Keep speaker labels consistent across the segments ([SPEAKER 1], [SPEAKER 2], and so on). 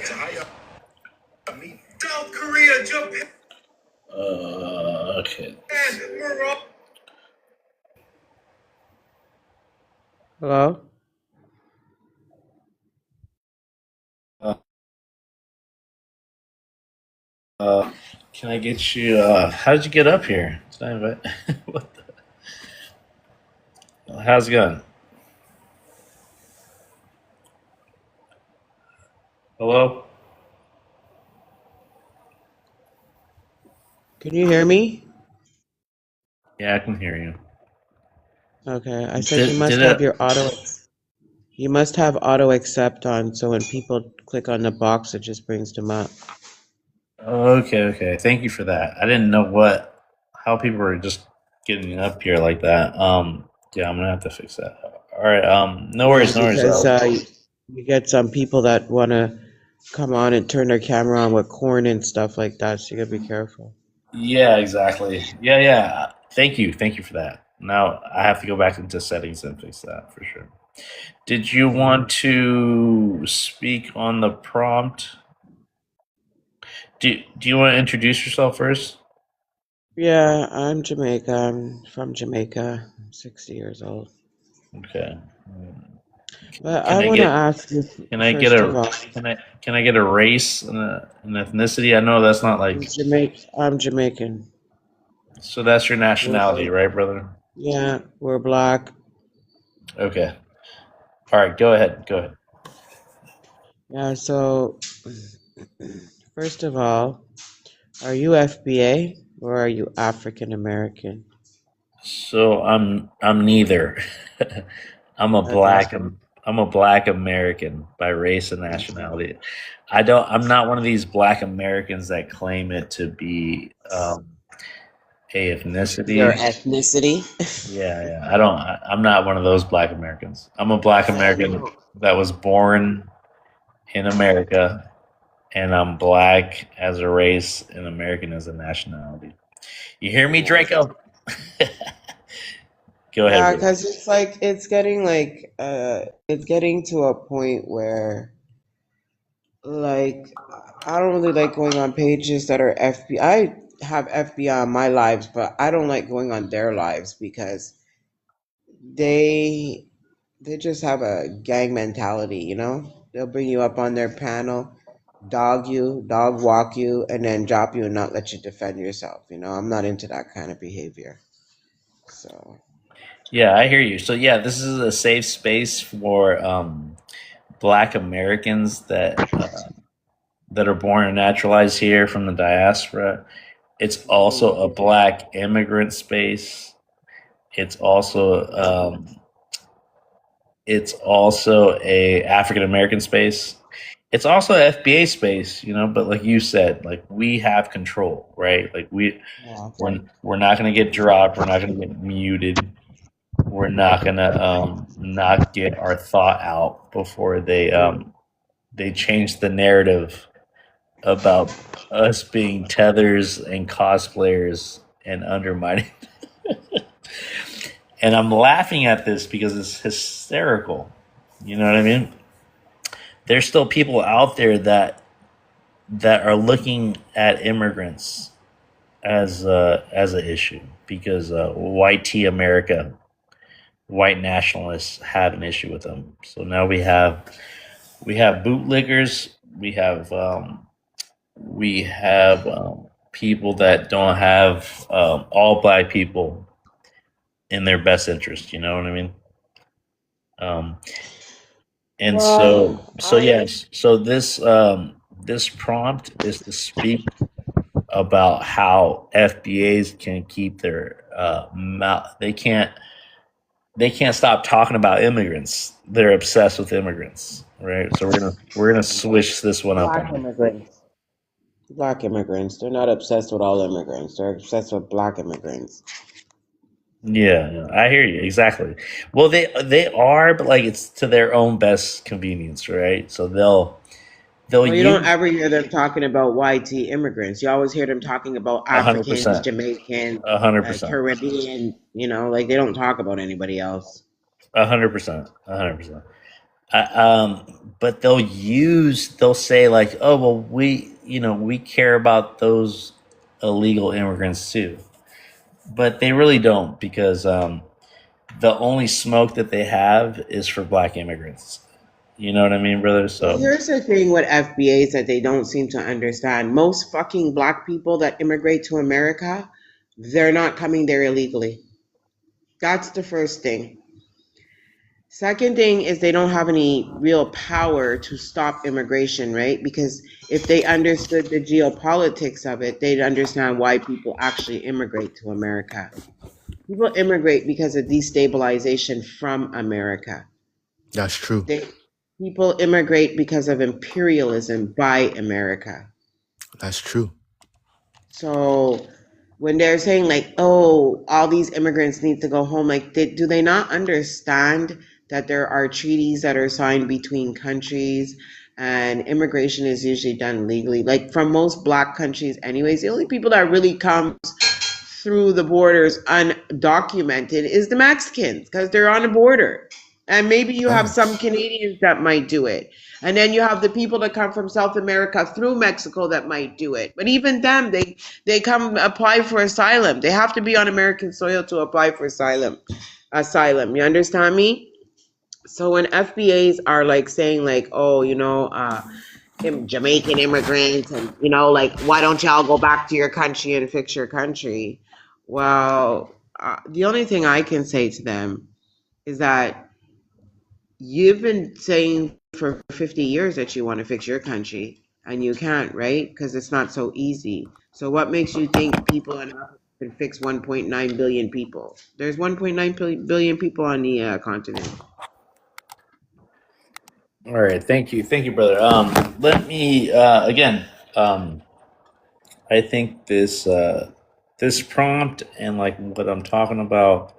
[SPEAKER 1] So how y'all meet? South Korea, Japan,
[SPEAKER 2] Okay.
[SPEAKER 1] Morocco.
[SPEAKER 3] Hello?
[SPEAKER 2] Can I get you? How did you get up here? It's not what how's it going? Hello?
[SPEAKER 3] Can you hear me?
[SPEAKER 2] Yeah, I can hear you.
[SPEAKER 3] Okay, I said
[SPEAKER 2] Did it?
[SPEAKER 3] you must have auto accept on so when people click on the box it just brings them up.
[SPEAKER 2] Okay, okay. Thank you for that. I didn't know how people were just getting up here like that. Yeah, I'm gonna have to fix that. All right. No
[SPEAKER 3] Yeah,
[SPEAKER 2] worries, no worries.
[SPEAKER 3] because you get some people that want to come on and turn their camera on with corn and stuff like that, so you gotta be careful.
[SPEAKER 2] Yeah, exactly. Yeah, yeah. Thank you for that. Now I have to go back into settings and fix that for sure. Did you want
[SPEAKER 3] Mhm.
[SPEAKER 2] to speak on the prompt? Do you want to introduce yourself first?
[SPEAKER 3] Yeah, I'm Jamaica. I'm from Jamaica. I'm 60 years old.
[SPEAKER 2] Okay.
[SPEAKER 3] But
[SPEAKER 2] Can
[SPEAKER 3] I
[SPEAKER 2] I
[SPEAKER 3] want to
[SPEAKER 2] get
[SPEAKER 3] ask you,
[SPEAKER 2] can I get
[SPEAKER 3] first of
[SPEAKER 2] a
[SPEAKER 3] all,
[SPEAKER 2] can I get a race and an ethnicity? I know that's not like
[SPEAKER 3] I'm Jamaican.
[SPEAKER 2] so that's your
[SPEAKER 3] We're
[SPEAKER 2] nationality,
[SPEAKER 3] both,
[SPEAKER 2] right, brother?
[SPEAKER 3] yeah, we're black.
[SPEAKER 2] Okay. All right, go ahead. Go ahead.
[SPEAKER 3] Yeah, so first of all, are you FBA or are you African American?
[SPEAKER 2] So I'm neither. I'm a
[SPEAKER 3] Okay,
[SPEAKER 2] black
[SPEAKER 3] so
[SPEAKER 2] I'm a black American by race and nationality. I'm not one of these black Americans that claim it to be a
[SPEAKER 3] your
[SPEAKER 2] ethnicity.
[SPEAKER 3] ethnicity?
[SPEAKER 2] Yeah, yeah. I'm not one of those black Americans. I'm a black American
[SPEAKER 3] No.
[SPEAKER 2] that was born in America and I'm black as a race and American as a nationality. You hear me,
[SPEAKER 3] Yeah,
[SPEAKER 2] Draco? Go ahead,
[SPEAKER 3] yeah,
[SPEAKER 2] bro.
[SPEAKER 3] because it's getting to a point where like I don't really like going on pages that are FBI. I have FBI on my lives, but I don't like going on their lives because they they just have a gang mentality, you know? They'll bring you up on their panel, dog walk you, and then drop you and not let you defend yourself. You know, I'm not into that kind of behavior. So,
[SPEAKER 2] Yeah, I hear you. So yeah, this is a safe space for Black Americans that are born and naturalized here from the diaspora. It's also
[SPEAKER 3] mhm.
[SPEAKER 2] a Black immigrant space. It's also it's also a African American space. It's also an FBA space, you know. But like you said, like we have control, right? Like
[SPEAKER 3] Yeah,
[SPEAKER 2] we're not going to get dropped. We're not going to get muted. We're not gonna not get our thought out before they change the narrative about us being tethers and cosplayers and undermining. And I'm laughing at this because it's hysterical. You know what I mean? There's still people out there that are looking at immigrants as an issue because white T America, white nationalists have an issue with them. So now we have bootlickers. We have people that don't have all black people in their best interest. You know what I mean? Um, and
[SPEAKER 3] well,
[SPEAKER 2] so yes. So this prompt is to speak about how FBAs can keep their mouth. They can't stop talking about immigrants. They're obsessed with immigrants, right? So we're gonna switch this one up
[SPEAKER 3] black
[SPEAKER 2] on you.
[SPEAKER 3] immigrants. Black immigrants. They're not obsessed with all immigrants. They're obsessed with black immigrants.
[SPEAKER 2] Yeah, yeah, I hear you exactly. Well, they are, but like it's to their own best convenience, right? So they'll
[SPEAKER 3] Well, you don't
[SPEAKER 2] use
[SPEAKER 3] ever hear them talking about YT immigrants. You always hear them talking about
[SPEAKER 2] a hundred
[SPEAKER 3] Africans,
[SPEAKER 2] percent,
[SPEAKER 3] Jamaicans,
[SPEAKER 2] 100%,
[SPEAKER 3] Caribbean. You know, like they don't talk about anybody else.
[SPEAKER 2] 100%, 100%. But they'll say like, oh well, we care about those illegal immigrants too, but they really don't because the only smoke that they have is for black immigrants. You know what I mean, brother?
[SPEAKER 3] Well,
[SPEAKER 2] So
[SPEAKER 3] here's the thing with FBAs that they don't seem to understand. Most fucking black people that immigrate to America, they're not coming there illegally. That's the first thing. Second thing is they don't have any real power to stop immigration, right? Because if they understood the geopolitics of it, they'd understand why people actually immigrate to America. People immigrate because of destabilization from America.
[SPEAKER 4] That's true.
[SPEAKER 3] People immigrate because of imperialism by America.
[SPEAKER 4] That's true.
[SPEAKER 3] So when they're saying like, oh, all these immigrants need to go home, like, do they not understand that there are treaties that are signed between countries and immigration is usually done legally? Like from most black countries anyways, the only people that really come through the borders undocumented is the Mexicans because they're on the border. And maybe you have some Canadians that might do it. And then you have the people that come from South America through Mexico that might do it. But even them, they come apply for asylum. They have to be on American soil to apply for asylum. You understand me? So when FBAs are like saying like, oh, Jamaican immigrants and, like, why don't y'all go back to your country and fix your country? Well, the only thing I can say to them is that you've been saying for 50 years that you want to fix your country and you can't, right? Because it's not so easy. So what makes you think people in Africa can fix 1.9 billion people? There's 1.9 billion people on the continent.
[SPEAKER 2] all right, thank you, brother. Let me again. I think this prompt and like what I'm talking about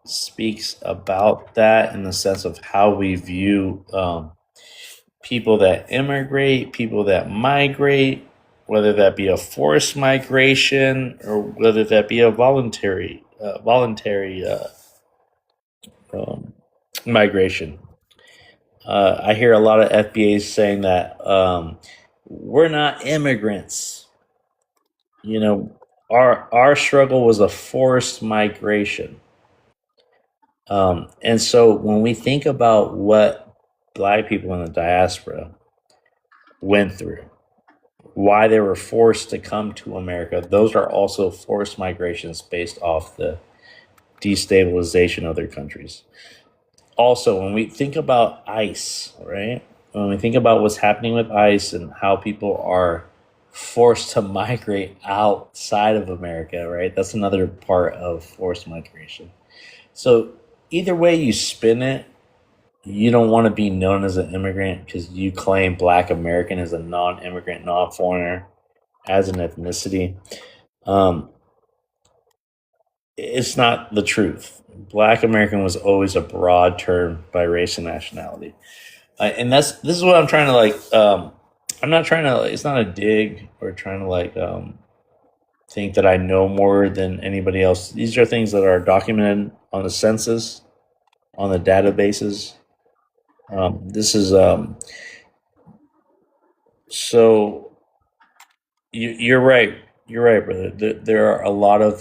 [SPEAKER 2] speaks about that in the sense of how we view people that immigrate, people that migrate, whether that be a forced migration or whether that be a voluntary migration. I hear a lot of FBAs saying that we're not immigrants. Our struggle was a forced migration. And so when we think about what black people in the diaspora went through, why they were forced to come to America, those are also forced migrations based off the destabilization of their countries. Also, when we think about ICE, right? When we think about what's happening with ICE and how people are forced to migrate outside of America, right? That's another part of forced migration. So either way you spin it, you don't want to be known as an immigrant because you claim Black American as a non-immigrant, non-foreigner, as an ethnicity. It's not the truth. Black American was always a broad term by race and nationality, and this is what I'm trying to like. I'm not trying to. It's not a dig or trying to like think that I know more than anybody else. These are things that are documented on the census, on the databases. This is so you're right. You're right, brother. There are a lot of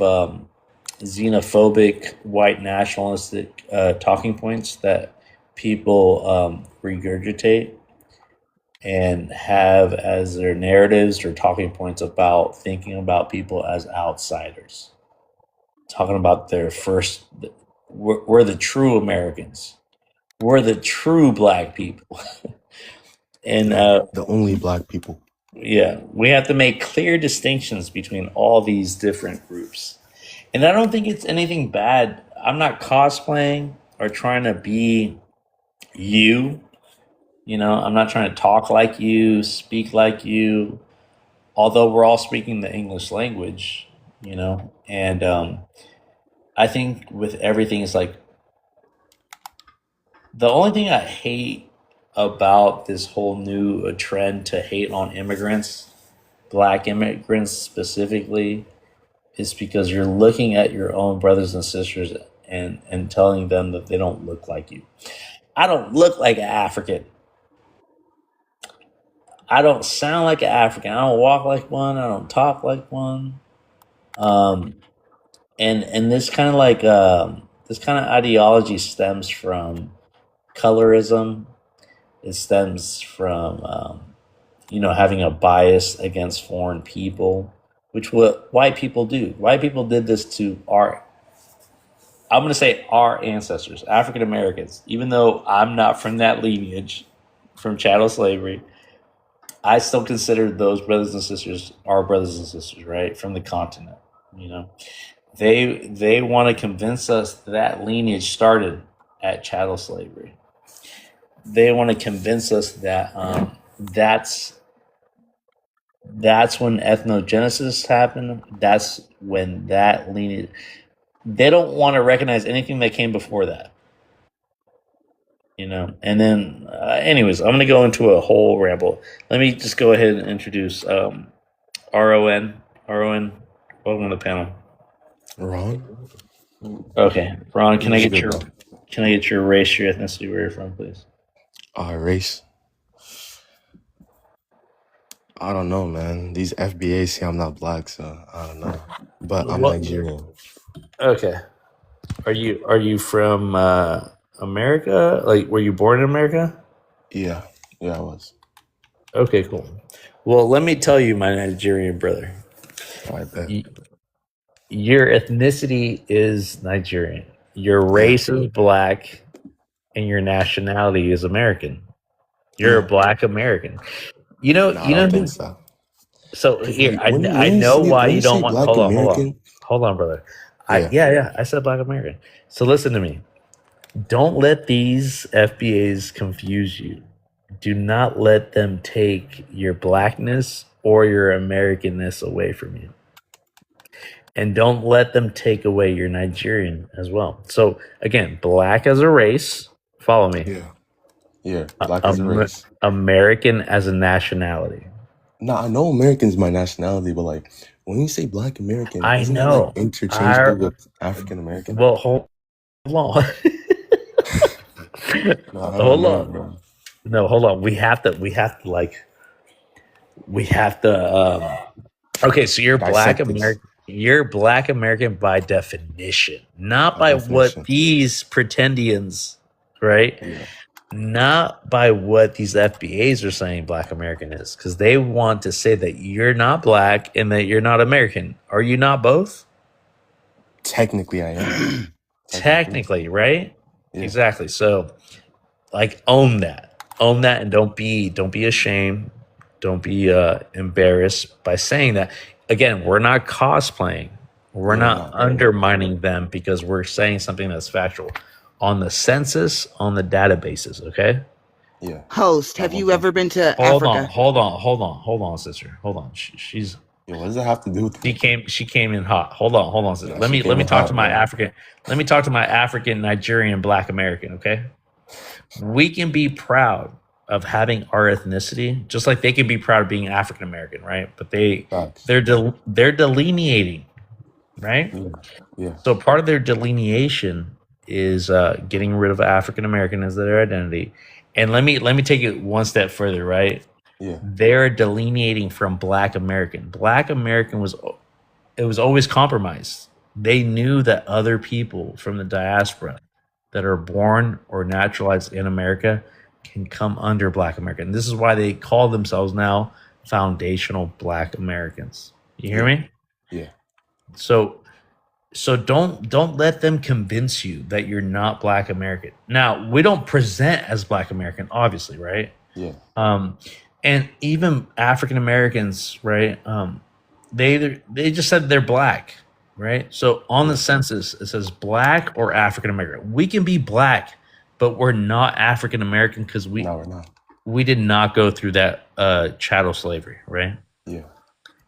[SPEAKER 2] xenophobic, white nationalistic talking points that people regurgitate and have as their narratives or talking points about thinking about people as outsiders. Talking about their first, we're the true Americans. We're the true black people. And
[SPEAKER 4] The only black people.
[SPEAKER 2] yeah, we have to make clear distinctions between all these different groups. And I don't think it's anything bad. I'm not cosplaying or trying to be you. I'm not trying to talk like you, speak like you, although we're all speaking the English language, And I think with everything, it's like the only thing I hate about this whole new trend to hate on immigrants, black immigrants specifically, is because you're looking at your own brothers and sisters and telling them that they don't look like you. I don't look like an African. I don't sound like an African. I don't walk like one. I don't talk like one. Um, and this kind of like this kind of ideology stems from colorism. It stems from having a bias against foreign people, which what white people do. White people did this to I'm going to say our ancestors, African Americans. Even though I'm not from that lineage, from chattel slavery, I still consider those brothers and sisters our brothers and sisters, right, from the continent. They want to convince us that lineage started at chattel slavery. They want to convince us that that's when ethnogenesis happened. That's when that lineage. They don't want to recognize anything that came before that. And then, anyways, I'm going to go into a whole ramble. Let me just go ahead and introduce RON. RON, welcome to the panel.
[SPEAKER 4] Ron?
[SPEAKER 2] Okay, Ron, can I get your race, your ethnicity, where you're from, please?
[SPEAKER 4] Race. I don't know, man. These FBAs say I'm not black, so I don't know. But I'm Nigerian.
[SPEAKER 2] Okay. Are you from America? Like, were you born in America?
[SPEAKER 4] Yeah, I was.
[SPEAKER 2] Okay, cool. Well, let me tell you, my Nigerian brother.
[SPEAKER 4] I bet.
[SPEAKER 2] Your ethnicity is Nigerian. Your race is black, and your nationality is American. You're a black American. I
[SPEAKER 4] don't think so.
[SPEAKER 2] So here, I
[SPEAKER 4] When
[SPEAKER 2] know
[SPEAKER 4] you
[SPEAKER 2] why
[SPEAKER 4] say-
[SPEAKER 2] you
[SPEAKER 4] when
[SPEAKER 2] don't
[SPEAKER 4] say
[SPEAKER 2] want.
[SPEAKER 4] black
[SPEAKER 2] Hold
[SPEAKER 4] American,
[SPEAKER 2] on, brother.
[SPEAKER 4] Yeah.
[SPEAKER 2] I said black American. So listen to me. Don't let these FBAs confuse you. Do not let them take your blackness or your Americanness away from you. And don't let them take away your Nigerian as well. So again, black as a race. Follow me.
[SPEAKER 4] Yeah, black as a race.
[SPEAKER 2] American as a nationality.
[SPEAKER 4] No, I know American's my nationality, but like when you say black American,
[SPEAKER 2] I
[SPEAKER 4] isn't
[SPEAKER 2] know.
[SPEAKER 4] that like interchangeable with African American?
[SPEAKER 2] Well, hold on. Hold on.
[SPEAKER 4] Bro.
[SPEAKER 2] No, hold on. We have to. Okay, so you're black
[SPEAKER 4] Dissect this.
[SPEAKER 2] American. You're black American by definition, not by what these pretendians, right?
[SPEAKER 4] Yeah.
[SPEAKER 2] Not by what these FBAs are saying black American is, because they want to say that you're not black and that you're not American. Are you not both?
[SPEAKER 4] Technically, I am.
[SPEAKER 2] Technically, right?
[SPEAKER 4] Yeah.
[SPEAKER 2] Exactly. So, like, own that, and don't be ashamed, don't be embarrassed by saying that. Again, we're not cosplaying, we're not undermining them because we're saying something that's factual on the census, on the databases. Okay.
[SPEAKER 4] Yeah.
[SPEAKER 3] Host, have you ever been to Africa?
[SPEAKER 2] Hold on, sister. Hold on. She's.
[SPEAKER 4] Yeah, what does that have to do with?
[SPEAKER 2] She came in hot. Hold on, sister.
[SPEAKER 4] Yeah,
[SPEAKER 2] let me talk to my African. Let me talk to my African, Nigerian, Black American. Okay. We can be proud of having our ethnicity, just like they can be proud of being African American, right? But they're delineating, right?
[SPEAKER 4] Yeah.
[SPEAKER 2] So part of their delineation is getting rid of African American as their identity. And let me take it one step further, right?
[SPEAKER 4] Yeah.
[SPEAKER 2] They're delineating from Black American. Black American was always compromised. They knew that other people from the diaspora that are born or naturalized in America can come under Black American. This is why they call themselves now foundational Black Americans. You hear me?
[SPEAKER 4] Yeah.
[SPEAKER 2] So don't let them convince you that you're not Black American. Now, we don't present as Black American, obviously, right?
[SPEAKER 4] Yeah.
[SPEAKER 2] And even African Americans, right? They just said they're Black, right? So on the census, it says Black or African American. We can be Black, but we're not African American because
[SPEAKER 4] No, we're not.
[SPEAKER 2] we did not go through that chattel slavery, right?
[SPEAKER 4] Yeah.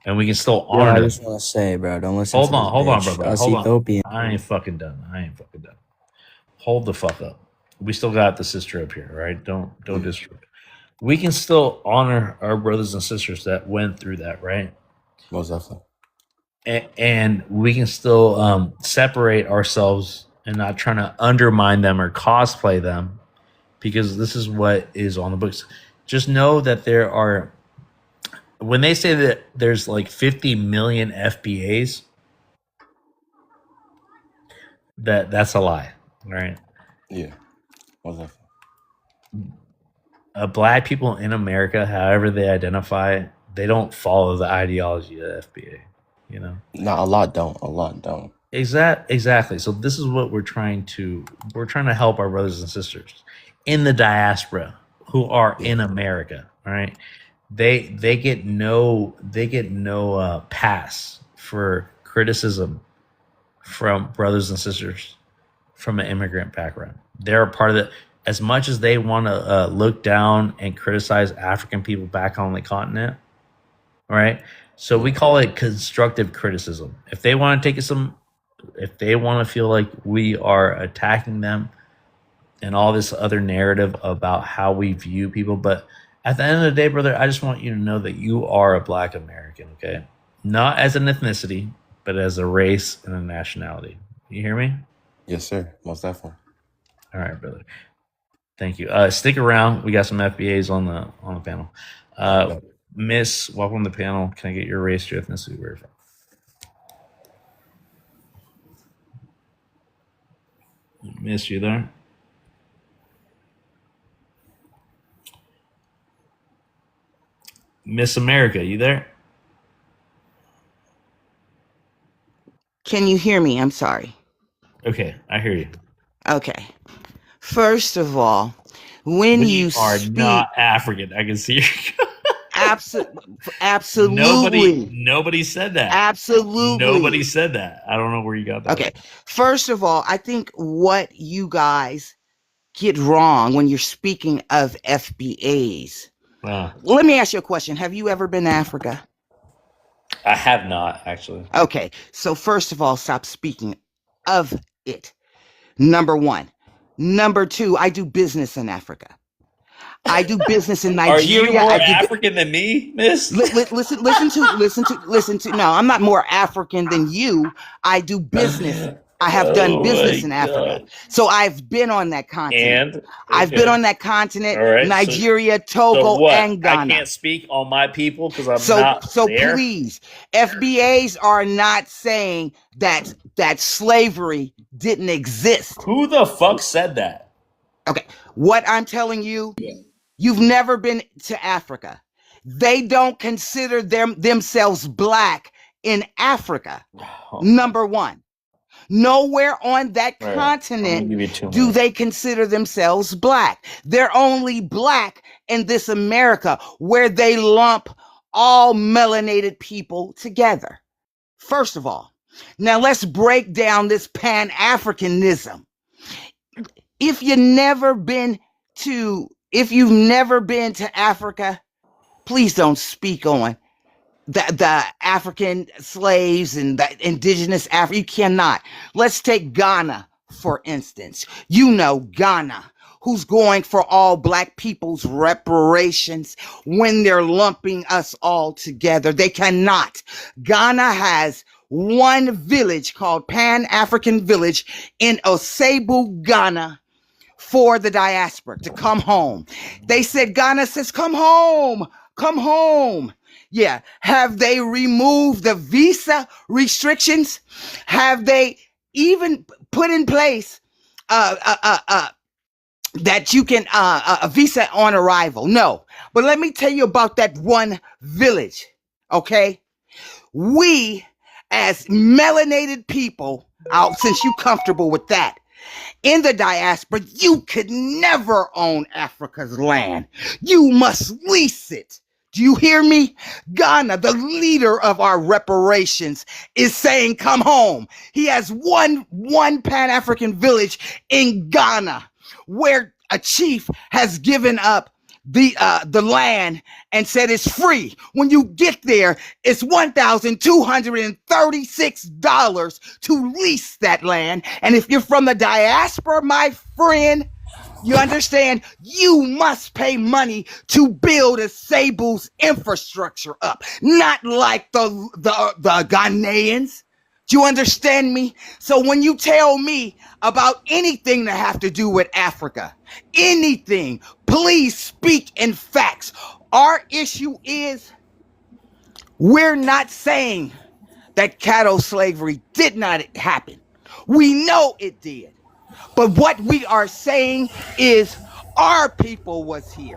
[SPEAKER 2] And we can still
[SPEAKER 5] Yeah,
[SPEAKER 2] honor
[SPEAKER 5] I
[SPEAKER 2] them.
[SPEAKER 5] just want to say, bro, don't listen
[SPEAKER 2] Hold
[SPEAKER 5] to
[SPEAKER 2] on,
[SPEAKER 5] this
[SPEAKER 2] hold on,
[SPEAKER 5] bitch.
[SPEAKER 2] bro.
[SPEAKER 5] Us
[SPEAKER 2] Hold on.
[SPEAKER 5] Ethiopian.
[SPEAKER 2] I ain't fucking done. Hold the fuck up. We still got the sister up here, right? Don't disrupt. We can still honor our brothers and sisters that went through that, right?
[SPEAKER 4] Most definitely.
[SPEAKER 2] And we can still separate ourselves and not trying to undermine them or cosplay them because this is what is on the books. Just know that there are, when they say that there's like 50 million FBAs, that's a lie, right?
[SPEAKER 4] Yeah. Most definitely.
[SPEAKER 2] Black people in America, however they identify, they don't follow the ideology of the FBA. You know,
[SPEAKER 4] Nah, a lot don't. A lot don't.
[SPEAKER 2] exactly. So this is what we're trying to help our brothers and sisters in the diaspora who are
[SPEAKER 4] Yeah.
[SPEAKER 2] in America. All right, they get no pass for criticism from brothers and sisters from an immigrant background. They're a part of it. As much as they want to look down and criticize African people back on the continent, all right? So we call it constructive criticism. If they want to take if they want to feel like we are attacking them and all this other narrative about how we view people, but at the end of the day, brother, I just want you to know that you are a Black American, okay? Not as an ethnicity, but as a race and a nationality. You hear me?
[SPEAKER 4] Yes, sir. Most definitely.
[SPEAKER 2] All right, brother. Thank you. Stick around. We got some FBAs on the panel.
[SPEAKER 4] Bet.
[SPEAKER 2] Miss, welcome to the panel. Can I get your race, your ethnicity, where you're from? Miss, you there? Miss America, you there?
[SPEAKER 5] Can you hear me? I'm sorry.
[SPEAKER 2] Okay, I hear you.
[SPEAKER 5] Okay. First of all, when
[SPEAKER 2] We
[SPEAKER 5] you
[SPEAKER 2] are
[SPEAKER 5] speak,
[SPEAKER 2] not African. I can see you.
[SPEAKER 5] absolutely,
[SPEAKER 2] Nobody said that.
[SPEAKER 5] absolutely.
[SPEAKER 2] Nobody said that. I don't know where you got that.
[SPEAKER 5] Okay. First of all, I think what you guys get wrong when you're speaking of FBAs.
[SPEAKER 2] Wow.
[SPEAKER 5] Let me ask you a question. Have you ever been to Africa?
[SPEAKER 2] I have not, actually.
[SPEAKER 5] Okay. So first of all, stop speaking of it. Number one. Number two, I do business in Africa. I do business in
[SPEAKER 2] Are you
[SPEAKER 5] Nigeria.
[SPEAKER 2] more
[SPEAKER 5] I do
[SPEAKER 2] African than me, Miss?
[SPEAKER 5] listen to. No, I'm not more African than you. I do business. I have done
[SPEAKER 2] Oh
[SPEAKER 5] business
[SPEAKER 2] my
[SPEAKER 5] in Africa.
[SPEAKER 2] God.
[SPEAKER 5] So I've been on that continent.
[SPEAKER 2] And
[SPEAKER 5] I've been on that continent,
[SPEAKER 2] All right, so-
[SPEAKER 5] Nigeria,
[SPEAKER 2] so
[SPEAKER 5] Togo,
[SPEAKER 2] what?
[SPEAKER 5] and
[SPEAKER 2] I
[SPEAKER 5] Ghana.
[SPEAKER 2] can't speak on my people because I'm
[SPEAKER 5] So
[SPEAKER 2] not there.
[SPEAKER 5] please, FBAs are not saying that slavery didn't exist.
[SPEAKER 2] Who the fuck said that?
[SPEAKER 5] Okay, what I'm telling you, you've never been to Africa. They don't consider themselves Black in Africa. Number one, nowhere on that
[SPEAKER 2] All right, I'm
[SPEAKER 5] continent
[SPEAKER 2] gonna give you 2
[SPEAKER 5] do
[SPEAKER 2] minutes.
[SPEAKER 5] they consider themselves Black. They're only Black in this America where they lump all melanated people together. First of all, now let's break down this Pan-Africanism. If you've never been to Africa, please don't speak on the African slaves and the indigenous Africa. You cannot. Let's take Ghana, for instance. You know Ghana, who's going for all Black people's reparations when they're lumping us all together. They cannot. Ghana has one village called Pan-African Village in Osebu, Ghana, for the diaspora to come home. They said, Ghana says, come home, come home. Yeah. Have they removed the visa restrictions? Have they even put in place that you can a visa on arrival? No. But let me tell you about that one village. Okay. We as melanated people, since you're comfortable with that, in the diaspora, you could never own Africa's land. You must lease it. Do you hear me? Ghana, the leader of our reparations, is saying, come home. He has one Pan-African village in Ghana where a chief has given up the land and said it's free. When you get there, it's $1,236 to lease that land. And if you're from the diaspora, my friend, you understand, you must pay money to build a Cebu's infrastructure up. Not like the Ghanaians. Do you understand me? So when you tell me about anything that have to do with Africa, anything, please speak in facts. Our issue is we're not saying that cattle slavery did not happen. We know it did. But what we are saying is our people was here.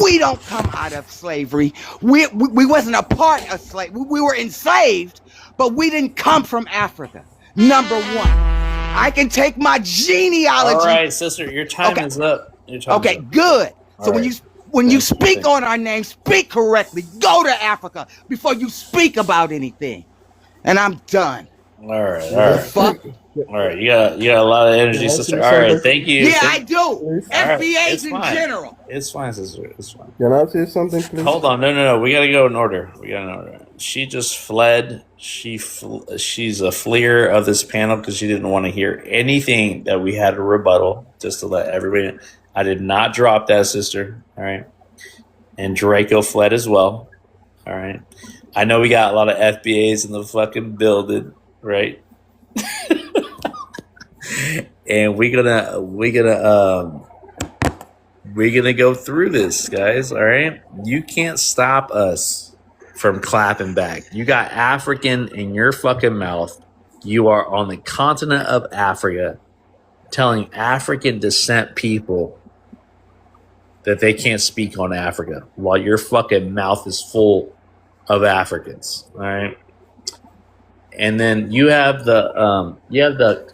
[SPEAKER 5] We don't come out of slavery. We wasn't a part of slavery. We were enslaved, but we didn't come from Africa. Number one, I can take my genealogy.
[SPEAKER 2] All right, sister, your time
[SPEAKER 5] Okay.
[SPEAKER 2] is up. Your time
[SPEAKER 5] Okay,
[SPEAKER 2] is up.
[SPEAKER 5] good.
[SPEAKER 2] All
[SPEAKER 5] So
[SPEAKER 2] right.
[SPEAKER 5] when you
[SPEAKER 2] Thank you.
[SPEAKER 5] speak on our name, speak correctly. Go to Africa before you speak about anything. And I'm done.
[SPEAKER 2] All right, all right,
[SPEAKER 5] Fuck.
[SPEAKER 2] all right. You got a lot of energy,
[SPEAKER 6] Can I say
[SPEAKER 2] sister. All right,
[SPEAKER 6] something?
[SPEAKER 2] thank you.
[SPEAKER 5] Yeah, I
[SPEAKER 2] Thank-
[SPEAKER 5] do.
[SPEAKER 6] All
[SPEAKER 2] right,
[SPEAKER 5] FBAs
[SPEAKER 2] it's
[SPEAKER 5] in
[SPEAKER 2] fine.
[SPEAKER 5] general.
[SPEAKER 2] It's fine, sister. It's fine.
[SPEAKER 6] Can I say something, please?
[SPEAKER 2] Hold on, no. We gotta go in order. We got an order. She just fled. She's a fleer of this panel because she didn't want to hear anything that we had to rebuttal. Just to let everybody know. I did not drop that, sister. All right. And Draco fled as well. All right. I know we got a lot of FBAs in the fucking building, right? And we're gonna go through this, guys. All right. You can't stop us from clapping back. You got African in your fucking mouth. You are on the continent of Africa telling African descent people that they can't speak on Africa while your fucking mouth is full of Africans. All right. And then you have the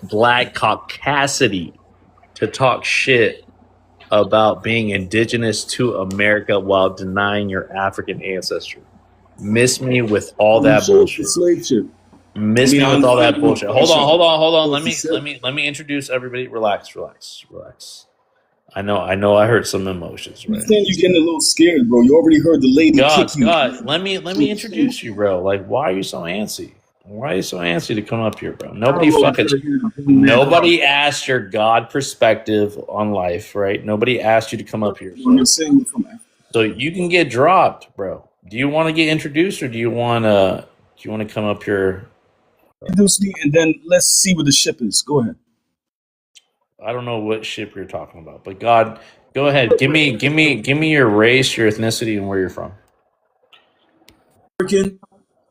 [SPEAKER 2] black caucasity to talk shit about being indigenous to America while denying your African ancestry. Miss me with all that bullshit.
[SPEAKER 7] Slave ship.
[SPEAKER 2] Miss me with all that bullshit. Hold on. Let me introduce everybody. Relax. I know. I heard some emotions.
[SPEAKER 7] You
[SPEAKER 2] Right?
[SPEAKER 7] saying you're getting a little scared, bro. You already heard the lady kick you.
[SPEAKER 2] God, let me introduce you, bro. Like, why are you so antsy? Why are you so antsy to come up here, bro? Nobody asked your God perspective on life, right? Nobody asked you to come up here.
[SPEAKER 7] You're saying you're from Africa.
[SPEAKER 2] So you can get dropped, bro. Do you want to get introduced, or do you want to come up here?
[SPEAKER 7] Introduce me, and then let's see what the ship is. Go ahead.
[SPEAKER 2] I don't know what ship you're talking about, but God, go ahead. Give me your race, your ethnicity, and where you're from.
[SPEAKER 7] American.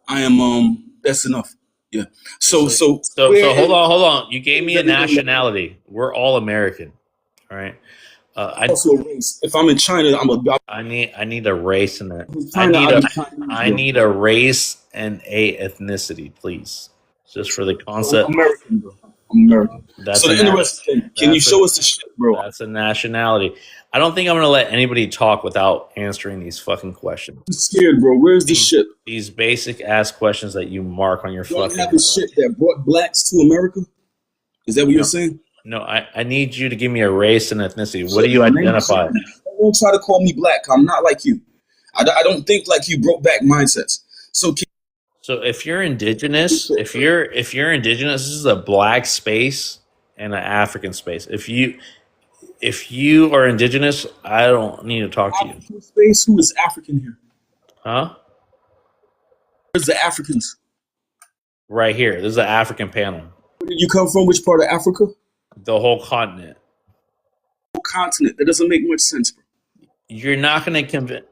[SPEAKER 7] I am. That's enough. Yeah. So
[SPEAKER 2] So
[SPEAKER 7] where-
[SPEAKER 2] hold on. You gave me a nationality. We're all American. All right.
[SPEAKER 7] Also a race. If I'm in China, I'm about.
[SPEAKER 2] I need a race and a
[SPEAKER 7] China,
[SPEAKER 2] I need a race and a ethnicity, please. Just for the
[SPEAKER 7] I'm
[SPEAKER 2] concept.
[SPEAKER 7] American, bro. I'm American.
[SPEAKER 2] That's
[SPEAKER 7] So
[SPEAKER 2] a
[SPEAKER 7] the
[SPEAKER 2] nat-
[SPEAKER 7] interesting thing, can you
[SPEAKER 2] that's
[SPEAKER 7] show
[SPEAKER 2] a-
[SPEAKER 7] us the ship, bro?
[SPEAKER 2] That's a nationality. I don't think I'm gonna let anybody talk without answering these fucking questions.
[SPEAKER 7] I'm scared, bro. Where's the ship?
[SPEAKER 2] These basic ass questions that you mark on your
[SPEAKER 7] You don't
[SPEAKER 2] fucking.
[SPEAKER 7] have a ship that brought blacks to America? Is that what you're saying?
[SPEAKER 2] No, I need you to give me a race and ethnicity. What do you identify?
[SPEAKER 7] Don't try to call me black. I'm not like you. I don't think like you, broke back mindsets. So
[SPEAKER 2] So if you're indigenous, if you're indigenous, this is a black space and an African space. If you are indigenous, I don't need to talk to you.
[SPEAKER 7] African space, who is African here?
[SPEAKER 2] Huh?
[SPEAKER 7] Where's the Africans?
[SPEAKER 2] Right here. This is an African panel.
[SPEAKER 7] Where did you come from? Which part of Africa?
[SPEAKER 2] The whole continent.
[SPEAKER 7] Whole continent. That doesn't make much sense, bro.
[SPEAKER 2] You're not going to convince.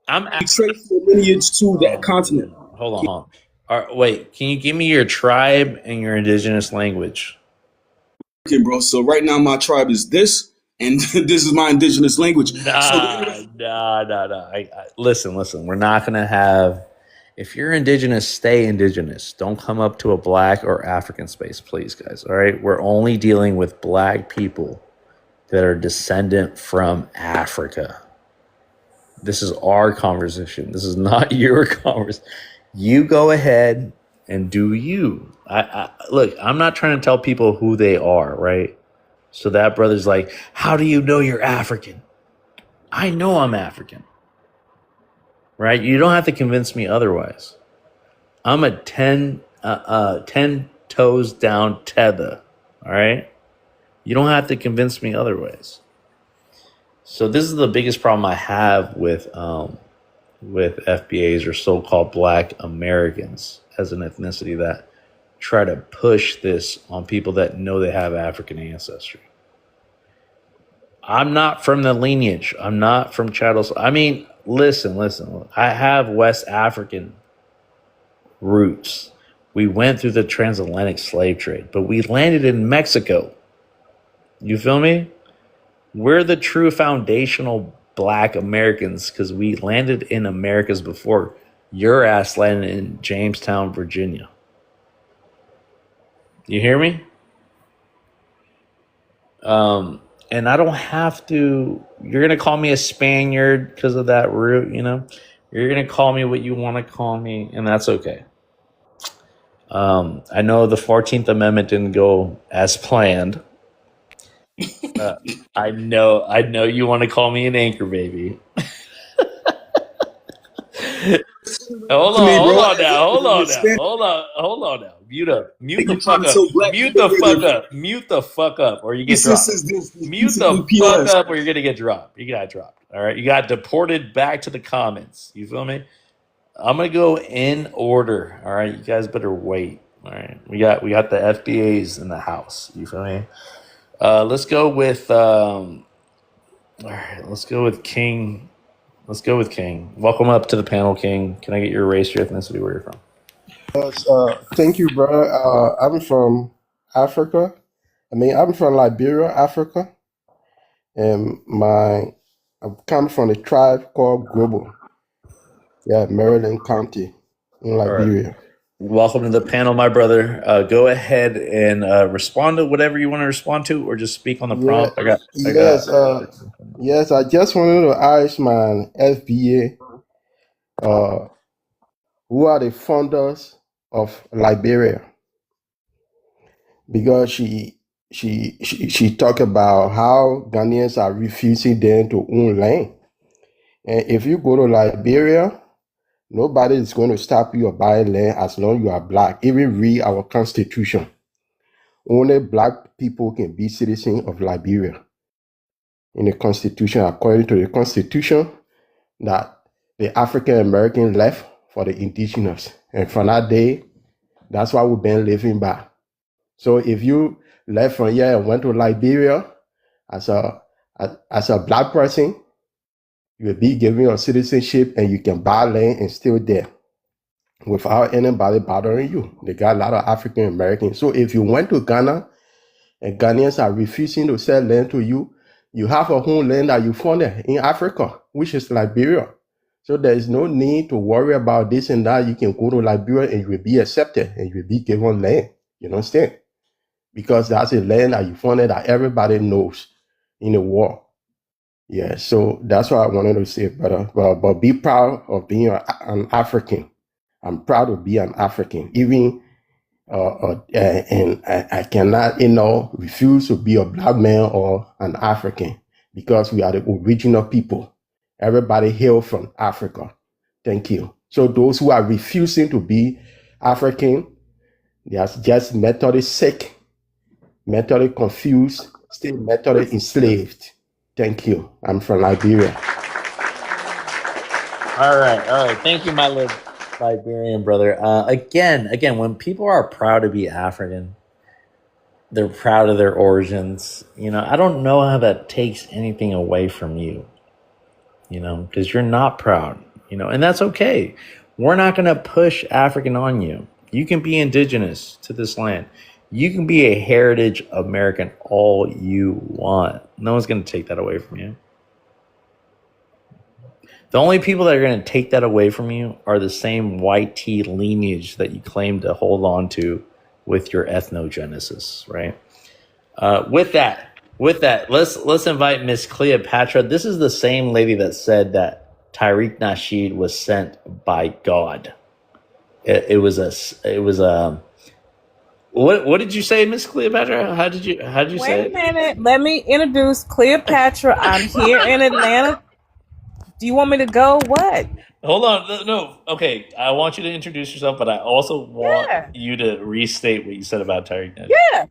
[SPEAKER 2] I'm
[SPEAKER 7] You trace your lineage to that continent.
[SPEAKER 2] Hold on. All right, wait, can you give me your tribe and your indigenous language?
[SPEAKER 7] Okay, bro. So right now my tribe is this, and this is my indigenous language.
[SPEAKER 2] Nah. Listen. We're not going to have. If you're indigenous, stay indigenous. Don't come up to a black or African space, please, guys. All right? We're only dealing with black people that are descendant from Africa. This is our conversation. This is not your conversation. You go ahead and do you. Look, I'm not trying to tell people who they are, right? So that brother's like, how do you know you're African? I know I'm African. Right? You don't have to convince me otherwise. I'm a 10 toes down tether. All right? You don't have to convince me otherwise. So this is the biggest problem I have with FBAs or so-called Black Americans as an ethnicity that try to push this on people that know they have African ancestry. I'm not from the lineage. I'm not from Chattel. I mean, listen. I have West African roots. We went through the transatlantic slave trade, but we landed in Mexico. You feel me? We're the true foundational Black Americans because we landed in Americas before your ass landed in Jamestown, Virginia. You hear me? And I don't have to. You're gonna call me a Spaniard because of that root, you know. You're gonna call me what you want to call me, and that's okay. I know the 14th Amendment didn't go as planned. I know you want to call me an anchor baby. Hold
[SPEAKER 7] To me, bro,
[SPEAKER 2] on now. Hold on now. Mute
[SPEAKER 7] you
[SPEAKER 2] the
[SPEAKER 7] trying
[SPEAKER 2] fuck
[SPEAKER 7] to
[SPEAKER 2] up.
[SPEAKER 7] tell black
[SPEAKER 2] Mute
[SPEAKER 7] people
[SPEAKER 2] the
[SPEAKER 7] where
[SPEAKER 2] fuck
[SPEAKER 7] they're
[SPEAKER 2] up. Mute the fuck up, or you get
[SPEAKER 7] this
[SPEAKER 2] dropped.
[SPEAKER 7] is this
[SPEAKER 2] Mute the fuck up, or you're gonna get dropped. You got dropped. All right, you got deported back to the comments. You feel me? I'm gonna go in order. All right, you guys better wait. All right, we got the FBAs in the house. You feel me? Let's go with all right. Let's go with King. Welcome up to the panel, King. Can I get your race, your ethnicity, where you're from?
[SPEAKER 6] Thank you, brother. I'm from Africa. I'm from Liberia, Africa, and I come from a tribe called Global. Yeah, Maryland County in Liberia.
[SPEAKER 2] Right. Welcome to the panel, my brother. Go ahead and respond to whatever you want to respond to, or just speak on the prompt.
[SPEAKER 6] Yes. I just wanted to ask my FBA, who are the founders of Liberia? Because she talked about how Ghanaians are refusing them to own land. And if you go to Liberia, nobody is going to stop you or buy land as long as you are Black. Even read our constitution. Only Black people can be citizens of Liberia. In the constitution, according to the constitution, that the African American left for the indigenous. And from that day, that's why we've been living by. So if you left from here and went to Liberia as a Black person, you will be given your citizenship and you can buy land and still there without anybody bothering you. They got a lot of African Americans. So if you went to Ghana and Ghanaians are refusing to sell land to you, you have a home land that you founded in Africa, which is Liberia. So there is no need to worry about this and that. You can go to Liberia and you will be accepted and you will be given land. You understand? Because that's a land that you founded that everybody knows in the world. Yeah, so that's what I wanted to say, brother. But be proud of being an African. I'm proud to be an African. Even and I cannot, refuse to be a Black man or an African because we are the original people. Everybody hail from Africa. Thank you. So those who are refusing to be African, they are just mentally sick, mentally confused, still mentally enslaved. Thank you. I'm from Liberia.
[SPEAKER 2] All right. Thank you, my Liberian brother. Again, when people are proud to be African, they're proud of their origins. I don't know how that takes anything away from you, because you're not proud, and that's okay. We're not going to push African on you. You can be indigenous to this land. You can be a heritage American all you want. No one's going to take that away from you. The only people that are going to take that away from you are the same white tea lineage that you claim to hold on to with your ethnogenesis, right? With that, let's invite Miss Cleopatra. This is the same lady that said that Tariq Nasheed was sent by God. It was a. What did you say, Miss Cleopatra? How did you say it?
[SPEAKER 8] Wait a minute. Let me introduce Cleopatra. I'm here in Atlanta. Do you want me to go? What?
[SPEAKER 2] Hold on. No. Okay. I want you to introduce yourself, but I also want you to restate what you said about Tariq Nasheed.
[SPEAKER 8] Yeah.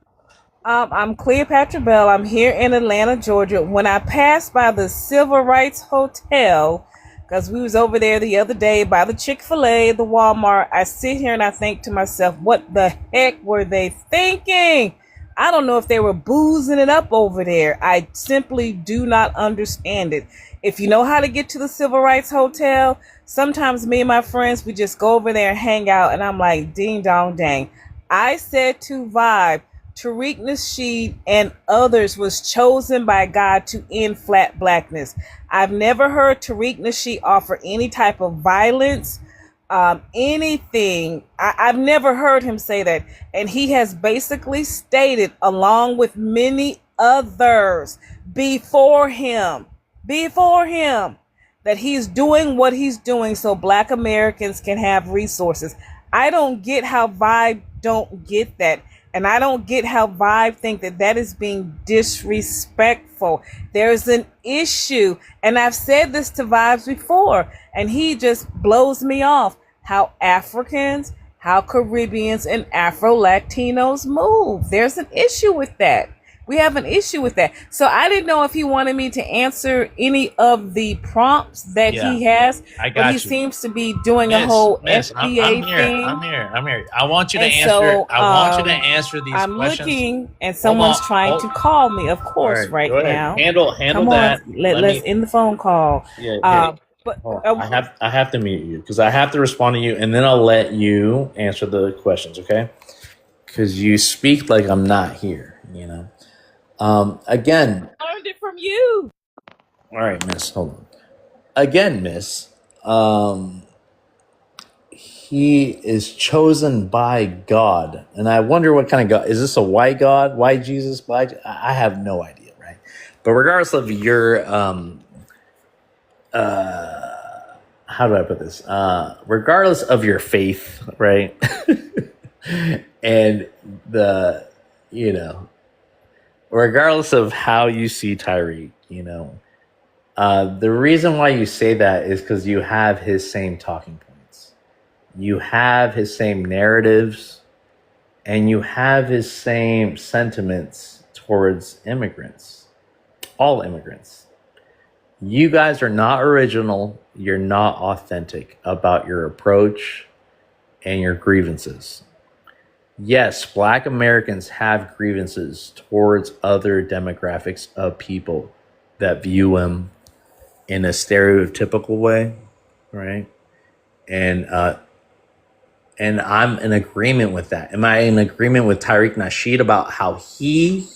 [SPEAKER 8] I'm Cleopatra Bell. I'm here in Atlanta, Georgia. When I passed by the Civil Rights Hotel, because we was over there the other day by the Chick-fil-A, the Walmart. I sit here and I think to myself, what the heck were they thinking? I don't know if they were boozing it up over there. I simply do not understand it. If you know how to get to the Civil Rights Hotel, sometimes me and my friends, we just go over there and hang out, and I'm like, ding dong dang. I said to Vibe, Tariq Nasheed and others was chosen by God to end flat blackness. I've never heard Tariq Nasheed offer any type of violence, anything. I've never heard him say that. And he has basically stated, along with many others before him, that he's doing what he's doing so Black Americans can have resources. I don't get how Vibe don't get that. And I don't get how Vibe think that that is being disrespectful. There's an issue. And I've said this to Vibes before, and he just blows me off. How Africans, how Caribbeans, and Afro-Latinos move. There's an issue with that. We have an issue with that. So I didn't know if he wanted me to answer any of the prompts that he has.
[SPEAKER 2] I
[SPEAKER 8] but
[SPEAKER 2] got
[SPEAKER 8] he
[SPEAKER 2] you.
[SPEAKER 8] seems to be doing a whole FBA
[SPEAKER 2] I'm here.
[SPEAKER 8] thing.
[SPEAKER 2] I'm here. I want you to
[SPEAKER 8] And
[SPEAKER 2] answer.
[SPEAKER 8] so,
[SPEAKER 2] I want you to answer these
[SPEAKER 8] I'm
[SPEAKER 2] questions.
[SPEAKER 8] looking, and someone's trying
[SPEAKER 2] hold-
[SPEAKER 8] to call me, of
[SPEAKER 2] All
[SPEAKER 8] course, right
[SPEAKER 2] go ahead.
[SPEAKER 8] now.
[SPEAKER 2] Handle
[SPEAKER 8] Come
[SPEAKER 2] that.
[SPEAKER 8] on, let's end the phone call.
[SPEAKER 2] Yeah,
[SPEAKER 8] But
[SPEAKER 2] hold on. I have to mute you because I have to respond to you, and then I'll let you answer the questions, okay? Because you speak like I'm not here, you know. Again,
[SPEAKER 8] I learned it from you.
[SPEAKER 2] all right, Miss. Hold on. Again, Miss. He is chosen by God, and I wonder what kind of God is this? A white God, white Jesus? I have no idea, right? But regardless of your how do I put this? Regardless of your faith, right? And regardless of how you see Tyreek, the reason why you say that is because you have his same talking points. You have his same narratives, and you have his same sentiments towards immigrants, all immigrants. You guys are not original. You're not authentic about your approach and your grievances. Yes, Black Americans have grievances towards other demographics of people that view them in a stereotypical way, right? And I'm in agreement with that. Am I in agreement with Tariq Nasheed about how he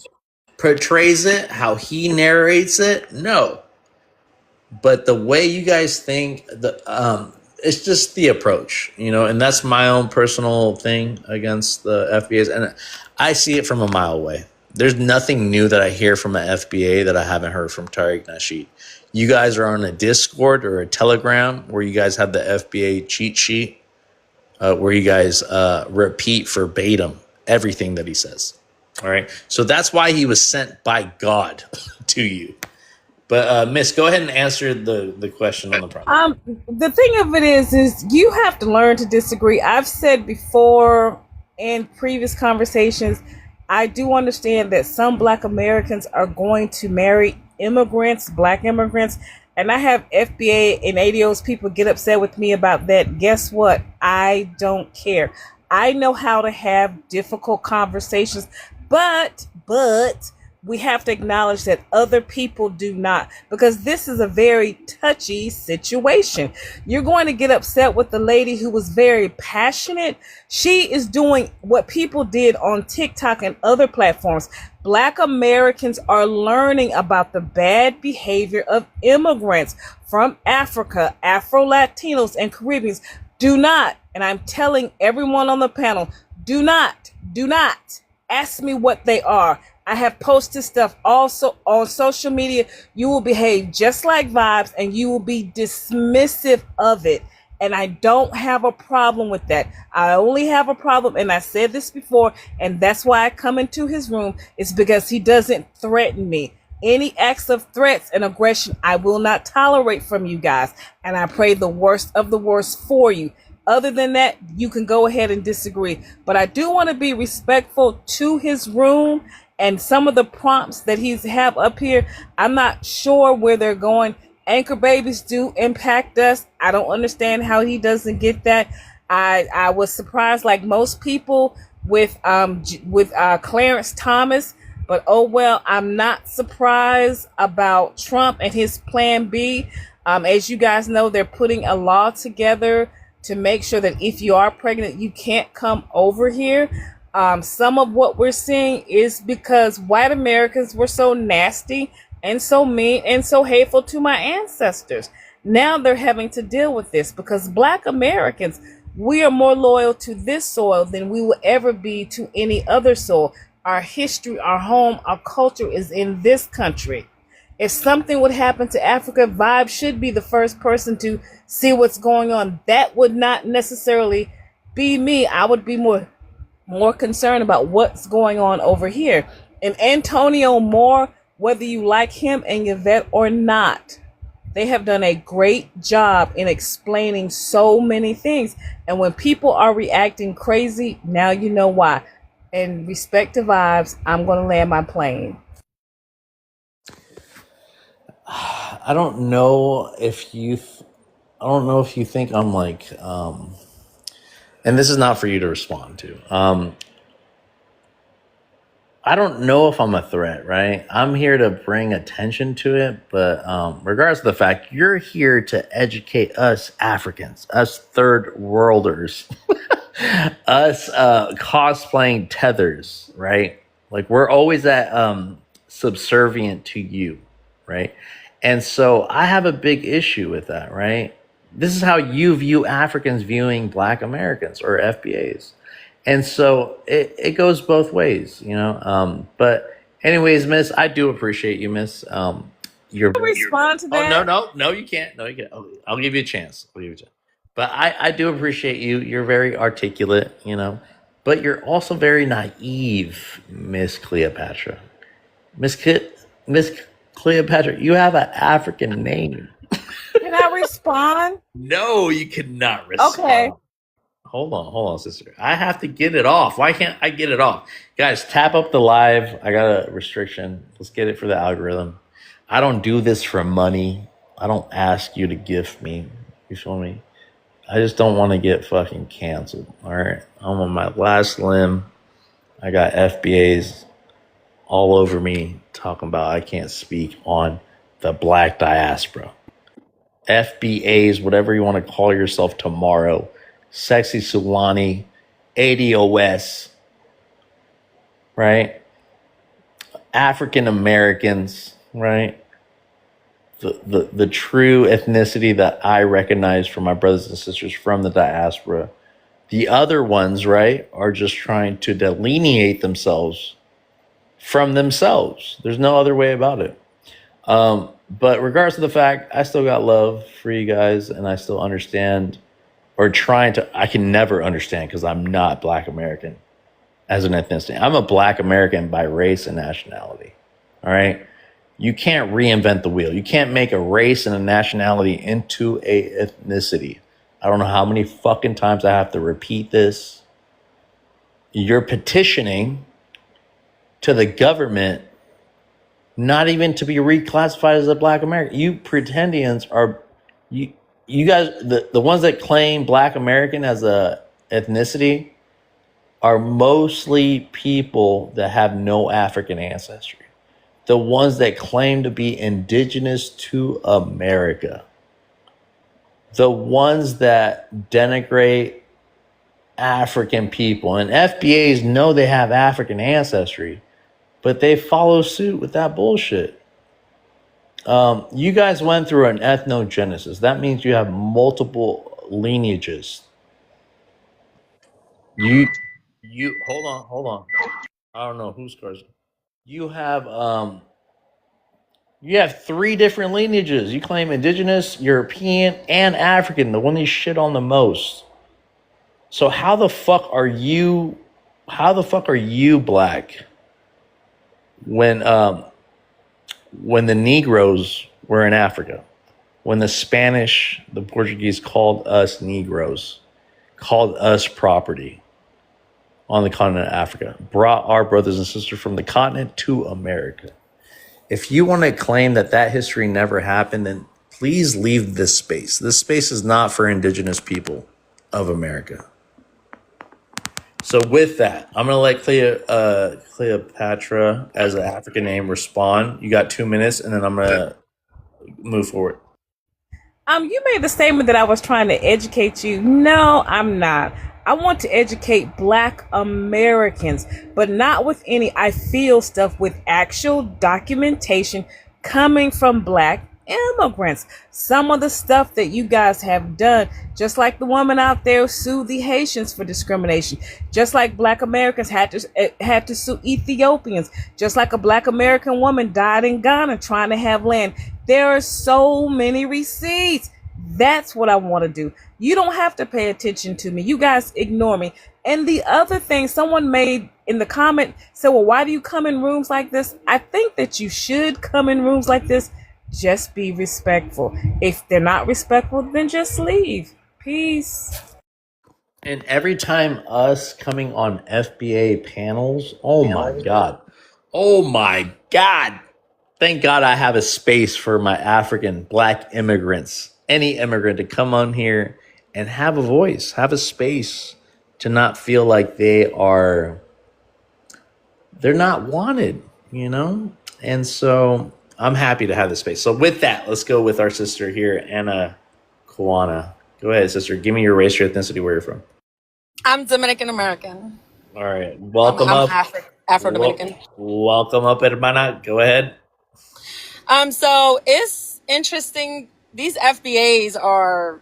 [SPEAKER 2] portrays it, how he narrates it? No. But the way you guys think, it's just the approach, and that's my own personal thing against the FBAs. And I see it from a mile away. There's nothing new that I hear from an FBA that I haven't heard from Tariq Nasheed. You guys are on a Discord or a Telegram where you guys have the FBA cheat sheet, where you guys repeat verbatim everything that he says. All right. So that's why he was sent by God to you. But Miss, go ahead and answer the question on the problem.
[SPEAKER 8] The thing of it is you have to learn to disagree. I've said before in previous conversations, I do understand that some Black Americans are going to marry immigrants, Black immigrants, and I have FBA and ADOS people get upset with me about that. Guess what? I don't care. I know how to have difficult conversations, but we have to acknowledge that other people do not, because this is a very touchy situation. You're going to get upset with the lady who was very passionate. She is doing what people did on TikTok and other platforms. Black Americans are learning about the bad behavior of immigrants from Africa, Afro-Latinos, and Caribbeans. Do not, and I'm telling everyone on the panel, do not ask me what they are. I have posted stuff also on social media. You will behave just like Vibes, and you will be dismissive of it. And I don't have a problem with that. I only have a problem, and I said this before, and that's why I come into his room, is because he doesn't threaten me. Any acts of threats and aggression, I will not tolerate from you guys. And I pray the worst of the worst for you. Other than that, you can go ahead and disagree. But I do want to be respectful to his room. And some of the prompts that he's have up here, I'm not sure where they're going. Anchor babies do impact us. I don't understand how he doesn't get that. I was surprised, like most people, with Clarence Thomas, but oh well. I'm not surprised about Trump and his Plan B. As you guys know, they're putting a law together to make sure that if you are pregnant, you can't come over here. Some of what we're seeing is because white Americans were so nasty and so mean and so hateful to my ancestors. Now they're having to deal with this because black Americans, we are more loyal to this soil than we will ever be to any other soil. Our history, our home, our culture is in this country. If something would happen to Africa, Vibe should be the first person to see what's going on. That would not necessarily be me. I would be more concerned about what's going on over here. And Antonio Moore, whether you like him and Yvette or not, they have done a great job in explaining so many things. And when people are reacting crazy, now you know why. And respect to Vibes, I'm going to land my plane.
[SPEAKER 2] I don't know if you think I'm like, and this is not for you to respond to. I don't know if I'm a threat, right? I'm here to bring attention to it, but regardless of the fact, you're here to educate us Africans, us third worlders, us cosplaying tethers, right? Like we're always that subservient to you, right? And so I have a big issue with that, right? This is how you view Africans viewing Black Americans or FBAs. And so it goes both ways, you know. But anyways, Miss, I do appreciate you, Miss. You're
[SPEAKER 8] Respond to
[SPEAKER 2] oh
[SPEAKER 8] that.
[SPEAKER 2] no, you can't. No, you can't. I'll give you a chance. But I do appreciate you. You're very articulate, you know. But you're also very naive, Miss Cleopatra. Miss Cleopatra, you have an African name.
[SPEAKER 8] Can I respond?
[SPEAKER 2] No, you cannot respond.
[SPEAKER 8] Okay.
[SPEAKER 2] Hold on, sister. I have to get it off. Why can't I get it off? Guys, tap up the live. I got a restriction. Let's get it for the algorithm. I don't do this for money. I don't ask you to gift me. You feel me? I just don't want to get fucking canceled. All right. I'm on my last limb. I got FBAs all over me talking about I can't speak on the Black diaspora. FBAs, whatever you want to call yourself tomorrow. Sexy Sulani, ADOS, right? African Americans, right? The true ethnicity that I recognize from my brothers and sisters from the diaspora. The other ones, right, are just trying to delineate themselves from themselves. There's no other way about it. But regardless of the fact, I still got love for you guys, and I still understand. I can never understand because I'm not Black American as an ethnicity. I'm a Black American by race and nationality. All right. You can't reinvent the wheel. You can't make a race and a nationality into a ethnicity. I don't know how many fucking times I have to repeat this. You're petitioning to the government not even to be reclassified as a Black American. You pretendians are you guys, the ones that claim Black American as a ethnicity are mostly people that have no African ancestry. The ones that claim to be indigenous to America. The ones that denigrate African people. And FBAs know they have African ancestry, but they follow suit with that bullshit. You guys went through an ethnogenesis. That means you have multiple lineages. You hold on. I don't know whose cards. You have 3 different lineages. You claim indigenous, European, and African, the one you shit on the most. So how the fuck are you Black when the Negroes were in Africa, when the Spanish, the Portuguese called us Negroes, called us property on the continent of Africa, brought our brothers and sisters from the continent to America. If you want to claim that history never happened, then please leave this space. This space is not for indigenous people of America. So with that, I'm gonna let Cleopatra, as an African name, respond. You got 2 minutes, and then I'm gonna move forward.
[SPEAKER 8] You made the statement that I was trying to educate you. No, I'm not. I want to educate Black Americans, but not with any I feel stuff, with actual documentation coming from Black immigrants. Some of the stuff that you guys have done, just like the woman out there sued the Haitians for discrimination, just like Black Americans had to sue Ethiopians, just like a Black American woman died in Ghana trying to have land. There are so many receipts. That's what I want to do. You don't have to pay attention to me. You guys ignore me. And the other thing someone made in the comment said, well, why do you come in rooms like this? I think that you should come in rooms like this. Just be respectful. If they're not respectful, then just leave. Peace.
[SPEAKER 2] And every time us coming on FBA panels, oh my God. Oh my God. Thank God I have a space for my African Black immigrants, any immigrant to come on here and have a voice, have a space to not feel like they're not wanted, you know? And so I'm happy to have this space. So with that, let's go with our sister here, Anna Kwana. Go ahead, sister. Give me your race, your ethnicity, where you're from.
[SPEAKER 9] I'm Dominican American.
[SPEAKER 2] All right. Welcome
[SPEAKER 9] I'm
[SPEAKER 2] up.
[SPEAKER 9] Afro-Dominican.
[SPEAKER 2] Welcome up, hermana. Go ahead.
[SPEAKER 9] So it's interesting. These FBAs are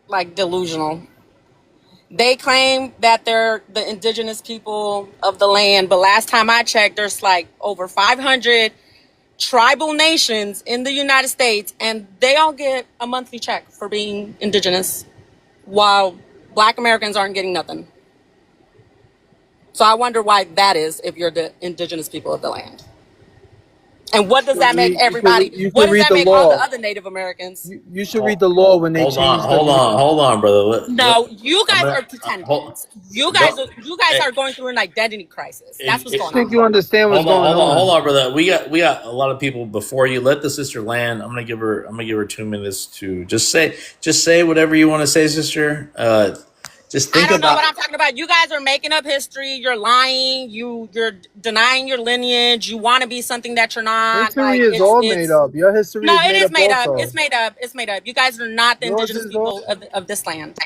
[SPEAKER 9] like delusional. They claim that they're the indigenous people of the land, but last time I checked, there's like over 500 tribal nations in the United States, and they all get a monthly check for being indigenous, while Black Americans aren't getting nothing. So I wonder why that is if you're the indigenous people of the land. And what does that make everybody? What does that make all the other Native Americans?
[SPEAKER 10] You should read the law when they change.
[SPEAKER 2] Hold on, brother.
[SPEAKER 9] No, you guys are pretending. You guys are going through an identity crisis. That's what's going on.
[SPEAKER 10] I think you understand what's going on.
[SPEAKER 2] Hold on, brother. We got a lot of people before you. Let the sister land. I'm gonna give her 2 minutes to just say whatever you want to say, sister. Just think
[SPEAKER 9] I don't know
[SPEAKER 2] about
[SPEAKER 9] what I'm talking about. You guys are making up history. You're lying. You're denying your lineage. You want to be something that you're not.
[SPEAKER 10] History is all made up. Your history
[SPEAKER 9] No,
[SPEAKER 10] is
[SPEAKER 9] it is made up.
[SPEAKER 10] also.
[SPEAKER 9] It's made up. It's made up. You guys are not the
[SPEAKER 10] Yours
[SPEAKER 9] indigenous
[SPEAKER 10] is
[SPEAKER 9] people of this land.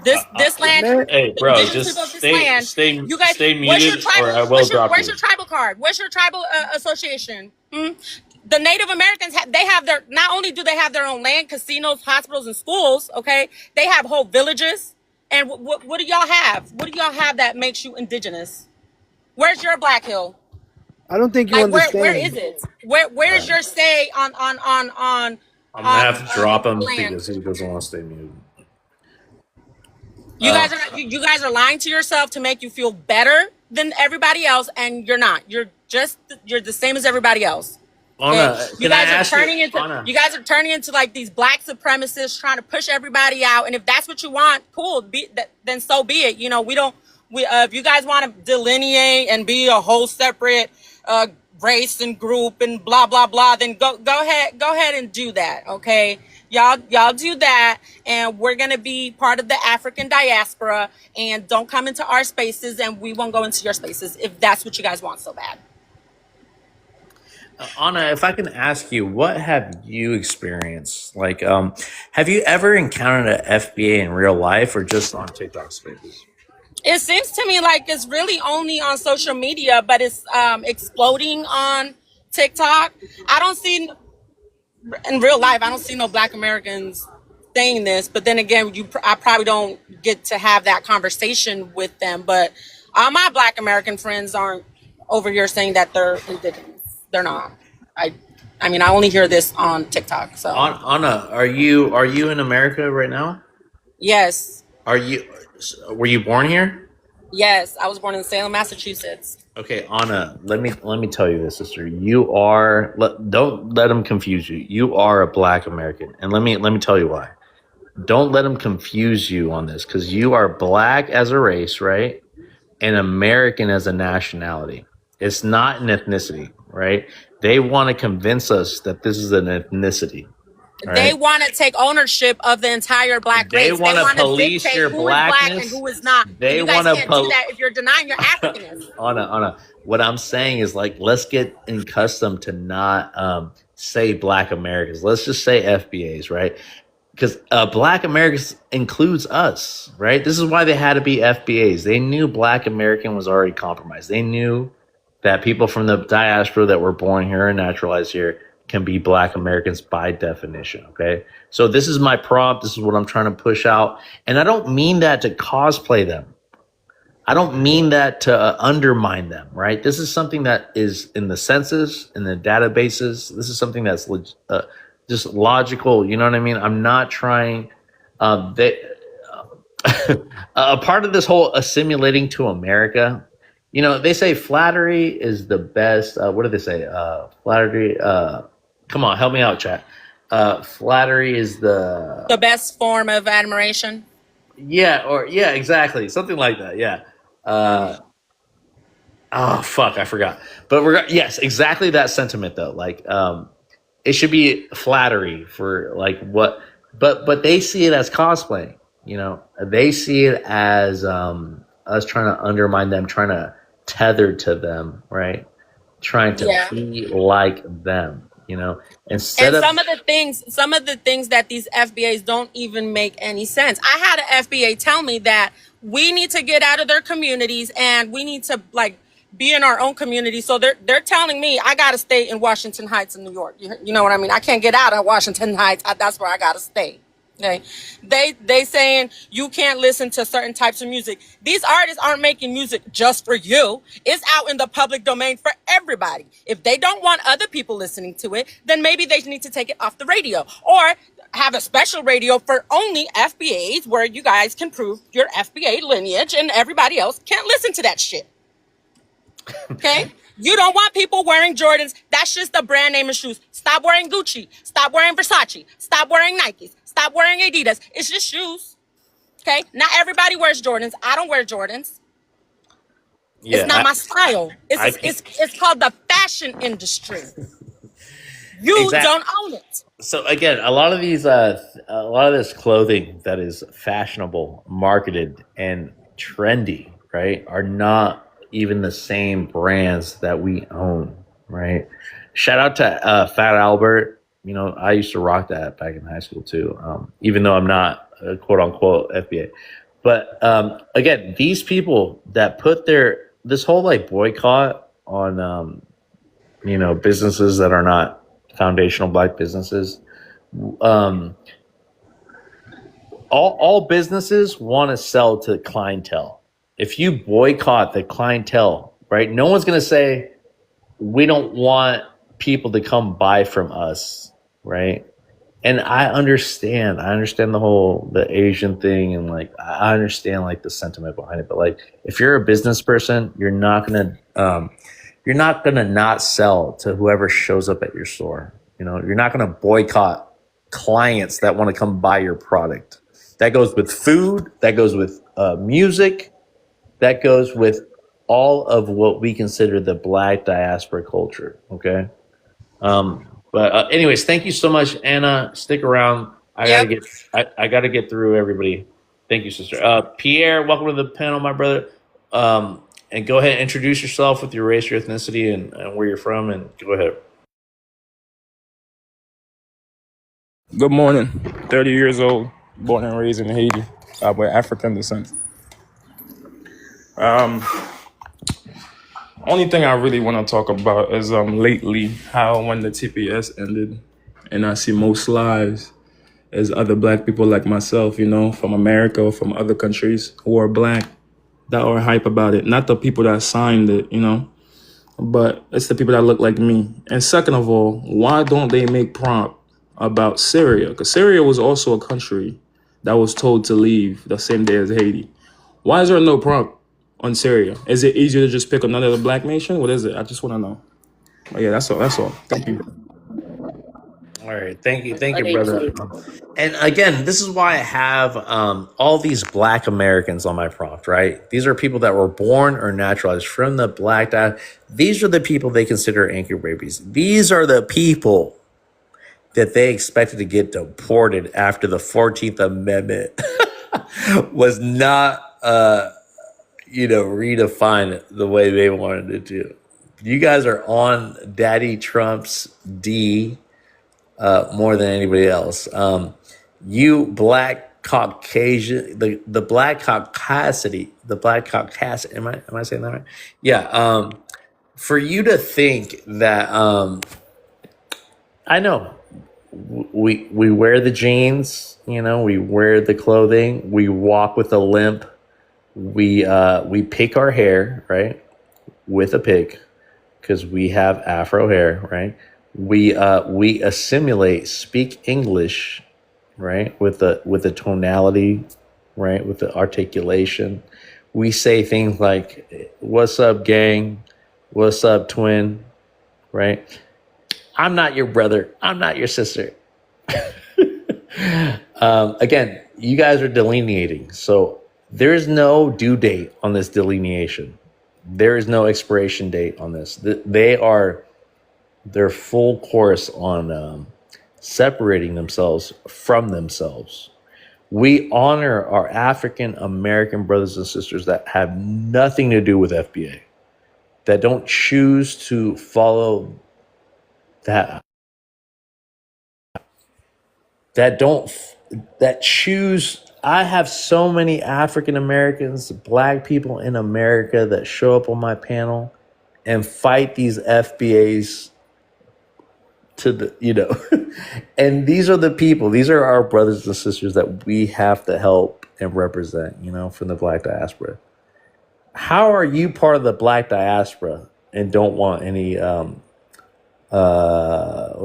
[SPEAKER 9] This land.
[SPEAKER 2] Hey,
[SPEAKER 9] the
[SPEAKER 2] bro,
[SPEAKER 9] indigenous
[SPEAKER 2] just
[SPEAKER 9] people of this land.
[SPEAKER 2] stay
[SPEAKER 9] You guys,
[SPEAKER 2] muted,
[SPEAKER 9] where's your tribal,
[SPEAKER 2] or I will drop
[SPEAKER 9] where's
[SPEAKER 2] you.
[SPEAKER 9] your tribal card? Where's your tribal association? The Native Americans, they have their, not only do they have their own land, casinos, hospitals, and schools, okay? They have whole villages. And what do y'all have? What do y'all have that makes you indigenous? Where's your Black Hill?
[SPEAKER 10] I don't think you
[SPEAKER 9] Like
[SPEAKER 10] understand.
[SPEAKER 9] where is it? Where's your say on
[SPEAKER 2] I'm gonna have to drop him
[SPEAKER 9] land?
[SPEAKER 2] because he doesn't want to stay muted.
[SPEAKER 9] You guys are lying to yourself to make you feel better than everybody else, and you're not. You're the same as everybody else.
[SPEAKER 2] Anna,
[SPEAKER 9] You guys are turning into like these Black supremacists trying to push everybody out. And if that's what you want, cool. Then so be it. You know, if you guys want to delineate and be a whole separate race and group and blah blah blah, then go ahead and do that. Okay, y'all do that, and we're gonna be part of the African diaspora. And don't come into our spaces, and we won't go into your spaces if that's what you guys want so bad.
[SPEAKER 2] Anna, if I can ask you, what have you experienced? Like, have you ever encountered an FBA in real life or just on TikTok spaces?
[SPEAKER 9] It seems to me like it's really only on social media, but it's exploding on TikTok. I don't see, in real life, I don't see no Black Americans saying this, but then again, I probably don't get to have that conversation with them. But all my Black American friends aren't over here saying that they're indigenous. They're not. I mean, I only hear this on TikTok. So
[SPEAKER 2] Anna, are you in America right now?
[SPEAKER 9] Yes.
[SPEAKER 2] Were you born here?
[SPEAKER 9] Yes, I was born in Salem, Massachusetts.
[SPEAKER 2] Okay, Anna, let me tell you this, sister. You are, don't let them confuse you. You are a Black American, and let me tell you why. Don't let them confuse you on this, because you are Black as a race, right? And American as a nationality. It's not an ethnicity, right? They want to convince us that this is an ethnicity. All
[SPEAKER 9] They
[SPEAKER 2] right.
[SPEAKER 9] want to take ownership of the entire black
[SPEAKER 2] They
[SPEAKER 9] race. They
[SPEAKER 2] want to
[SPEAKER 9] want to
[SPEAKER 2] police
[SPEAKER 9] dictate
[SPEAKER 2] your
[SPEAKER 9] who is black and
[SPEAKER 2] blackness.
[SPEAKER 9] who is not. And
[SPEAKER 2] They
[SPEAKER 9] you guys
[SPEAKER 2] want to
[SPEAKER 9] can't do that if you're denying your Africanness.
[SPEAKER 2] Anna. What I'm saying is like, let's get accustomed to not say Black Americans. Let's just say FBAs, right? Because Black Americans includes us, right? This is why they had to be FBAs. They knew Black American was already compromised. They knew that people from the diaspora that were born here and naturalized here can be Black Americans by definition, okay? So this is my prompt. This is what I'm trying to push out. And I don't mean that to cosplay them. I don't mean that to undermine them, right? This is something that is in the census, in the databases. This is something that's just logical. You know what I mean? I'm not trying. A part of this whole assimilating to America, you know, they say flattery is the best. What do they say? Flattery. Come on, help me out, chat. Flattery is
[SPEAKER 9] The best form of admiration.
[SPEAKER 2] yeah, exactly, something like that. Yeah. Oh fuck, I forgot. But yes, exactly that sentiment though. Like, it should be flattery for like what, but they see it as cosplaying. You know, they see it as us trying to undermine them, trying to tether to them, right? Trying to
[SPEAKER 9] Yeah.
[SPEAKER 2] be like them. You know, instead
[SPEAKER 9] And
[SPEAKER 2] of
[SPEAKER 9] some of the things that these FBAs don't even make any sense. I had an FBA tell me that we need to get out of their communities and we need to like be in our own community. So they're telling me I gotta stay in Washington Heights in New York. You know what I mean? I can't get out of Washington Heights. That's where I gotta stay. Okay. They saying you can't listen to certain types of music. These artists aren't making music just for you. It's out in the public domain for everybody. If they don't want other people listening to it, then maybe they need to take it off the radio or have a special radio for only FBAs where you guys can prove your FBA lineage and everybody else can't listen to that shit. Okay? You don't want people wearing Jordans. That's just a brand name of shoes. Stop wearing Gucci. Stop wearing Versace. Stop wearing Nikes. Stop wearing Adidas. It's just shoes. Okay? Not everybody wears Jordans. I don't wear Jordans. It's not my style. It's called the fashion industry. You
[SPEAKER 2] Exactly.
[SPEAKER 9] don't own it.
[SPEAKER 2] So again, a lot of this clothing that is fashionable, marketed, and trendy, right, are not even the same brands that we own, right? Shout out to Fat Albert. You know, I used to rock that back in high school too, even though I'm not a quote unquote FBA. But again, these people that put this whole like boycott on, you know, businesses that are not foundational Black businesses. All businesses want to sell to clientele. If you boycott the clientele, right? No one's going to say we don't want people to come buy from us, right? And I understand the Asian thing, and like I understand like the sentiment behind it. But like, if you're a business person, you're not gonna not sell to whoever shows up at your store. You know, you're not gonna boycott clients that want to come buy your product. That goes with food. That goes with music. That goes with all of what we consider the Black diaspora culture. Okay. But anyways, thank you so much, Anna. Stick around. I gotta get through everybody. Thank you, sister. Pierre, welcome to the panel, my brother. And go ahead and introduce yourself with your race, your ethnicity, and where you're from, and go ahead.
[SPEAKER 11] Good morning. 30 years old, born and raised in Haiti, with African descent. Only thing I really want to talk about is lately how when the TPS ended, and I see most lives as other Black people like myself, you know, from America or from other countries who are Black that are hype about it. Not the people that signed it, you know, but it's the people that look like me. And second of all, why don't they make prompt about Syria? Because Syria was also a country that was told to leave the same day as Haiti. Why is there no prompt on Syria? Is it easier to just pick another Black nation? What is it? I just want to know. But yeah, that's all. Thank you.
[SPEAKER 2] All right, thank you, brother. And again, this is why I have all these Black Americans on my prompt, right? These are people that were born or naturalized from the Black diaspora. These are the people they consider anchor babies. These are the people that they expected to get deported after the 14th Amendment was not, redefined the way they wanted it to. You guys are on Daddy Trump's D more than anybody else. You black Caucasian, the black Caucasity, am I saying that right? Yeah. For you to think that, I know we wear the jeans, we wear the clothing, we walk with a limp, we pick our hair, right, with a pick, because we have Afro hair, right? We assimilate, speak English, right, with the tonality, right, with the articulation. We say things like, "What's up, gang? What's up, twin?" Right? I'm not your brother. I'm not your sister. Again, you guys are delineating. So there is no due date on this delineation. There is no expiration date on this. They're full course on separating themselves from themselves. We honor our African American brothers and sisters that have nothing to do with FBA, that don't choose to follow that choose. I have so many African Americans, black people in America that show up on my panel and fight these FBAs to the, and these are the people, these are our brothers and sisters that we have to help and represent, from the black diaspora. How are you part of the black diaspora and don't want any, what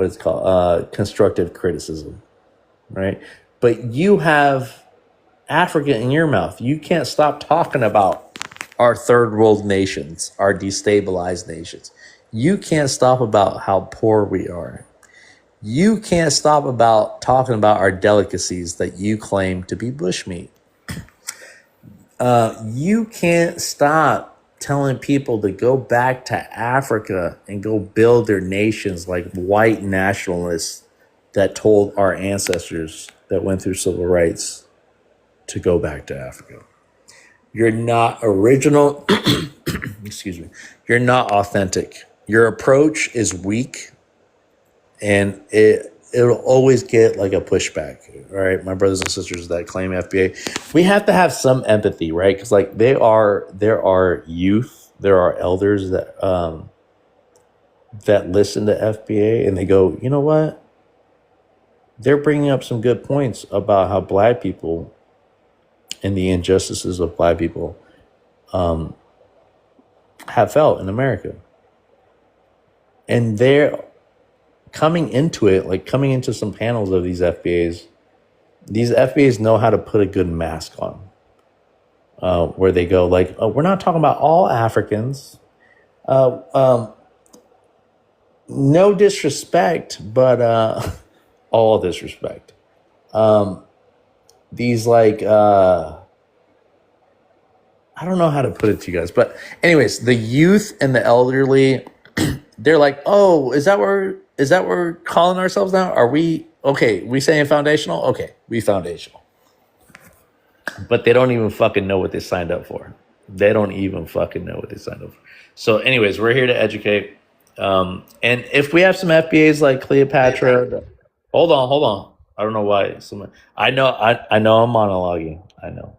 [SPEAKER 2] is it called? Constructive criticism, right? But you have Africa in your mouth. You can't stop talking about our third world nations, our destabilized nations. You can't stop about how poor we are. You can't stop about talking about our delicacies that you claim to be bushmeat. You can't stop telling people to go back to Africa and go build their nations like white nationalists that told our ancestors that went through civil rights to go back to Africa. You're not original. Excuse me. You're not authentic. Your approach is weak, and it'll always get like a pushback. All right, my brothers and sisters that claim FBA, we have to have some empathy, right? Because like there are youth, there are elders that listen to FBA and they go, you know what? They're bringing up some good points about how black people and the injustices of black people have felt in America. And they're coming into it, like coming into some panels of these FBAs. These FBAs know how to put a good mask on, where they go like, oh, we're not talking about all Africans. No disrespect, but all disrespect. These like, I don't know how to put it to you guys, but anyways, the youth and the elderly, they're like, oh, is that what we're calling ourselves now? Are we okay? We saying foundational? Okay, we foundational. But they don't even fucking know what they signed up for. They don't even fucking know what they signed up for. So, anyways, we're here to educate. And if we have some FBAs like Cleopatra, hold on. I don't know why. I know I'm monologuing. I know.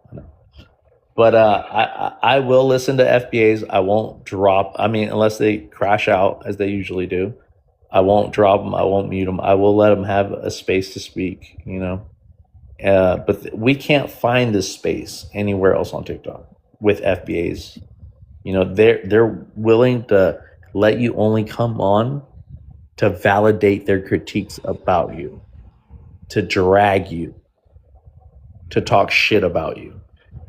[SPEAKER 2] But I will listen to FBAs. I won't drop. I mean, unless they crash out as they usually do, I won't drop them. I won't mute them. I will let them have a space to speak. But we can't find this space anywhere else on TikTok with FBAs. They're willing to let you only come on to validate their critiques about you, to drag you, to talk shit about you,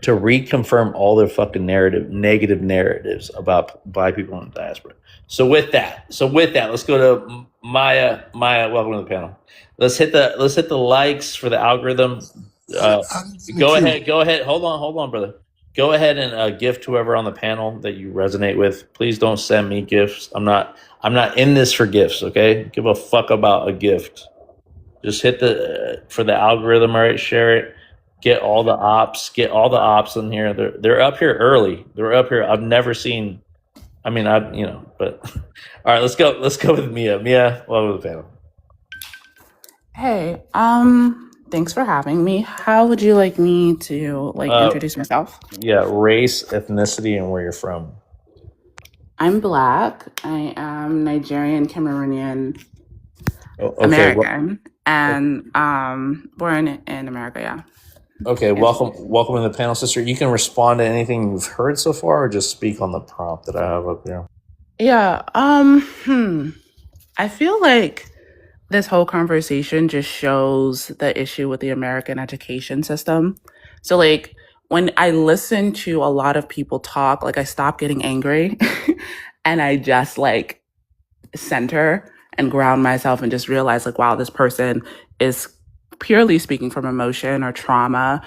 [SPEAKER 2] to reconfirm all their fucking negative narratives about black people in the diaspora. So with that, let's go to Maya. Maya, welcome to the panel. Let's hit the likes for the algorithm. Go ahead. Hold on, brother. Go ahead and gift whoever on the panel that you resonate with. Please don't send me gifts. I'm not in this for gifts. Okay, give a fuck about a gift. Just hit the for the algorithm, all right? Share it. Get all the ops. Get all the ops in here. They're up here early. They're up here. I've never seen. I mean, but all right. Let's go. Let's go with Mia. Mia, welcome to the panel.
[SPEAKER 12] Hey, thanks for having me. How would you like me to introduce myself?
[SPEAKER 2] Yeah, race, ethnicity, and where you're from.
[SPEAKER 12] I'm Black. I am Nigerian, Cameroonian,
[SPEAKER 2] Okay.
[SPEAKER 12] American, and born in America. Yeah.
[SPEAKER 2] Okay. Welcome to the panel, sister. You can respond to anything you've heard so far, or just speak on the prompt that I have up here.
[SPEAKER 12] Yeah. I feel like this whole conversation just shows the issue with the American education system. So like when I listen to a lot of people talk, like I stop getting angry and I just like center and ground myself and just realize like, wow, this person is purely speaking from emotion or trauma.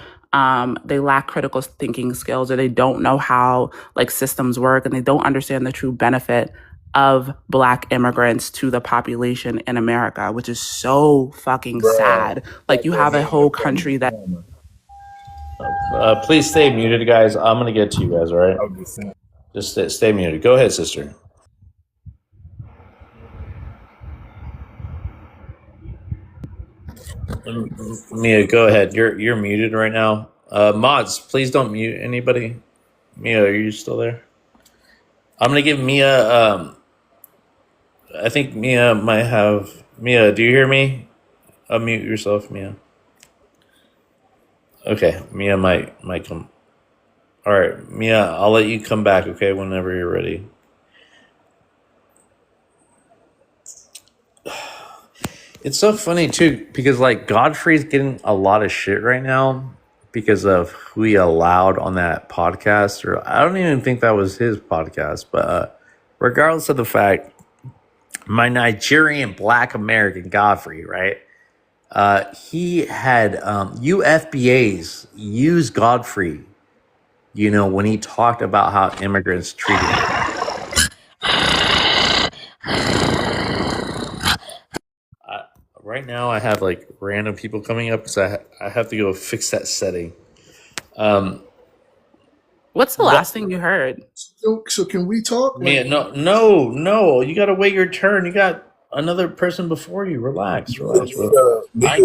[SPEAKER 12] They lack critical thinking skills, or they don't know how like systems work, and they don't understand the true benefit of Black immigrants to the population in America, which is so fucking sad. Like you have a whole country that.
[SPEAKER 2] Please stay muted, guys. I'm gonna get to you guys. All right. Just stay muted. Go ahead, sister. Mia, go ahead. You're muted right now. Mods, please don't mute anybody. Mia, are you still there? I'm gonna give Mia. I think Mia might have. Mia, do you hear me? Unmute yourself, Mia. Okay, Mia might come. All right, Mia, I'll let you come back. Okay, whenever you're ready. It's so funny too, because like Godfrey's getting a lot of shit right now because of who he allowed on that podcast. Or I don't even think that was his podcast, but regardless of the fact, my Nigerian Black American Godfrey, right? He had UFBAs use Godfrey, when he talked about how immigrants treated him. Right now, I have like random people coming up because I have to go fix that setting.
[SPEAKER 12] What's the last thing you heard?
[SPEAKER 13] So can we talk?
[SPEAKER 2] Man, no. You got to wait your turn. You got another person before you. Relax. Bro. I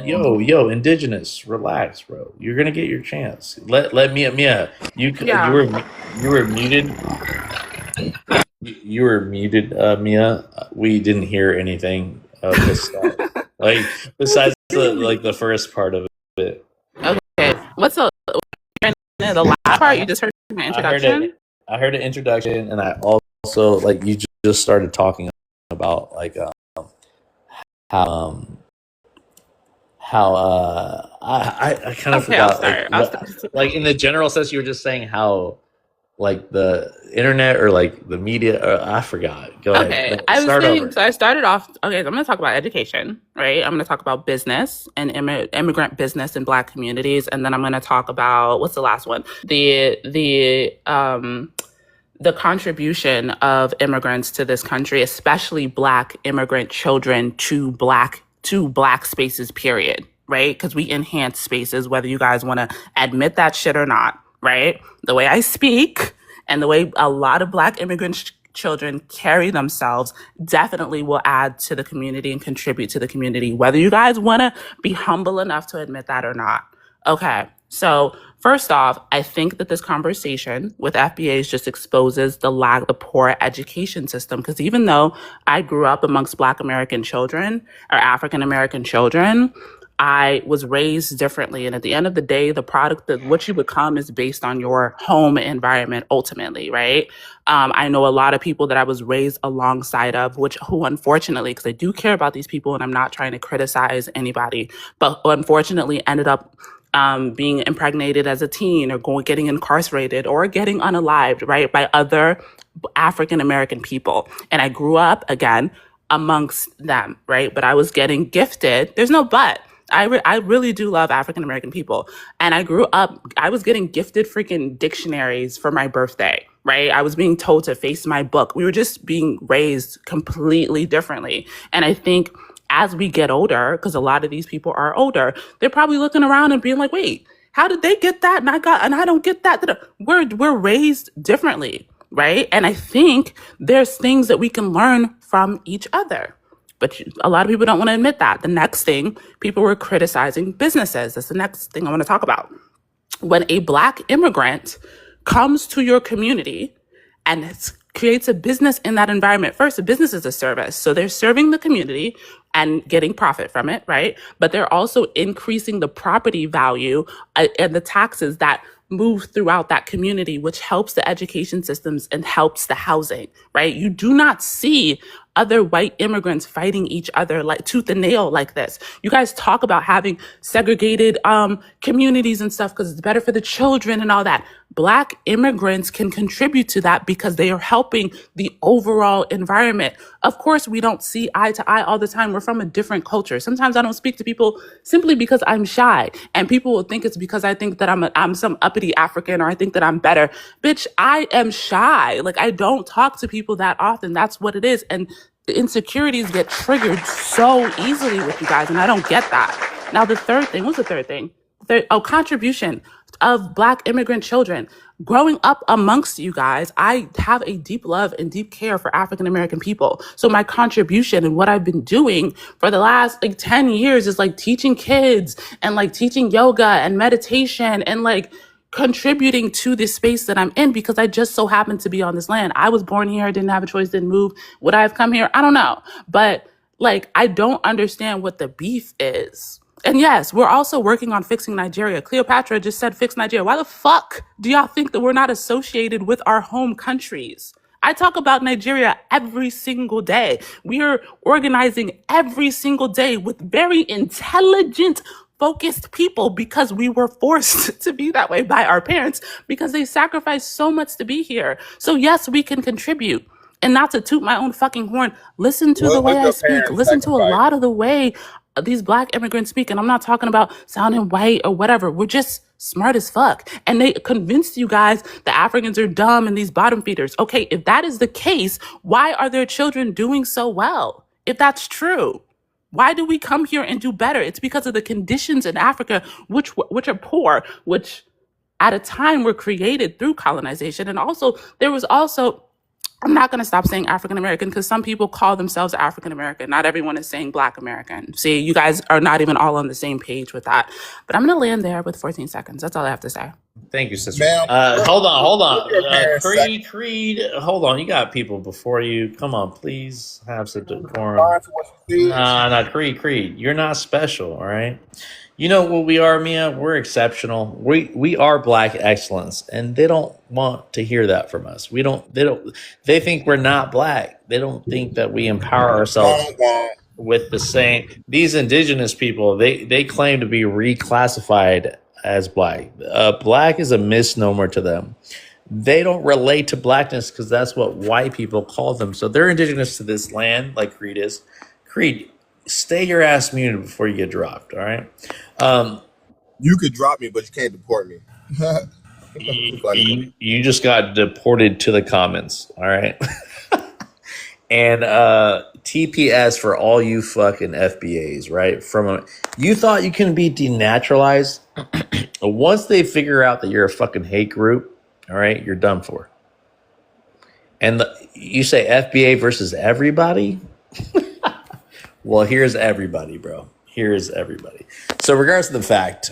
[SPEAKER 2] know. Yo, indigenous. Relax, bro. You're gonna get your chance. Let Mia. You were muted. You were muted, Mia. We didn't hear anything of this like besides the first part of it.
[SPEAKER 12] Okay. What's the last part? You just heard my introduction?
[SPEAKER 2] I heard an introduction, and I also you just started talking about how I kind of forgot in the general sense you were just saying how the internet or the media, I forgot. Go ahead.
[SPEAKER 12] I was saying, so I started off, I'm going to talk about education, right? I'm going to talk about business and immigrant business in Black communities. And then I'm going to talk about, what's the last one? The contribution of immigrants to this country, especially Black immigrant children to Black spaces, period, right? Because we enhance spaces, whether you guys want to admit that shit or not. Right? The way I speak and the way a lot of Black immigrant children carry themselves definitely will add to the community and contribute to the community, whether you guys want to be humble enough to admit that or not. Okay, so first off, I think that this conversation with FBAs just exposes the poor education system, because even though I grew up amongst Black American children or African American children, I was raised differently. And at the end of the day, the product of what you become is based on your home environment ultimately, right? I know a lot of people that I was raised alongside of, who unfortunately, because I do care about these people and I'm not trying to criticize anybody, but unfortunately ended up being impregnated as a teen or getting incarcerated or getting unalived, right, by other African American people. And I grew up, again, amongst them, right? But I was getting gifted. There's no but. I really do love African American people. And I grew up, I was getting gifted freaking dictionaries for my birthday, right? I was being told to face my book. We were just being raised completely differently. And I think as we get older, because a lot of these people are older, they're probably looking around and being like, wait, how did they get that? And I don't get that. We're raised differently, right? And I think there's things that we can learn from each other. But a lot of people don't want to admit that. The next thing, people were criticizing businesses. That's the next thing I want to talk about. When a Black immigrant comes to your community and creates a business in that environment, first, a business is a service. So they're serving the community and getting profit from it, right? But they're also increasing the property value and the taxes that move throughout that community, which helps the education systems and helps the housing, right? You do not see other white immigrants fighting each other like tooth and nail like this. You guys talk about having segregated communities and stuff because it's better for the children and all that. Black immigrants can contribute to that because they are helping the overall environment. Of course, we don't see eye to eye all the time. We're from a different culture. Sometimes I don't speak to people simply because I'm shy, and people will think it's because I think that I'm some uppity African, or I think that I'm better. Bitch, I am shy. Like, I don't talk to people that often. That's what it is. And the insecurities get triggered so easily with you guys, and I don't get that. Now, the third thing, what's the third thing? Contribution of Black immigrant children. Growing up amongst you guys, I have a deep love and deep care for African American people. So my contribution and what I've been doing for the last 10 years is teaching kids and teaching yoga and meditation and contributing to this space that I'm in because I just so happen to be on this land. I was born here, didn't have a choice, didn't move. Would I have come here? I don't know. But I don't understand what the beef is. And yes, we're also working on fixing Nigeria. Cleopatra just said fix Nigeria. Why the fuck do y'all think that we're not associated with our home countries? I talk about Nigeria every single day. We are organizing every single day with very intelligent, focused people because we were forced to be that way by our parents because they sacrificed so much to be here. So yes, we can contribute. And not to toot my own fucking horn, listen to the way I speak. Listen to a lot of the way these Black immigrants speak. And I'm not talking about sounding white or whatever. We're just smart as fuck. And they convinced you guys that Africans are dumb and these bottom feeders. Okay, if that is the case, why are their children doing so well? If that's true, why do we come here and do better? It's because of the conditions in Africa, which are poor, which at a time were created through colonization. And also, there was also, I'm not going to stop saying African American because some people call themselves African American. Not everyone is saying Black American. See, you guys are not even all on the same page with that. But I'm going to land there with 14 seconds. That's all I have to say.
[SPEAKER 2] Thank you, sister.
[SPEAKER 13] Ma'am,
[SPEAKER 2] Hold on.
[SPEAKER 13] Creed.
[SPEAKER 2] Creed, hold on. You got people before you. Come on, please have some decorum.
[SPEAKER 13] Respond to what you said.
[SPEAKER 2] Nah, Creed. You're not special, all right? You know what we are, Mia? We're exceptional. We are Black excellence, and they don't want to hear that from us. They think we're not Black. They don't think that we empower ourselves with the same. These indigenous people, they claim to be reclassified as Black. Black is a misnomer to them. They don't relate to Blackness because that's what white people call them. So they're indigenous to this land, like Creed is. Creed, stay your ass muted before you get dropped, all right?
[SPEAKER 13] You could drop me, but you can't deport me.
[SPEAKER 2] You just got deported to the comments, all right? And TPS for all you fucking FBAs, right? You thought you can be denaturalized. Once they figure out that you're a fucking hate group, all right, you're done for. And you say FBA versus everybody? Well, here's everybody, bro. Here's everybody. So regardless of the fact,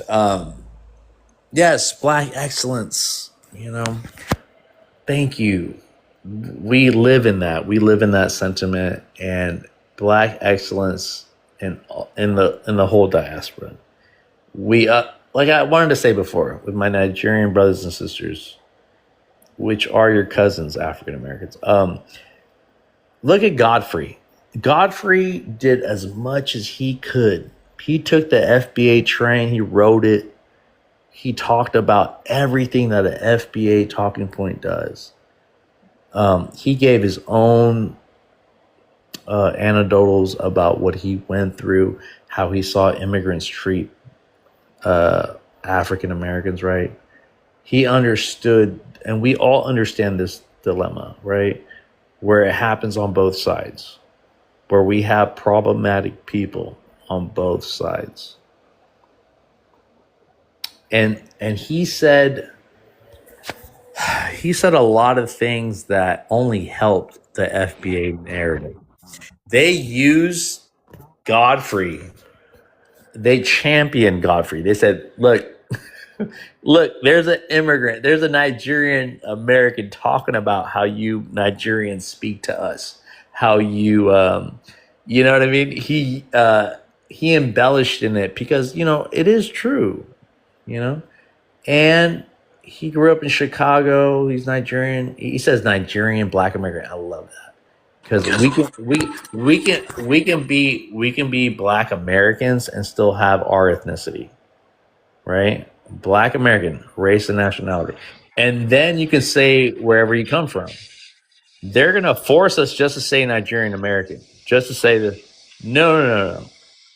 [SPEAKER 2] yes, Black excellence, thank you. We live in that. We live in that sentiment, and Black excellence in the whole diaspora. We, like I wanted to say before, with my Nigerian brothers and sisters, which are your cousins, African Americans. Look at Godfrey. Godfrey did as much as he could. He took the FBA train, he wrote it. He talked about everything that an FBA talking point does. He gave his own anecdotals about what he went through, how he saw immigrants treat African Americans, right? He understood, and we all understand this dilemma, right? Where it happens on both sides. where we have problematic people on both sides. And he said a lot of things that only helped the FBA narrative. They used Godfrey. They championed Godfrey. They said, look, there's an immigrant, there's a Nigerian American talking about how you Nigerians speak to us, how you, you know what I mean? He embellished in it because, it is true, and he grew up in Chicago. He's Nigerian. He says Nigerian black American. I love that because we can be black Americans and still have our ethnicity, right? Black American, race and nationality. And then you can say wherever you come from. They're going to force us just to say Nigerian American, just to say that. No.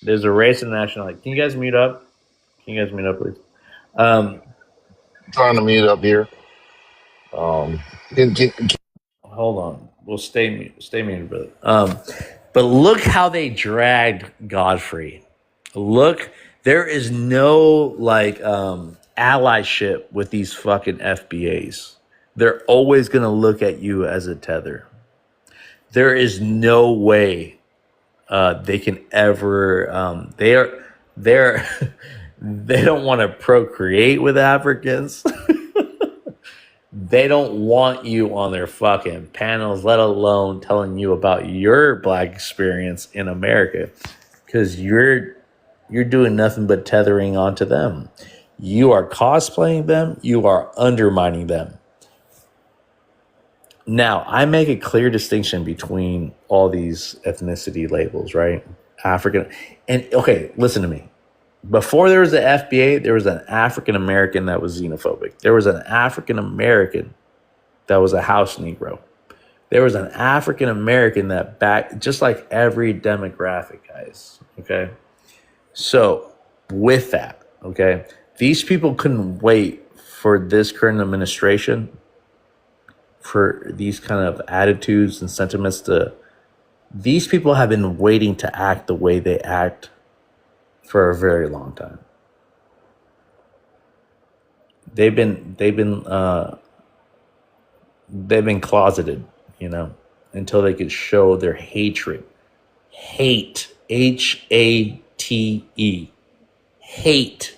[SPEAKER 2] There's a race and nationality. Can you guys mute up? Please?
[SPEAKER 13] Trying to mute up here.
[SPEAKER 2] Hold on. We'll stay muted, brother. But look how they dragged Godfrey. Look, there is no allyship with these fucking FBAs. They're always gonna look at you as a tether. There is no way they can ever. They don't want to procreate with Africans. They don't want you on their fucking panels, let alone telling you about your black experience in America, because you're doing nothing but tethering onto them. You are cosplaying them. You are undermining them. Now, I make a clear distinction between all these ethnicity labels, right? African. And okay, listen to me. Before there was the FBA, there was an African American that was xenophobic. There was an African American that was a house Negro. There was an African American that just like every demographic, guys. Okay. So with that, okay, these people couldn't wait for this current administration, for these kind of attitudes and sentiments these people have been waiting to act the way they act for a very long time. They've been closeted, until they could show their hatred. Hate, H-A-T-E, hate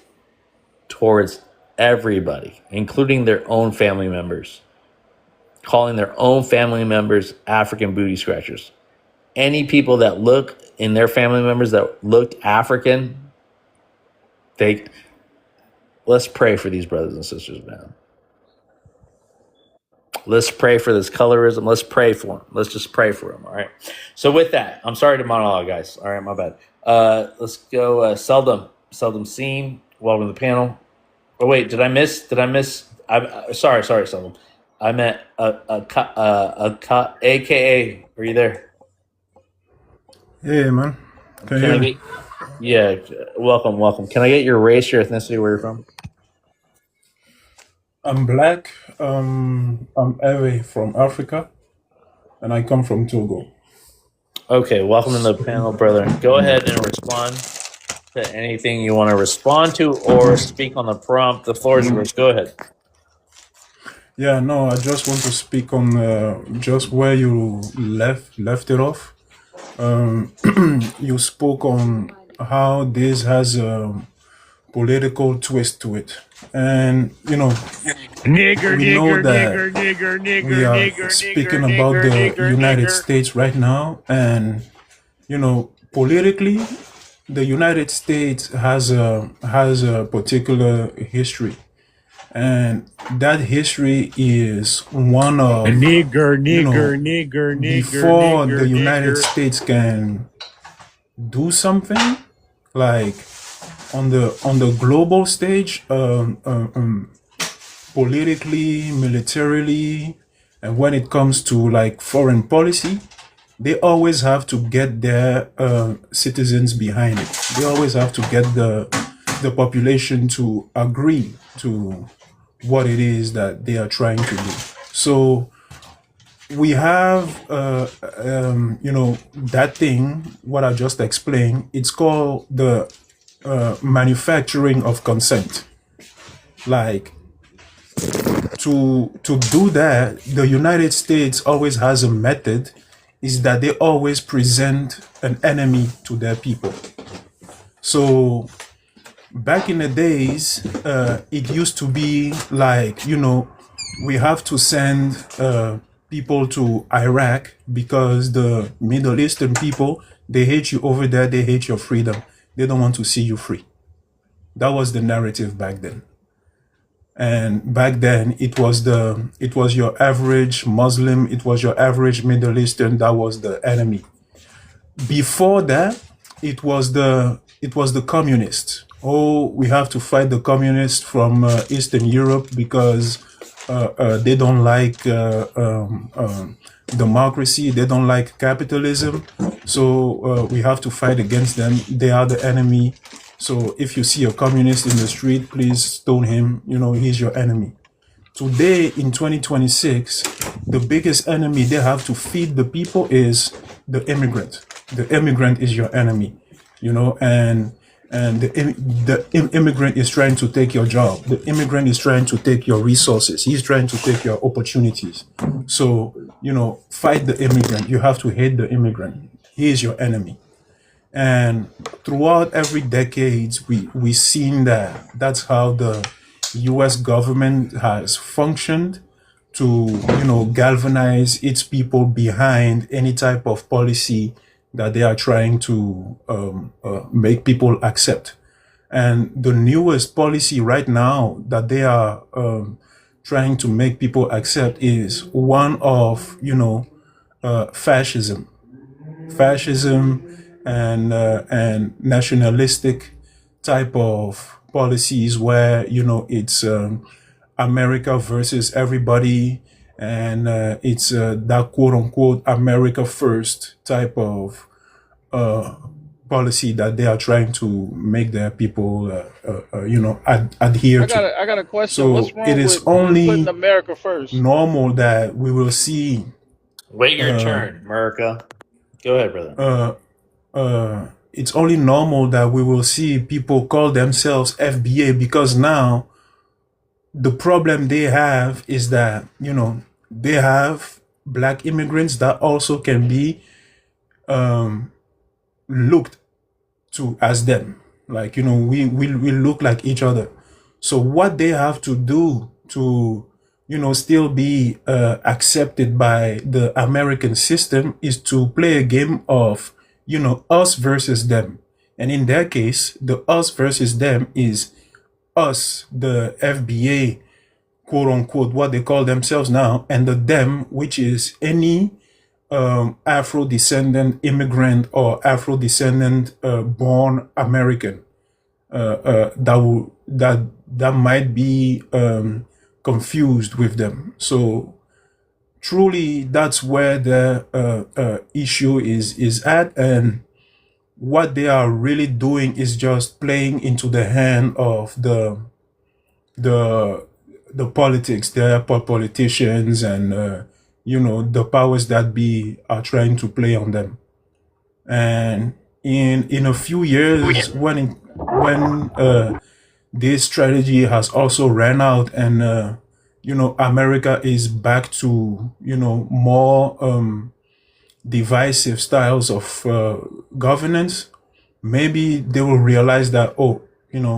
[SPEAKER 2] towards everybody, including their own family members, calling their own family members African booty scratchers. Any people that look in their family members that looked African, let's pray for these brothers and sisters, man. Let's pray for this colorism. Let's pray for them. Let's just pray for them. All right. So with that, I'm sorry to monologue, guys. All right, my bad. Let's go. Seldom Seen. Welcome to the panel. Oh wait, did I miss? I'm sorry, Seldom. I meant AKA. Are you there?
[SPEAKER 14] Hey, man. Can you hear me?
[SPEAKER 2] Yeah, welcome. Can I get your race, your ethnicity, where you're from?
[SPEAKER 14] I'm black. I'm Ewe from Africa, and I come from Togo.
[SPEAKER 2] Okay, welcome to the panel, brother. Go ahead and respond to anything you want to respond to or speak on the prompt. The floor is yours. Go ahead.
[SPEAKER 14] Yeah, no, I just want to speak on just where you left it off. You spoke on how this has a political twist to it, and we know that we are speaking about the United States right now, and politically, the United States has a particular history. And that history is one of before the United States can do something like on the global stage, politically, militarily, and when it comes to like foreign policy, they always have to get their citizens behind it. They always have to get the population to agree to what it is that they are trying to do. So we have that thing what I just explained. It's called the manufacturing of consent. Like, to do that, the United States always has a method, is that they always present an enemy to their people. So back in the days, it used to be like, we have to send people to Iraq because the Middle Eastern people, they hate you over there, they hate your freedom. They don't want to see you free. That was the narrative back then. And back then, it was your average Muslim, it was your average Middle Eastern that was the enemy. Before that, it was the communists. Oh, we have to fight the communists from Eastern Europe because they don't like democracy, they don't like capitalism. So we have to fight against them. They are the enemy. So if you see a communist in the street, please stone him. He's your enemy. Today, in 2026, the biggest enemy they have to feed the people is the immigrant. The immigrant is your enemy, and the immigrant is trying to take your job. The immigrant is trying to take your resources. He's trying to take your opportunities. So, fight the immigrant. You have to hate the immigrant. He is your enemy. And throughout every decades, we've seen that that's how the U.S. government has functioned to, galvanize its people behind any type of policy that they are trying to make people accept. And the newest policy right now that they are trying to make people accept is one of, fascism and nationalistic type of policies where, it's America versus everybody, and it's that quote unquote America first type of policy that they are trying to make their people, adhere to.
[SPEAKER 15] I got a question.
[SPEAKER 14] So
[SPEAKER 15] What's wrong
[SPEAKER 14] it is
[SPEAKER 15] with
[SPEAKER 14] only
[SPEAKER 15] putting America first?
[SPEAKER 14] normal that we will see.
[SPEAKER 2] Wait your turn, America. Go ahead, brother.
[SPEAKER 14] It's only normal that we will see people call themselves FBA, because now the problem they have is that, they have black immigrants that also can be looked to as them. Like, we look like each other. So what they have to do to, still be accepted by the American system is to play a game of, us versus them. And in their case, the us versus them is us, the FBA, quote unquote, what they call themselves now, and the them, which is any Afro-descendant immigrant or Afro-descendant born American that might be confused with them. So truly, that's where the issue is at, and what they are really doing is just playing into the hand of the politics. There are politicians and the powers that be are trying to play on them. And in a few years, when this strategy has also ran out, and America is back to more divisive styles of governance, maybe they will realize that,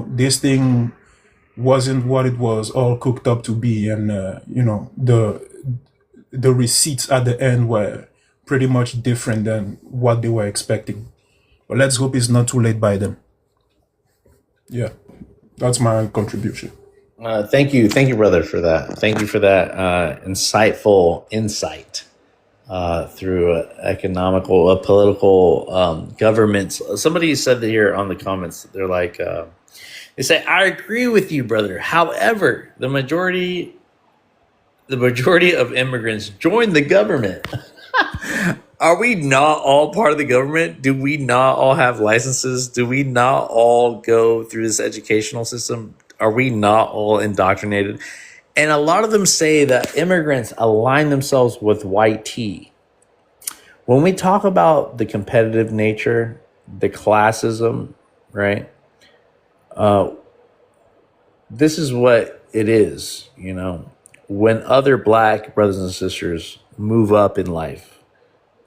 [SPEAKER 14] this thing wasn't what it was all cooked up to be, and the receipts at the end were pretty much different than what they were expecting. But let's hope it's not too late by then. Yeah, that's my contribution.
[SPEAKER 2] Thank you, brother, for that. Thank you for that insightful insight through economical, political governments. Somebody said that here on the comments, they're like, they say, "I agree with you, brother. However, the majority of immigrants join the government." Are we not all part of the government? Do we not all have licenses? Do we not all go through this educational system? Are we not all indoctrinated? And a lot of them say that immigrants align themselves with white tea. When we talk about the competitive nature, the classism, right? This is what it is, you know. When other black brothers and sisters move up in life,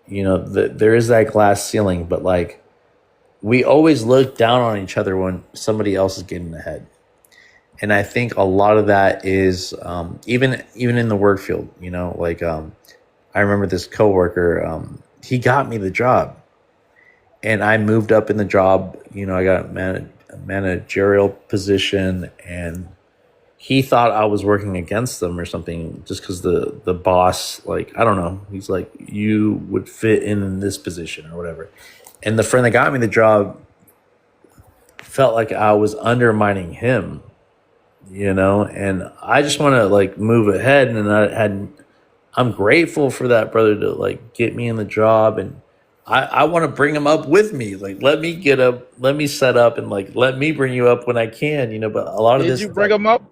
[SPEAKER 2] you know, there is that glass ceiling, but like we always look down on each other when somebody else is getting ahead. And I think a lot of that is even in the work field, you know, like I remember this coworker, he got me the job and I moved up in the job, you know, I got a managerial position and he thought I was working against them or something just because the boss, like, I don't know, he's like, you would fit in this position or whatever. And the friend that got me the job felt like I was undermining him, you know, and I just want to like move ahead. And I'm grateful for that brother to like get me in the job. And I want to bring him up with me. Like, let me get up, let me set up and like, let me bring you up when I can, you know, but a lot of this.
[SPEAKER 15] Did you bring him up?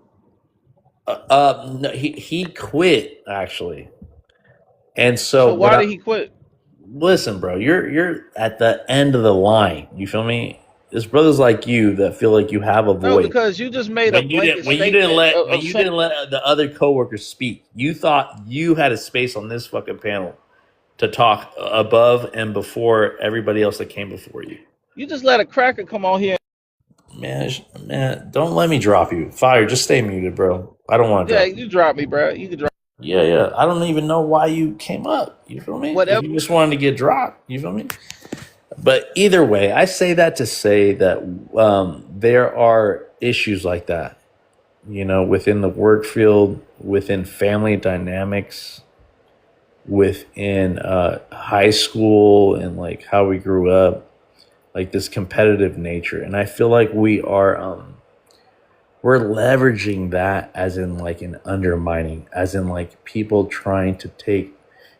[SPEAKER 2] No, he quit actually. And so
[SPEAKER 15] why did he quit?
[SPEAKER 2] Listen, bro, you're at the end of the line. You feel me? There's brothers like you that feel like you have a voice.
[SPEAKER 15] No, because you just made a blanket
[SPEAKER 2] when you didn't let the other coworkers speak. You thought you had a space on this fucking panel to talk above and before everybody else that came before you.
[SPEAKER 15] You just let a cracker come on here.
[SPEAKER 2] Man, don't let me drop you. Fire, just stay muted, bro. I don't want to.
[SPEAKER 15] Yeah, you drop me, bro. You can drop.
[SPEAKER 2] Yeah. I don't even know why you came up. You feel me?
[SPEAKER 15] Whatever.
[SPEAKER 2] If you just wanted to get dropped. You feel me? But either way, I say that to say that there are issues like that, you know, within the work field, within family dynamics, within high school and like how we grew up, like this competitive nature. And I feel like we are we're leveraging that as in like an undermining, as in like people trying to take.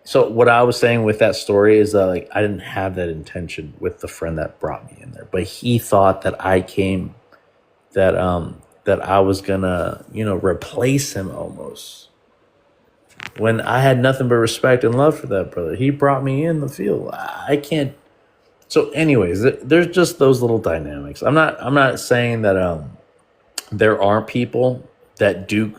[SPEAKER 2] So what I was saying with that story is that like I didn't have that intention with the friend that brought me in there, but he thought that I came, that I was gonna, you know, replace him almost. When I had nothing but respect and love for that brother. He brought me in the field. I can't. So anyways, there's just those little dynamics. I'm not saying that there aren't people that do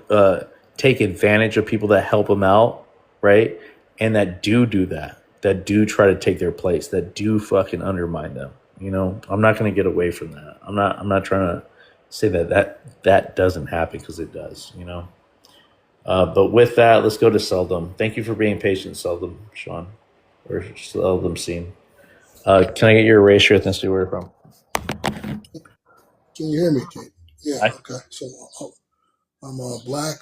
[SPEAKER 2] take advantage of people that help them out, right? And that do that do try to take their place, that do fucking undermine them. You know, I'm not going to get away from that. I'm not trying to say that doesn't happen, because it does, you know. But with that, let's go to Seldom. Thank you for being patient, Seldom, Sean, or Seldom Scene. Can I get your race, your ethnicity, where you're from?
[SPEAKER 16] Can you hear me, Kate? Yeah,
[SPEAKER 2] Hi.
[SPEAKER 16] okay. So I'm a Black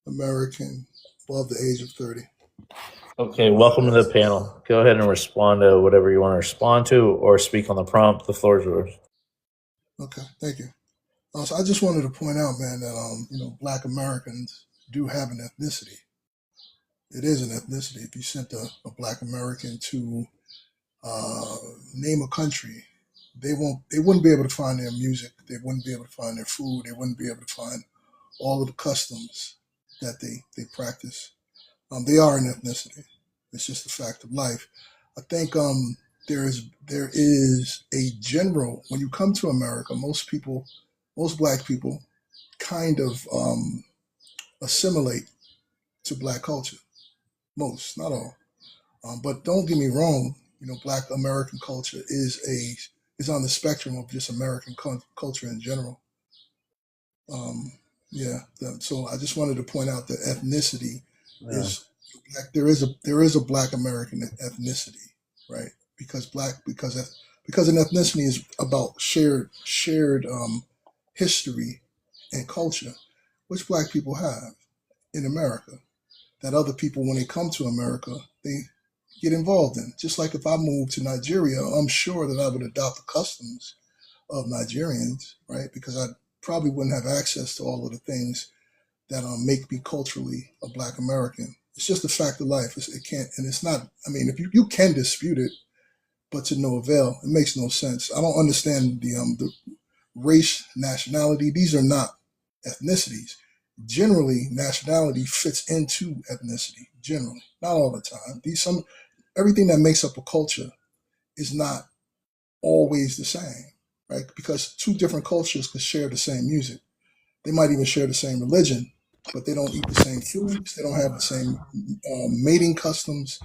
[SPEAKER 16] American above the age of 30.
[SPEAKER 2] Okay, welcome to the panel. Go ahead and respond to whatever you want to respond to, or speak on the prompt. The floor is yours.
[SPEAKER 16] Okay, thank you. So I just wanted to point out, man, that you know, Black Americans do have an ethnicity. It is an ethnicity. If you sent a Black American to name a country, they wouldn't be able to find their music. They wouldn't be able to find their food. They wouldn't be able to find all of the customs that they practice. They are an ethnicity. It's just a fact of life. I think there is a general, when you come to America, most Black people kind of assimilate to Black culture. Most, not all. But don't get me wrong, you know, Black American culture is on the spectrum of just American culture in general. So I just wanted to point out that ethnicity is Black. There is a Black American ethnicity, right? Because an ethnicity is about shared history and culture, which Black people have in America, that other people, when they come to America, they get involved in. Just like if I moved to Nigeria, I'm sure that I would adopt the customs of Nigerians, right? Because I probably wouldn't have access to all of the things that make me culturally a Black American. It's just a fact of life. It can't, and it's not. I mean, if you can dispute it, but to no avail. It makes no sense. I don't understand the race, nationality. These are not ethnicities. generally nationality fits into ethnicity. Generally, not all the time. Everything that makes up a culture is not always the same, right? Because two different cultures could share the same music. They might even share the same religion, but they don't eat the same foods. They don't have the same mating customs.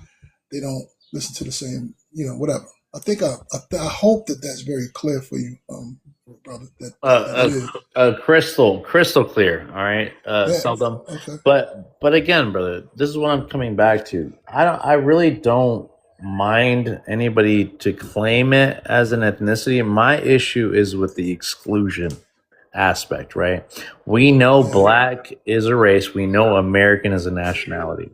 [SPEAKER 16] They don't listen to the same, whatever. I think I hope that that's very clear for you, brother. That it is.
[SPEAKER 2] Crystal clear. All right,
[SPEAKER 16] Yeah.
[SPEAKER 2] Seldom.
[SPEAKER 16] Okay.
[SPEAKER 2] But again, brother, this is what I'm coming back to. I really don't mind anybody to claim it as an ethnicity. My issue is with the exclusion aspect, right? We know black is a race. We know American is a nationality.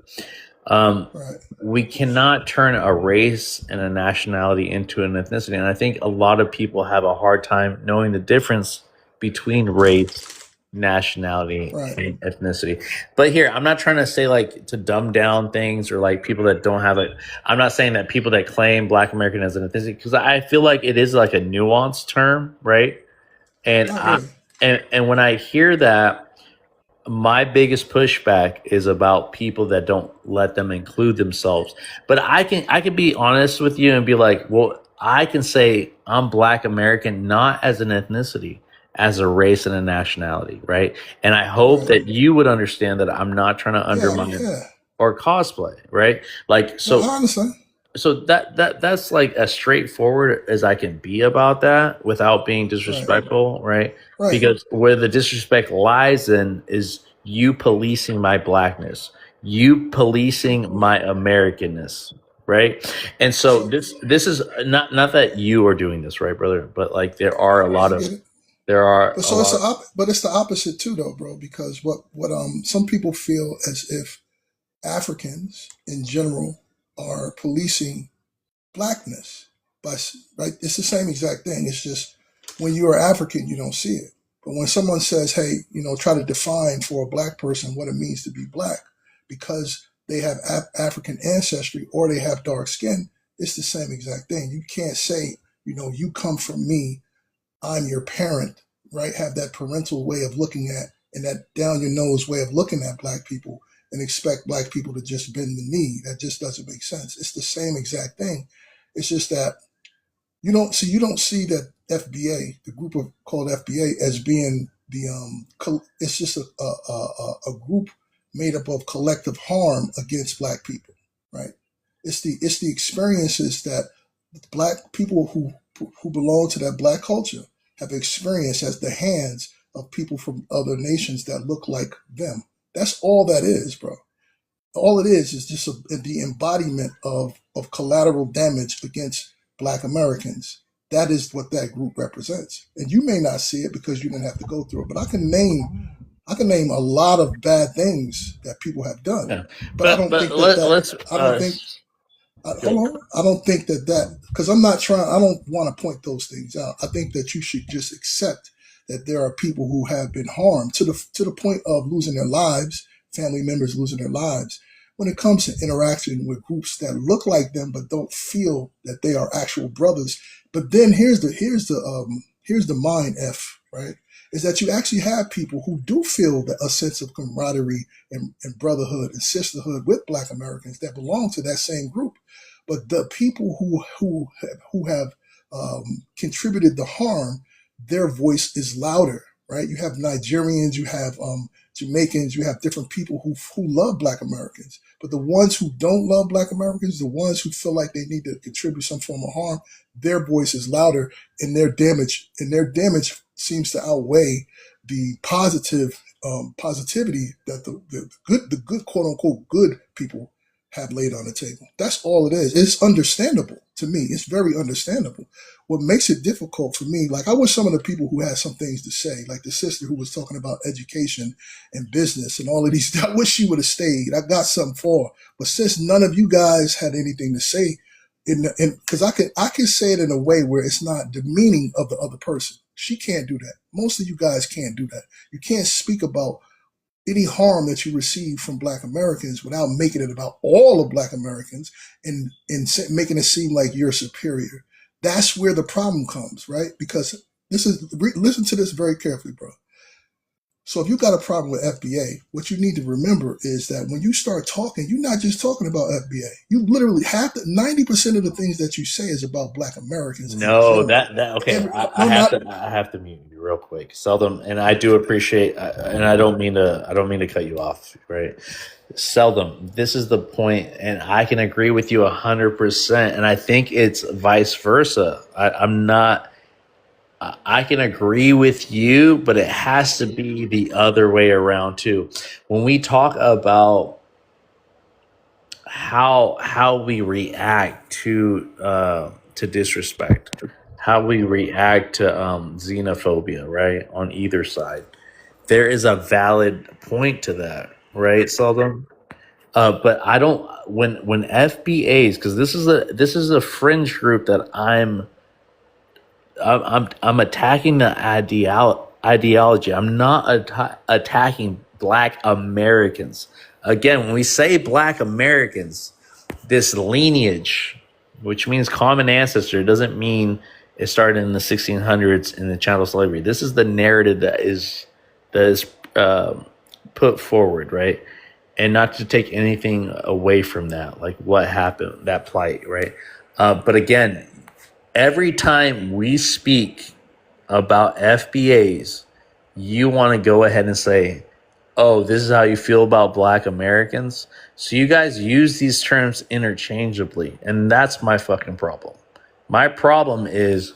[SPEAKER 2] We cannot turn a race and a nationality into an ethnicity. And I think a lot of people have a hard time knowing the difference between race, nationality, and ethnicity. But here, I'm not trying to say like to dumb down things or like people that don't have it. I'm not saying that people that claim Black American as an ethnicity, because I feel like it is like a nuanced term, right? And and when I hear that, my biggest pushback is about people that don't let them include themselves. But I can be honest with you and be like, well, I can say I'm Black American not as an ethnicity, as a race and a nationality, right? And I hope that you would understand that I'm not trying to undermine or cosplay, right? Like so.
[SPEAKER 16] I understand.
[SPEAKER 2] So that's like as straightforward as I can be about that without being disrespectful, right? Because where the disrespect lies in is you policing my blackness, you policing my Americanness, right? And so this is not that you are doing this, right, brother? But like there are a lot of
[SPEAKER 16] but it's the opposite too, though, bro. Because what some people feel as if Africans in general are policing blackness, right? It's the same exact thing. It's just when you are African, you don't see it. But when someone says, hey, try to define for a black person what it means to be black because they have African ancestry or they have dark skin, it's the same exact thing. You can't say, you come from me, I'm your parent, right? Have that parental way of looking at and that down your nose way of looking at black people and expect black people to just bend the knee. That just doesn't make sense. It's the same exact thing. It's just that you don't see that FBA, the group called FBA, as being it's just a group made up of collective harm against black people, right? It's the experiences that black people who belong to that black culture have experienced at the hands of people from other nations that look like them. That's all that is, bro. All it is just the embodiment of collateral damage against Black Americans. That is what that group represents. And you may not see it because you didn't have to go through it. But I can name a lot of bad things that people have done.
[SPEAKER 2] Yeah.
[SPEAKER 16] But I don't think that because I don't want to point those things out. I think that you should just accept that there are people who have been harmed to the point of losing their lives, family members losing their lives, when it comes to interaction with groups that look like them but don't feel that they are actual brothers. But then here's the mind F, right? Is that you actually have people who do feel a sense of camaraderie and brotherhood and sisterhood with Black Americans that belong to that same group. But the people who have contributed the harm, their voice is louder, right? You have Nigerians, you have Jamaicans, you have different people who love Black Americans. But the ones who don't love Black Americans, the ones who feel like they need to contribute some form of harm, their voice is louder, and their damage seems to outweigh the positivity that the good quote unquote good people have laid on the table. That's all it is. It's understandable to me. It's very understandable. What makes it difficult for me, like I wish some of the people who had some things to say, like the sister who was talking about education and business and all of these, I wish she would have stayed. I got something for her. But since none of you guys had anything to say, because I can say it in a way where it's not demeaning of the other person. She can't do that. Most of you guys can't do that. You can't speak about any harm that you receive from Black Americans without making it about all of Black Americans and making it seem like you're superior. That's where the problem comes, right? Because listen to this very carefully, bro. So if you got a problem with FBA, what you need to remember is that when you start talking, you're not just talking about FBA. You literally have to 90% of the things that you say is about Black Americans in
[SPEAKER 2] No,
[SPEAKER 16] general.
[SPEAKER 2] okay.
[SPEAKER 16] No,
[SPEAKER 2] I have
[SPEAKER 16] not
[SPEAKER 2] to mute you real quick. Seldom, and I do appreciate, and I don't mean to cut you off, right? Seldom, this is the point, and I can agree with you 100%, and I think it's vice versa. I'm not. I can agree with you, but it has to be the other way around too. When we talk about how we react to disrespect, how we react to xenophobia, right? On either side, there is a valid point to that, right, Seldom? But I don't when FBAs, because this is a fringe group that I'm attacking the ideology. I'm not attacking Black Americans. Again, when we say Black Americans, this lineage, which means common ancestor, doesn't mean it started in the 1600s in the chattel slavery. This is the narrative that is put forward, right? And not to take anything away from that, like what happened, that plight, right? But again, every time we speak about FBAs, you want to go ahead and say, oh, this is how you feel about Black Americans. So you guys use these terms interchangeably. And that's my fucking problem. My problem is,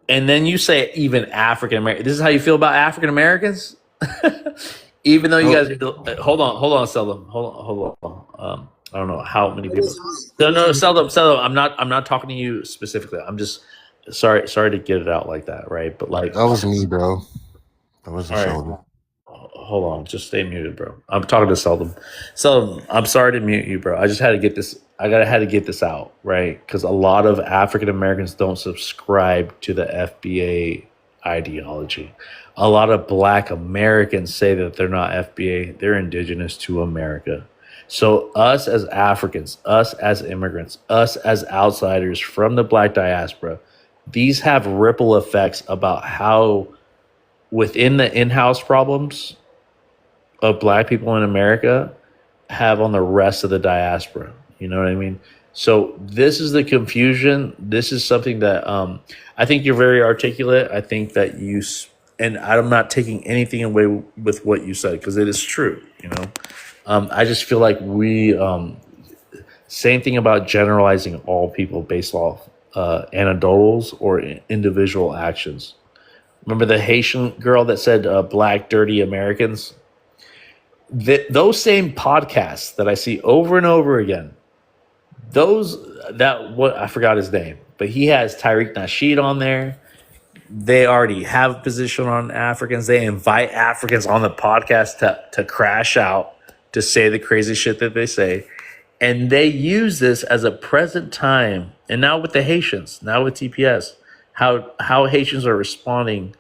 [SPEAKER 2] and then you say even African American. This is how you feel about African Americans? Even though you guys are, hold on, Seldom. Hold on. I don't know how many people. No, Seldom. I'm not talking to you specifically. I'm just sorry to get it out like that, right? But like
[SPEAKER 4] That was me, bro. That wasn't
[SPEAKER 2] all right,
[SPEAKER 4] Sheldon.
[SPEAKER 2] hold on, just stay muted, bro. I'm talking to Seldom. Seldom, I'm sorry to mute you, bro. I just had to get this. Had to get this out, right? Because a lot of African Americans don't subscribe to the FBA ideology. A lot of Black Americans say that they're not FBA, they're indigenous to America. So us as Africans, us as immigrants, us as outsiders from the Black diaspora, these have ripple effects about how within the in-house problems of Black people in America have on the rest of the diaspora. You know what I mean? So this is the confusion. This is something that I think you're very articulate. I think that and I'm not taking anything away with what you said because it is true. You know, I just feel like same thing about generalizing all people based off anecdotals or individual actions. Remember the Haitian girl that said Black dirty Americans? Those same podcasts that I see over and over again, I forgot his name, but he has Tariq Nasheed on there. They already have a position on Africans. They invite Africans on the podcast to crash out, to say the crazy shit that they say. And they use this as a present time. And now with the Haitians, now with TPS, how Haitians are responding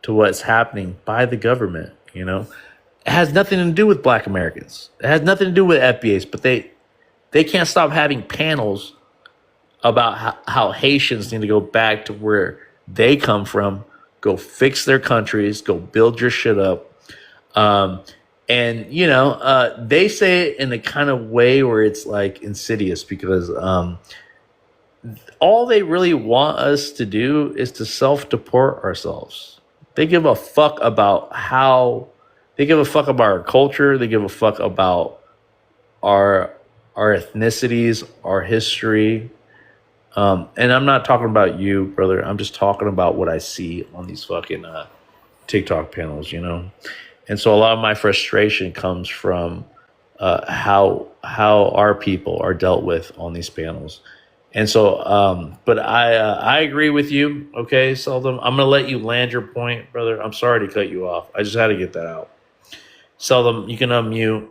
[SPEAKER 2] to what's happening by the government, you know? It has nothing to do with Black Americans. It has nothing to do with FBAs, but they can't stop having panels about how Haitians need to go back to where they come from, go fix their countries, go build your shit up. And, you know, they say it in a kind of way where it's like insidious because all they really want us to do is to self-deport ourselves. They give a fuck about they give a fuck about our culture. They give a fuck about our ethnicities, our history. And I'm not talking about you, brother. I'm just talking about what I see on these fucking TikTok panels, you know? And so a lot of my frustration comes from how our people are dealt with on these panels. And so, but I agree with you, okay, Seldom? I'm going to let you land your point, brother. I'm sorry to cut you off. I just had to get that out. Seldom, you can unmute.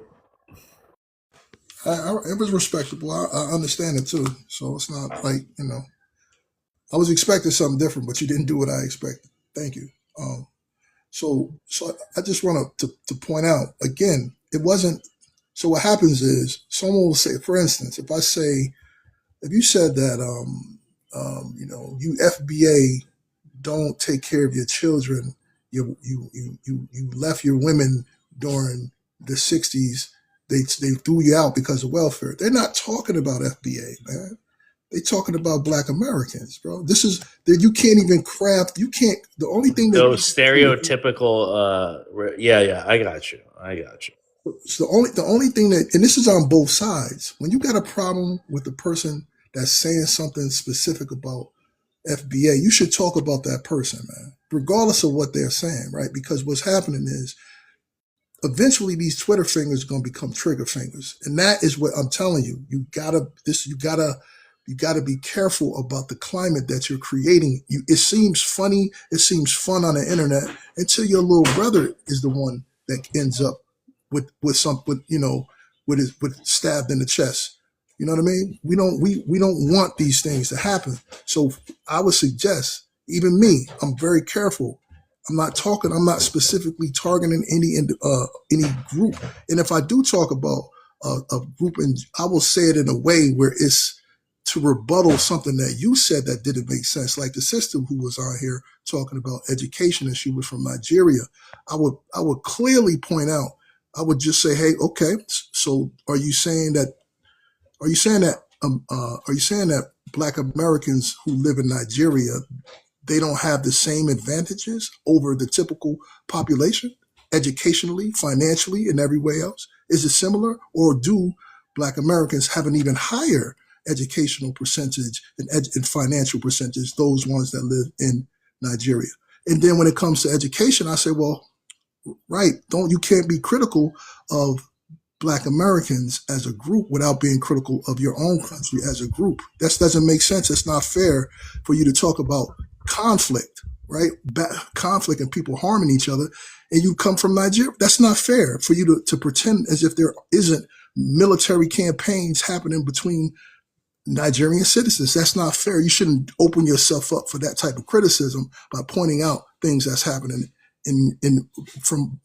[SPEAKER 16] It was respectable. I understand it too. So it's not like, you know, I was expecting something different, but you didn't do what I expected. Thank you. So I just want to point out again, it wasn't. So what happens is someone will say, for instance, if you said that, you know, you FBA don't take care of your children you left your women during the 60s. They threw you out because of welfare. They're not talking about FBA, man. They talking about Black Americans, bro. This is that you can't even craft. You can't. The only thing that
[SPEAKER 2] Those stereotypical. Yeah, I got you.
[SPEAKER 16] it's the only thing that, and this is on both sides. When you got a problem with the person that's saying something specific about FBA, you should talk about that person, man, regardless of what they're saying, right? Because what's happening is eventually these Twitter fingers are going to become trigger fingers, and that is what I'm telling you. You gotta be careful about the climate that you're creating. It seems funny, it seems fun on the internet until your little brother is the one that ends up with stabbed in the chest. You know what I mean? We don't want these things to happen. So I would suggest, even me, I'm very careful. I'm not specifically targeting any group. And if I do talk about a group, and I will say it in a way where it's to rebuttal something that you said that didn't make sense. Like the sister who was on here talking about education, and she was from Nigeria. I would clearly point out, I would just say, hey, okay, so are you saying that Black Americans who live in Nigeria, they don't have the same advantages over the typical population, educationally, financially, and every way else? Is it similar, or do Black Americans have an even higher educational percentage and financial percentage, those ones that live in Nigeria? And then when it comes to education, I say, well, right, you can't be critical of Black Americans as a group without being critical of your own country as a group. That doesn't make sense. It's not fair for you to talk about conflict, right? Conflict and people harming each other, and you come from Nigeria. That's not fair for you to pretend as if there isn't military campaigns happening between Nigerian citizens. That's not fair. You shouldn't open yourself up for that type of criticism by pointing out things that's happening in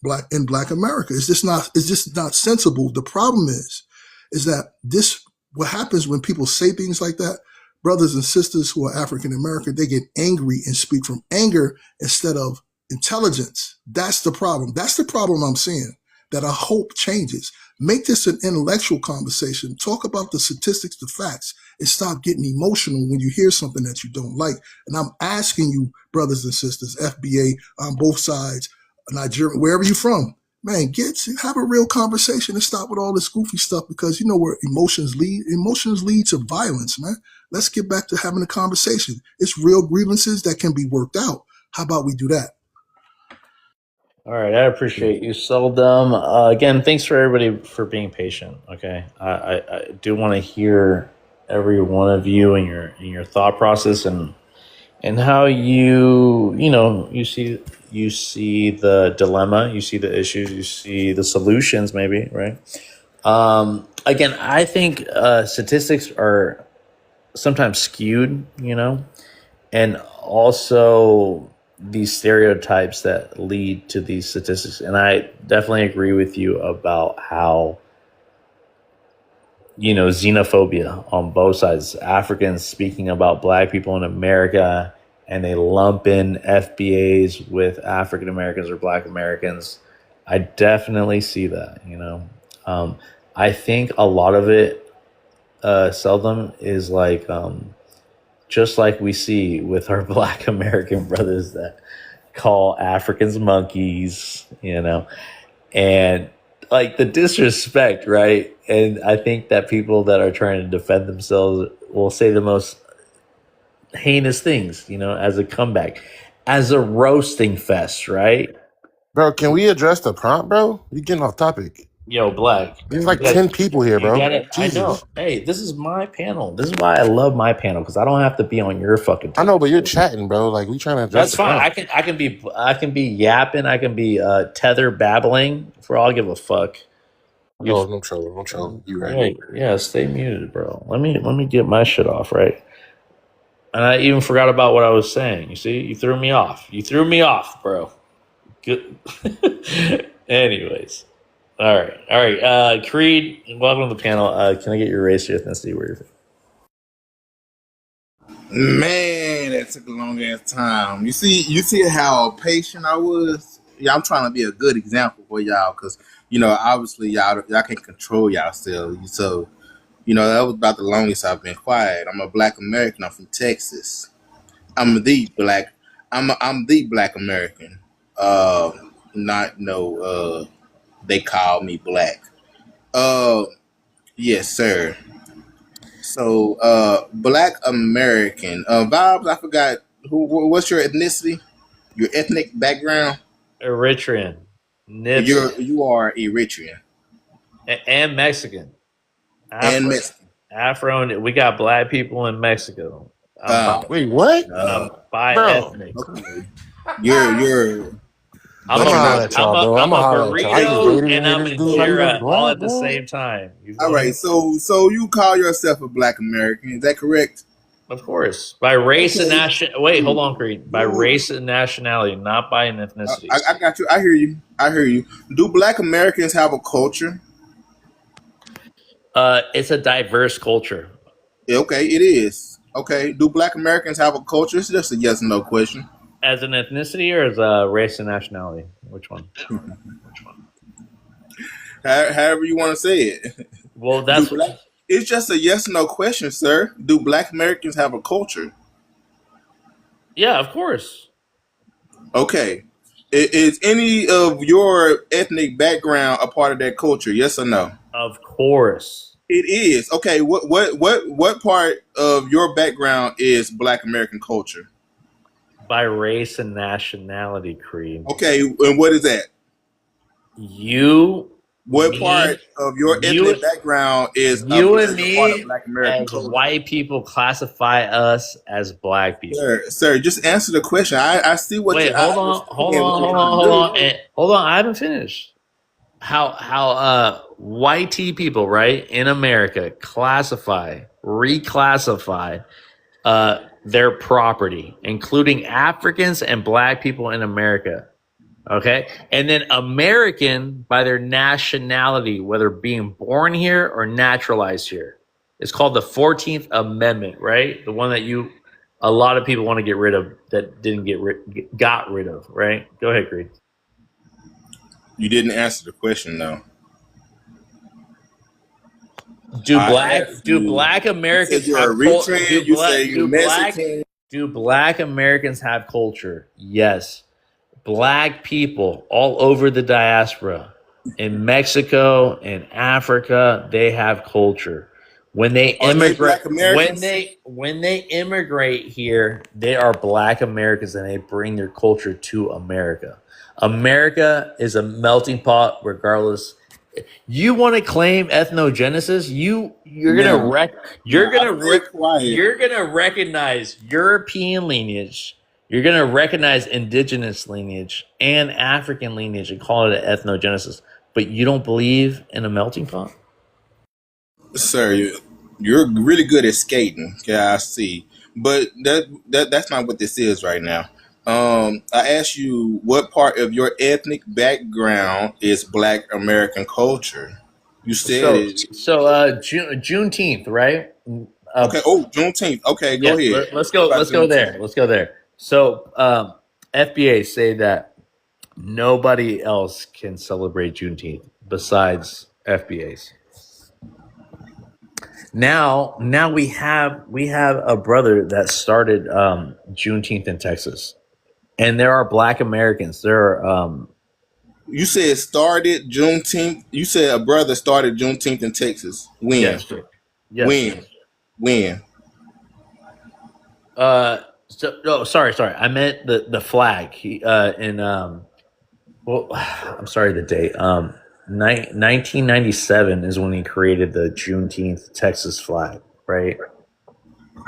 [SPEAKER 16] Black America. It's just not sensible. The problem is that what happens when people say things like that, brothers and sisters who are African American, they get angry and speak from anger instead of intelligence. That's the problem. That's the problem I'm seeing, that I hope changes. Make this an intellectual conversation. Talk about the statistics, the facts, and stop getting emotional when you hear something that you don't like. And I'm asking you, brothers and sisters, FBA on both sides, Nigeria, wherever you're from, man, have a real conversation and stop with all this goofy stuff, because you know where emotions lead. Emotions lead to violence, man. Let's get back to having a conversation. It's real grievances that can be worked out. How about we do that?
[SPEAKER 2] All right, I appreciate you, Seldom. Again, thanks for everybody for being patient. Okay, I do want to hear every one of you and your thought process and how you see the dilemma, you see the issues, you see the solutions, maybe, right? Again, I think statistics are sometimes skewed, and also these stereotypes that lead to these statistics. And I definitely agree with you about how, xenophobia on both sides, Africans speaking about Black people in America, and they lump in FBAs with African Americans or Black Americans. I definitely see that, I think a lot of it, Seldom, is like, just like we see with our Black American brothers that call Africans monkeys, and like the disrespect, right? And I think that people that are trying to defend themselves will say the most heinous things, as a comeback, as a roasting fest, right?
[SPEAKER 4] Bro, can we address the prompt, bro? You getting off topic.
[SPEAKER 2] Yo, Black.
[SPEAKER 4] There's like 10 people here, bro.
[SPEAKER 2] I know. Hey, this is my panel. This is why I love my panel, because I don't have to be on your fucking panel.
[SPEAKER 4] I know, but you're chatting, bro. Like, we trying to address
[SPEAKER 2] That's fine. I can be yapping. I can be tether babbling. For all I give a fuck.
[SPEAKER 4] No, I'm trolling. You right.
[SPEAKER 2] Yeah, stay muted, bro. Let me get my shit off, right? And I even forgot about what I was saying. You see, you threw me off. Bro. Good. Anyways. All right. Creed, welcome to the panel. Can I get your race, your ethnicity, where you're from?
[SPEAKER 13] Man, that took a long ass time. You see how patient I was. Yeah, I'm trying to be a good example for y'all because obviously y'all can't control yourselves. So that was about the longest I've been quiet. I'm a Black American. I'm from Texas. I'm the Black American. Not no. They call me Black. Yes, sir. So, Black American. Vibes. I forgot what's your ethnicity? Your ethnic background?
[SPEAKER 2] Eritrean, Nipsey,
[SPEAKER 13] You are Eritrean
[SPEAKER 2] and Mexican.
[SPEAKER 13] and Mexican.
[SPEAKER 2] Afro, and we got black people in Mexico.
[SPEAKER 4] Wait, what?
[SPEAKER 2] Bi
[SPEAKER 4] Bro.
[SPEAKER 2] ethnic.
[SPEAKER 13] Okay. You're.
[SPEAKER 2] I'm
[SPEAKER 4] I'ma
[SPEAKER 2] a
[SPEAKER 4] holler at y'all, bro.
[SPEAKER 2] I'm
[SPEAKER 4] I'ma
[SPEAKER 2] a
[SPEAKER 4] holler at y'all. I just
[SPEAKER 2] burrito
[SPEAKER 4] waited to
[SPEAKER 2] and
[SPEAKER 4] hear
[SPEAKER 2] I'm
[SPEAKER 4] this
[SPEAKER 2] an
[SPEAKER 4] dude like he was
[SPEAKER 2] injera all at
[SPEAKER 4] black,
[SPEAKER 2] the
[SPEAKER 4] bro.
[SPEAKER 2] same time. You
[SPEAKER 13] All
[SPEAKER 2] feel me?
[SPEAKER 13] right. So you call yourself a Black American? Is that correct?
[SPEAKER 2] Of course, by race and
[SPEAKER 13] Okay.
[SPEAKER 2] national. Wait, hold on, Creed. By race and nationality, not by an ethnicity.
[SPEAKER 13] I got you. I hear you. Do Black Americans have a culture?
[SPEAKER 2] It's a diverse culture.
[SPEAKER 13] Okay, it is. Okay. Do Black Americans have a culture? It's just a yes or no question.
[SPEAKER 2] As an ethnicity or as a race and nationality? Which one?
[SPEAKER 13] However you want to say it.
[SPEAKER 2] Well, that's
[SPEAKER 13] It's just a yes or no question, sir. Do Black Americans have a culture?
[SPEAKER 2] yeah, of course.
[SPEAKER 13] Okay. Is any of your ethnic background a part of that culture? Yes or no?
[SPEAKER 2] Of course.
[SPEAKER 13] It is. Okay. What part of your background is Black American culture?
[SPEAKER 2] By race and nationality, Creed.
[SPEAKER 13] Okay, and what is that? What
[SPEAKER 2] Me,
[SPEAKER 13] part of your
[SPEAKER 2] you-
[SPEAKER 13] ethnic background is
[SPEAKER 2] You
[SPEAKER 13] a
[SPEAKER 2] and
[SPEAKER 13] part of
[SPEAKER 2] me,
[SPEAKER 13] Black American
[SPEAKER 2] as
[SPEAKER 13] culture?
[SPEAKER 2] white people, classify us as black people.
[SPEAKER 13] Sir, just answer the question. I see what
[SPEAKER 2] Wait,
[SPEAKER 13] you
[SPEAKER 2] hold on. Hold on. I haven't finished. How white people, right, in America reclassify their property, including Africans and black people in America. Okay. And then American by their nationality, whether being born here or naturalized here. It's called the 14th Amendment, right? The one that a lot of people want to get rid of that didn't got rid of, right? Go ahead, Creed.
[SPEAKER 13] You didn't answer the question, though.
[SPEAKER 2] Do black Americans have culture? Do black Americans have culture? Yes. Black people all over the diaspora in Mexico and Africa, they have culture. When they immigrate, when they immigrate here, they are black Americans and they bring their culture to America. America is a melting pot, regardless. You want to claim ethnogenesis? You're gonna recognize European lineage. You're gonna recognize indigenous lineage and African lineage and call it an ethnogenesis. But you don't believe in a melting pot?
[SPEAKER 13] Sir, you're really good at skating. Yeah, I see. But that's not what this is right now. I asked you what part of your ethnic background is Black American culture. You said
[SPEAKER 2] Juneteenth, right?
[SPEAKER 13] Okay. Oh, Juneteenth. Okay, go ahead.
[SPEAKER 2] Let's go there. So FBA say that nobody else can celebrate Juneteenth besides FBAs. Now we have a brother that started Juneteenth in Texas. And there are Black Americans. There are.
[SPEAKER 13] You said started Juneteenth. You said a brother started Juneteenth in Texas. When?
[SPEAKER 2] Yes.
[SPEAKER 13] When?
[SPEAKER 2] Sorry. I meant the flag. I'm sorry, the date. 1997 is when he created the Juneteenth Texas flag, right?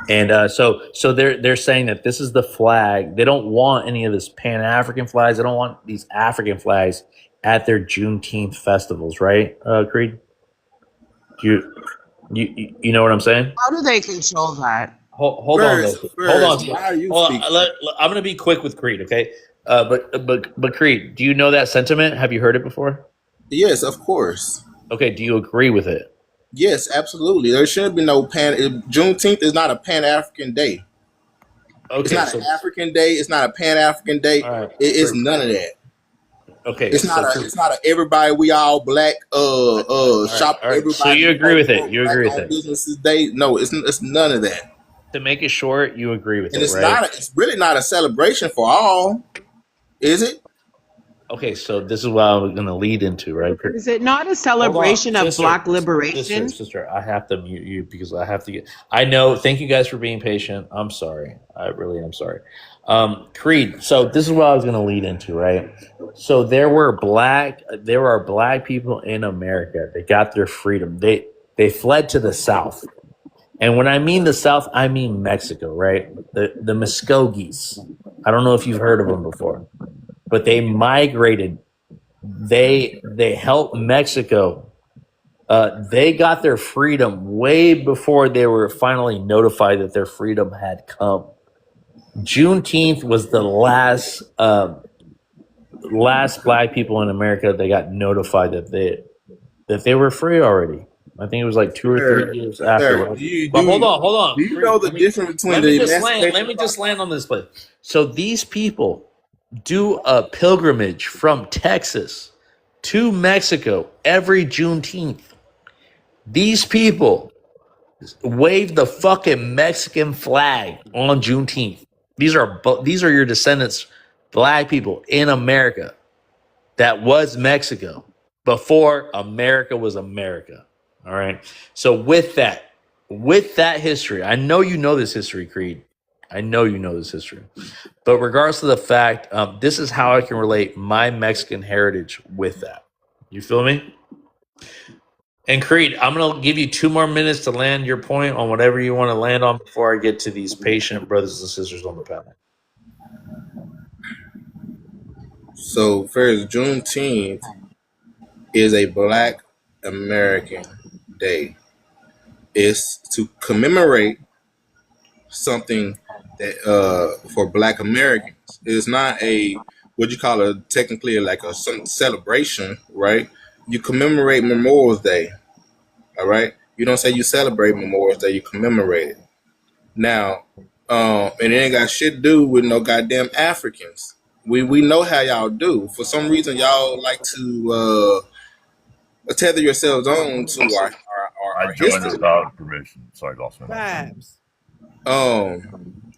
[SPEAKER 2] And so they're saying that this is the flag. They don't want any of this Pan-African flags. They don't want these African flags at their Juneteenth festivals, right? Creed, you know what I'm saying?
[SPEAKER 5] How do they control that?
[SPEAKER 2] Hold on.
[SPEAKER 13] Why are you speaking?
[SPEAKER 2] I'm gonna be quick with Creed, okay? But Creed, do you know that sentiment? Have you heard it before?
[SPEAKER 13] Yes, of course.
[SPEAKER 2] Okay, do you agree with it?
[SPEAKER 13] Yes, absolutely. There should be no Juneteenth is not a Pan-African day.
[SPEAKER 7] It's
[SPEAKER 2] Okay,
[SPEAKER 7] not
[SPEAKER 2] so
[SPEAKER 7] an African day. It's not a Pan-African day.
[SPEAKER 2] all right,
[SPEAKER 7] It's none of that.
[SPEAKER 2] okay,
[SPEAKER 7] It's not
[SPEAKER 2] so
[SPEAKER 7] a. It's not a. Everybody, we all black. Shop.
[SPEAKER 2] all right. So
[SPEAKER 7] Everybody
[SPEAKER 2] you agree with it?
[SPEAKER 7] broke.
[SPEAKER 2] You agree with
[SPEAKER 7] Black-owned
[SPEAKER 2] it?
[SPEAKER 7] businesses day. No, it's none of that.
[SPEAKER 2] To make it short, you agree with
[SPEAKER 7] And
[SPEAKER 2] it,
[SPEAKER 7] it's
[SPEAKER 2] right?
[SPEAKER 7] not. It's really not a celebration for all, is it?
[SPEAKER 2] Okay, so this is what I'm going to lead into, right?
[SPEAKER 3] Is it not a
[SPEAKER 2] Hold on,
[SPEAKER 3] celebration of
[SPEAKER 2] sister,
[SPEAKER 3] Black liberation?
[SPEAKER 2] sister. I have to mute you because I have to get. I know. Thank you guys for being patient. I'm sorry. I really am sorry. Creed. So this is what I was going to lead into, right? So there are black people in America that got their freedom. They fled to the South, and when I mean the South, I mean Mexico, right? The Muskogees. I don't know if you've heard of them before, but they migrated. They helped Mexico. They got their freedom way before they were finally notified that their freedom had come. Juneteenth was the last black people in America that got notified that they were free already. I think it was like 2 or 3 years after.
[SPEAKER 7] Sir,
[SPEAKER 2] Right? But hold on.
[SPEAKER 7] Do you know the difference between
[SPEAKER 2] Let
[SPEAKER 7] the
[SPEAKER 2] me just
[SPEAKER 7] emancipation?
[SPEAKER 2] land. Let me just land on this place. So these people do a pilgrimage from Texas to Mexico every Juneteenth. These people wave the fucking Mexican flag on Juneteenth. These are your descendants, black people in America. That was Mexico before America was America. All right. So with that history, I know you know this history, Creed. I know you know this history. But regardless of the fact, this is how I can relate my Mexican heritage with that. You feel me? And Creed, I'm going to give you 2 more minutes to land your point on whatever you want to land on before I get to these patient brothers and sisters on the panel.
[SPEAKER 7] So first, Juneteenth is a Black American Day. It's to commemorate something that for Black Americans. It's not a what you call technically like some celebration, right? You commemorate Memorial Day, all right? You don't say you celebrate Memorial Day, you commemorate it. Now, and it ain't got shit to do with no goddamn Africans. We know how y'all do. For some reason, y'all like to tether yourselves on to our
[SPEAKER 17] joined
[SPEAKER 7] history.
[SPEAKER 17] without permission. Sorry, lost my
[SPEAKER 3] Babs.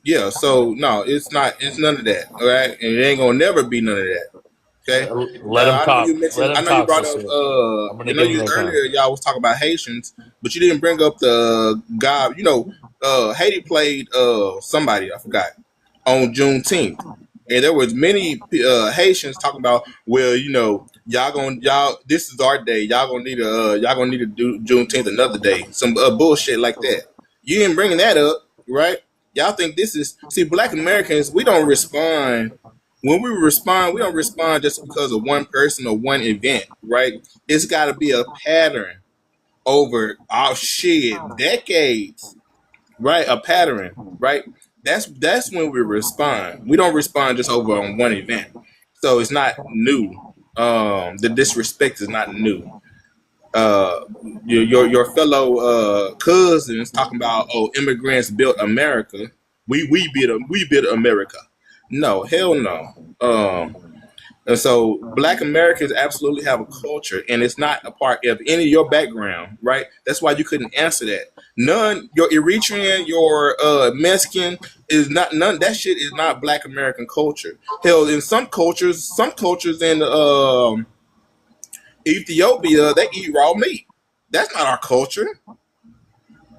[SPEAKER 7] Yeah, so no, it's none of that, all right? And it ain't gonna never be none of that. Okay.
[SPEAKER 2] Let them talk.
[SPEAKER 7] I know you brought up earlier y'all was talking about Haitians, but you didn't bring up the guy, Haiti played somebody, I forgot, on Juneteenth. And there was many Haitians talking about, well, this is our day. Y'all gonna need to do Juneteenth another day. Some bullshit like that. You didn't bring that up, right? Y'all think this is Black Americans? We don't respond. When we respond, we don't respond just because of one person or one event, right? It's got to be a pattern over decades, right? A pattern, right? That's when we respond. We don't respond just over on one event. So it's not new. The disrespect is not new. Your fellow cousins talking about, immigrants built America. We built America. No, hell no. And so Black Americans absolutely have a culture, and it's not a part of any of your background, right? That's why you couldn't answer that. Your Eritrean, your Mexican is not none. That shit is not Black American culture. Hell, in some cultures in Ethiopia, they eat raw meat. That's not our culture.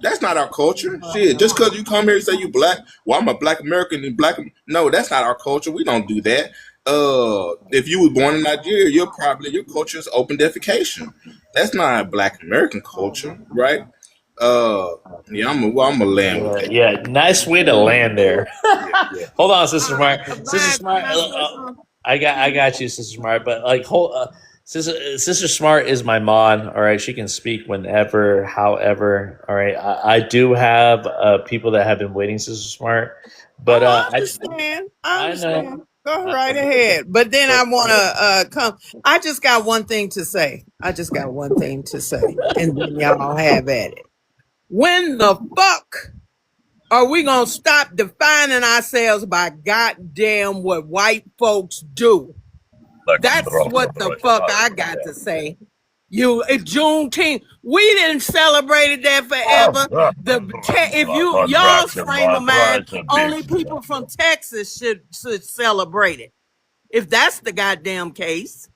[SPEAKER 7] That's not our culture. Shit, just because you come here and say you black, well, I'm a Black American and black. No, that's not our culture. We don't do that. If you were born in Nigeria, your culture is open defecation. That's not Black American culture, right? Yeah, I'm a land with that.
[SPEAKER 2] Yeah, nice way to land there. Hold on, Sister Smart. Sister Smart, I got you, Sister Smart. But Sister Smart is my mod. All right, she can speak whenever, however. All right, I do have people that have been waiting, Sister Smart. But
[SPEAKER 18] I understand. I know. Go right ahead. But then I want to come. I just got one thing to say. And then y'all have at it. When the fuck are we gonna stop defining ourselves by goddamn what white folks do? That's what the fuck I got to say. Juneteenth, we didn't celebrate that forever. If y'all's frame of mind, only people from Texas should celebrate it. If that's the goddamn case.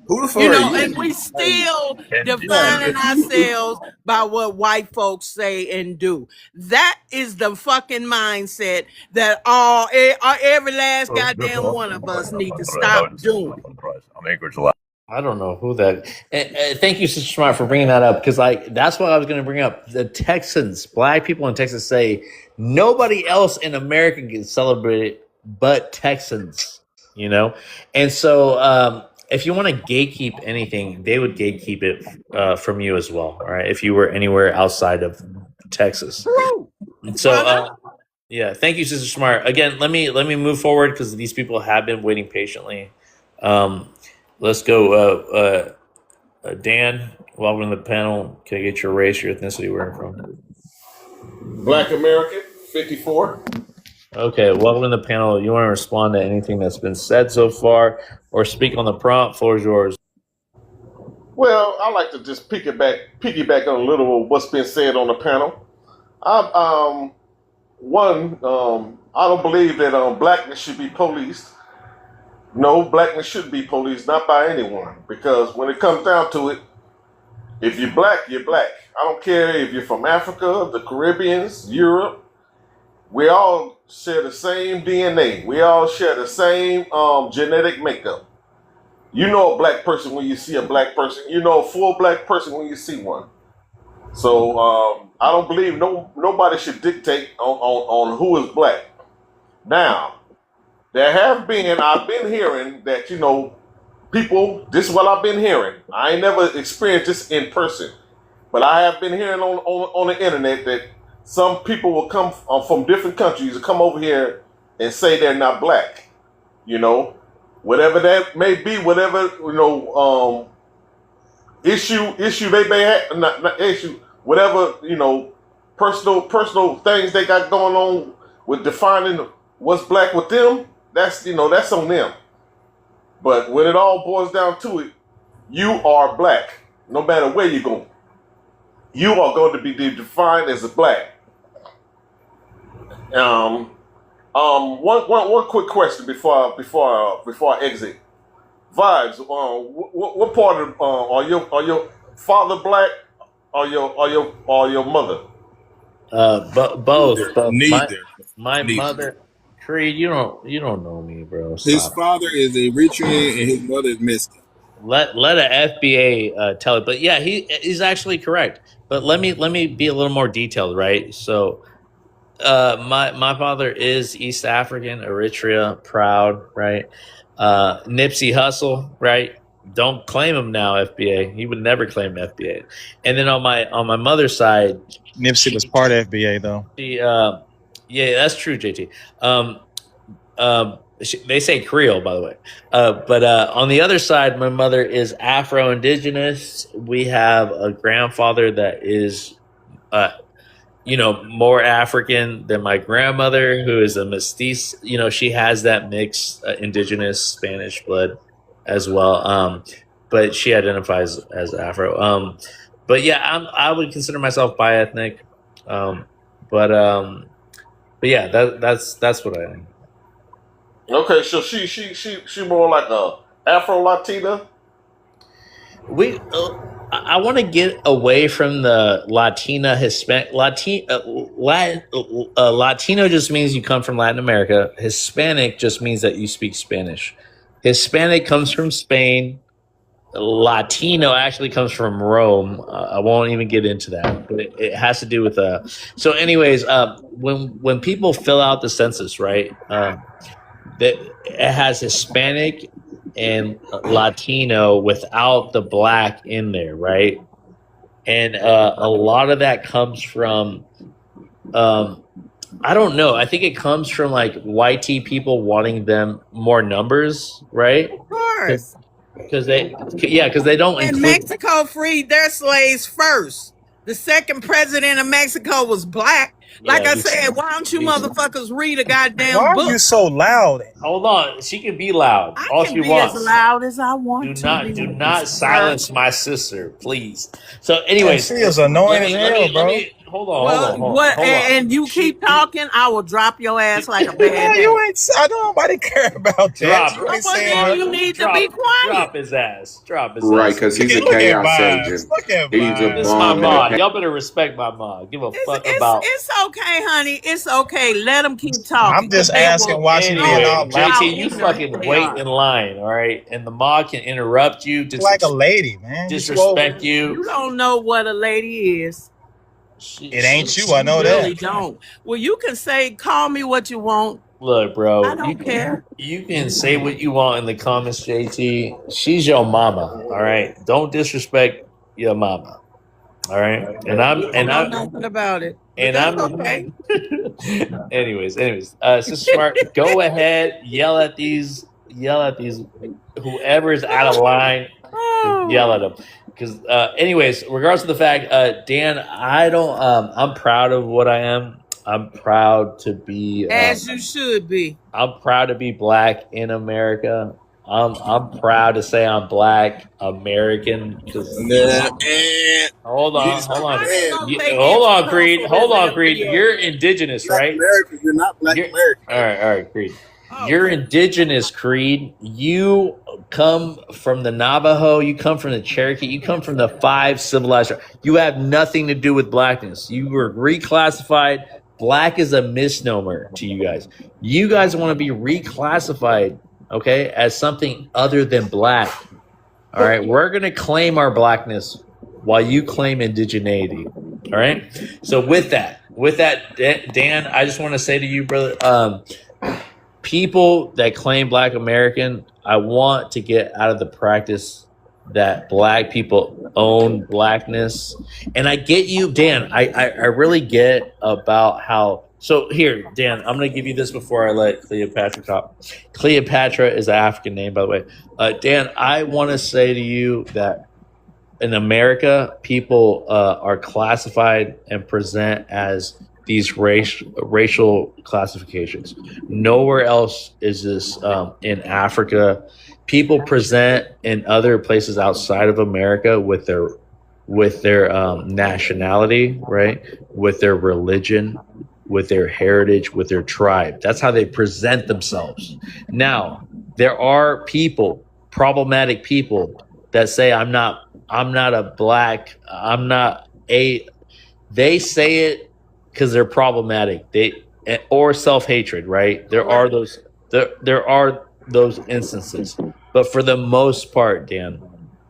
[SPEAKER 7] Who the fuck are you?
[SPEAKER 18] And we still defining ourselves by what white folks say and do. That is the fucking mindset that every last goddamn one of us need to stop doing.
[SPEAKER 2] I don't know who that. Thank you, Sister Smart, for bringing that up, because that's what I was going to bring up. The Texans, black people in Texas, say nobody else in America can celebrate it but Texans. And so if you want to gatekeep anything, they would gatekeep it from you as well. All right, if you were anywhere outside of Texas. And so yeah, thank you, Sister Smart. Again, let me move forward because these people have been waiting patiently. Let's go. Dan, welcome to the panel. Can I get your race, your ethnicity, where you're from?
[SPEAKER 19] Black American, 54.
[SPEAKER 2] Okay, welcome to the panel. You want to respond to anything that's been said so far or speak on the prompt? Floor is yours.
[SPEAKER 19] Well, I like to just piggyback on a little of what's been said on the panel. I don't believe that blackness should be policed. No, blackness should be policed, not by anyone, because when it comes down to it, if you're black, you're black. I don't care if you're from Africa, the Caribbeans, Europe. We all share the same DNA. We all share the same genetic makeup. You know a black person when you see a black person. You know a full black person when you see one. So I don't believe nobody should dictate on who is black. Now, I've been hearing that, people, this is what I've been hearing. I ain't never experienced this in person, but I have been hearing on the internet that some people will come from different countries and come over here and say they're not black. Whatever that may be, whatever, issue they may have, not issue, whatever, personal things they got going on with defining what's black with them, that's on them. But when it all boils down to it, you are black. No matter where you're going, you are going to be defined as a black. One quick question before I exit. Vibes. What part of are your father black or your mother?
[SPEAKER 2] Both.
[SPEAKER 7] Neither.
[SPEAKER 2] My mother. Creed, you don't know me, bro. Stop.
[SPEAKER 7] His father is Eritrean and his mother is Mexican.
[SPEAKER 2] Let a FBA tell it, but yeah, he's actually correct. But let me be a little more detailed, right? So, my father is East African, Eritrea, proud, right? Nipsey Hussle, right? Don't claim him now, FBA. He would never claim FBA. And then on my mother's side,
[SPEAKER 20] Nipsey was part of FBA though.
[SPEAKER 2] Yeah, that's true, JT. They say Creole, by the way. But on the other side, my mother is Afro-Indigenous. We have a grandfather that is, more African than my grandmother, who is a mestiz. She has that mixed Indigenous Spanish blood as well. But she identifies as Afro. But yeah, I would consider myself bi-ethnic. But yeah, that's what I am.
[SPEAKER 19] Okay, so she more like a Afro Latina.
[SPEAKER 2] I want to get away from the Latina Hispanic. Latino just means you come from Latin America. Hispanic just means that you speak Spanish. Hispanic comes from Spain. Latino actually comes from Rome. I won't even get into that, but it has to do with so anyways, when people fill out the census, right, that it has Hispanic and Latino without the black in there, right? And a lot of that comes from I don't know. I think it comes from like YT people wanting them more numbers, right?
[SPEAKER 18] Of course.
[SPEAKER 2] Because they don't
[SPEAKER 18] And
[SPEAKER 2] include.
[SPEAKER 18] Mexico freed their slaves first. The second president of Mexico was black. Like
[SPEAKER 2] Yeah,
[SPEAKER 18] I
[SPEAKER 2] we,
[SPEAKER 18] said, why don't you
[SPEAKER 2] we,
[SPEAKER 18] motherfuckers read a
[SPEAKER 20] Why
[SPEAKER 18] goddamn
[SPEAKER 20] are you
[SPEAKER 18] book?
[SPEAKER 20] so loud?
[SPEAKER 2] hold on. She can be loud
[SPEAKER 18] I
[SPEAKER 2] all
[SPEAKER 18] can
[SPEAKER 2] she
[SPEAKER 18] be as
[SPEAKER 2] wants.
[SPEAKER 18] loud as I
[SPEAKER 2] Do
[SPEAKER 18] want to
[SPEAKER 2] not, do
[SPEAKER 18] be,
[SPEAKER 2] not
[SPEAKER 18] sir.
[SPEAKER 2] silence my sister, please. So,
[SPEAKER 20] Man,
[SPEAKER 2] anyways,
[SPEAKER 20] she is annoying as
[SPEAKER 2] let
[SPEAKER 20] hell, bro.
[SPEAKER 2] me. Hold on,
[SPEAKER 18] Well, what?
[SPEAKER 2] hold on.
[SPEAKER 18] And you keep talking, I will drop your ass like a bad
[SPEAKER 20] Man,
[SPEAKER 18] day.
[SPEAKER 20] you ain't. I don't nobody care about that.
[SPEAKER 2] Drop,
[SPEAKER 20] You ain't
[SPEAKER 18] Well,
[SPEAKER 20] saying
[SPEAKER 18] then
[SPEAKER 20] nothing.
[SPEAKER 18] you need to be quiet.
[SPEAKER 2] drop his ass. Drop his
[SPEAKER 21] Right,
[SPEAKER 2] ass.
[SPEAKER 21] because he's a
[SPEAKER 20] Look at
[SPEAKER 21] chaos
[SPEAKER 20] vibes.
[SPEAKER 21] agent.
[SPEAKER 20] Look at
[SPEAKER 21] He's a
[SPEAKER 20] vibes.
[SPEAKER 2] This is my
[SPEAKER 21] bomb and a
[SPEAKER 2] mod. Y'all better respect my mod. Give a fuck about.
[SPEAKER 18] It's okay, honey. It's okay. Let them keep talking.
[SPEAKER 20] I'm just
[SPEAKER 18] 'Cause they
[SPEAKER 20] asking
[SPEAKER 18] will
[SPEAKER 20] why she being
[SPEAKER 2] Anyway,
[SPEAKER 20] all
[SPEAKER 18] know how
[SPEAKER 2] JT, you
[SPEAKER 18] ignorant
[SPEAKER 2] fucking
[SPEAKER 18] they
[SPEAKER 2] wait
[SPEAKER 18] are.
[SPEAKER 2] in line, all right? And the mod can interrupt you,
[SPEAKER 20] like a lady, man. You swole.
[SPEAKER 2] disrespect
[SPEAKER 18] You
[SPEAKER 2] you.
[SPEAKER 18] don't know what a lady is.
[SPEAKER 20] It ain't you. I know
[SPEAKER 18] You really
[SPEAKER 20] that.
[SPEAKER 18] don't. Well, you can say, call me what you want.
[SPEAKER 2] Look, bro,
[SPEAKER 18] I don't care.
[SPEAKER 2] you can say what you want in the comments, JT. She's your mama, all right? Don't disrespect your mama, all right? And
[SPEAKER 18] You don't know nothing about it. But
[SPEAKER 2] and
[SPEAKER 18] that's
[SPEAKER 2] I'm
[SPEAKER 18] okay.
[SPEAKER 2] anyways, Sister Smart, go ahead, yell at these whoever's out of line, just yell at them. Because anyways, regardless of the fact, Dan, I'm proud of what I am. I'm proud to be
[SPEAKER 18] As you should be.
[SPEAKER 2] I'm proud to be black in America. I'm proud to say I'm black American. Hold on, Creed. You're indigenous,
[SPEAKER 7] Black
[SPEAKER 2] right?
[SPEAKER 7] Americans, you're not Black Americans.
[SPEAKER 2] All right, Creed. You're indigenous, Creed. You come from the Navajo. You come from the Cherokee. You come from the 5 civilized tribes. You have nothing to do with blackness. You were reclassified. Black is a misnomer to you guys. You guys want to be reclassified, okay, as something other than black. All right, we're going to claim our blackness while you claim indigeneity. All right. So with that, Dan, I just want to say to you, brother, people that claim Black American, I want to get out of the practice that black people own blackness. And I get you, Dan. I really get about how. So here, Dan, I'm going to give you this before I let Cleopatra talk. Cleopatra is an African name, by the way. Dan, I want to say to you that in America, people are classified and present as these racial classifications. Nowhere else is this in Africa. People present in other places outside of America with their nationality, right? With their religion, with their heritage, with their tribe. That's how they present themselves. Now, there are people, problematic people, that say I'm not a black, they say it because they're problematic. Or self-hatred, right? There are those instances. But for the most part, Dan,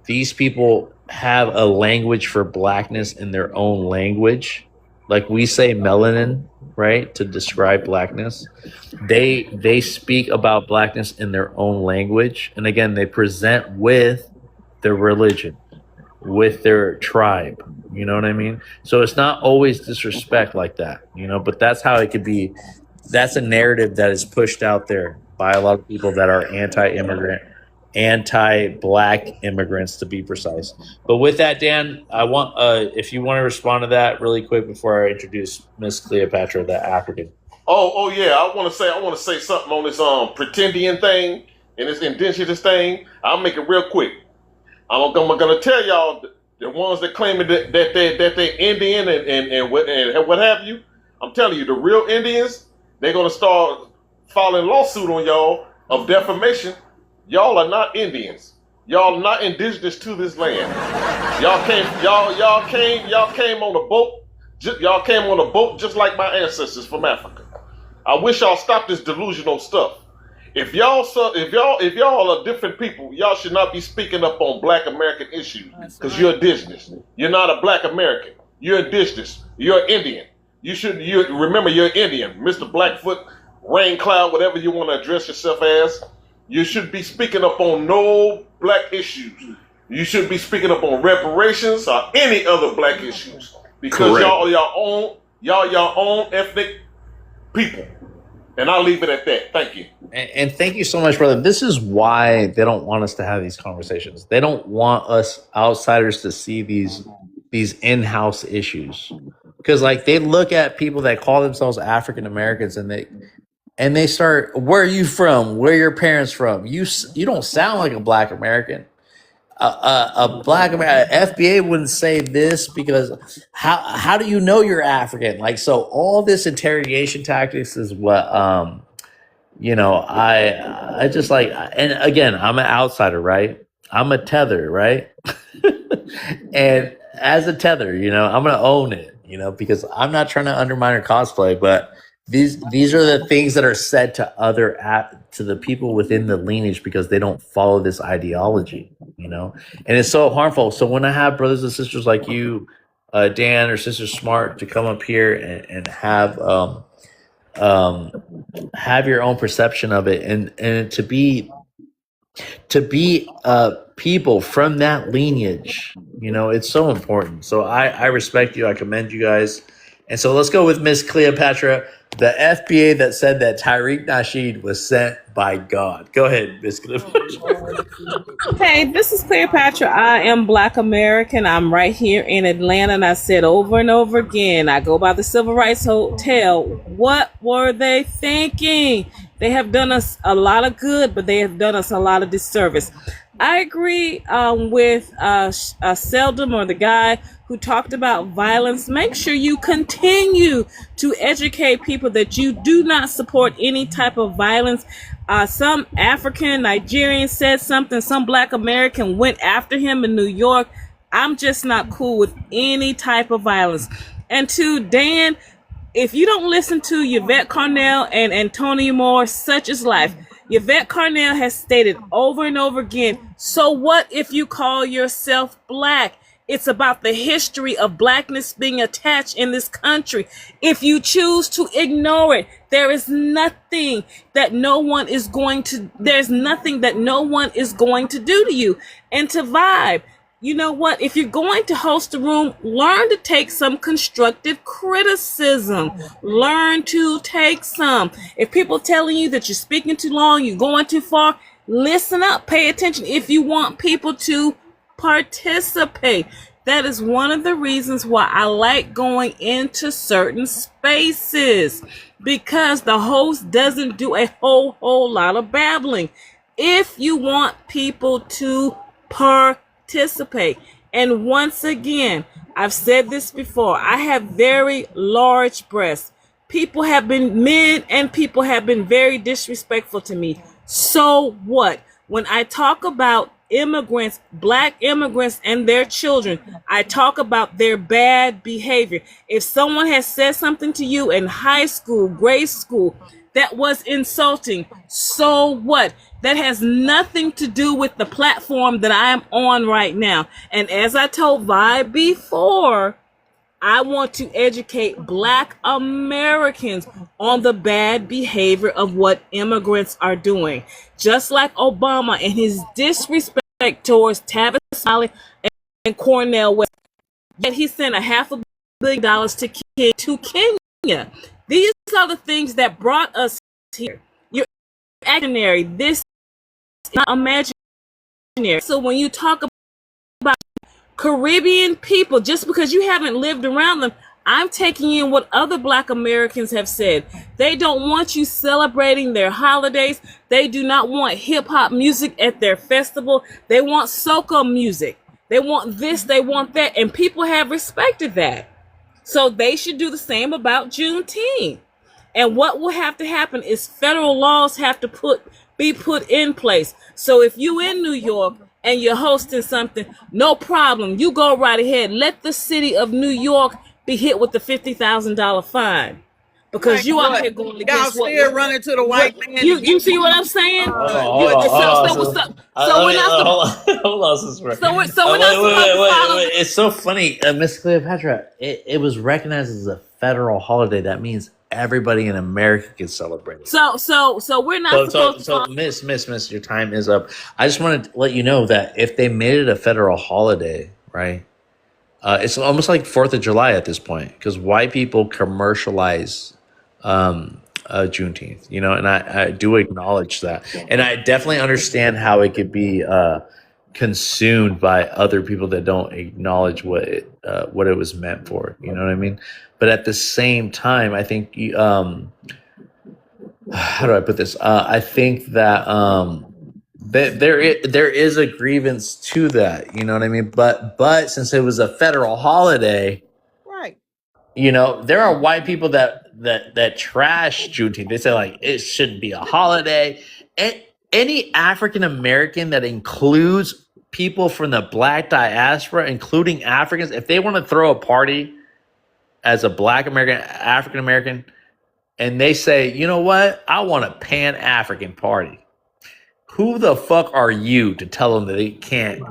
[SPEAKER 2] these people have a language for blackness in their own language. Like we say melanin, right, to describe blackness. They speak about blackness in their own language. And again, they present with their religion, with their tribe. You know what I mean? So it's not always disrespect like that, but that's how it could be. That's a narrative that is pushed out there by a lot of people that are anti-immigrant, anti-black immigrants, to be precise. But with that, Dan, I want if you want to respond to that really quick before I introduce Miss Cleopatra, the African.
[SPEAKER 19] Oh yeah, I want to say something on this pretendian thing and this indigenous thing. I'll make it real quick. I'm gonna tell y'all the ones that claim that they're Indian and what have you. I'm telling you, the real Indians, they're gonna start filing lawsuit on y'all of defamation. Y'all are not Indians. Y'all are not indigenous to this land. Y'all came on a boat. Y'all came on a boat just like my ancestors from Africa. I wish y'all stop this delusional stuff. If y'all are different people, y'all should not be speaking up on Black American issues because you're indigenous. You're not a Black American. You're indigenous. You're Indian. You remember you're Indian, Mr. Blackfoot, Rain Cloud, whatever you want to address yourself as. You should be speaking up on no black issues. You should be speaking up on reparations or any other black issues because y'all are your own ethnic people. And I'll leave it at that. Thank you.
[SPEAKER 2] And thank you so much, brother. This is why they don't want us to have these conversations. They don't want us outsiders to see these in-house issues. because like they look at people that call themselves African Americans and they start, where are you from? Where are your parents from? You don't sound like a Black American. A Black American FBA wouldn't say this because how do you know you're African? Like, so all this interrogation tactics is what I just like. And again, I'm an outsider, right? I'm a tether, right? And as a tether, I'm gonna own it, because I'm not trying to undermine or cosplay, but these are the things that are said to to the people within the lineage because they don't follow this ideology, and it's so harmful. So when I have brothers and sisters like you, Dan, or Sister Smart, to come up here and have your own perception of it, and to be people from that lineage, it's so important. So I respect you. I commend you guys. And so let's go with Miss Cleopatra, the FBA that said that Tariq Nasheed was sent by God. Go ahead, Miss Cleopatra.
[SPEAKER 8] Hey, this is Cleopatra. I am Black American. I'm right here in Atlanta, and I said over and over again, I go by the Civil Rights Hotel. What were they thinking? They have done us a lot of good, but they have done us a lot of disservice. I agree with Seldom, or the guy who talked about violence. Make sure you continue to educate people that you do not support any type of violence. Some African Nigerian said something. Some Black American went after him in New York. I'm just not cool with any type of violence. And to Dan, if you don't listen to Yvette Carnell and Antonio Moore, such is life. Yvette Carnell has stated over and over again, so what if you call yourself Black? It's about the history of Blackness being attached in this country. If you choose to ignore it, there's nothing that no one is going to do to you. And to Vibe, you know what? If you're going to host a room, learn to take some constructive criticism. Learn to take some. If people telling you that you're speaking too long, you're going too far, listen up, pay attention. If you want people to participate, that is one of the reasons why I like going into certain spaces, because the host doesn't do a whole lot of babbling. If you want people to participate. And once again, I've said this before, I have very large breasts. Men and people have been very disrespectful to me. So what? When I talk about immigrants, Black immigrants and their children, I talk about their bad behavior. If someone has said something to you in high school, grade school, that was insulting, so what? That has nothing to do with the platform that I am on right now. And as I told Vi before, I want to educate Black Americans on the bad behavior of what immigrants are doing. Just like Obama and his disrespect towards Tavis Smiley and Cornel West. Yet he sent $500 million to Kenya. These are the things that brought us here. You're imaginary. This is not imaginary. So when you talk about Caribbean people, just because you haven't lived around them, I'm taking in what other Black Americans have said. They don't want you celebrating their holidays. They do not want hip hop music at their festival. They want soca music. They want this, they want that, and people have respected that. So they should do the same about Juneteenth. And what will have to happen is federal laws have to be put in place. So if you in New York and you're hosting something, no problem. You go right ahead. Let the city of New York be hit with the $50,000 fine. Because you out here going against
[SPEAKER 18] y'all still running to the white man.
[SPEAKER 8] You see what I'm saying?
[SPEAKER 2] Hold on, sister. It's so funny, Miss Cleopatra. It was recognized as a federal holiday. That means everybody in America can celebrate it.
[SPEAKER 8] So we're not supposed to.
[SPEAKER 2] Miss, your time is up. I just wanted to let you know that if they made it a federal holiday, right? It's almost like 4th of July at this point, because white people commercialize Juneteenth, and I do acknowledge that. And I definitely understand how it could be consumed by other people that don't acknowledge what what it was meant for. You know what I mean? But at the same time, I think how do I put this? I think that there is a grievance to that. You know what I mean? But since it was a federal holiday,
[SPEAKER 18] Right.
[SPEAKER 2] you know, there are white people that trash Juneteenth. They say like it shouldn't be a holiday. Any African American that includes people from the Black diaspora, including Africans, if they want to throw a party as a Black American, African American, and they say, you know what, I want a Pan-African party. Who the fuck are you to tell them that they can't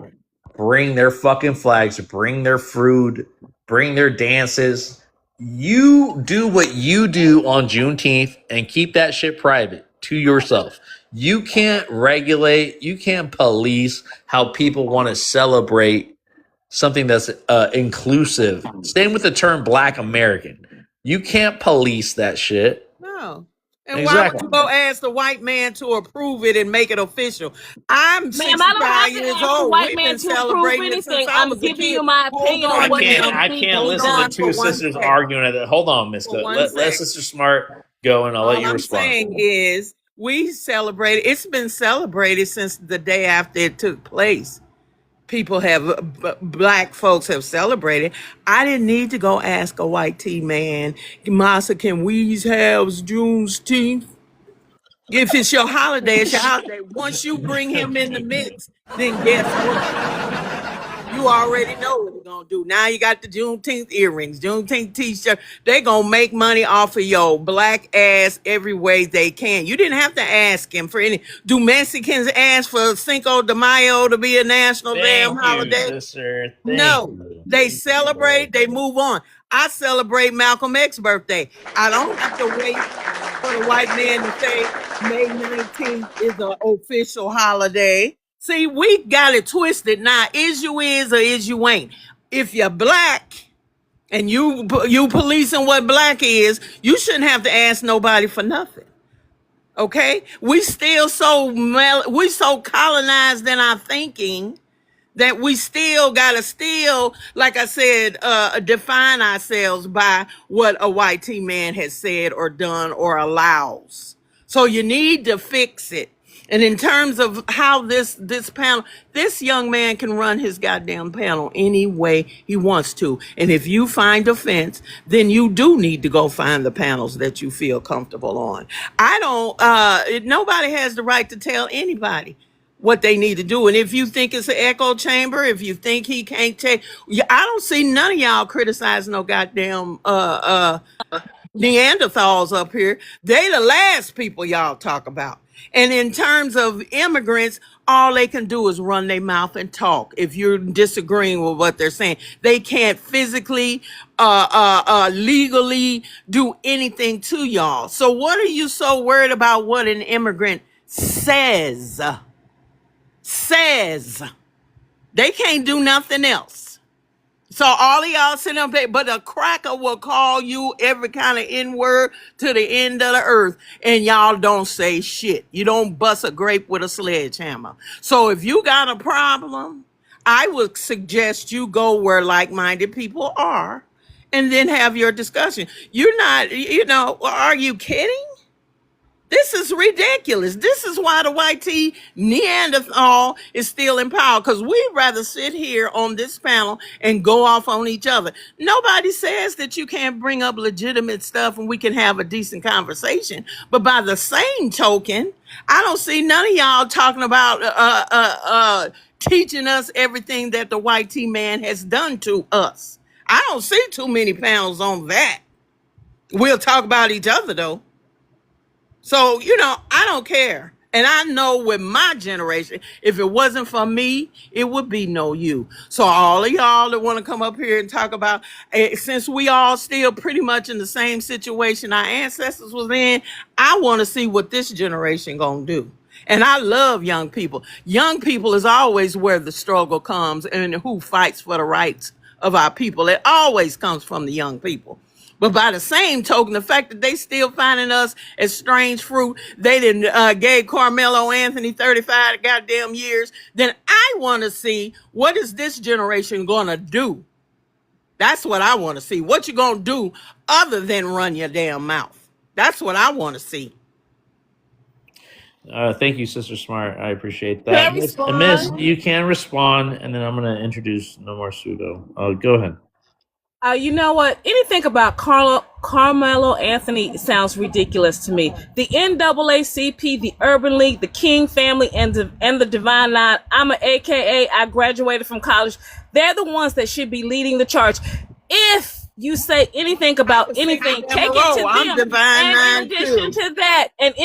[SPEAKER 2] bring their fucking flags, bring their food, bring their dances? You do what you do on Juneteenth and keep that shit private to yourself. You can't regulate, you can't police how people want to celebrate something that's inclusive. Same with the term Black American. You can't police that shit.
[SPEAKER 18] No. And why would you go ask the white man to approve it and make it official? I'm
[SPEAKER 9] Ma'am,
[SPEAKER 18] 65
[SPEAKER 9] I don't have to
[SPEAKER 18] years
[SPEAKER 9] ask the
[SPEAKER 18] old.
[SPEAKER 9] white
[SPEAKER 18] We've
[SPEAKER 9] man
[SPEAKER 18] been
[SPEAKER 9] to approve
[SPEAKER 18] celebrating it
[SPEAKER 9] anything.
[SPEAKER 18] since I
[SPEAKER 9] I'm
[SPEAKER 18] was a
[SPEAKER 9] giving
[SPEAKER 18] kid.
[SPEAKER 9] you my
[SPEAKER 18] Hold
[SPEAKER 9] opinion on
[SPEAKER 18] on,
[SPEAKER 9] what
[SPEAKER 18] ma'am.
[SPEAKER 2] I can't
[SPEAKER 18] Hold
[SPEAKER 2] listen
[SPEAKER 18] on
[SPEAKER 2] to two
[SPEAKER 18] for one
[SPEAKER 2] sisters
[SPEAKER 18] second.
[SPEAKER 2] arguing at it. Hold on, Miss.
[SPEAKER 18] For one
[SPEAKER 2] Let
[SPEAKER 18] second.
[SPEAKER 2] Sister Smart go and I'll let
[SPEAKER 18] All
[SPEAKER 2] you
[SPEAKER 18] I'm
[SPEAKER 2] respond.
[SPEAKER 18] saying is we celebrated. It's been celebrated since the day after it took place. People have, Black folks have celebrated. I didn't need to go ask a white tea man, Massa, can we have Juneteenth? If it's your holiday, it's your holiday. Once you bring him in the mix, then guess what? You already know what we're going to do. Now you got the Juneteenth earrings, Juneteenth t-shirt. They're going to make money off of your Black ass every way they can. You didn't have to ask him for any. Do Mexicans ask for Cinco de Mayo to be a national damn holiday?
[SPEAKER 2] Sister.
[SPEAKER 18] No. They celebrate, they move on. I celebrate Malcolm X's birthday. I don't have to wait for the white man to say May 19th is an official holiday. See, we got it twisted now. Is you is or is you ain't. If you're Black and you policing what Black is, you shouldn't have to ask nobody for nothing. Okay? We still we so colonized in our thinking that we still gotta like I said, define ourselves by what a white tea man has said or done or allows. So you need to fix it. And in terms of how this panel, this young man can run his goddamn panel any way he wants to. And if you find offense, then you do need to go find the panels that you feel comfortable on. Nobody has the right to tell anybody what they need to do. And if you think it's an echo chamber, if you think he can't take, I don't see none of y'all criticizing no goddamn Neanderthals up here. They the last people y'all talk about. And in terms of immigrants, all they can do is run their mouth and talk. If you're disagreeing with what they're saying, they can't physically, legally do anything to y'all. So what are you so worried about what an immigrant says? They can't do nothing else. So all of y'all sitting up there, but a cracker will call you every kind of N-word to the end of the earth, and y'all don't say shit. You don't bust a grape with a sledgehammer. So if you got a problem, I would suggest you go where like-minded people are and then have your discussion. You're not, are you kidding? This is ridiculous. This is why the white tea Neanderthal is still in power, because we'd rather sit here on this panel and go off on each other. Nobody says that you can't bring up legitimate stuff and we can have a decent conversation. But by the same token, I don't see none of y'all talking about teaching us everything that the white tea man has done to us. I don't see too many panels on that. We'll talk about each other, though. So, I don't care. And I know with my generation, if it wasn't for me, it would be no you. So all of y'all that want to come up here and talk about, since we all still pretty much in the same situation our ancestors was in, I want to see what this generation gonna do. And I love young people. Young people is always where the struggle comes and who fights for the rights of our people. It always comes from the young people. But by the same token, the fact that they still finding us as strange fruit, they didn't gave Carmelo Anthony 35 goddamn years, then I want to see what is this generation going to do That's what I want to see. What you gonna do other than run your damn mouth? That's what I want to see.
[SPEAKER 2] Thank you, Sister Smart. I appreciate
[SPEAKER 8] Can I
[SPEAKER 2] that. Miss,
[SPEAKER 8] respond?
[SPEAKER 2] you can respond, and then I'm going to introduce No More Pseudo. Go ahead.
[SPEAKER 8] You know what? Anything about Carmelo Anthony sounds ridiculous to me. The NAACP, the Urban League, the King family, and the Divine Nine. I'm an AKA. I graduated from college. They're the ones that should be leading the charge. If you say anything about anything, take it to
[SPEAKER 18] I'm
[SPEAKER 8] them.
[SPEAKER 18] Divine
[SPEAKER 8] And
[SPEAKER 18] Nine
[SPEAKER 8] in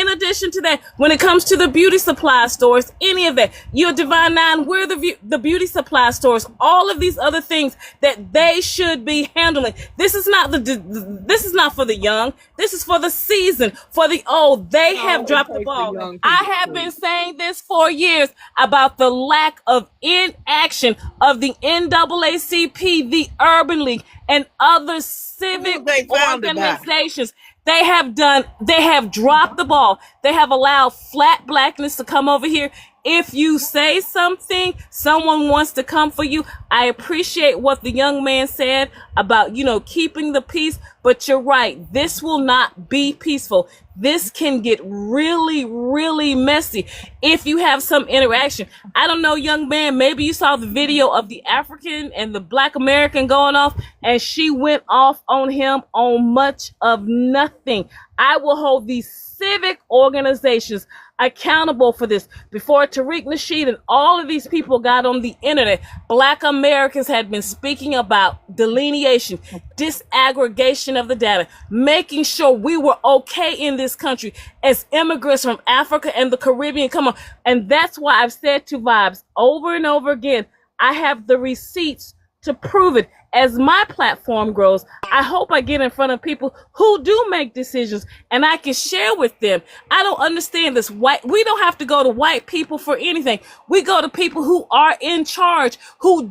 [SPEAKER 8] addition to that, when it comes to the beauty supply stores, any of that, you're Divine Nine, we're the beauty supply stores, all of these other things that they should be handling. This is not this is not for the young. This is for the seasoned, for the old. They have dropped the ball. I have been saying this for years about the lack of inaction of the NAACP, the Urban League, and other civic organizations. They have dropped the ball. They have allowed flat blackness to come over here. If you say something, someone wants to come for you. I appreciate what the young man said about, keeping the peace, but you're right. This will not be peaceful. This can get really, really messy if you have some interaction. I don't know, young man, maybe you saw the video of the African and the Black American going off, and she went off on him on much of nothing. I will hold these civic organizations accountable for this. Before Tariq Nasheed and all of these people got on the internet, Black Americans had been speaking about delineation, disaggregation of the data, making sure we were okay in this country as immigrants from Africa and the Caribbean. Come on. And that's why I've said to Vibes over and over again, I have the receipts to prove it. As my platform grows, I hope I get in front of people who do make decisions and I can share with them. I don't understand this. We don't have to go to white people for anything. We go to people who are in charge, who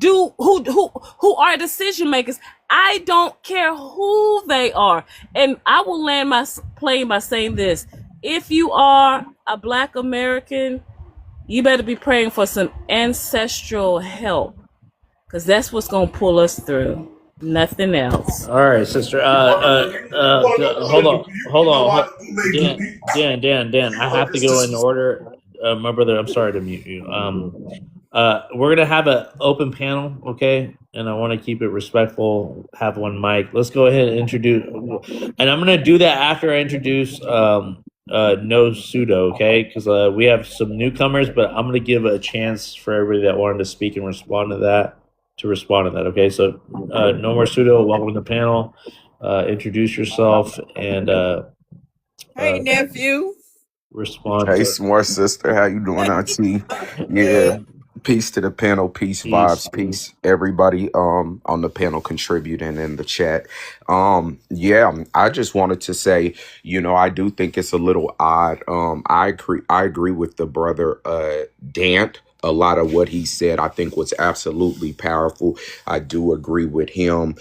[SPEAKER 8] are decision makers. I don't care who they are. And I will land my plane by saying this. If you are a Black American, you better be praying for some ancestral help. Because that's what's going to pull us through. Nothing else.
[SPEAKER 2] All right, sister. Hold on. Dan. I have to go in order. My brother, I'm sorry to mute you. We're going to have an open panel, okay? And I want to keep it respectful, have one mic. Let's go ahead and introduce. And I'm going to do that after I introduce No Pseudo, okay? Because we have some newcomers, but I'm going to give a chance for everybody that wanted to speak and respond to that. Okay? So, No More Pseudo, welcome to the panel. Introduce yourself and
[SPEAKER 18] hey, nephew.
[SPEAKER 2] Respond.
[SPEAKER 21] Hey, Smart Sister, how you doing, Auntie? Yeah. Peace to the panel, peace, vibes, peace. Everybody on the panel contributing in the chat. I just wanted to say, I do think it's a little odd. I agree with the brother Dant. A lot of what he said, I think, was absolutely powerful. I do agree with him.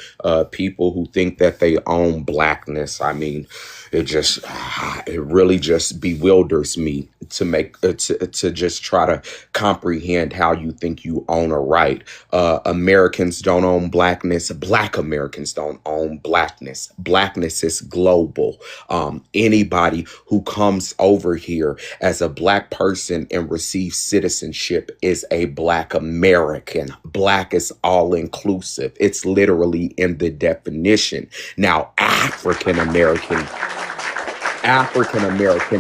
[SPEAKER 21] People who think that they own blackness, I mean, it really just bewilders me to make to just try to comprehend how you think you own a right. Americans don't own blackness. Black Americans don't own blackness. Blackness is global. Anybody who comes over here as a Black person and receives citizenship is a Black American. Black is all inclusive. It's literally in the definition. Now, African American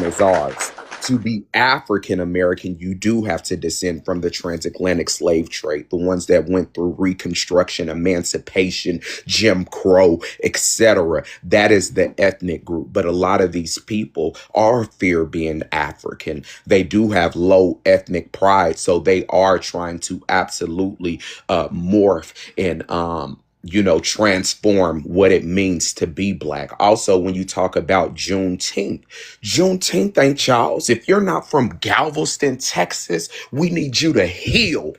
[SPEAKER 21] is ours. To be African American, you do have to descend from the transatlantic slave trade, the ones that went through Reconstruction, Emancipation, Jim Crow, etc. That is the ethnic group. But a lot of these people are fear being African. They do have low ethnic pride, so they are trying to absolutely morph and transform what it means to be Black. Also, when you talk about Juneteenth ain't y'all's. If you're not from Galveston, Texas, we need you to heal.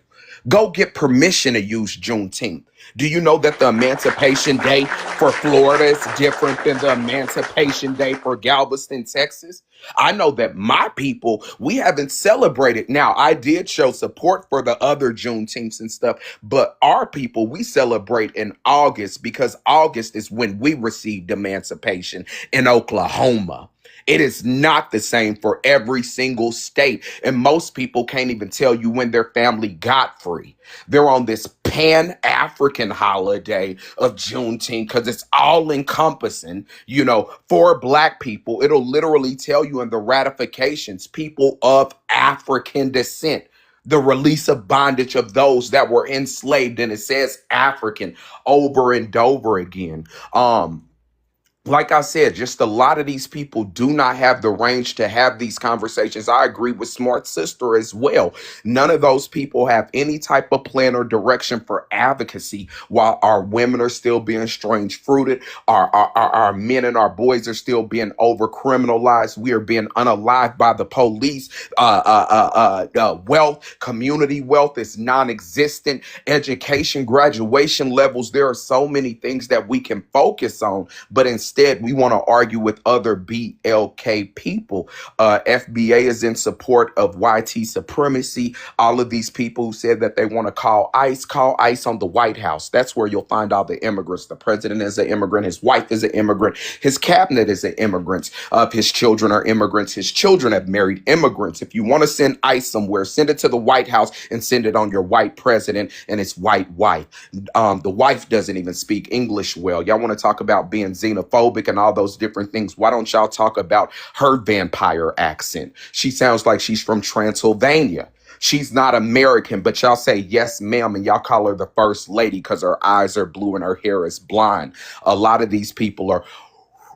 [SPEAKER 21] Go get permission to use Juneteenth. Do you know that the Emancipation Day for Florida is different than the Emancipation Day for Galveston, Texas? I know that my people, we haven't celebrated. Now, I did show support for the other Juneteenths and stuff, but our people, we celebrate in August because August is when we received emancipation in Oklahoma. It is not the same for every single state. And most people can't even tell you when their family got free. They're on this Pan-African holiday of Juneteenth because it's all encompassing. You know, for Black people, it'll literally tell you in the ratifications, people of African descent, the release of bondage of those that were enslaved. And it says African over and over again. Like I said, just a lot of these people do not have the range to have these conversations. I agree with Smart Sister as well. None of those people have any type of plan or direction for advocacy while our women are still being strange fruited. Our men and our boys are still being over criminalized. We are being unalived by the police. Wealth, community wealth is non-existent. Education, graduation levels. There are so many things that we can focus on, but instead we want to argue with other BLK people. FBA is in support of YT supremacy. All of these people who said that they want to call ICE on the White House. That's where you'll find all the immigrants. The president is an immigrant. His wife is an immigrant. His cabinet is an immigrant. His children are immigrants. His children have married immigrants. If you want to send ICE somewhere, send it to the White House and send it on your white president and his white wife. The wife doesn't even speak English well. Y'all want to talk about being xenophobic and all those different things. Why don't y'all talk about her vampire accent? She sounds like she's from Transylvania. She's not American, but y'all say, yes, ma'am, and y'all call her the first lady because her eyes are blue and her hair is blonde. A lot of these people are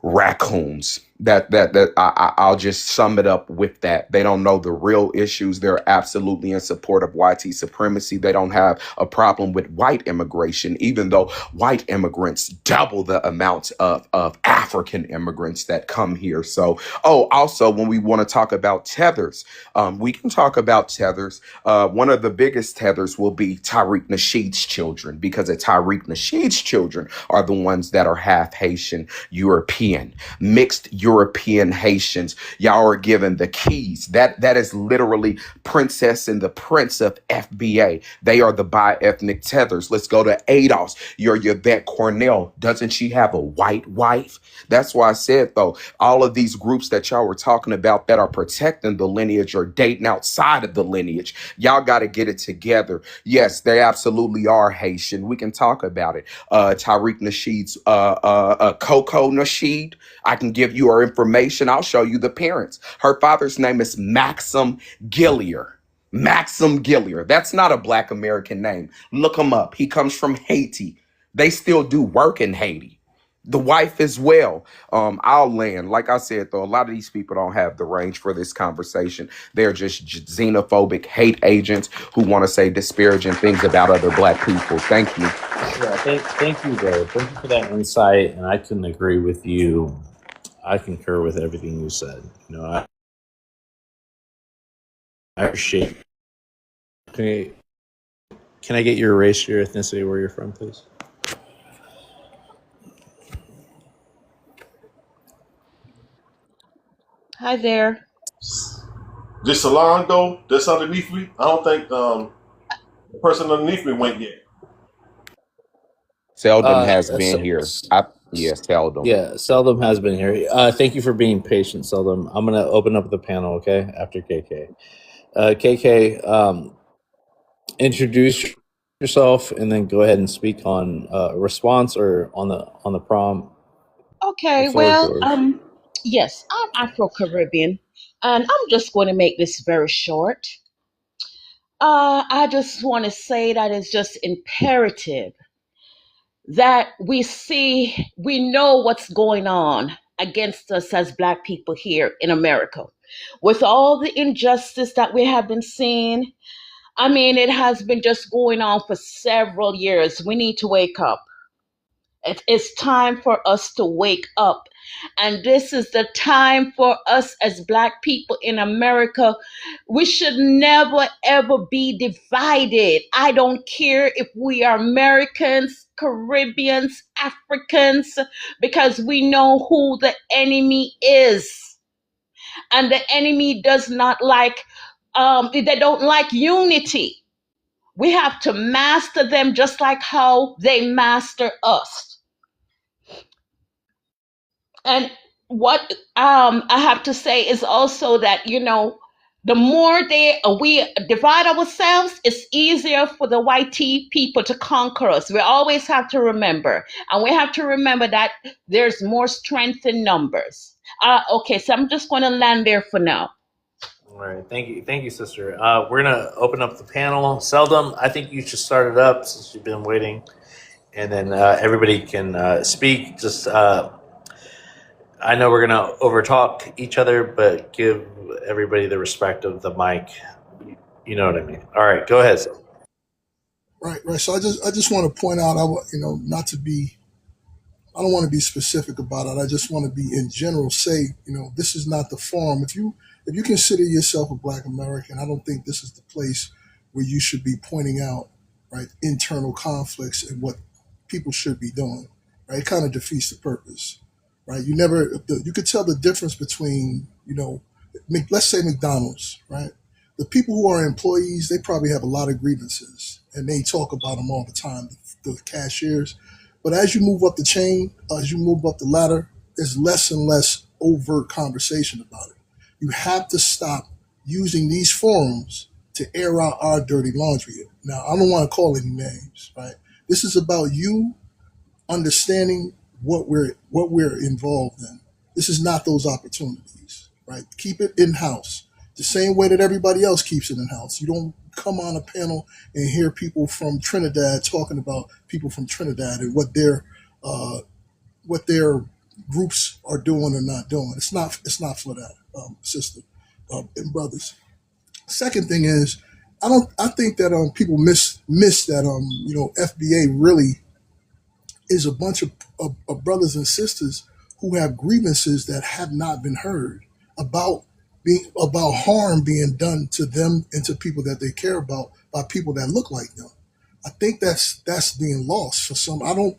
[SPEAKER 21] raccoons. I'll just sum it up with that. They don't know the real issues. They're absolutely in support of YT supremacy. They don't have a problem with white immigration, even though white immigrants double the amount of African immigrants that come here. So, also when we want to talk about tethers, we can talk about tethers. One of the biggest tethers will be Tariq Nasheed's children, because Tariq Nasheed's children are the ones that are half Haitian, European, mixed European Haitians. Y'all are given the keys. That is literally Princess and the Prince of FBA. They are the bi-ethnic tethers. Let's go to ADOS. Your Yvette Cornell. Doesn't she have a white wife? That's why I said, though, all of these groups that y'all were talking about that are protecting the lineage or dating outside of the lineage, y'all got to get it together. Yes, they absolutely are Haitian. We can talk about it. Tariq Nasheed's Coco Nasheed. I can give you her information. I'll show you the parents. Her father's name is Maxim Gillier. Maxim Gillier. That's not a Black American name. Look him up. He comes from Haiti. They still do work in Haiti. The wife as well. I'll land. Like I said, though, a lot of these people don't have the range for this conversation. They're just xenophobic hate agents who want to say disparaging things about other Black people. Thank you.
[SPEAKER 2] Yeah, thank you, Dave. Thank you for that insight, and I can agree with you. I concur with everything you said. You know, I appreciate. Can I get your race, your ethnicity, where you're from, please?
[SPEAKER 1] Hi there.
[SPEAKER 19] Did Salon go? That's underneath me. I don't think the person underneath me went yet.
[SPEAKER 21] Seldom has been here. Seldom.
[SPEAKER 2] Yeah, Seldom has been here. Thank you for being patient, Seldom. I'm going to open up the panel, okay, after KK. KK, introduce yourself and then go ahead and speak on response or on the prompt.
[SPEAKER 1] Okay,
[SPEAKER 2] The floor is
[SPEAKER 1] well,
[SPEAKER 2] yours.
[SPEAKER 1] yes, I'm Afro-Caribbean, and I'm just going to make this very short. I just want to say that it's just imperative that we know what's going on against us as Black people here in America. With all the injustice that we have been seeing, I mean, it has been just going on for several years. We need to wake up. It's time for us to wake up. And this is the time for us as Black people in America. We should never, ever be divided. I don't care if we are Americans, Caribbeans, Africans, because we know who the enemy is. And the enemy does not like, they don't like unity. We have to master them just like how they master us. And what I have to say is also that, the more we divide ourselves, it's easier for the white people to conquer us. We always have to remember. And we have to remember that there's more strength in numbers. Okay, so I'm just going to land there for now.
[SPEAKER 2] All right, thank you, sister. We're gonna open up the panel. Seldom, I think you should start it up since you've been waiting, and then everybody can speak. Just I know we're gonna overtalk each other, but give everybody the respect of the mic. You know what I mean. All right, go ahead.
[SPEAKER 16] Right. So I just want to point out, I don't want to be specific about it. I just want to be in general say, this is not the forum. If you consider yourself a Black American, I don't think this is the place where you should be pointing out, right, internal conflicts and what people should be doing. Right, it kind of defeats the purpose. Right, you could tell the difference between, let's say McDonald's, right? The people who are employees, they probably have a lot of grievances, and they talk about them all the time, the cashiers. But as you move up the chain, as you move up the ladder, there's less and less overt conversation about it. You have to stop using these forums to air out our dirty laundry. Now, I don't want to call any names, right? This is about you understanding what we're involved in. This is not those opportunities, right? Keep it in-house, the same way that everybody else keeps it in-house. You don't come on a panel and hear people from Trinidad talking about people from Trinidad and what their groups are doing or not doing. It's not for that, sister and brothers. Second thing is, I think that people miss that FBA really is a bunch of brothers and sisters who have grievances that have not been heard about harm being done to them and to people that they care about by people that look like them. I think that's being lost for some. I don't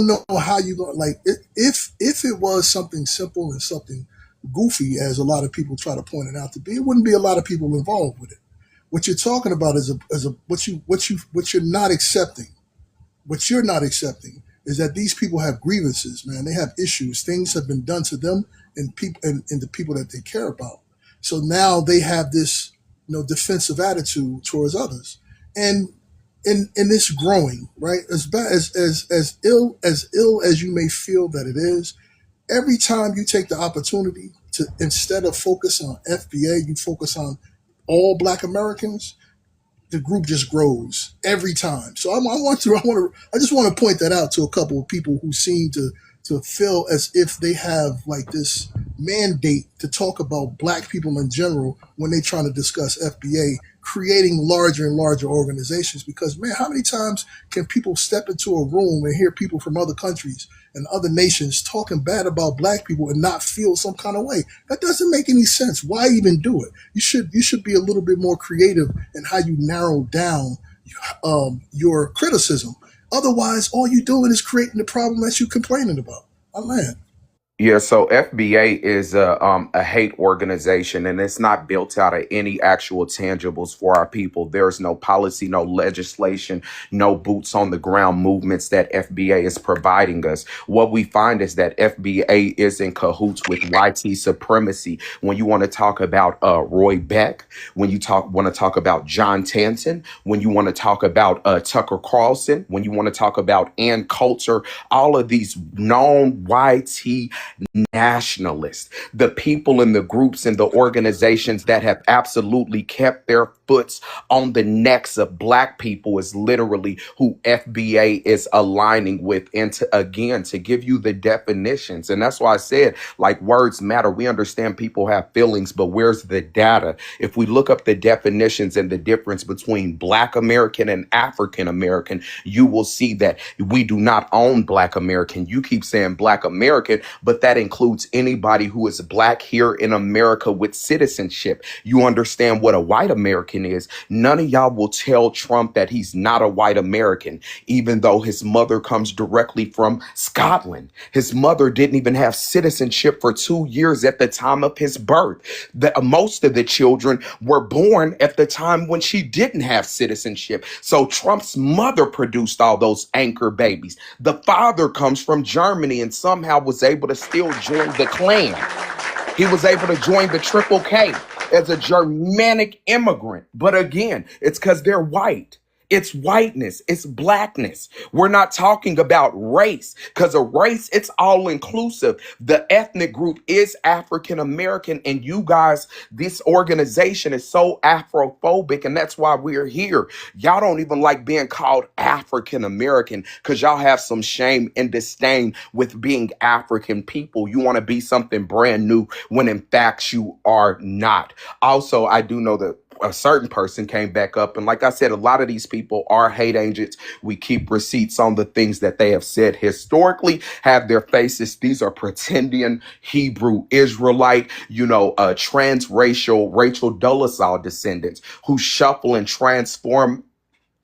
[SPEAKER 16] know how you go, like, if it was something simple and something goofy, as a lot of people try to point it out to be, it wouldn't be a lot of people involved with it. What you're talking about is what you're not accepting. What you're not accepting is that these people have grievances, man. They have issues. Things have been done to them and people and the people that they care about. So now they have this, defensive attitude towards others, and it's growing, right? As bad as ill as you may feel that it is, every time you take the opportunity to, instead of focus on FBA, you focus on all Black Americans, the group just grows every time. So I just want to point that out to a couple of people who seem to feel as if they have like this mandate to talk about Black people in general when they're trying to discuss FBA, creating larger and larger organizations. Because, man, how many times can people step into a room and hear people from other countries and other nations talking bad about Black people and not feel some kind of way? That doesn't make any sense. Why even do it? You should be a little bit more creative in how you narrow down your criticism. Otherwise, all you're doing is creating the problem that you're complaining about. Man.
[SPEAKER 21] Yeah, so FBA is a hate organization, and it's not built out of any actual tangibles for our people. There's no policy, no legislation, no boots on the ground movements that FBA is providing us. What we find is that FBA is in cahoots with YT supremacy. When you want to talk about Roy Beck, when you want to talk about John Tanton, when you want to talk about Tucker Carlson, when you want to talk about Ann Coulter, all of these known YT nationalists. The people in the groups and the organizations that have absolutely kept their foots on the necks of black people is literally who FBA is aligning with. And to give you the definitions, and that's why I said, like, words matter. We understand people have feelings, but where's the data? If we look up the definitions and the difference between Black American and African American, you will see that we do not own Black American. You keep saying Black American, but that includes anybody who is Black here in America with citizenship. You understand what a white American is. None of y'all will tell Trump that he's not a white American, even though his mother comes directly from Scotland. His mother didn't even have citizenship for 2 years at the time of his birth. Most of the children were born at the time when she didn't have citizenship. So Trump's mother produced all those anchor babies. The father comes from Germany and somehow was able to still join the Klan. He was able to join the Triple K as a Germanic immigrant. But again, it's because they're white. It's whiteness. It's blackness. We're not talking about race, because a race, it's all inclusive. The ethnic group is African American, and you guys, this organization is so Afrophobic, and that's why we're here. Y'all don't even like being called African American because y'all have some shame and disdain with being African people. You want to be something brand new when in fact you are not. Also, I do know that a certain person came back up, and like I said, a lot of these people are hate agents. We keep receipts on the things that they have said historically, have their faces. These are pretending Hebrew Israelite, transracial Rachel Dolezal descendants who shuffle and transform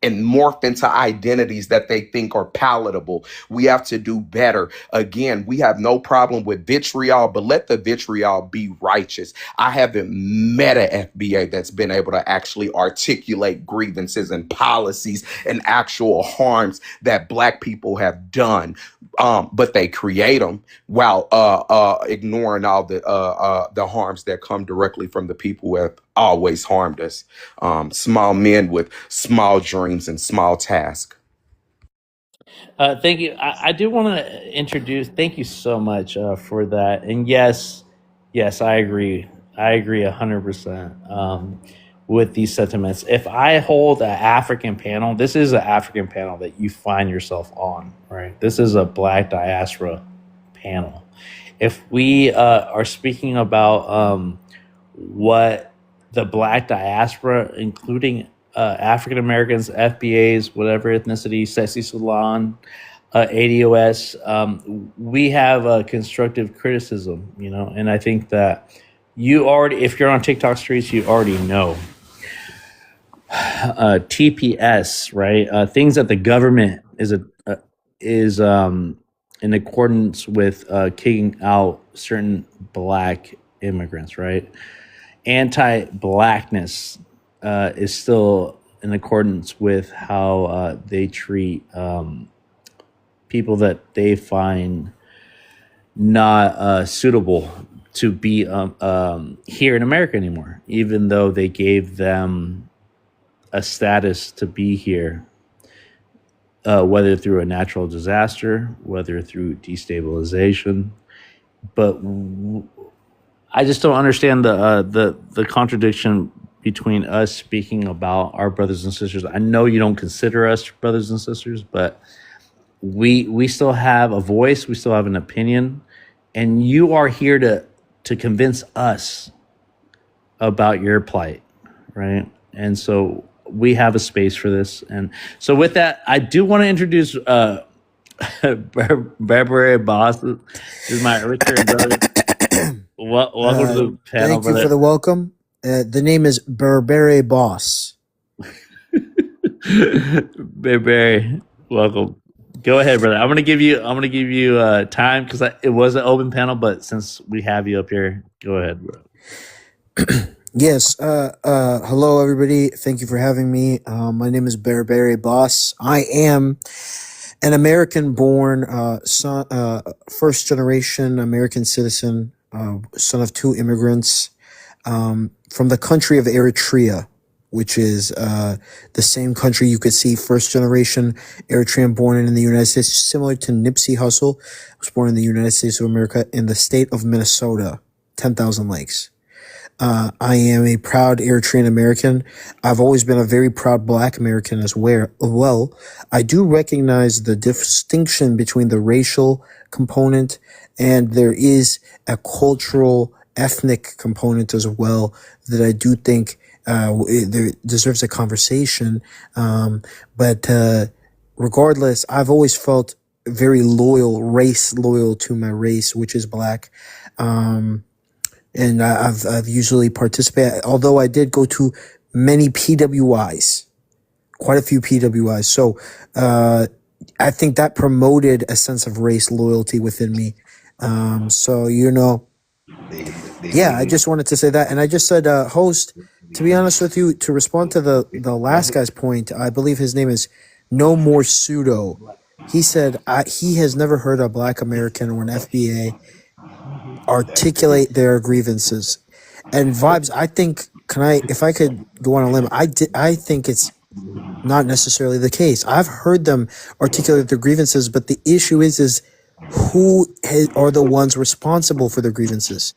[SPEAKER 21] and morph into identities that they think are palatable. We have to do better. Again, we have no problem with vitriol, but let the vitriol be righteous. I haven't met a FBA that's been able to actually articulate grievances and policies and actual harms that Black people have done. But they create them while ignoring all the harms that come directly from the people who have always harmed us. Small men with small dreams and small tasks.
[SPEAKER 2] Thank you. I do want to introduce. Thank you so much for that. And yes, I agree. I agree 100% with these sentiments. If I hold an African panel, this is an African panel that you find yourself on, right? This is a Black diaspora panel. If we are speaking about what the Black diaspora, including African Americans, FBAs, whatever ethnicity, Sexy Salon, ADOS, we have a constructive criticism, and I think that you already, if you're on TikTok streets, you already know. TPS, right? Things that the government is in accordance with kicking out certain Black immigrants, right? Anti-Blackness is still in accordance with how they treat people that they find not suitable to be here in America anymore, even though they gave them a status to be here, whether through a natural disaster, whether through destabilization. But I just don't understand the contradiction between us speaking about our brothers and sisters. I know you don't consider us brothers and sisters, but we still have a voice, we still have an opinion, and you are here to convince us about your plight, right? And so we have a space for this. And so with that, I do want to introduce Berbere Boss. This is my Richard brother. Welcome to the panel.
[SPEAKER 6] Thank you for the welcome. The name is Berbere Boss.
[SPEAKER 2] Berbere, welcome. Go ahead, brother. I'm gonna give you time because it was an open panel, but since we have you up here, go ahead, bro.
[SPEAKER 6] Yes. Hello, everybody. Thank you for having me. My name is Berbere Boss. I am an American-born son, first-generation American citizen, son of two immigrants from the country of Eritrea. which is the same country you could see first generation Eritrean born in the United States, similar to Nipsey Hussle, was born in the United States of America in the state of Minnesota, 10,000 lakes. I am a proud Eritrean American. I've always been a very proud Black American as well. I do recognize the distinction between the racial component and there is a cultural, ethnic component as well that I do think there deserves a conversation. But regardless, I've always felt very loyal to my race, which is Black. And I've usually participated, although I did go to many PWIs, quite a few PWIs. So I think that promoted a sense of race loyalty within me. So, yeah, I just wanted to say that. And I just said, host, to be honest with you, to respond to the last guy's point, I believe his name is No More Pseudo. He said he has never heard a Black American or an FBA articulate their grievances. And Vibes, I think, if I could go on a limb, I think it's not necessarily the case. I've heard them articulate their grievances, but the issue is who are the ones responsible for their grievances?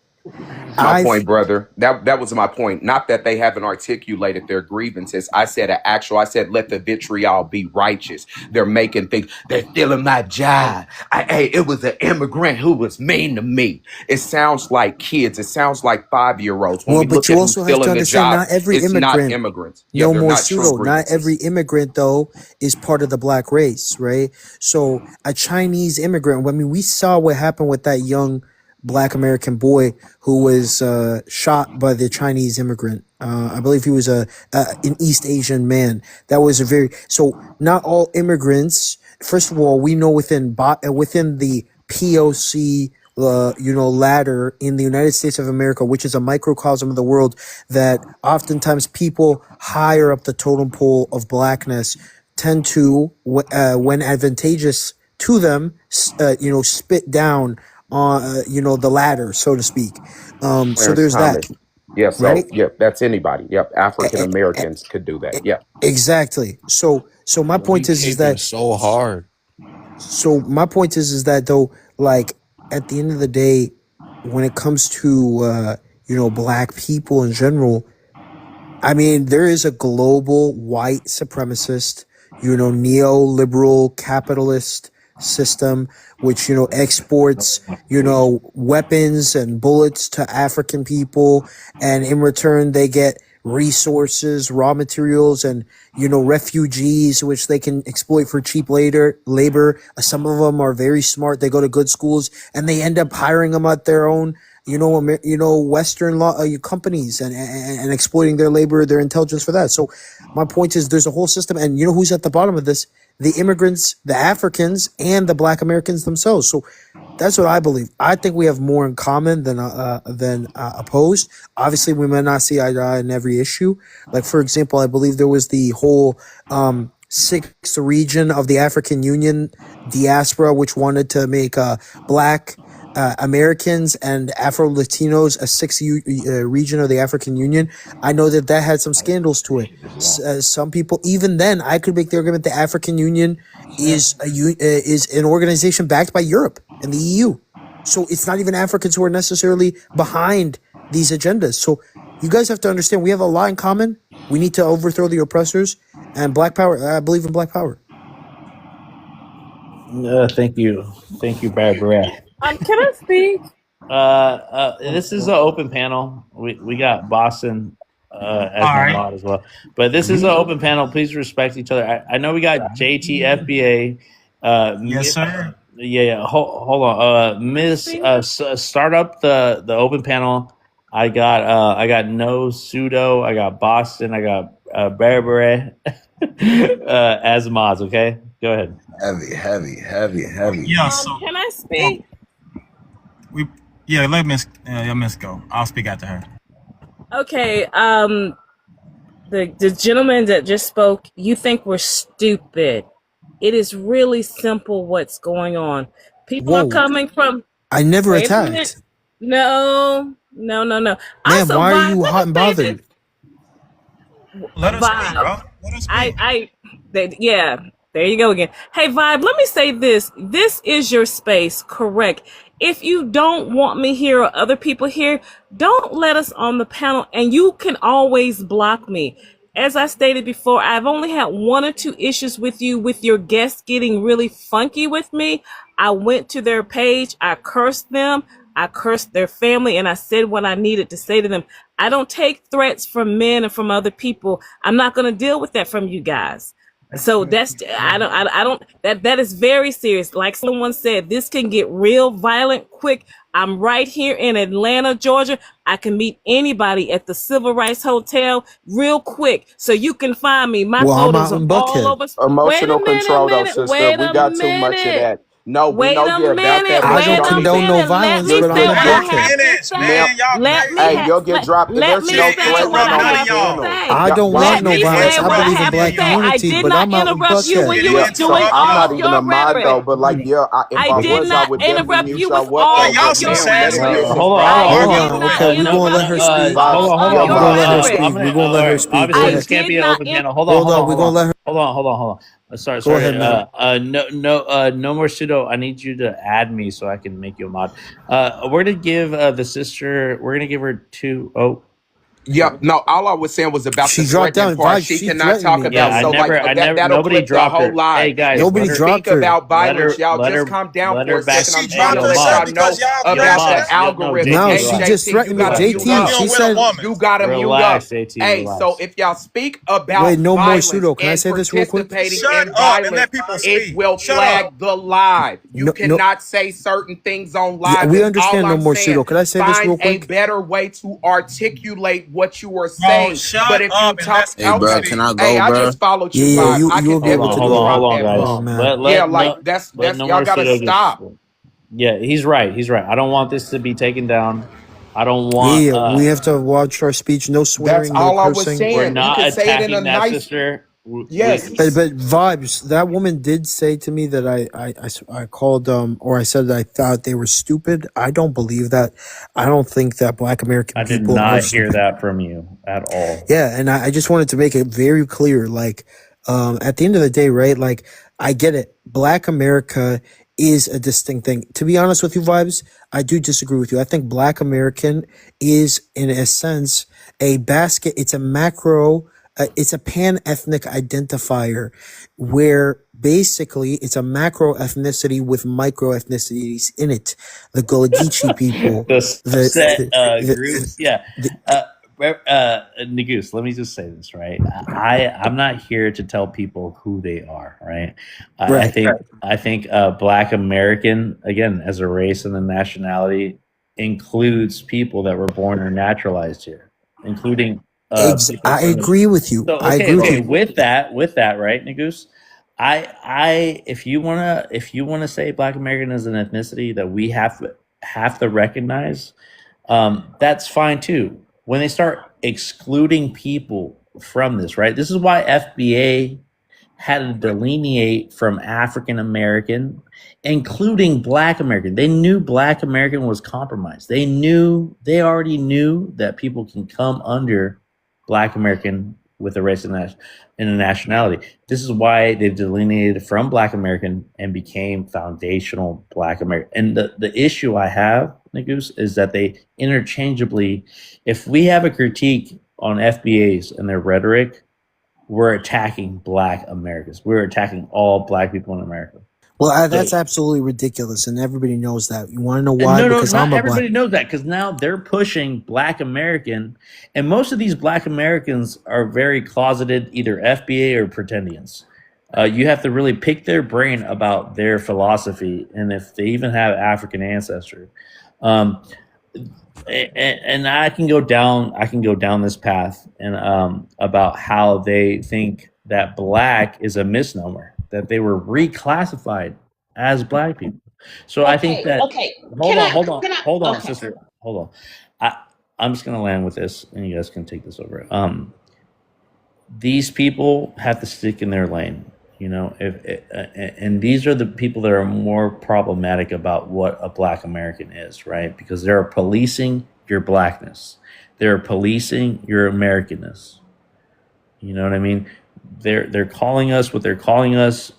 [SPEAKER 21] My point, brother. That was my point. Not that they haven't articulated their grievances. I said let the vitriol be righteous. They're making things. They're stealing my job. It was an immigrant who was mean to me. It sounds like kids. It sounds like 5-year-olds. When
[SPEAKER 6] Well,
[SPEAKER 21] we
[SPEAKER 6] but
[SPEAKER 21] look
[SPEAKER 6] you
[SPEAKER 21] at who's
[SPEAKER 6] also have to
[SPEAKER 21] stealing the
[SPEAKER 6] understand
[SPEAKER 21] job,
[SPEAKER 6] not every
[SPEAKER 21] it's not
[SPEAKER 6] immigrant,
[SPEAKER 21] immigrants. Yeah,
[SPEAKER 6] no
[SPEAKER 21] they're
[SPEAKER 6] more
[SPEAKER 21] not true
[SPEAKER 6] pseudo, not
[SPEAKER 21] grievances.
[SPEAKER 6] every immigrant, though, is part of the Black race, right? So a Chinese immigrant, I mean, we saw what happened with that young Black American boy who was shot by the Chinese immigrant. I believe he was an East Asian man. That was so not all immigrants. First of all, we know within the POC, ladder in the United States of America, which is a microcosm of the world, that oftentimes people higher up the totem pole of Blackness tend to, when advantageous to them, spit down on, the ladder, so to speak. So
[SPEAKER 21] Clarence
[SPEAKER 6] there's that,
[SPEAKER 21] Thomas. Yeah, so
[SPEAKER 6] right?
[SPEAKER 21] that's anybody. Yep, African Americans could do that. Yeah.
[SPEAKER 6] Exactly. So my point is that
[SPEAKER 4] so hard.
[SPEAKER 6] So my point is that though, like at the end of the day, when it comes to Black people in general, I mean, there is a global white supremacist, neoliberal capitalist system, which, exports, weapons and bullets to African people. And in return, they get resources, raw materials, and, refugees, which they can exploit for cheap labor. Some of them are very smart. They go to good schools and they end up hiring them at their own, Western companies and exploiting their labor, their intelligence for that. So my point is there's a whole system, and who's at the bottom of this? The immigrants, the Africans, and the Black Americans themselves. So that's what I believe. I think we have more in common than opposed. Obviously, we may not see eye to eye in every issue. Like, for example, I believe there was the whole sixth region of the African Union diaspora, which wanted to make Black Americans and Afro-Latinos a sixth region of the African Union. I know that had some scandals to it. Some people, even then, I could make the argument the African Union is an organization backed by Europe and the EU. So it's not even Africans who are necessarily behind these agendas. So you guys have to understand, we have a lot in common. We need to overthrow the oppressors, and Black Power. I believe in Black Power.
[SPEAKER 2] Thank you, Barbara.
[SPEAKER 8] Can I speak?
[SPEAKER 2] This is an open panel. We got Boston as my mod as well, but this is an open panel. Please respect each other. I know we got JT FBA.
[SPEAKER 20] Yes, sir.
[SPEAKER 2] Yeah. Hold on, Miss. Start up the open panel. I got No Pseudo. I got Boston. I got Barbara as mods. Okay, go ahead.
[SPEAKER 20] Heavy.
[SPEAKER 8] Yeah. Can I speak?
[SPEAKER 20] Let Miss go. I'll speak after her.
[SPEAKER 8] Okay. The gentleman that just spoke, you think we're stupid. It is really simple what's going on. People are coming from.
[SPEAKER 6] I never attacked.
[SPEAKER 8] No.
[SPEAKER 6] Ma'am, why are you hot and bothered?
[SPEAKER 20] Let us speak,
[SPEAKER 8] Vibe.
[SPEAKER 20] bro. Let us speak.
[SPEAKER 8] Yeah, there you go again. Hey, Vibe, let me say this. This is your space, correct? If you don't want me here or other people here, don't let us on the panel, and you can always block me. As I stated before, I've only had 1 or 2 issues with you, with your guests getting really funky with me. I went to their page, I cursed them, I cursed their family, and I said what I needed to say to them. I don't take threats from men and from other people. I'm not going to deal with that from you guys. So I don't, that is very serious. Like someone said, this can get real violent quick. I'm right here in Atlanta, Georgia. I can meet anybody at the Civil Rights Hotel real quick. So you can find me. My
[SPEAKER 6] Well, I'm
[SPEAKER 8] photos
[SPEAKER 6] out
[SPEAKER 8] are
[SPEAKER 6] in
[SPEAKER 8] all
[SPEAKER 6] Buckhead.
[SPEAKER 8] over.
[SPEAKER 21] Emotional control, though, sister. We got too much of that. No, we know you're about that
[SPEAKER 6] I don't
[SPEAKER 21] patriotic.
[SPEAKER 6] condone no
[SPEAKER 8] Let
[SPEAKER 6] violence,
[SPEAKER 8] me
[SPEAKER 6] but I'm
[SPEAKER 8] say
[SPEAKER 6] in
[SPEAKER 8] what I have
[SPEAKER 6] Buckhead.
[SPEAKER 8] to say.
[SPEAKER 21] Ma'am,
[SPEAKER 8] Let me
[SPEAKER 21] hey, you'll get dropped.
[SPEAKER 8] let
[SPEAKER 21] There's
[SPEAKER 8] me
[SPEAKER 21] no
[SPEAKER 8] say what
[SPEAKER 21] threatening
[SPEAKER 8] I
[SPEAKER 21] on the
[SPEAKER 8] have to
[SPEAKER 21] panel.
[SPEAKER 8] say.
[SPEAKER 6] I don't
[SPEAKER 8] Let
[SPEAKER 6] want no
[SPEAKER 8] me
[SPEAKER 6] violence.
[SPEAKER 8] say
[SPEAKER 6] I
[SPEAKER 8] what I
[SPEAKER 6] believe in
[SPEAKER 8] have
[SPEAKER 6] black
[SPEAKER 8] to say. I
[SPEAKER 6] unity,
[SPEAKER 8] did
[SPEAKER 6] but
[SPEAKER 8] not
[SPEAKER 6] I'm out in
[SPEAKER 8] interrupt you when
[SPEAKER 6] Buckhead.
[SPEAKER 8] you
[SPEAKER 21] Yeah,
[SPEAKER 8] was
[SPEAKER 21] so
[SPEAKER 8] doing
[SPEAKER 21] I'm not
[SPEAKER 8] all
[SPEAKER 21] even
[SPEAKER 8] your
[SPEAKER 21] a mod though,
[SPEAKER 8] rhetoric.
[SPEAKER 21] but like, yeah, if
[SPEAKER 8] I
[SPEAKER 21] I
[SPEAKER 8] did
[SPEAKER 21] was, I
[SPEAKER 8] not
[SPEAKER 21] would definitely
[SPEAKER 8] interrupt
[SPEAKER 21] mute
[SPEAKER 8] you with
[SPEAKER 21] y'all up
[SPEAKER 8] all
[SPEAKER 21] though.
[SPEAKER 20] y'all
[SPEAKER 21] But
[SPEAKER 20] some
[SPEAKER 8] your
[SPEAKER 21] ma'am, let him get
[SPEAKER 20] savages.
[SPEAKER 8] rhetoric.
[SPEAKER 21] his
[SPEAKER 2] Hold on,
[SPEAKER 8] I
[SPEAKER 2] hold
[SPEAKER 6] Hold
[SPEAKER 2] on,
[SPEAKER 8] did
[SPEAKER 6] on.
[SPEAKER 2] hold
[SPEAKER 8] not
[SPEAKER 2] on.
[SPEAKER 6] Okay, we're gonna let
[SPEAKER 8] interrupt
[SPEAKER 6] her
[SPEAKER 8] you
[SPEAKER 6] speak.
[SPEAKER 8] with
[SPEAKER 21] Vibes,
[SPEAKER 8] all
[SPEAKER 2] Hold on,
[SPEAKER 6] We're
[SPEAKER 2] hold
[SPEAKER 8] your
[SPEAKER 6] gonna
[SPEAKER 2] on.
[SPEAKER 6] let her
[SPEAKER 8] rhetoric.
[SPEAKER 6] speak. We're gonna let her speak. Go
[SPEAKER 2] Obviously,
[SPEAKER 8] I
[SPEAKER 2] this
[SPEAKER 6] ahead.
[SPEAKER 2] can't
[SPEAKER 8] did
[SPEAKER 2] be an
[SPEAKER 8] not
[SPEAKER 2] open
[SPEAKER 8] in,
[SPEAKER 2] panel. Hold on,
[SPEAKER 6] Hold
[SPEAKER 2] hold on,
[SPEAKER 6] on. We're
[SPEAKER 2] hold
[SPEAKER 6] gonna
[SPEAKER 2] on.
[SPEAKER 6] let her.
[SPEAKER 2] Hold on. Sorry,
[SPEAKER 6] Go
[SPEAKER 2] sorry.
[SPEAKER 6] ahead, ma'am.
[SPEAKER 2] No more pseudo. I need you to add me so I can make you a mod. We're gonna give the sister. We're gonna give her 2. Oh,
[SPEAKER 21] Yep. No, all I was saying was about the
[SPEAKER 6] She dropped
[SPEAKER 21] threatening
[SPEAKER 6] down.
[SPEAKER 21] part.
[SPEAKER 6] Vibes,
[SPEAKER 21] She
[SPEAKER 6] she
[SPEAKER 21] cannot
[SPEAKER 6] threatened
[SPEAKER 21] talk
[SPEAKER 6] me, by
[SPEAKER 21] about.
[SPEAKER 6] the
[SPEAKER 21] So
[SPEAKER 6] way.
[SPEAKER 21] like that'll
[SPEAKER 2] nobody
[SPEAKER 21] clip the
[SPEAKER 2] dropped
[SPEAKER 21] whole
[SPEAKER 2] her. Hey
[SPEAKER 21] live.
[SPEAKER 2] guys,
[SPEAKER 21] If we
[SPEAKER 6] Nobody
[SPEAKER 21] speak
[SPEAKER 6] dropped her.
[SPEAKER 21] about violence, y'all just calm down
[SPEAKER 2] let
[SPEAKER 21] for
[SPEAKER 2] her
[SPEAKER 21] a
[SPEAKER 2] back.
[SPEAKER 21] second.
[SPEAKER 20] She
[SPEAKER 21] I'm trying
[SPEAKER 2] Hey,
[SPEAKER 20] dropped
[SPEAKER 21] to
[SPEAKER 2] yo,
[SPEAKER 21] let
[SPEAKER 20] herself
[SPEAKER 21] y'all
[SPEAKER 2] mods,
[SPEAKER 20] because
[SPEAKER 21] know
[SPEAKER 20] y'all
[SPEAKER 21] about
[SPEAKER 20] crashed
[SPEAKER 21] the
[SPEAKER 20] out.
[SPEAKER 2] mods. No,
[SPEAKER 21] algorithm.
[SPEAKER 2] JT,
[SPEAKER 6] No,
[SPEAKER 21] Hey,
[SPEAKER 6] she
[SPEAKER 2] relax.
[SPEAKER 6] just
[SPEAKER 21] JT, you
[SPEAKER 6] threatened me.
[SPEAKER 21] gotta
[SPEAKER 2] Relax,
[SPEAKER 21] mute
[SPEAKER 6] JT,
[SPEAKER 20] You
[SPEAKER 21] up.
[SPEAKER 20] don't
[SPEAKER 6] she
[SPEAKER 20] with a
[SPEAKER 6] said,
[SPEAKER 20] woman.
[SPEAKER 21] You gotta mute
[SPEAKER 2] relax,
[SPEAKER 21] up.
[SPEAKER 2] JT,
[SPEAKER 21] Hey, so
[SPEAKER 2] relax.
[SPEAKER 21] if y'all speak about
[SPEAKER 6] wait, no more
[SPEAKER 21] violence
[SPEAKER 6] pseudo. Can I
[SPEAKER 21] and
[SPEAKER 6] say this real quick?
[SPEAKER 21] participating
[SPEAKER 20] Shut
[SPEAKER 21] in
[SPEAKER 20] up and let
[SPEAKER 21] violence,
[SPEAKER 20] people
[SPEAKER 21] it
[SPEAKER 20] speak.
[SPEAKER 21] will
[SPEAKER 20] Shut up.
[SPEAKER 21] flag the live. You
[SPEAKER 6] No, no.
[SPEAKER 21] cannot say certain things on
[SPEAKER 6] Yeah,
[SPEAKER 21] live.
[SPEAKER 6] we
[SPEAKER 21] That's all
[SPEAKER 6] understand no
[SPEAKER 21] I'm
[SPEAKER 6] more
[SPEAKER 21] saying.
[SPEAKER 6] pseudo. Could I say this
[SPEAKER 21] Find
[SPEAKER 6] real
[SPEAKER 21] a
[SPEAKER 6] quick?
[SPEAKER 21] better way to articulate what you are
[SPEAKER 20] Bro,
[SPEAKER 21] saying. But
[SPEAKER 20] shut
[SPEAKER 21] if you
[SPEAKER 20] up and let
[SPEAKER 21] talk,
[SPEAKER 13] Hey,
[SPEAKER 20] people
[SPEAKER 13] bro,
[SPEAKER 21] okay,
[SPEAKER 13] can
[SPEAKER 20] speak.
[SPEAKER 13] I
[SPEAKER 21] hey,
[SPEAKER 13] go,
[SPEAKER 21] I
[SPEAKER 13] bro?
[SPEAKER 21] just followed
[SPEAKER 6] Yeah,
[SPEAKER 21] you,
[SPEAKER 6] yeah,
[SPEAKER 21] Vibe. I
[SPEAKER 6] you'll
[SPEAKER 21] can
[SPEAKER 6] be able
[SPEAKER 21] definitely
[SPEAKER 6] to do it.
[SPEAKER 21] drop that
[SPEAKER 6] Oh
[SPEAKER 21] bomb.
[SPEAKER 6] man.
[SPEAKER 21] Yeah,
[SPEAKER 2] No,
[SPEAKER 21] like that's
[SPEAKER 2] let no
[SPEAKER 21] y'all
[SPEAKER 2] more
[SPEAKER 21] gotta
[SPEAKER 2] pseudo just.
[SPEAKER 21] stop.
[SPEAKER 2] Yeah, he's right. He's right. I don't want this to be taken down. I don't
[SPEAKER 6] Yeah,
[SPEAKER 2] want.
[SPEAKER 6] yeah, we have to watch our speech. No
[SPEAKER 21] That's
[SPEAKER 6] swearing, no
[SPEAKER 21] all I was
[SPEAKER 6] cursing.
[SPEAKER 2] We're
[SPEAKER 21] saying. You
[SPEAKER 2] not
[SPEAKER 21] could say it in a
[SPEAKER 2] attacking that
[SPEAKER 21] nice,
[SPEAKER 2] sister.
[SPEAKER 21] yes.
[SPEAKER 6] But vibes. That woman did say to me that I called or I said that I thought they were stupid. I don't believe that. I don't think that Black American
[SPEAKER 2] I did
[SPEAKER 6] people are
[SPEAKER 2] not hear
[SPEAKER 6] stupid.
[SPEAKER 2] that from you at all.
[SPEAKER 6] Yeah, and I just wanted to make it very clear. Like, at the end of the day, right? Like, I get it. Black America is a distinct thing. To be honest with you, vibes, I do disagree with you. I think Black American is, in a sense, a basket. It's a macro. It's a pan ethnic identifier, where basically it's a macro ethnicity with micro ethnicities in it. The Gullah Geechee people,
[SPEAKER 2] The
[SPEAKER 6] the
[SPEAKER 2] subset
[SPEAKER 6] the,
[SPEAKER 2] groups, yeah.
[SPEAKER 6] the
[SPEAKER 2] Nagoose, let me just say this, right? I'm not here to tell people who they are, right? I
[SPEAKER 6] right.
[SPEAKER 2] think I think Black American, again, as a race and a nationality, includes people that were born or naturalized here, including people
[SPEAKER 6] I
[SPEAKER 2] from the.
[SPEAKER 6] agree with you.
[SPEAKER 2] So
[SPEAKER 6] I agree with
[SPEAKER 2] okay,
[SPEAKER 6] you.
[SPEAKER 2] with that, right, Nagoose? If you wanna say Black American is an ethnicity that we have to recognize, that's fine too. When they start excluding people from this, right? This is why FBA had to delineate from African American, including Black American. They knew Black American was compromised. They already knew that people can come under Black American with a race and a nationality. This is why they delineated from Black American and became foundational Black American. And the issue I have, Nagoose, is that they interchangeably, if we have a critique on FBAs and their rhetoric, we're attacking Black Americans. We're attacking all Black people in America.
[SPEAKER 6] Well,
[SPEAKER 2] So
[SPEAKER 6] that's absolutely ridiculous, and everybody knows that. You want to know why?
[SPEAKER 2] no,
[SPEAKER 6] Because
[SPEAKER 2] not
[SPEAKER 6] I'm a black.
[SPEAKER 2] everybody knows that, because now they're pushing Black American, and most of these Black Americans are very closeted, either FBA or pretendians. You have to really pick their brain about their philosophy and if they even have African ancestry. Um, and I can go down this path and about how they think that Black is a misnomer, that they were reclassified as Black people. So I think that
[SPEAKER 1] Okay. Can I? Can I?
[SPEAKER 2] hold on,
[SPEAKER 1] Okay.
[SPEAKER 2] sister, hold on. I'm just gonna land with this, and you guys can take this over. These people have to stick in their lane, you know. And these are the people that are more problematic about what a Black American is, right? Because they're policing your Blackness, they're policing your Americanness. You know what I mean? They're calling us what they're calling us.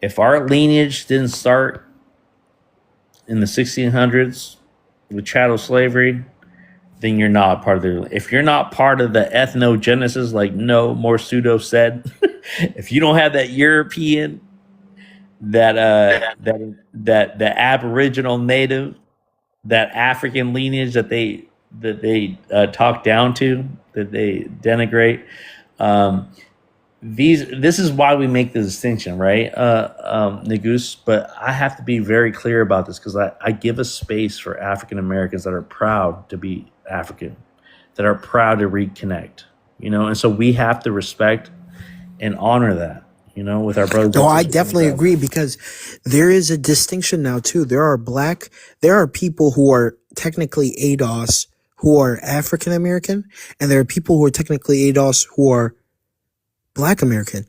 [SPEAKER 2] If our lineage didn't start in the 1600s with chattel slavery, then you're not part of the. If you're not part of the ethnogenesis, like No More Pseudo said, if you don't have that European, that the Aboriginal native, that African lineage that they talk down to, that they denigrate. This is why we make the distinction, right, Nagus? But I have to be very clear about this because I give a space for African Americans that are proud to be African, that are proud to reconnect, and so we have to respect and honor that, with our brothers.
[SPEAKER 6] No, I definitely agree because there is a distinction now too. There are people who are technically ADOS who are African American, and there are people who are technically ADOS who are Black American,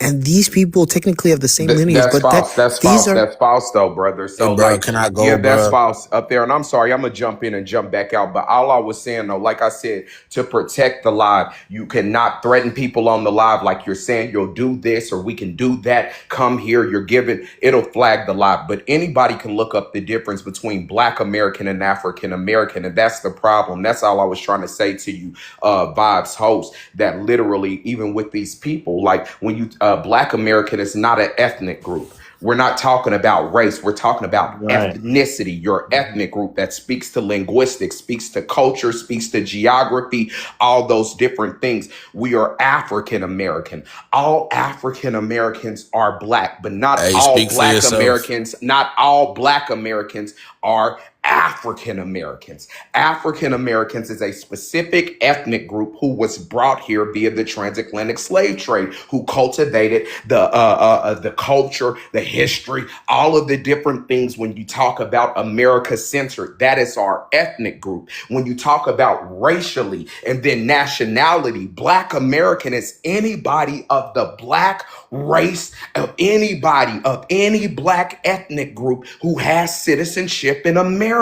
[SPEAKER 6] and these people technically have the same lineage.
[SPEAKER 21] That's
[SPEAKER 6] but
[SPEAKER 21] false. That's
[SPEAKER 6] these
[SPEAKER 21] false.
[SPEAKER 6] are
[SPEAKER 21] That's false, though, brother. So,
[SPEAKER 10] Hey, bro,
[SPEAKER 21] like,
[SPEAKER 10] can I go,
[SPEAKER 21] yeah, that's
[SPEAKER 10] bro?
[SPEAKER 21] false up there. And I'm sorry, I'm gonna jump in and jump back out. But all I was saying, though, like I said, to protect the live, you cannot threaten people on the live like you're saying you'll do this or we can do that. Come here, you're giving. It'll flag the live. But anybody can look up the difference between Black American and African American, and that's the problem. That's all I was trying to say to you, Vibes host. That literally, even with these people, like when you Black American is not an ethnic group. We're not talking about race. We're talking about ethnicity, your ethnic group that speaks to linguistics, speaks to culture, speaks to geography, all those different things. We are African American. All African Americans are Black, but not
[SPEAKER 10] Hey,
[SPEAKER 21] all
[SPEAKER 10] speak for
[SPEAKER 21] Black
[SPEAKER 10] yourself.
[SPEAKER 21] Americans. Not all Black Americans are African Americans. African Americans is a specific ethnic group who was brought here via the transatlantic slave trade, who cultivated the culture, the history, all of the different things. When you talk about America-centered, that is our ethnic group. When you talk about racially and then nationality, Black American is anybody of the Black race, of anybody of any Black ethnic group who has citizenship in America.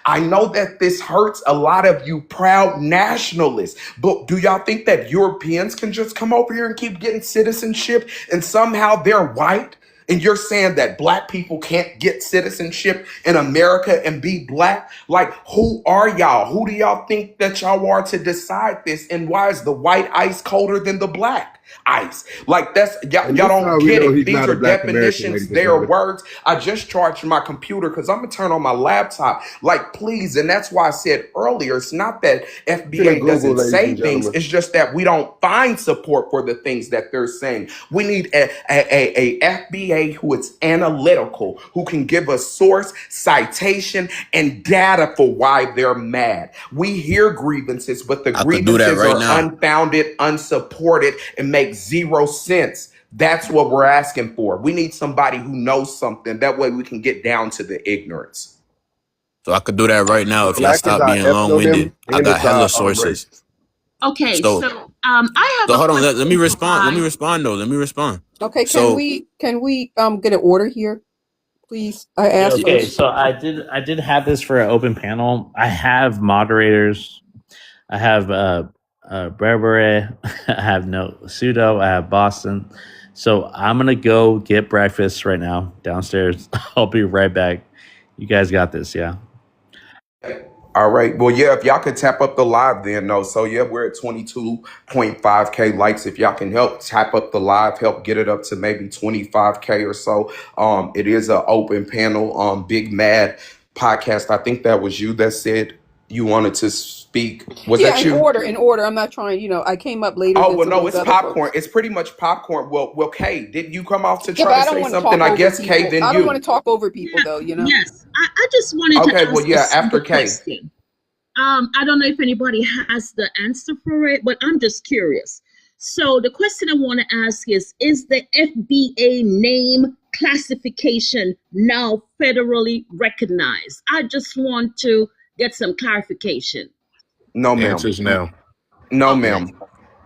[SPEAKER 21] I know that this hurts a lot of you proud nationalists, but do y'all think that Europeans can just come over here and keep getting citizenship and somehow they're white? And you're saying that Black people can't get citizenship in America and be Black? Like, who are y'all? Who do y'all think that y'all are to decide this? And why is the white ice colder than the Black ice? Like, that's y'all don't get it. These are definitions. They are words. I just charged my computer because I'm gonna turn on my laptop. Like, please. And that's why I said earlier, it's not that FBA doesn't say things. It's just that we don't find support for the things that they're saying. We need a FBA who is analytical, who can give us source, citation, and data for why they're mad. We hear grievances, but the
[SPEAKER 10] I could do that
[SPEAKER 21] grievances
[SPEAKER 10] right
[SPEAKER 21] are
[SPEAKER 10] now.
[SPEAKER 21] unfounded, unsupported, and make zero sense. That's what we're asking for. We need somebody who knows something. That way we can get down to the ignorance.
[SPEAKER 10] So I could do that right now if y'all
[SPEAKER 21] Black is
[SPEAKER 10] stop
[SPEAKER 21] our
[SPEAKER 10] being long-winded. I
[SPEAKER 21] and
[SPEAKER 10] got
[SPEAKER 21] it's
[SPEAKER 10] hella
[SPEAKER 21] our
[SPEAKER 10] sources.
[SPEAKER 1] Okay,
[SPEAKER 10] So,
[SPEAKER 1] so I have
[SPEAKER 10] so
[SPEAKER 1] a
[SPEAKER 10] hold on. Let me
[SPEAKER 1] question for
[SPEAKER 10] respond. Let me
[SPEAKER 1] Vibes.
[SPEAKER 10] respond though. Let me respond.
[SPEAKER 22] Okay,
[SPEAKER 10] So
[SPEAKER 22] can we get an order here, please? I asked
[SPEAKER 2] Okay,
[SPEAKER 22] first.
[SPEAKER 2] so I did have this for an open panel. I have moderators. I have Berbere. I have No Pseudo. I have Boston. So I'm gonna go get breakfast right now downstairs. I'll be right back. You guys got this, yeah?
[SPEAKER 21] All right. Well, yeah, if y'all could tap up the live then, no. So, yeah, we're at 22.5K likes. If y'all can help tap up the live, help get it up to maybe 25K or so. It is an open panel, Big Mad podcast. I think that was you that said you wanted to speak. Was
[SPEAKER 22] Yeah,
[SPEAKER 21] that
[SPEAKER 22] in
[SPEAKER 21] you?
[SPEAKER 22] order. I'm not trying, I came up later
[SPEAKER 21] Oh,
[SPEAKER 22] than
[SPEAKER 21] well,
[SPEAKER 22] some of
[SPEAKER 21] no,
[SPEAKER 22] those
[SPEAKER 21] it's
[SPEAKER 22] other
[SPEAKER 21] popcorn.
[SPEAKER 22] folks.
[SPEAKER 21] It's pretty much popcorn. Well, Kay, didn't you come off to
[SPEAKER 22] Yeah, but
[SPEAKER 21] try
[SPEAKER 22] I
[SPEAKER 21] to
[SPEAKER 22] don't
[SPEAKER 21] say
[SPEAKER 22] want to
[SPEAKER 21] something?
[SPEAKER 22] talk
[SPEAKER 21] I
[SPEAKER 22] over
[SPEAKER 21] guess Kay,
[SPEAKER 22] people.
[SPEAKER 21] then
[SPEAKER 22] I don't want to
[SPEAKER 21] you.
[SPEAKER 22] talk over people though,
[SPEAKER 1] Yes, I just wanted to
[SPEAKER 21] Okay, well,
[SPEAKER 1] ask a
[SPEAKER 21] yeah, after
[SPEAKER 1] simple
[SPEAKER 21] Kay.
[SPEAKER 1] question. I don't know if anybody has the answer for it, but I'm just curious. So the question I want to ask is the FBA name classification now federally recognized? I just want to get some clarification.
[SPEAKER 21] No,
[SPEAKER 10] the
[SPEAKER 21] ma'am.
[SPEAKER 10] answer is no.
[SPEAKER 21] No,
[SPEAKER 1] Okay.
[SPEAKER 21] ma'am.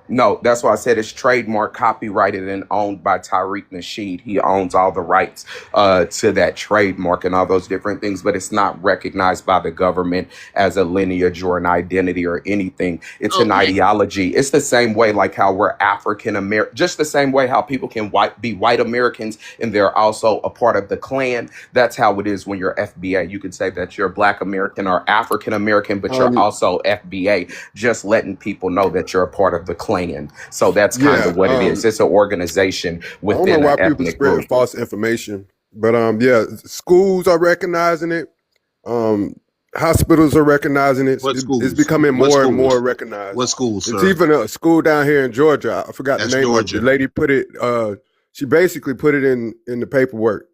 [SPEAKER 21] No, that's why I said it's trademark, copyrighted, and owned by Tariq Nasheed. He owns all the rights to that trademark and all those different things, but it's not recognized by the government as a lineage or an identity or anything. It's an ideology. It's the same way like how we're African American, just the same way how people can be white Americans and they're also a part of the Klan. That's how it is when you're FBA. You could say that you're Black American or African American, but you're also FBA, just letting people know that you're a part of the Klan. So that's kind of what it is. It's an organization
[SPEAKER 11] I don't know
[SPEAKER 21] within
[SPEAKER 11] why
[SPEAKER 21] an
[SPEAKER 11] people
[SPEAKER 21] ethnic
[SPEAKER 11] spreading
[SPEAKER 21] group.
[SPEAKER 11] false information, but yeah, schools are recognizing it. Hospitals are recognizing it.
[SPEAKER 12] What schools?
[SPEAKER 11] It's becoming
[SPEAKER 12] What
[SPEAKER 11] more and
[SPEAKER 12] schools?
[SPEAKER 11] more recognized.
[SPEAKER 12] What schools,
[SPEAKER 11] It's
[SPEAKER 12] sir?
[SPEAKER 11] even a school down here in Georgia. I forgot
[SPEAKER 12] That's
[SPEAKER 11] the name
[SPEAKER 12] Georgia.
[SPEAKER 11] of it. The lady put it. She basically put it in the paperwork.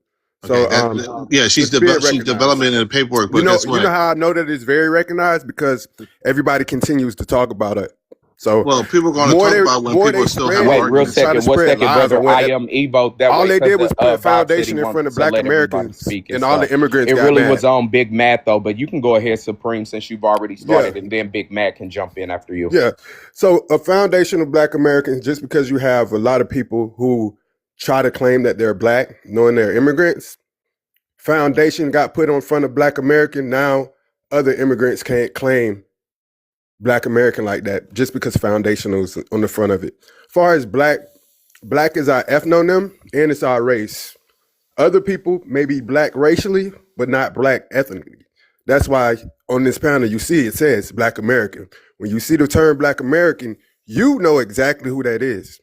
[SPEAKER 11] So
[SPEAKER 12] yeah, she's
[SPEAKER 11] it's being
[SPEAKER 12] developing in the paperwork. But
[SPEAKER 11] you know,
[SPEAKER 12] guess what?
[SPEAKER 11] you know how I know that it's very recognized because everybody continues to talk about it. So
[SPEAKER 12] well, people are going to talk about when people still have
[SPEAKER 21] Wait, real
[SPEAKER 12] arguments.
[SPEAKER 21] second, one second, brother. I am Evo. That
[SPEAKER 11] all
[SPEAKER 21] way,
[SPEAKER 11] they did
[SPEAKER 21] 'cause
[SPEAKER 11] was put a
[SPEAKER 21] Bob said
[SPEAKER 11] foundation
[SPEAKER 21] he
[SPEAKER 11] in front
[SPEAKER 21] wanted
[SPEAKER 11] of
[SPEAKER 21] to
[SPEAKER 11] Black
[SPEAKER 21] let everybody
[SPEAKER 11] Americans,
[SPEAKER 21] speak
[SPEAKER 11] and
[SPEAKER 21] stuff.
[SPEAKER 11] all the immigrants
[SPEAKER 21] It
[SPEAKER 11] got
[SPEAKER 21] really
[SPEAKER 11] mad.
[SPEAKER 21] was on Big Matt though, but you can go ahead, Supreme, since you've already started, and then Big Matt can jump in after you.
[SPEAKER 11] Yeah. So a foundation of Black Americans, just because you have a lot of people who try to claim that they're Black, knowing they're immigrants, foundation got put on front of Black American. Now other immigrants can't claim Black American like that just because foundation is on the front of it. As far as Black is our ethnonym and it's our race. Other people may be Black racially, but not Black ethnically. That's why on this panel you see it says Black American. When you see the term Black American, you know exactly who that is.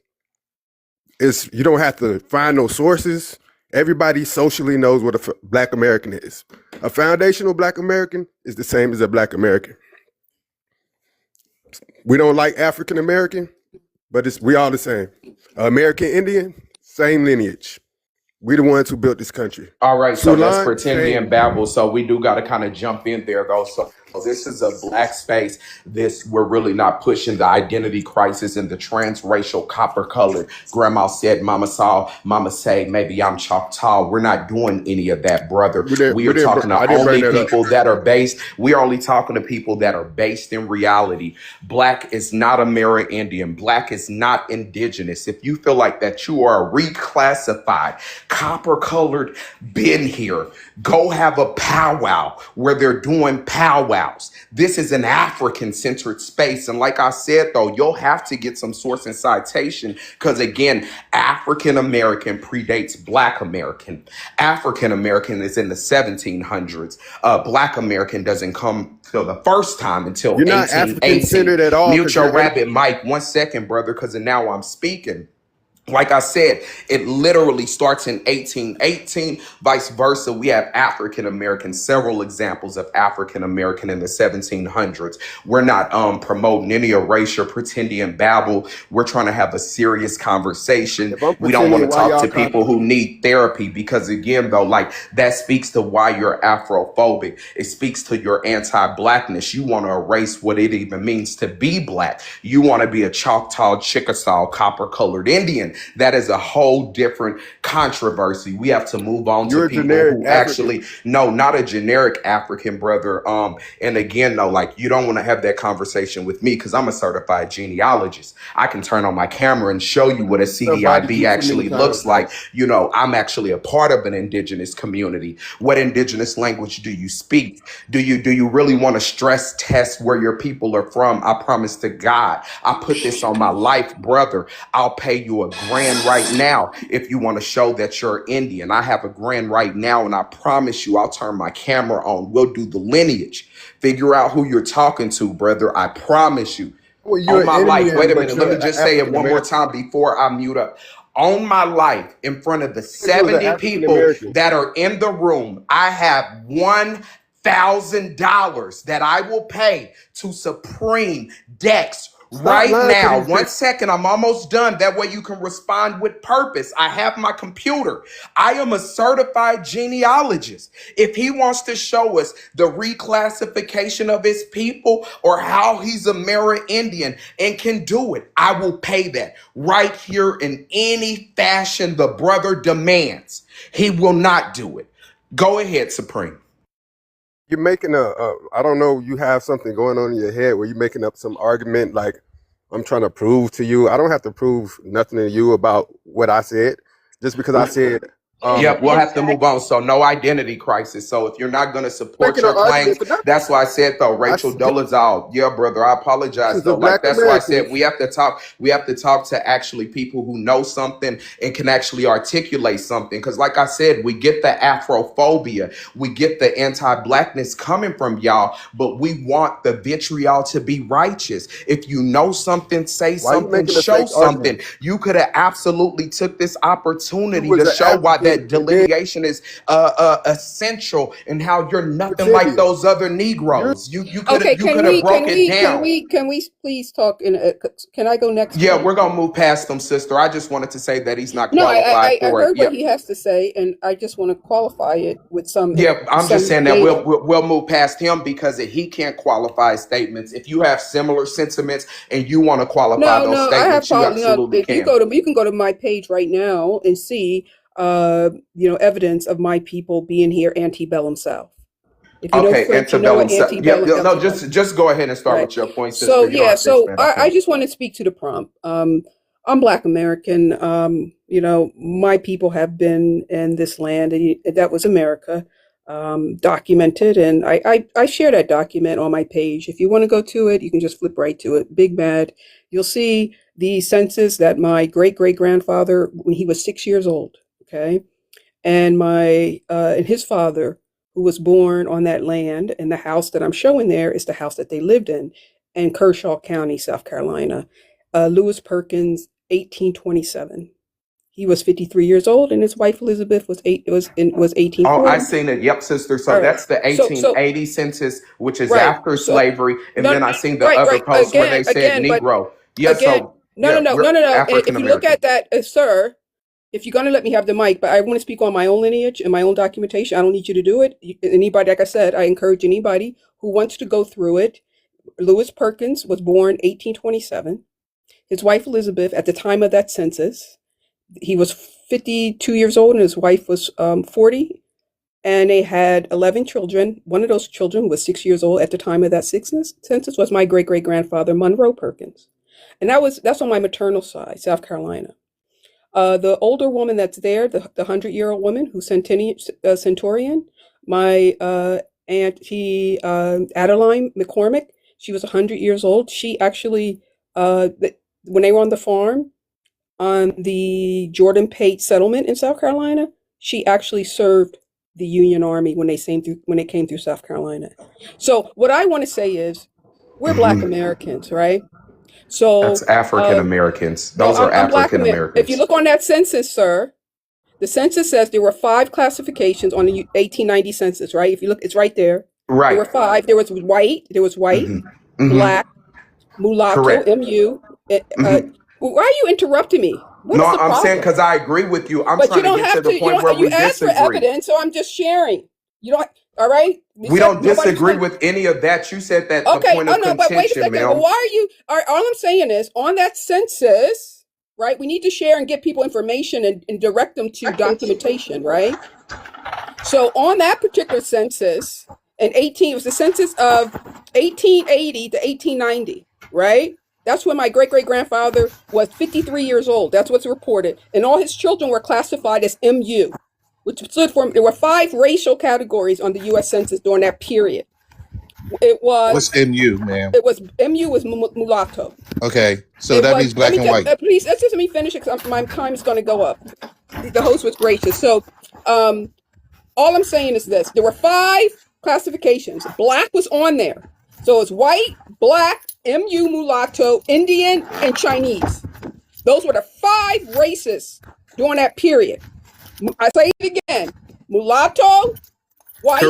[SPEAKER 11] You don't have to find no sources. Everybody socially knows what a Black American is. A foundational Black American is the same as a Black American. We don't like African American, but we all the same. American Indian, same lineage. We the ones who built this country.
[SPEAKER 21] All right, so let's
[SPEAKER 11] Sulan,
[SPEAKER 21] pretend
[SPEAKER 11] same.
[SPEAKER 21] being babble. So we do got to kind of jump in there, though. So this is a Black space. We're really not pushing the identity crisis and the transracial copper-colored. Grandma said, Mama saw, Mama say, maybe I'm Choctaw. We're not doing any of that, brother. We are talking to only people that are based. We are only talking to people that are based in reality. Black is not Amerindian. Black is not indigenous. If you feel like that you are reclassified, copper-colored, been here, go have a powwow where they're doing powwows. This is an African-centered space. And like I said, though, you'll have to get some source and citation because, again, African-American predates Black American. African-American is in the 1700s. Black American doesn't come till the first time until
[SPEAKER 11] You're not
[SPEAKER 21] 1818.
[SPEAKER 11] African-centered at all.
[SPEAKER 21] Mute your rabbit, Mike. 1 second, brother, because now I'm speaking. Like I said, it literally starts in 1818, vice versa. We have African American, several examples of African American in the 1700s. We're not promoting any erasure, pretending and babble. We're trying to have a serious conversation. We don't want to talk to people who need therapy because, again, though, like that speaks to why you're Afrophobic. It speaks to your anti-Blackness. You want to erase what it even means to be Black. You want to be a Choctaw, Chickasaw, copper-colored Indian. That is a whole different controversy. We have to move on to people who actually, no, not a generic African, brother. And again, though, like you don't want to have that conversation with me because I'm a certified genealogist. I can turn on my camera and show you what a CDIB actually looks like. You know, I'm actually a part of an indigenous community. What indigenous language do you speak? Do you really want to stress test where your people are from? I promise to God, I put this on my life, brother. I'll pay you $1 grand right now if you want to show that you're Indian. I have $1 grand right now, and I promise you I'll turn my camera on. We'll do the lineage. Figure out who you're talking to, brother. I promise you.
[SPEAKER 11] Well,
[SPEAKER 21] on my
[SPEAKER 11] Indian,
[SPEAKER 21] life. Wait a minute. Let me
[SPEAKER 11] you're
[SPEAKER 21] just say it one more
[SPEAKER 11] African-American.
[SPEAKER 21] time before I mute up. On my life, in front of the 70 people
[SPEAKER 11] African-American.
[SPEAKER 21] that are in the room, I have $1,000 that I will pay to Supreme Dex right
[SPEAKER 11] lying to
[SPEAKER 21] now.
[SPEAKER 11] these
[SPEAKER 21] 1 second, I'm almost done. That way you can respond with purpose. I have my computer. I am a certified genealogist. If he wants to show us the reclassification of his people or how he's Amerindian and can do it, I will pay that right here in any fashion the brother demands. He will not do it. Go ahead, Supreme.
[SPEAKER 11] You're making I don't know, you have something going on in your head where you're making up some argument like I'm trying to prove to you. I don't have to prove nothing to you about what I said. Just because I said,
[SPEAKER 21] Yep, we'll have to move on. So no identity crisis. So if you're not going to support
[SPEAKER 11] making
[SPEAKER 21] your
[SPEAKER 11] an argument
[SPEAKER 21] claims,
[SPEAKER 11] for nothing.
[SPEAKER 21] that's why I said though, Rachel Dolezal. Yeah, brother, I apologize
[SPEAKER 11] This is
[SPEAKER 21] though.
[SPEAKER 11] the Black
[SPEAKER 21] Like that's why I said
[SPEAKER 11] Americans.
[SPEAKER 21] we have to talk. We have to talk to actually people who know something and can actually articulate something. Because like I said, we get the Afrophobia, we get the anti-blackness coming from y'all, but we want the vitriol to be righteous. If you know something, say
[SPEAKER 11] Why are you
[SPEAKER 21] something,
[SPEAKER 11] making a
[SPEAKER 21] show
[SPEAKER 11] fake argument?
[SPEAKER 21] something. You could have absolutely took this
[SPEAKER 11] You
[SPEAKER 21] opportunity
[SPEAKER 11] was
[SPEAKER 21] to
[SPEAKER 11] an
[SPEAKER 21] show why
[SPEAKER 11] African,
[SPEAKER 21] that
[SPEAKER 11] and then
[SPEAKER 21] delineation is essential and how you're nothing like
[SPEAKER 11] pretending.
[SPEAKER 21] those other
[SPEAKER 11] You're
[SPEAKER 21] Negroes. You
[SPEAKER 22] Okay,
[SPEAKER 21] could have broke it down.
[SPEAKER 22] can we please talk in can I go next,
[SPEAKER 21] Yeah,
[SPEAKER 22] please?
[SPEAKER 21] we're gonna move past them, sister. I just wanted to say that he's not
[SPEAKER 22] No,
[SPEAKER 21] qualified
[SPEAKER 22] I
[SPEAKER 21] for it.
[SPEAKER 22] heard
[SPEAKER 21] Yeah,
[SPEAKER 22] what he has to say, and I just want to qualify it with some
[SPEAKER 21] yeah. I'm just saying that
[SPEAKER 22] data.
[SPEAKER 21] we'll move past him because he can't qualify statements. If you have similar sentiments and you want to qualify those
[SPEAKER 22] No, I have
[SPEAKER 21] statements, you
[SPEAKER 22] probably no.
[SPEAKER 21] absolutely
[SPEAKER 22] If you
[SPEAKER 21] can.
[SPEAKER 22] you can go to my page right now and see evidence of my people being here antebellum South. If you know
[SPEAKER 21] Okay,
[SPEAKER 22] French, you know what
[SPEAKER 21] antebellum. Yeah,
[SPEAKER 22] antebellum.
[SPEAKER 21] no, just go ahead and start
[SPEAKER 22] Right.
[SPEAKER 21] with your point, sister.
[SPEAKER 22] So
[SPEAKER 21] You don't have to
[SPEAKER 22] so
[SPEAKER 21] expand.
[SPEAKER 22] I just want to speak to the prompt. I'm Black American. My people have been in this land, and that was America, documented, and I share that document on my page. If you want to go to it, you can just flip right to it. Big Mad. You'll see the census that my great-great-grandfather, when he was 6 years old, okay, and and his father, who was born on that land, and the house that I'm showing there is the house that they lived in Kershaw County, South Carolina. Lewis Perkins, 1827. He was 53 years old, and his wife Elizabeth was 1840.
[SPEAKER 21] Oh, I seen it. Yep, sister. So
[SPEAKER 22] All right.
[SPEAKER 21] that's the
[SPEAKER 22] So
[SPEAKER 21] 1880 census, which is
[SPEAKER 22] right.
[SPEAKER 21] after
[SPEAKER 22] So
[SPEAKER 21] slavery, and
[SPEAKER 22] no,
[SPEAKER 21] then I seen the
[SPEAKER 22] right,
[SPEAKER 21] other
[SPEAKER 22] right.
[SPEAKER 21] post where they said
[SPEAKER 22] Again, but
[SPEAKER 21] Negro. Yeah,
[SPEAKER 22] again,
[SPEAKER 21] so yeah,
[SPEAKER 22] no.
[SPEAKER 21] we're
[SPEAKER 22] And
[SPEAKER 21] African
[SPEAKER 22] if you look
[SPEAKER 21] American.
[SPEAKER 22] at that, sir, if you're going to let me have the mic, but I want to speak on my own lineage and my own documentation. I don't need you to do it. Anybody, like I said, I encourage anybody who wants to go through it. Lewis Perkins was born 1827. His wife Elizabeth, at the time of that census, he was 52 years old and his wife was 40. And they had 11 children. One of those children, who was 6 years old at the time of that census, was my great-great-grandfather, Monroe Perkins. And that's on my maternal side, South Carolina. The older woman that's there, the 100-year-old woman who's centurion, my auntie Adeline McCormick, she was 100 years old. She actually, when they were on the farm on the Jordan Pate settlement in South Carolina, she actually served the Union Army when they came through South Carolina. So what I want to say is, we're Black Americans, right? So
[SPEAKER 21] That's African Americans. Those are
[SPEAKER 22] I'm Black
[SPEAKER 21] African
[SPEAKER 22] American. If you
[SPEAKER 21] Americans.
[SPEAKER 22] look on that census, sir, the census says there were 5 classifications on the 1890 census, right? If you look, it's right there.
[SPEAKER 21] Right.
[SPEAKER 22] There were 5. There was white, black, mulatto,
[SPEAKER 21] Correct.
[SPEAKER 22] MU. Why are you interrupting me? What
[SPEAKER 21] No,
[SPEAKER 22] is the
[SPEAKER 21] I'm saying
[SPEAKER 22] problem?
[SPEAKER 21] because I agree with you. I'm
[SPEAKER 22] But you
[SPEAKER 21] trying to
[SPEAKER 22] don't
[SPEAKER 21] get to
[SPEAKER 22] have
[SPEAKER 21] the
[SPEAKER 22] to.
[SPEAKER 21] point where
[SPEAKER 22] You
[SPEAKER 21] we
[SPEAKER 22] asked for
[SPEAKER 21] disagree.
[SPEAKER 22] evidence, so I'm just sharing. You don't. All right.
[SPEAKER 21] We don't disagree with any of that. You said that the
[SPEAKER 22] Okay.
[SPEAKER 21] point
[SPEAKER 22] Oh
[SPEAKER 21] of
[SPEAKER 22] no, but wait a
[SPEAKER 21] contention,
[SPEAKER 22] second. Well,
[SPEAKER 21] ma'am.
[SPEAKER 22] why are you? All I'm saying is, on that census, right? We need to share and get people information and direct them to documentation, right? So on that particular census, it was the census of 1880 to 1890, right? That's when my great-great-grandfather was 53 years old. That's what's reported. And all his children were classified as MU, which stood for, there were 5 racial categories on the U.S. Census during that period. It was,
[SPEAKER 12] What's MU, ma'am?
[SPEAKER 22] MU was mulatto.
[SPEAKER 12] Okay, so that means black and white.
[SPEAKER 22] Please, let's just let me finish it because my time is going to go up. The host was gracious. So, all I'm saying is this: there were 5 classifications. Black was on there, so it's white, black, MU, mulatto, Indian, and Chinese. Those were the 5 races during that period. I say it again: mulatto, white,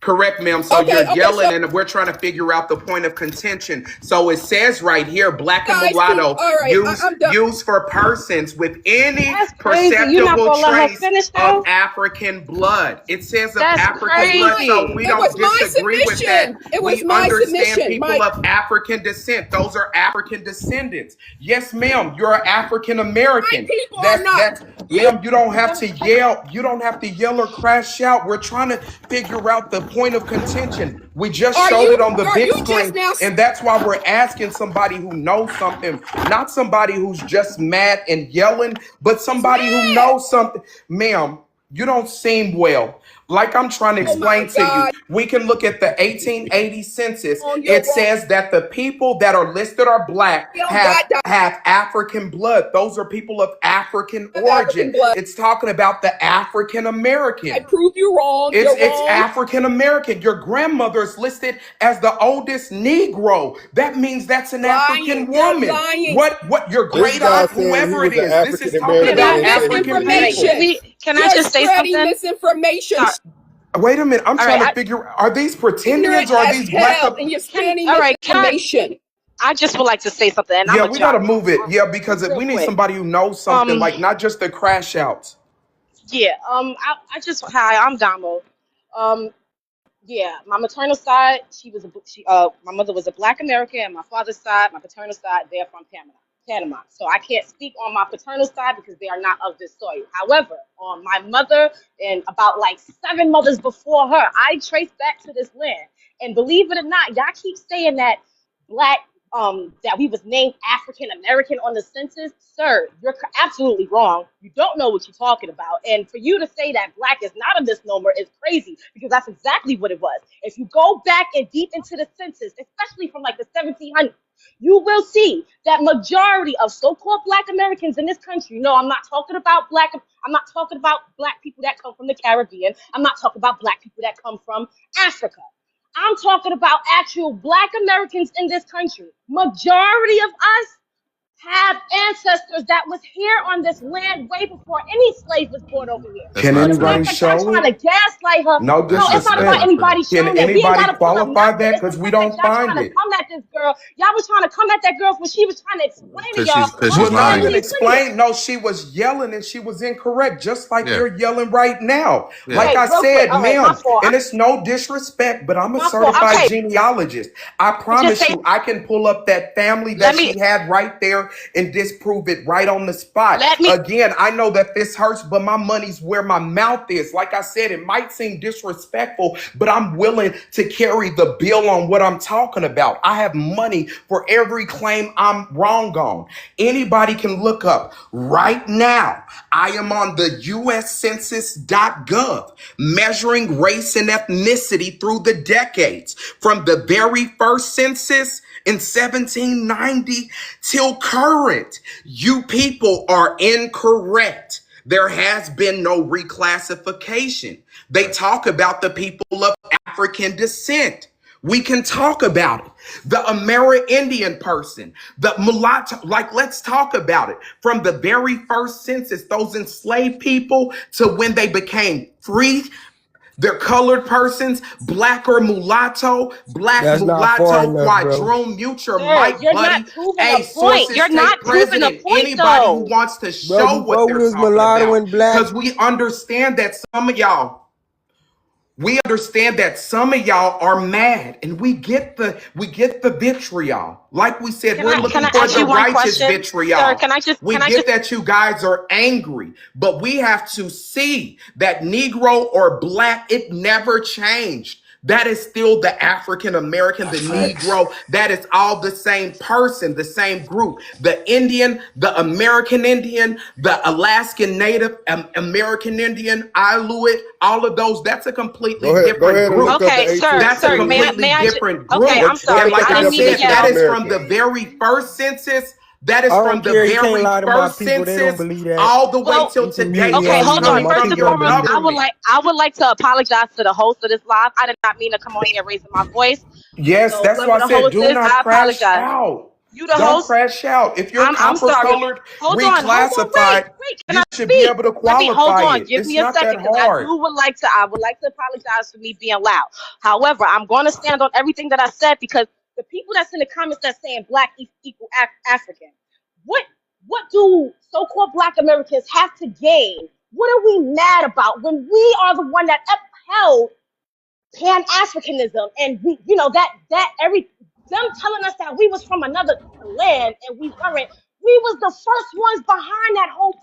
[SPEAKER 21] Correct, ma'am. So
[SPEAKER 22] Okay,
[SPEAKER 21] you're
[SPEAKER 22] okay,
[SPEAKER 21] yelling,
[SPEAKER 22] so-
[SPEAKER 21] and we're trying to figure out the point of contention. So it says right here, black and
[SPEAKER 22] Guys,
[SPEAKER 21] mulatto
[SPEAKER 22] all right, I'm done.
[SPEAKER 21] used for persons with any
[SPEAKER 14] That's crazy. You're not
[SPEAKER 21] perceptible
[SPEAKER 14] gonna let her
[SPEAKER 21] trace
[SPEAKER 14] finish, though?
[SPEAKER 21] of African blood. It says of
[SPEAKER 14] That's
[SPEAKER 21] African blood, so
[SPEAKER 14] crazy.
[SPEAKER 21] we
[SPEAKER 22] It
[SPEAKER 21] don't
[SPEAKER 22] was my
[SPEAKER 21] disagree with that.
[SPEAKER 22] submission. It was
[SPEAKER 21] We
[SPEAKER 22] my
[SPEAKER 21] understand
[SPEAKER 22] submission.
[SPEAKER 21] people of African descent. Those are African descendants. Yes, ma'am. You're an African American.
[SPEAKER 22] My people are not.
[SPEAKER 21] Ma'am, you don't have to yell. You don't have to yell or crash out. We're trying to figure out the point of contention. We just
[SPEAKER 22] Are
[SPEAKER 21] showed it on the big
[SPEAKER 22] you
[SPEAKER 21] screen,
[SPEAKER 22] just now?
[SPEAKER 21] and that's why we're asking somebody who knows something, not somebody who's just mad and yelling, but somebody who knows something. Ma'am, you don't seem well. Like I'm trying to explain to you, we can look at the 1880 census. It says that the people that are listed are black have African blood. Those are people of African origin. It's talking about the African American.
[SPEAKER 22] I prove you wrong.
[SPEAKER 21] It's African American. Your grandmother is listed as the oldest Negro. That means that's an African woman. What your great aunt, whoever it is, this is talking about African people.
[SPEAKER 9] Can I just say something?
[SPEAKER 22] Misinformation.
[SPEAKER 21] Wait a minute. I'm trying to figure, are these pretenders or are these black?
[SPEAKER 22] And you're spreading
[SPEAKER 9] misinformation. I just would like to say something. And
[SPEAKER 21] yeah, we got to move it. Yeah, because we need somebody who knows something, like not just the crash outs.
[SPEAKER 9] Yeah. Hi, I'm Damo. Yeah, my maternal side, my mother was a Black American, and my father's side, my paternal side, they're from Panama. So I can't speak on my paternal side because they are not of this soil. However, on my mother and about like 7 mothers before her, I trace back to this land. And believe it or not, y'all keep saying that that we was named African American on the census. Sir, you're absolutely wrong. You don't know what you're talking about. And for you to say that black is not a misnomer is crazy, because that's exactly what it was. If you go back and deep into the census, especially from like the 1700s, you will see that majority of so-called Black Americans in this country, no, I'm not talking about black people that come from the Caribbean. I'm not talking about black people that come from Africa. I'm talking about actual Black Americans in this country. Majority of us have ancestors that was here on this land way before any slave was brought over here.
[SPEAKER 21] Can anybody show
[SPEAKER 9] I'm trying to gaslight her.
[SPEAKER 21] No disrespect.
[SPEAKER 9] No, it's not about anybody showing
[SPEAKER 21] Can
[SPEAKER 9] that.
[SPEAKER 21] anybody qualify that? Because we don't find it.
[SPEAKER 9] Come at this girl. Y'all was trying to come at that girl when she was trying to explain to y'all.
[SPEAKER 21] Well, not even explain. No, she was yelling and she was incorrect, just like you're yelling right now.
[SPEAKER 9] Yeah.
[SPEAKER 21] Like I said, ma'am,
[SPEAKER 9] fault.
[SPEAKER 21] and it's no disrespect, but I'm a certified genealogist. I promise you, I can pull up that family that she had right there and disprove it right on the spot. Again, I know that this hurts, but my money's where my mouth is. Like I said, it might seem disrespectful, but I'm willing to carry the bill on what I'm talking about. I have money for every claim I'm wrong on. Anybody can look up right now. I am on the uscensus.gov, measuring race and ethnicity through the decades, from the very first census in 1790 till current. You people are incorrect. There has been no reclassification. They talk about the people of African descent. We can talk about it. The Amerindian person, the mulatto, like, let's talk about it. From the very first census, those enslaved people to when they became free, they're colored persons, black or mulatto, black,
[SPEAKER 14] That's
[SPEAKER 21] mulatto, quadroon, mute your mic, buddy. Hey, sources,
[SPEAKER 9] you're not proving a point,
[SPEAKER 21] anybody
[SPEAKER 9] though.
[SPEAKER 21] who wants to show what they're talking about. Because we understand that some of y'all, are mad, and we get the vitriol. Like we said, we're looking for the righteous vitriol.
[SPEAKER 9] Sir,
[SPEAKER 21] we get that you guys are angry, but we have to see that Negro or Black, it never changed. That is still the African American, the Negro. That is all the same person, the same group. The Indian, the American Indian, the Alaskan Native American Indian, Inuit, all of those, that's a completely different group.
[SPEAKER 9] Okay, sir,
[SPEAKER 21] that's a completely different group.
[SPEAKER 9] Okay, I'm sorry.
[SPEAKER 21] And like
[SPEAKER 9] I
[SPEAKER 21] I
[SPEAKER 9] didn't mean
[SPEAKER 21] said,
[SPEAKER 9] to yell.
[SPEAKER 21] that is from the very first census. That is from the very first census all the way till today.
[SPEAKER 9] Okay, hold on. First and foremost, I would like to apologize to the host of this live. I did not mean to come on here raising my voice.
[SPEAKER 21] Yes,
[SPEAKER 9] So
[SPEAKER 21] that's why I said do not crash out.
[SPEAKER 9] You the
[SPEAKER 21] Don't
[SPEAKER 9] host.
[SPEAKER 21] crash out. If you're
[SPEAKER 9] I'm
[SPEAKER 21] copper
[SPEAKER 9] sorry.
[SPEAKER 21] colored,
[SPEAKER 9] Hold on,
[SPEAKER 21] reclassified,
[SPEAKER 9] Can
[SPEAKER 21] you
[SPEAKER 9] I
[SPEAKER 21] should
[SPEAKER 9] speak?
[SPEAKER 21] be able to qualify
[SPEAKER 9] Hold on.
[SPEAKER 21] it.
[SPEAKER 9] Give
[SPEAKER 21] It's
[SPEAKER 9] me a
[SPEAKER 21] not
[SPEAKER 9] second,
[SPEAKER 21] that
[SPEAKER 9] because
[SPEAKER 21] hard.
[SPEAKER 9] I would like to apologize for me being loud. However, I'm going to stand on everything that I said, because the people that's in the comments that's saying black equal African, what do so-called Black Americans have to gain? What are we mad about when we are the one that upheld Pan-Africanism, and we, them telling us that we was from another land and we weren't?
[SPEAKER 14] We was the first ones behind that whole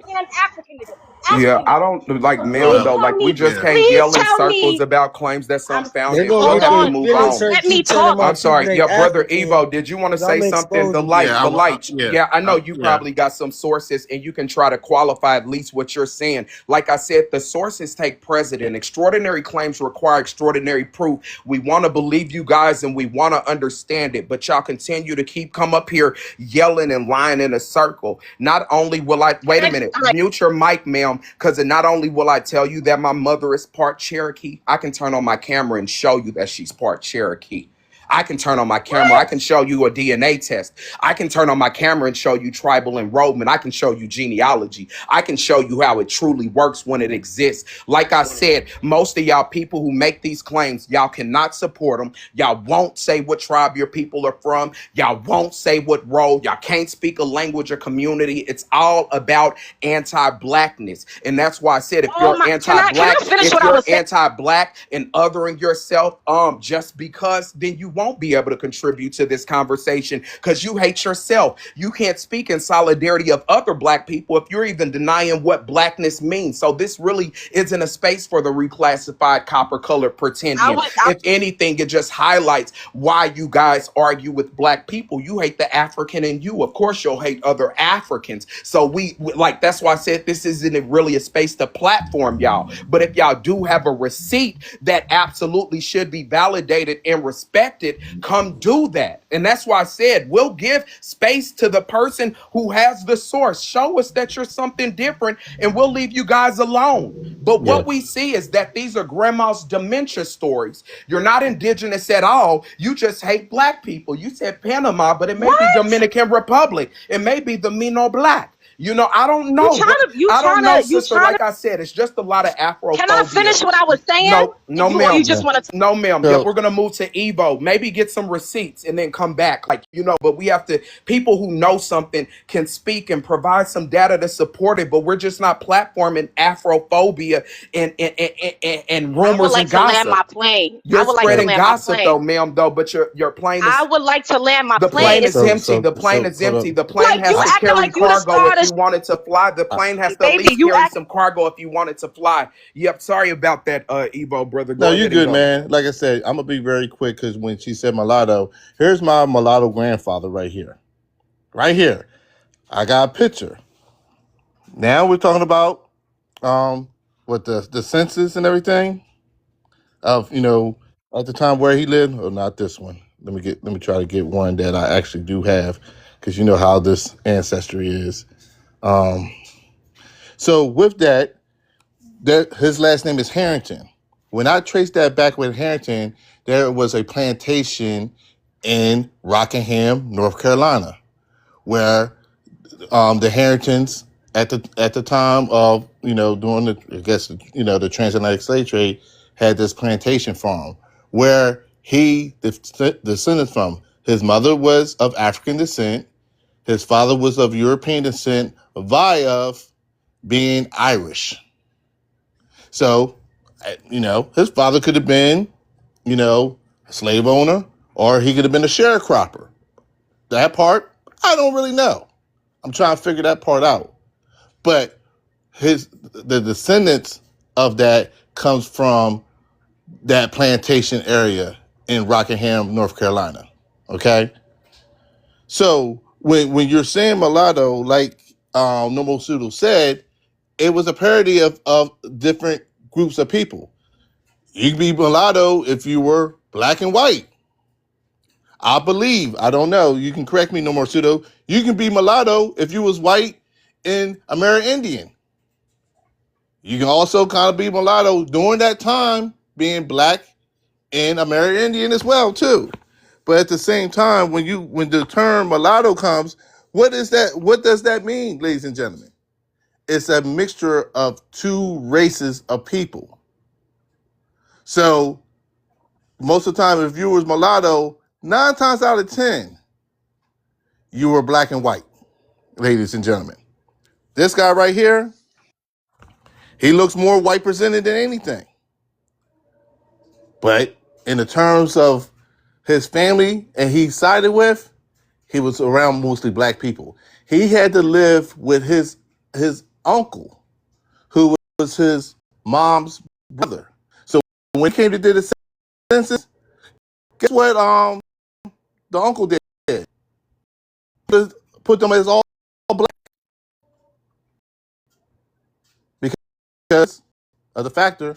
[SPEAKER 21] Yeah, I
[SPEAKER 14] Africanism.
[SPEAKER 21] don't like,
[SPEAKER 14] So
[SPEAKER 21] ma'am,
[SPEAKER 13] Well,
[SPEAKER 21] though. Like, we just
[SPEAKER 13] yeah.
[SPEAKER 21] can't
[SPEAKER 14] please
[SPEAKER 21] yell in
[SPEAKER 14] tell
[SPEAKER 21] circles
[SPEAKER 14] me.
[SPEAKER 21] about claims that's
[SPEAKER 14] I'm
[SPEAKER 21] unfounded.
[SPEAKER 6] They gonna
[SPEAKER 21] We
[SPEAKER 14] hold
[SPEAKER 6] get
[SPEAKER 21] have to
[SPEAKER 6] me
[SPEAKER 14] on.
[SPEAKER 21] move
[SPEAKER 6] feeling,
[SPEAKER 21] on.
[SPEAKER 6] sir.
[SPEAKER 14] Let me
[SPEAKER 6] Keep telling
[SPEAKER 14] talk.
[SPEAKER 6] my
[SPEAKER 21] I'm
[SPEAKER 6] people
[SPEAKER 21] sorry.
[SPEAKER 6] they
[SPEAKER 21] Yeah, brother
[SPEAKER 6] African,
[SPEAKER 21] Evo, did you want to
[SPEAKER 6] 'cause
[SPEAKER 21] say
[SPEAKER 6] I'm
[SPEAKER 21] something? The
[SPEAKER 6] exposing you.
[SPEAKER 21] light,
[SPEAKER 13] Yeah,
[SPEAKER 21] the light.
[SPEAKER 13] yeah,
[SPEAKER 21] Yeah, I know you
[SPEAKER 13] yeah.
[SPEAKER 21] probably got some sources and you can try to qualify at least what you're saying. Like I said, the sources take precedent. Extraordinary claims require extraordinary proof. We want to believe you guys and we want to understand it, but y'all continue to come up here yelling and lying in a circle. Not only will I, wait a minute, mute your mic, ma'am, because not only will I tell you that my mother is part Cherokee, I can turn on my camera and show you that she's part Cherokee. I can turn on my camera. I can show you a DNA test. I can turn on my camera and show you tribal enrollment. I can show you genealogy. I can show you how it truly works when it exists. Like I said, most of y'all people who make these claims, y'all cannot support them. Y'all won't say what tribe your people are from. Y'all won't say what role. Y'all can't speak a language or community. It's all about anti-blackness. And that's why I said, if
[SPEAKER 14] Oh
[SPEAKER 21] you're
[SPEAKER 14] my, can I
[SPEAKER 21] anti-black,
[SPEAKER 14] finish
[SPEAKER 21] if
[SPEAKER 14] what I
[SPEAKER 21] you're
[SPEAKER 14] was saying?
[SPEAKER 21] anti-black and othering yourself, just because, then you won't be able to contribute to this conversation because you hate yourself. You can't speak in solidarity of other black people if you're even denying what blackness means. So this really isn't a space for the reclassified copper-colored pretendian. If anything, it just highlights why you guys argue with black people. You hate the African in you. Of course, you'll hate other Africans. So like, that's why I said this isn't really a space to platform y'all. But if y'all do have a receipt that absolutely should be validated and respected, come do that. And that's why I said we'll give space to the person who has the source. Show us that you're something different and we'll leave you guys alone. But
[SPEAKER 17] Yeah.
[SPEAKER 21] what we see is that these are grandma's dementia stories. You're not indigenous at all. You just hate black people. You said Panama, but it may be Dominican Republic. It may be the Mino Black. You know, I don't know. I don't know, sister. Like I said, it's just a lot of Afrophobia.
[SPEAKER 14] Can I finish what I was saying?
[SPEAKER 21] No,
[SPEAKER 14] Or
[SPEAKER 21] ma'am.
[SPEAKER 14] you just want to?
[SPEAKER 21] No, ma'am. Yeah,
[SPEAKER 17] So
[SPEAKER 21] we're gonna move to Evo. Maybe get some receipts and then come back. Like, you know, but we have to. People who know something can speak and provide some data to support it. But we're just not platforming Afrophobia and
[SPEAKER 14] I would
[SPEAKER 21] rumors
[SPEAKER 14] like
[SPEAKER 21] and
[SPEAKER 14] to land
[SPEAKER 21] gossip.
[SPEAKER 14] my plane.
[SPEAKER 21] You're
[SPEAKER 14] I would like to
[SPEAKER 21] spreading
[SPEAKER 14] land my
[SPEAKER 21] gossip
[SPEAKER 14] plane.
[SPEAKER 21] though, ma'am. Though, but your plane is
[SPEAKER 14] I would like to land my
[SPEAKER 21] the
[SPEAKER 14] plane.
[SPEAKER 21] plane is
[SPEAKER 17] so
[SPEAKER 21] empty.
[SPEAKER 17] so
[SPEAKER 21] The plane
[SPEAKER 17] so
[SPEAKER 21] is
[SPEAKER 17] hold
[SPEAKER 21] empty.
[SPEAKER 17] up.
[SPEAKER 21] The plane
[SPEAKER 14] Like
[SPEAKER 21] has
[SPEAKER 14] you
[SPEAKER 21] to
[SPEAKER 14] acting
[SPEAKER 21] carry
[SPEAKER 14] like you the
[SPEAKER 21] cargo
[SPEAKER 14] star of
[SPEAKER 21] if
[SPEAKER 14] the
[SPEAKER 21] you want it to fly. The plane has to at
[SPEAKER 14] baby.
[SPEAKER 21] least
[SPEAKER 14] You
[SPEAKER 21] carry
[SPEAKER 14] act.
[SPEAKER 21] some cargo if you want it to fly. Yep. Sorry about that, Evo, brother.
[SPEAKER 17] No,
[SPEAKER 21] Go
[SPEAKER 17] you're
[SPEAKER 21] ahead and
[SPEAKER 17] good,
[SPEAKER 21] go.
[SPEAKER 17] man. Like I said, I'm gonna be very quick because when she said mulatto, here's my mulatto grandfather right here. Right here. I got a picture. Now we're talking about what the census and everything of, you know, at the time where he lived. Oh, not this one. Let me try to get one that I actually do have, because you know how this ancestry is. So with that, his last name is Harrington. When I traced that back with Harrington, there was a plantation in Rockingham, North Carolina, where the Harringtons at the time of, you know, during the, I guess, you know, the transatlantic slave trade, had this plantation farm where he descended from. His mother was of African descent. His father was of European descent via being Irish. So, you know, his father could have been, you know, a slave owner, or he could have been a sharecropper. That part, I don't really know. I'm trying to figure that part out. But the descendants of that comes from that plantation area in Rockingham, North Carolina. Okay? So when you're saying mulatto, like Nomo Sudo said, it was a parody of different groups of people. You could be mulatto if you were black and white. I believe, I don't know, you can correct me, Nomo Sudo. You can be mulatto if you was white and Amerindian. You can also kind of be mulatto during that time, being black and Amerindian as well too. But at the same time, when the term mulatto comes, what is that? What does that mean, ladies and gentlemen? It's a mixture of two races of people. So most of the time, if you was mulatto, 9 times out of 10, you were black and white, ladies and gentlemen. This guy right here, he looks more white presented than anything. But in the terms of his family and he sided with, he was around mostly black people. He had to live with his uncle, who was his mom's brother. So when he came to do the census, guess what? The uncle did put them as all black because of the factor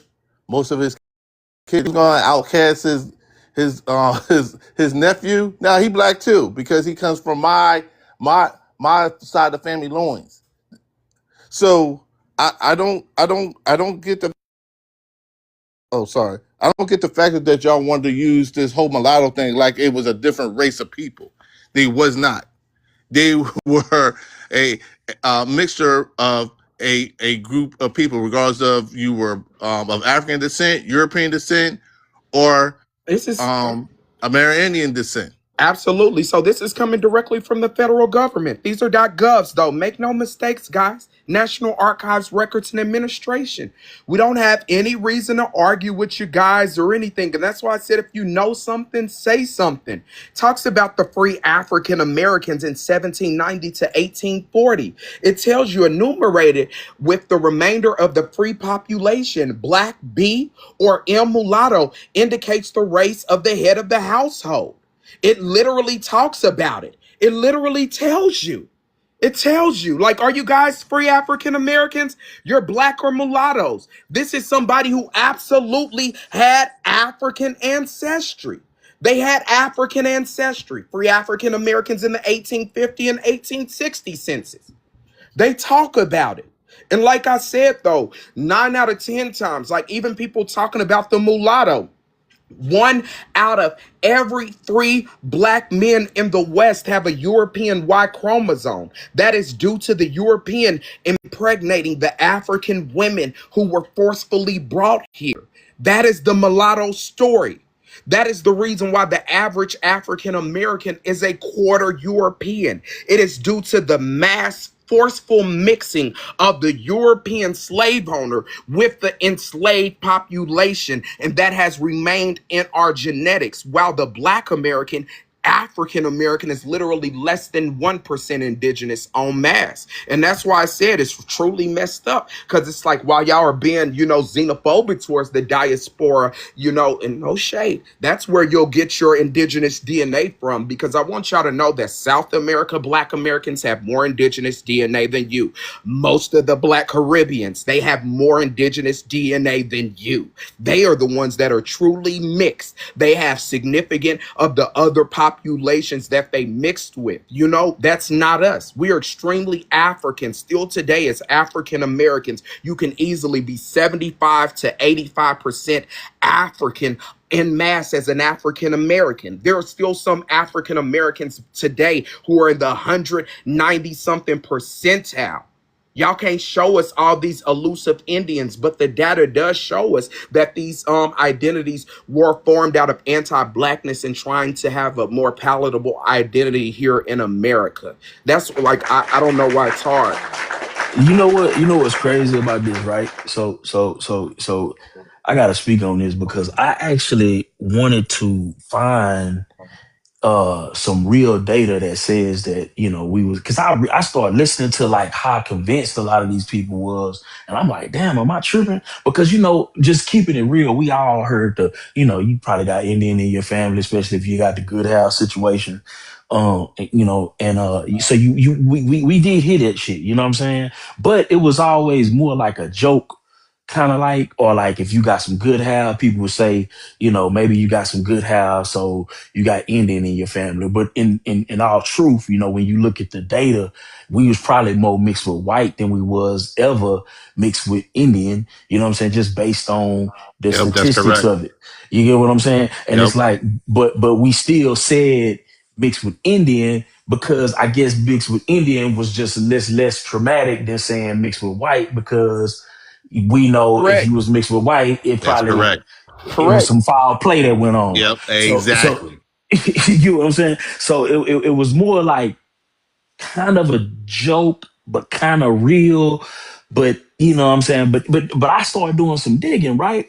[SPEAKER 17] most of his kids gonna outcast his nephew. Now he black too because he comes from my side of the family loins. So I don't get the I don't get the fact that y'all wanted to use this whole mulatto thing like it was a different race of people. They was not. They were a mixture of a group of people, regardless of you were of African descent, European descent, or
[SPEAKER 5] This is
[SPEAKER 17] Amerindian descent.
[SPEAKER 5] absolutely. So this is coming directly from the federal government. These are .govs, though. Make no mistakes, guys. National Archives Records and Administration. We don't have any reason to argue with you guys or anything. And that's why I said if you know something, say something. Talks about the free African Americans in 1790 to 1840. It tells you enumerated with the remainder of the free population. Black, B, or M mulatto indicates the race of the head of the household. It literally talks about it. It literally tells you. It tells you, like, are you guys free African Americans? You're black or mulattoes. This is somebody who absolutely had African ancestry. They had African ancestry, free African Americans in the 1850 and 1860 census. They talk about it. And like I said, though, 9 out of 10 times, like even people talking about the mulatto, 1 out of every 3 black men in the West have a European Y chromosome. That is due to the European impregnating the African women who were forcefully brought here. That is the mulatto story. That is the reason why the average African American is a quarter European. It is due to the mass forceful mixing of the European slave owner with the enslaved population, and that has remained in our genetics, while the black African American is literally less than 1% indigenous en masse. And that's why I said it's truly messed up, because it's like while y'all are being, xenophobic towards the diaspora, and no shade, that's where you'll get your indigenous DNA from, because I want y'all to know that South America, black Americans have more indigenous DNA than you. Most of the black Caribbeans, they have more indigenous DNA than you. They are the ones that are truly mixed. They have significant of the other populations that they mixed with. That's not us. We are extremely African. Still today, as African Americans, you can easily be 75 to 85% African en masse as an African American. There are still some African Americans today who are in the 190 something percentile. Y'all can't show us all these elusive Indians, but the data does show us that these identities were formed out of anti-blackness and trying to have a more palatable identity here in America. That's like I don't know why it's hard.
[SPEAKER 15] You know what? You know what's crazy about this, right? So I gotta speak on this because I actually wanted to find some real data that says that we was, because I started listening to like how convinced a lot of these people was, and I'm like, damn, am I tripping? Because just keeping it real, we all heard you probably got Indian in your family, especially if you got the good house situation, so we did hear that shit, you know what I'm saying? But it was always more like a joke, kind of like, or like if you got some good house, people would say, maybe you got some good house, so you got Indian in your family. But in all truth, when you look at the data, we was probably more mixed with white than we was ever mixed with Indian, you know what I'm saying? Just based on the
[SPEAKER 17] Yep, that's
[SPEAKER 15] statistics
[SPEAKER 17] correct.
[SPEAKER 15] of it. You get what I'm saying? And
[SPEAKER 17] Yep.
[SPEAKER 15] it's like, but we still said mixed with Indian because I guess mixed with Indian was just less traumatic than saying mixed with white, because we know if you was mixed with white, it
[SPEAKER 17] That's
[SPEAKER 15] probably
[SPEAKER 17] correct.
[SPEAKER 15] it was some foul play that went on.
[SPEAKER 17] Yep,
[SPEAKER 15] So
[SPEAKER 17] exactly.
[SPEAKER 15] you know what I'm saying? So it was more like kind of a joke, but kind of real. But you know what I'm saying? But I started doing some digging, right?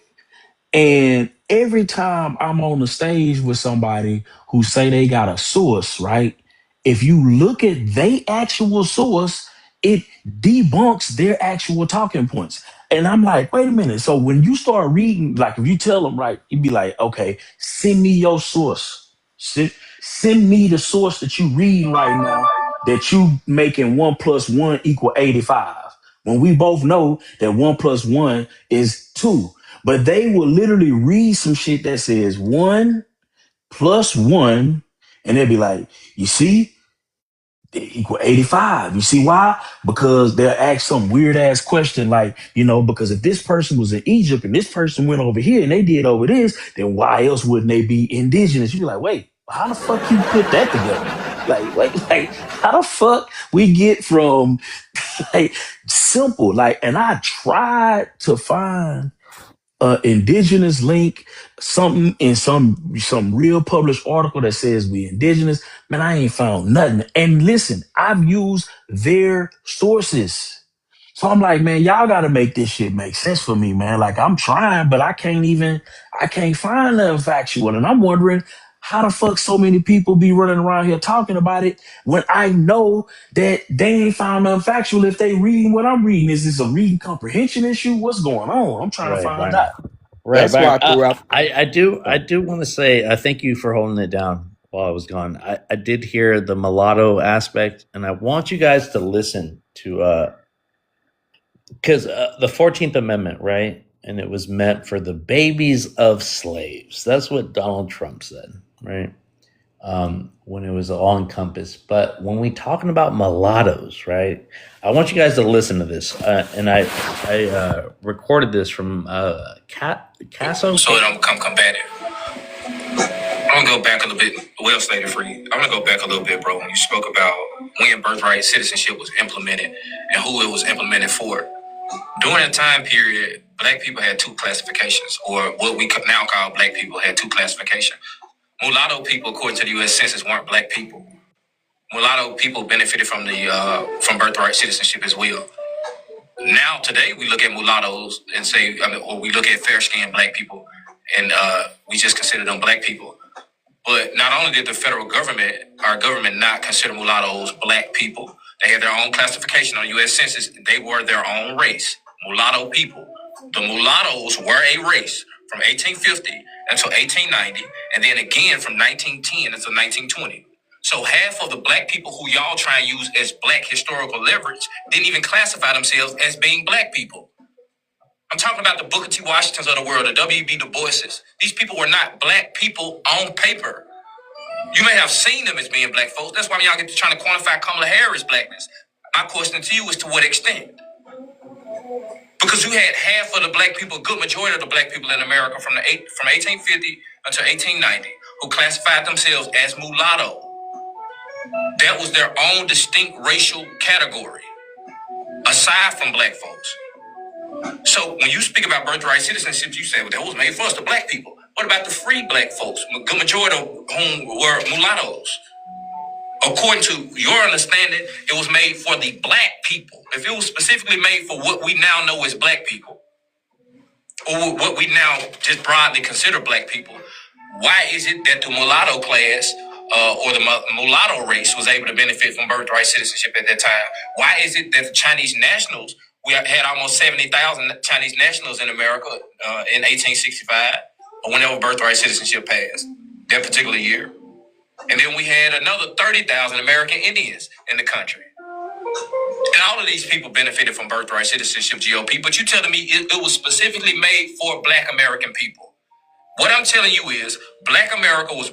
[SPEAKER 15] And every time I'm on the stage with somebody who say they got a source, right? if you look at their actual source, it debunks their actual talking points. And I'm like, wait a minute. So when you start reading, like if you tell them, right, you'd be like, okay, send me your source. Send me the source that you reading right now that you making 1 + 1 = 85. When we both know that 1 + 1 is 2. But they will literally read some shit that says 1 + 1, and they'll be like, you see, they = 85. You see why? Because they'll ask some weird ass question like, because if this person was in Egypt and this person went over here and they did over this, then why else wouldn't they be indigenous? You'd be like, wait, how the fuck you put that together? How the fuck we get from simple, and I tried to find indigenous link, something in some real published article that says we indigenous. Man, I ain't found nothing. And listen, I've used their sources. So I'm like, man, y'all got to make this shit make sense for me, man. Like I'm trying, but I can't find nothing factual. And I'm wondering how the fuck so many people be running around here talking about it when I know that they ain't found nothing factual if they reading what I'm reading. Is this a reading comprehension issue? What's going on? I'm trying to find out.
[SPEAKER 2] Right,
[SPEAKER 5] That's why I threw out.
[SPEAKER 2] I do want to say thank you for holding it down while I was gone. I did hear the mulatto aspect, and I want you guys to listen to because the 14th Amendment, right? And it was meant for the babies of slaves. That's what Donald Trump said, right? When it was all encompassed. But when we talking about mulattoes, right? I want you guys to listen to this. And I recorded this from Casso.
[SPEAKER 3] So it don't become combative. I'm gonna go back a little bit. Well stated, Free. I'm gonna go back a little bit, bro. When you spoke about when birthright citizenship was implemented and who it was implemented for. During a time period, black people had 2 classifications, or what we now call black people had 2 classifications. Mulatto people, according to the U.S. Census, weren't black people. Mulatto people benefited from from birthright citizenship as well. Now, today, we look at mulattoes and say, or we look at fair-skinned black people, and we just consider them black people. But not only did the federal government, our government, not consider mulattoes black people, they had their own classification on U.S. Census. They were their own race, mulatto people. The mulattoes were a race from 1850 until 1890, and then again from 1910 until 1920. So half of the black people who y'all try and use as black historical leverage didn't even classify themselves as being black people. I'm talking about the Booker T. Washingtons of the world, the W.B. Du Boises. These people were not black people on paper. You may have seen them as being black folks. That's why y'all get to trying to quantify Kamala Harris' blackness. My question to you is to what extent? Because you had half of the black people, a good majority of the black people in America from 1850 until 1890 who classified themselves as mulatto. That was their own distinct racial category, aside from black folks. So when you speak about birthright citizenship, you say, well, that was made for us, the black people. What about the free black folks, a good majority of whom were mulattoes? According to your understanding, it was made for the black people. If it was specifically made for what we now know as black people, or what we now just broadly consider black people, why is it that the mulatto class or the mulatto race was able to benefit from birthright citizenship at that time? Why is it that the Chinese nationals, we had almost 70,000 Chinese nationals in America in 1865, or whenever birthright citizenship passed, that particular year? And then we had another 30,000 American Indians in the country. And all of these people benefited from birthright citizenship, GOP, but you telling me it was specifically made for black American people. What I'm telling you is black America was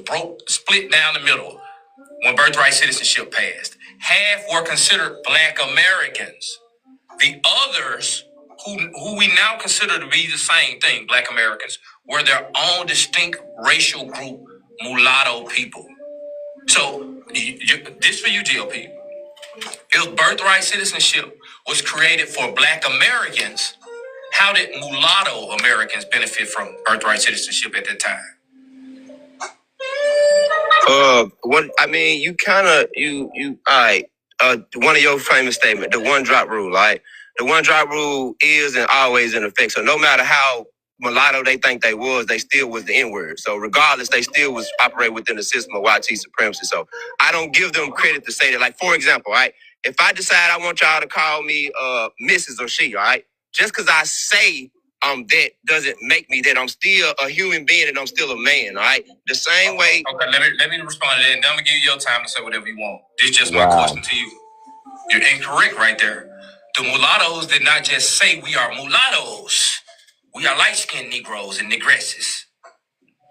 [SPEAKER 3] split down the middle when birthright citizenship passed. Half were considered black Americans. The others, who we now consider to be the same thing, black Americans, were their own distinct racial group, mulatto people. So this for you, GOP. If birthright citizenship was created for black Americans, how did mulatto Americans benefit from birthright citizenship at that time?
[SPEAKER 7] One of your famous statements, the 1 drop rule, right? The 1 drop rule is and always in effect. So no matter how
[SPEAKER 3] mulatto they think they still was the N-word. So regardless, they still was operate within the system of YT supremacy. So I don't give them credit to say that. Like, for example, right? If I decide I want y'all to call me Mrs. or she, all right? Just because I say that doesn't make me that I'm still a human being and I'm still a man, all right? The same way. Okay, let me respond to that, and I'm gonna give you your time to say whatever you want. This is just my question to you. You're incorrect right there. The mulattoes did not just say we are mulattoes. We are light-skinned Negroes and Negresses.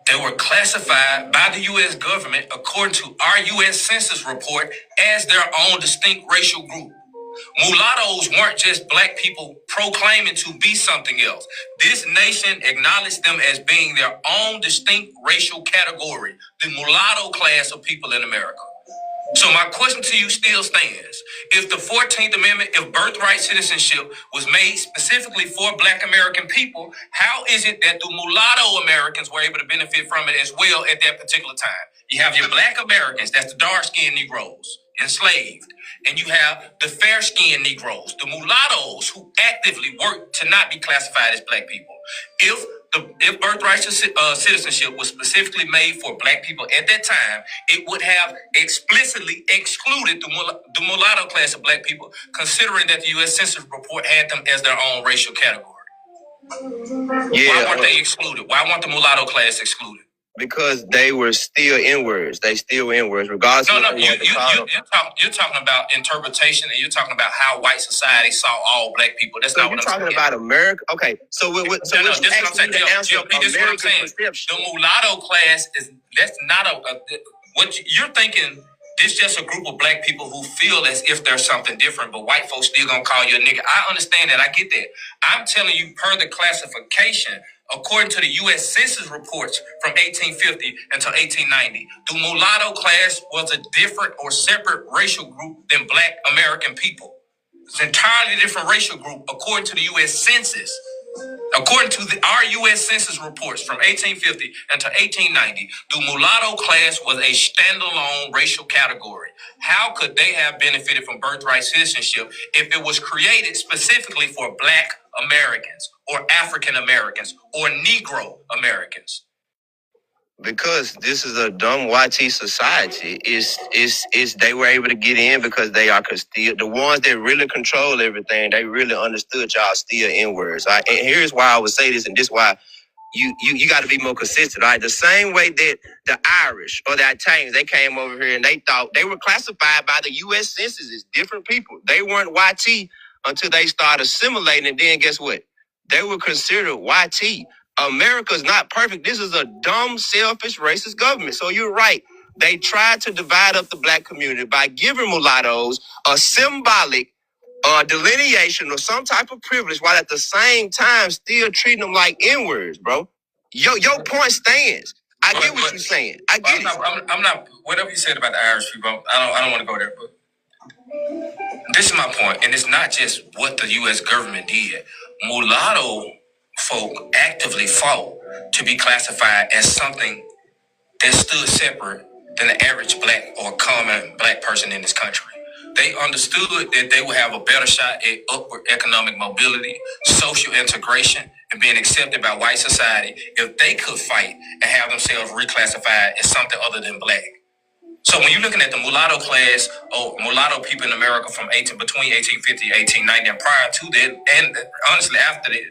[SPEAKER 3] They were classified by the U.S. government according to our U.S. Census report as their own distinct racial group. Mulattoes weren't just black people proclaiming to be something else. This nation acknowledged them as being their own distinct racial category, the mulatto class of people in America. So my question to you still stands. If the 14th Amendment, if birthright citizenship was made specifically for black American people, how is it that the mulatto Americans were able to benefit from it as well at that particular time? You have your black Americans, that's the dark-skinned Negroes, enslaved. And you have the fair-skinned Negroes, the mulattoes who actively work to not be classified as black people. If birthright citizenship was specifically made for black people at that time, it would have explicitly excluded the mulatto class of black people, considering that the U.S. Census report had them as their own racial category. Yeah, why weren't they excluded? Why weren't the mulatto class excluded? Because they were still N-words. They still N-words, regardless. No, you're talking about interpretation, and you're talking about how white society saw all black people. That's not what I'm saying. You're talking about America. Okay, so this is what I'm saying. This is what I'm saying. The mulatto class that's not what you're thinking. This just a group of black people who feel as if there's something different, but white folks still gonna call you a nigga. I understand that. I get that. I'm telling you, per the classification, according to the U.S. Census reports from 1850 until 1890, the mulatto class was a different or separate racial group than black American people. It's an entirely different racial group according to the U.S. Census. According to our U.S. Census reports from 1850 until 1890, the mulatto class was a standalone racial category. How could they have benefited from birthright citizenship if it was created specifically for black Americans or African Americans or Negro Americans? Because this is a dumb YT society. Is they were able to get in because they are still the ones that really control everything. They really understood y'all still N-words. And here's why I would say this, and this why you got to be more consistent. All right, the same way that the Irish or the Italians, they came over here and they thought they were classified by the U.S. Census as different people. They weren't YT until they started assimilating, and then guess what? They were considered YT. America's not perfect. This is a dumb, selfish, racist government. So you're right. They tried to divide up the black community by giving mulattoes a symbolic delineation or some type of privilege, while at the same time still treating them like N-words, bro. Your point stands. I get what you're saying. I get it. I'm not. Whatever you said about the Irish people, I don't want to go there. But this is my point, and it's not just what the U.S. government did. Mulatto folk actively fought to be classified as something that stood separate than the average black or common black person in this country. They understood that they would have a better shot at upward economic mobility, social integration, and being accepted by white society if they could fight and have themselves reclassified as something other than black. So when you're looking at the mulatto class or mulatto people in America from between 1850 and 1890 and prior to that, and honestly after that,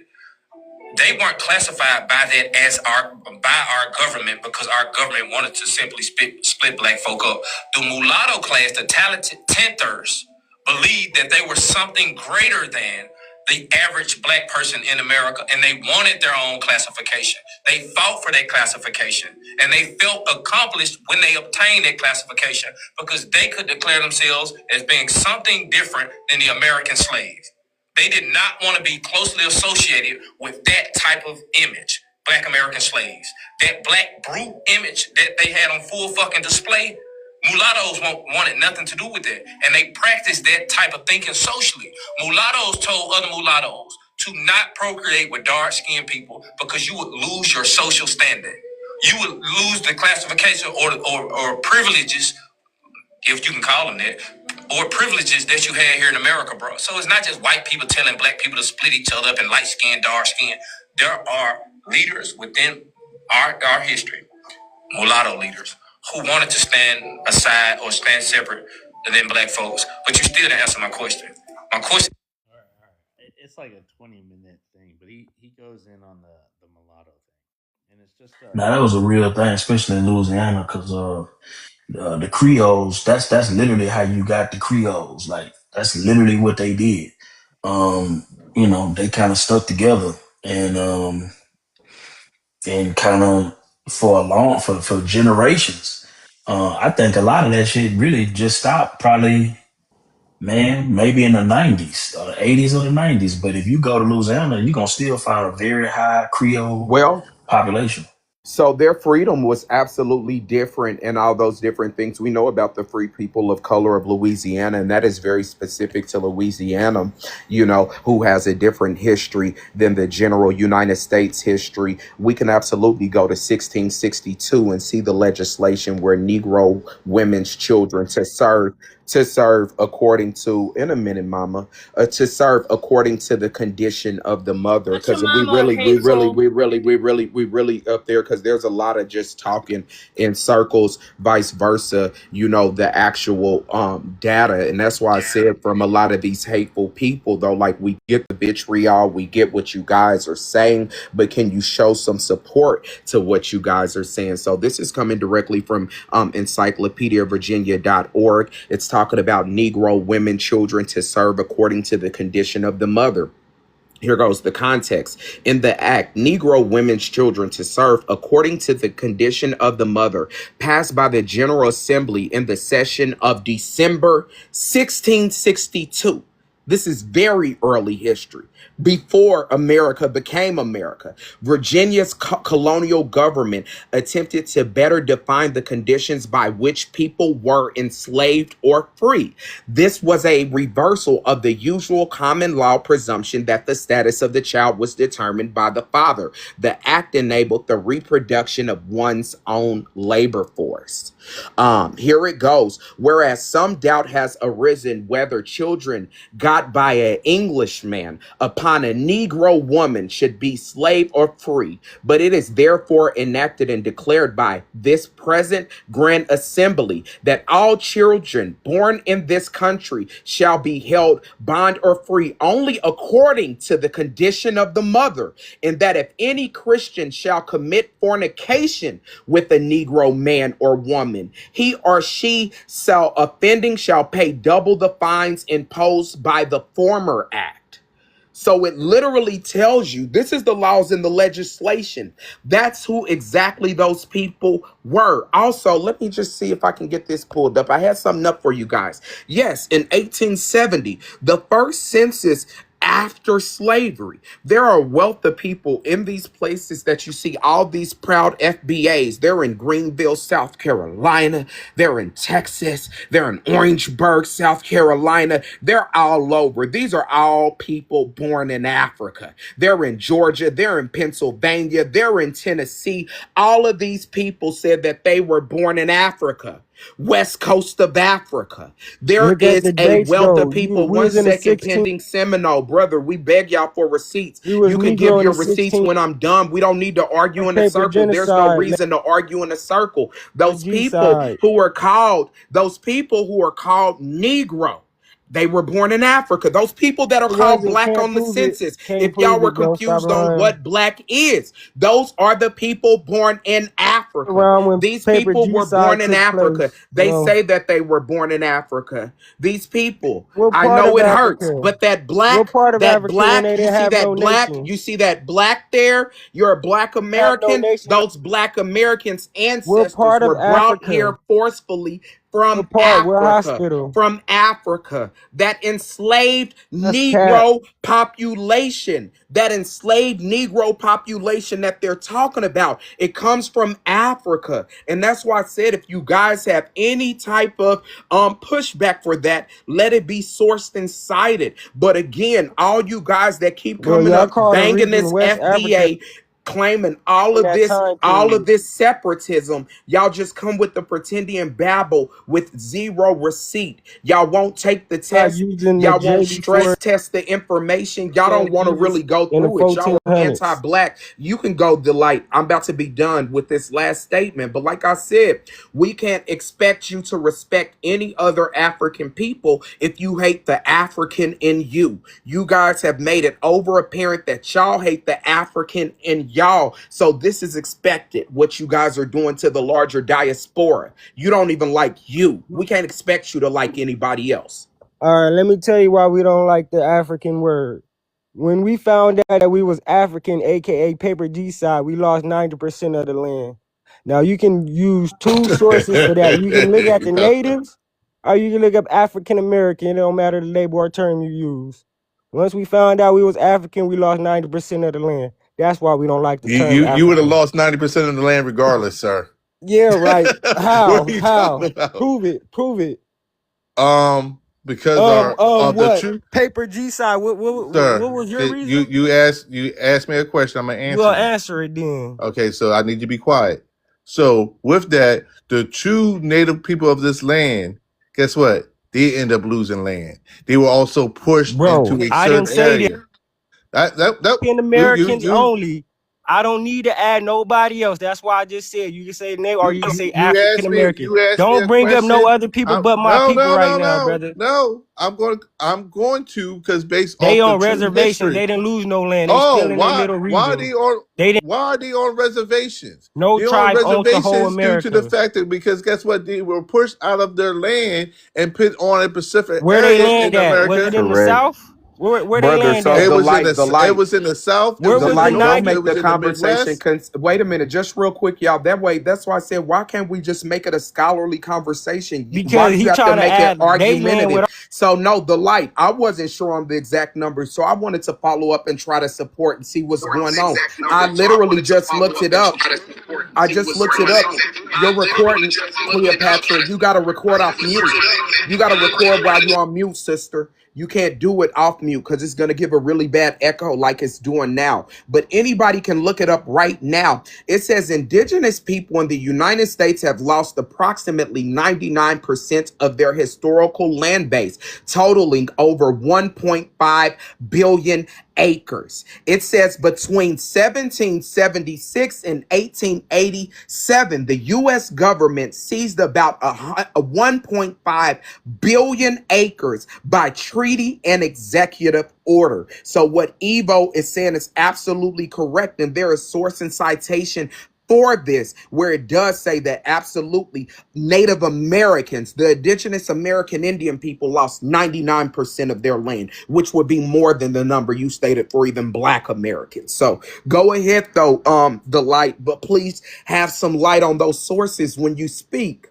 [SPEAKER 3] they weren't classified by that as by our government because our government wanted to simply split black folk up. The mulatto class, the talented tenthers, believed that they were something greater than the average black person in America, and they wanted their own classification. They fought for that classification, and they felt accomplished when they obtained that classification because they could declare themselves as being something different than the American slaves. They did not want to be closely associated with that type of image, black American slaves. That black brute image that they had on full fucking display, mulattoes wanted nothing to do with it. And they practiced that type of thinking socially. Mulattoes told other mulattoes to not procreate with dark-skinned people because you would lose your social standing. You would lose the classification or privileges, if you can call them that, or privileges that you had here in America, bro. So it's not just white people telling black people to split each other up in light skin, dark skin. There are leaders within our history, mulatto leaders, who wanted to stand aside or stand separate than black folks. But you still didn't answer my question. My question.
[SPEAKER 2] All right. It's like a 20-minute thing, but he goes in on the mulatto thing, and it's just
[SPEAKER 15] Now that was a real thing, especially in Louisiana, because the Creoles. That's literally how you got the Creoles. Like that's literally what they did. They kind of stuck together and kind of for generations. I think a lot of that shit really just stopped probably, man, maybe in the 90s or the 80s or the 90s. But if you go to Louisiana, you're going to still find a very high Creole
[SPEAKER 5] Well,
[SPEAKER 15] population.
[SPEAKER 5] so their freedom was absolutely different and all those different things. We know about the free people of color of Louisiana, and that is very specific to Louisiana, who has a different history than the general United States history. We can absolutely go to 1662 and see the legislation where Negro women's children to serve according to, in a minute, mama, to serve according to the condition of the mother.
[SPEAKER 9] Put your
[SPEAKER 5] Because we
[SPEAKER 9] mama up,
[SPEAKER 5] really up there, because there's a lot of just talking in circles, vice versa, the actual data. And that's why I said, from a lot of these hateful people, though, like, we get the vitriol, we get what you guys are saying, but can you show some support to what you guys are saying? So this is coming directly from encyclopediavirginia.org. It's talking about Negro women children to serve according to the condition of the mother. Here goes the context. In the act, Negro women's children to serve according to the condition of the mother, passed by the General Assembly in the session of December 1662. This is very early history. Before America became America, Virginia's colonial government attempted to better define the conditions by which people were enslaved or free. This was a reversal of the usual common law presumption that the status of the child was determined by the father. The act enabled the reproduction of one's own labor force. Here it goes. Whereas some doubt has arisen whether children got by an Englishman upon a Negro woman should be slave or free, but it is therefore enacted and declared by this present Grand Assembly that all children born in this country shall be held bond or free only according to the condition of the mother, and that if any Christian shall commit fornication with a Negro man or woman, he or she offending shall pay double the fines imposed by the former act. So it literally tells you, this is the laws and the legislation. That's who exactly those people were. Also, let me just see if I can get this pulled up. I had something up for you guys. Yes, in 1870, the first census after slavery. There are a wealth of people in these places that you see all these proud FBAs. They're in Greenville, South Carolina. They're in Texas. They're in Orangeburg, South Carolina. They're all over. These are all people born in Africa. They're in Georgia. They're in Pennsylvania. They're in Tennessee. All of these people said that they were born in Africa. West coast of Africa. There
[SPEAKER 7] Look at
[SPEAKER 5] is
[SPEAKER 7] the
[SPEAKER 5] a
[SPEAKER 7] dates
[SPEAKER 5] wealth of
[SPEAKER 7] though.
[SPEAKER 5] people.
[SPEAKER 7] We
[SPEAKER 5] One
[SPEAKER 7] was in the
[SPEAKER 5] second,
[SPEAKER 7] 16.
[SPEAKER 5] pending Seminole. Brother, we beg y'all for receipts.
[SPEAKER 7] We was
[SPEAKER 5] You can
[SPEAKER 7] Negro
[SPEAKER 5] give
[SPEAKER 7] in
[SPEAKER 5] your
[SPEAKER 7] the
[SPEAKER 5] receipts
[SPEAKER 7] 16th.
[SPEAKER 5] when I'm done. We don't need to argue in a
[SPEAKER 7] Paper
[SPEAKER 5] circle. There's no
[SPEAKER 7] genocide, man.
[SPEAKER 5] reason to argue in a circle. Those
[SPEAKER 7] The
[SPEAKER 5] people
[SPEAKER 7] G-side.
[SPEAKER 5] who are called Negro, they were born in Africa. Those people that are
[SPEAKER 7] It
[SPEAKER 5] called
[SPEAKER 7] wasn't.
[SPEAKER 5] black
[SPEAKER 7] Can't
[SPEAKER 5] on the
[SPEAKER 7] prove it.
[SPEAKER 5] census,
[SPEAKER 7] Can't
[SPEAKER 5] if y'all
[SPEAKER 7] prove
[SPEAKER 5] were
[SPEAKER 7] it, bro. Stop
[SPEAKER 5] confused on
[SPEAKER 7] lying.
[SPEAKER 5] what black is, those are the people born in Africa.
[SPEAKER 7] Around when
[SPEAKER 5] These
[SPEAKER 7] paper
[SPEAKER 5] people were
[SPEAKER 7] G-side
[SPEAKER 5] born in
[SPEAKER 7] took
[SPEAKER 5] Africa.
[SPEAKER 7] place.
[SPEAKER 5] They
[SPEAKER 7] No.
[SPEAKER 5] say that they were born in Africa. These people,
[SPEAKER 7] What
[SPEAKER 5] I
[SPEAKER 7] part
[SPEAKER 5] know
[SPEAKER 7] of
[SPEAKER 5] it hurts,
[SPEAKER 7] Africa?
[SPEAKER 5] but that
[SPEAKER 7] What part of Africa when they
[SPEAKER 5] you
[SPEAKER 7] didn't
[SPEAKER 5] see
[SPEAKER 7] have no
[SPEAKER 5] that black,
[SPEAKER 7] nation?
[SPEAKER 5] you see that black there, you're a black
[SPEAKER 7] Have no
[SPEAKER 5] American.
[SPEAKER 7] nation.
[SPEAKER 5] Those black Americans'
[SPEAKER 7] What
[SPEAKER 5] ancestors
[SPEAKER 7] part of
[SPEAKER 5] were brought
[SPEAKER 7] Africa?
[SPEAKER 5] here forcefully from
[SPEAKER 7] What part? What
[SPEAKER 5] Africa.
[SPEAKER 7] hospital?
[SPEAKER 5] From Africa. That enslaved
[SPEAKER 7] That's cat.
[SPEAKER 5] Negro population, that they're talking about, it comes from Africa. And that's why I said, if you guys have any type of pushback for that, let it be sourced and cited. But again, all you guys that keep
[SPEAKER 7] Well,
[SPEAKER 5] coming
[SPEAKER 7] y'all
[SPEAKER 5] up
[SPEAKER 7] call the
[SPEAKER 5] banging
[SPEAKER 7] region
[SPEAKER 5] this
[SPEAKER 7] West Africa.
[SPEAKER 5] FBA, claiming all
[SPEAKER 7] in
[SPEAKER 5] of
[SPEAKER 7] that time period.
[SPEAKER 5] this separatism. Y'all just come with the pretendian babble with zero receipt. Y'all won't take the
[SPEAKER 7] Not
[SPEAKER 5] test.
[SPEAKER 7] using the
[SPEAKER 5] Y'all
[SPEAKER 7] J
[SPEAKER 5] won't
[SPEAKER 7] before
[SPEAKER 5] stress test the information. Y'all don't want to
[SPEAKER 7] Jesus
[SPEAKER 5] really go
[SPEAKER 7] in the
[SPEAKER 5] through it. Y'all are
[SPEAKER 7] 1400s.
[SPEAKER 5] anti-black. You can go Delight. I'm about to be done with this last statement. But like I said, we can't expect you to respect any other African people if you hate the African in you. You guys have made it over apparent that y'all hate the African in y'all. So this is expected, what you guys are doing to the larger diaspora. You don't even like you. We can't expect you to like anybody else.
[SPEAKER 7] All right, let me tell you why we don't like the African word. When we found out that we was African, aka paper G side, we lost 90% of the land. Now you can use two sources for that. You can look at the natives, or you can look up African American. It don't matter the label or term you use. Once we found out we was African, we lost 90% of the land. That's why we don't like the term
[SPEAKER 17] You would have
[SPEAKER 7] African.
[SPEAKER 17] lost 90% of the land regardless, sir.
[SPEAKER 7] Yeah, right.
[SPEAKER 17] What
[SPEAKER 7] How?
[SPEAKER 17] are you
[SPEAKER 7] How?
[SPEAKER 17] talking about?
[SPEAKER 7] Prove it. Prove it.
[SPEAKER 17] Because the
[SPEAKER 7] What?
[SPEAKER 17] truth,
[SPEAKER 7] Paper G side. What
[SPEAKER 17] sir.
[SPEAKER 7] was your reason?
[SPEAKER 17] You asked me a question. I'm gonna
[SPEAKER 7] Well,
[SPEAKER 17] answer you.
[SPEAKER 7] answer it then.
[SPEAKER 17] Okay, so I need you to be quiet. So with that, the true native people of this land, guess what? They end up losing land. They were also pushed
[SPEAKER 7] Bro,
[SPEAKER 17] into a
[SPEAKER 7] I didn't
[SPEAKER 17] certain
[SPEAKER 7] say that.
[SPEAKER 17] area. That
[SPEAKER 7] African Americans only. I don't need to add nobody else. That's why I just said you can say name or you can say
[SPEAKER 17] you
[SPEAKER 7] African
[SPEAKER 17] asked me
[SPEAKER 7] American.
[SPEAKER 17] a
[SPEAKER 7] Don't bring up no
[SPEAKER 17] question.
[SPEAKER 7] other people but my people right now, brother.
[SPEAKER 17] No. I'm going to because based
[SPEAKER 7] They
[SPEAKER 17] off the
[SPEAKER 7] on
[SPEAKER 17] true
[SPEAKER 7] reservations.
[SPEAKER 17] history.
[SPEAKER 7] They didn't lose no land. They still in their little
[SPEAKER 17] Why are
[SPEAKER 7] region.
[SPEAKER 17] they on reservations?
[SPEAKER 7] No
[SPEAKER 17] They're on
[SPEAKER 7] tribe owns the whole
[SPEAKER 17] reservations due to the
[SPEAKER 7] America.
[SPEAKER 17] fact that because guess what? They were pushed out of their land and put on a Pacific
[SPEAKER 7] Where they
[SPEAKER 17] area
[SPEAKER 7] land
[SPEAKER 17] in
[SPEAKER 7] at?
[SPEAKER 17] America.
[SPEAKER 7] Was it in the
[SPEAKER 5] Correct.
[SPEAKER 7] South? Where they
[SPEAKER 5] Brother,
[SPEAKER 7] land
[SPEAKER 5] so
[SPEAKER 7] at?
[SPEAKER 17] It was in
[SPEAKER 5] the
[SPEAKER 17] the it was in the South. It
[SPEAKER 7] Where
[SPEAKER 17] was in
[SPEAKER 7] was
[SPEAKER 17] the
[SPEAKER 7] the
[SPEAKER 5] Delight, don't
[SPEAKER 17] North.
[SPEAKER 7] 90?
[SPEAKER 17] It
[SPEAKER 5] make
[SPEAKER 17] was
[SPEAKER 5] the
[SPEAKER 17] in the
[SPEAKER 5] conversation.
[SPEAKER 17] Midwest.
[SPEAKER 5] Wait a minute, just real quick, y'all. That way, that's why I said, why can't we just make it a scholarly conversation? Why
[SPEAKER 7] Because
[SPEAKER 5] do
[SPEAKER 7] he
[SPEAKER 5] you have to
[SPEAKER 7] trying to
[SPEAKER 5] make it
[SPEAKER 7] add they land with.
[SPEAKER 5] argumentative? So, no, Delight, I wasn't sure on the exact numbers, so I wanted to follow up and try to support and see what's going on. I literally just looked it up. I just looked it up. You're recording, Cleopatra. You got to record off mute. You got to record while you're on mute, sister. You can't do it off mute because it's going to give a really bad echo like it's doing now. But anybody can look it up right now. It says indigenous people in the United States have lost approximately 99% of their historical land base, totaling over 1.5 billion acres. It says between 1776 and 1887, the U.S. government seized about 1.5 billion acres by treaty and executive order. So what Evo is saying is absolutely correct, and there is source and citation for this, where it does say that absolutely Native Americans, the indigenous American Indian people, lost 99% of their land, which would be more than the number you stated for even Black Americans. So go ahead though, Delight, but please have some light on those sources when you speak.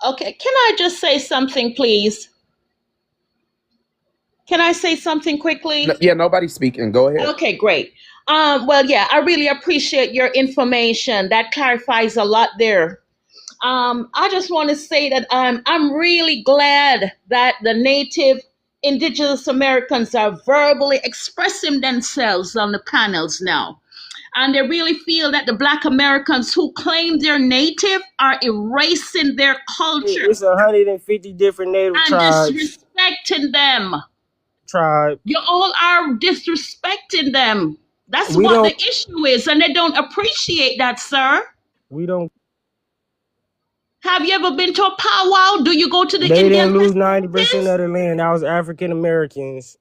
[SPEAKER 1] Okay, can I just say something, please? Can I say something quickly?
[SPEAKER 5] Yeah, nobody's speaking. Go ahead.
[SPEAKER 1] Okay, great. Well, yeah, I really appreciate your information. That clarifies a lot there. I just want to say that I'm really glad that the Native Indigenous Americans are verbally expressing themselves on the panels now. And they really feel that the Black Americans who claim they're Native are erasing their culture
[SPEAKER 7] It's 150 different native
[SPEAKER 1] and
[SPEAKER 7] tribes.
[SPEAKER 1] disrespecting them.
[SPEAKER 7] Tribe.
[SPEAKER 1] You all are disrespecting them. That's
[SPEAKER 7] We
[SPEAKER 1] what
[SPEAKER 7] don't.
[SPEAKER 1] the issue is, and they don't appreciate that, sir.
[SPEAKER 7] We don't.
[SPEAKER 1] Have you ever been to a powwow? Do you go to the
[SPEAKER 7] They
[SPEAKER 1] Indian
[SPEAKER 7] didn't lose
[SPEAKER 1] festivals?
[SPEAKER 7] 90% of the land. That was African Americans.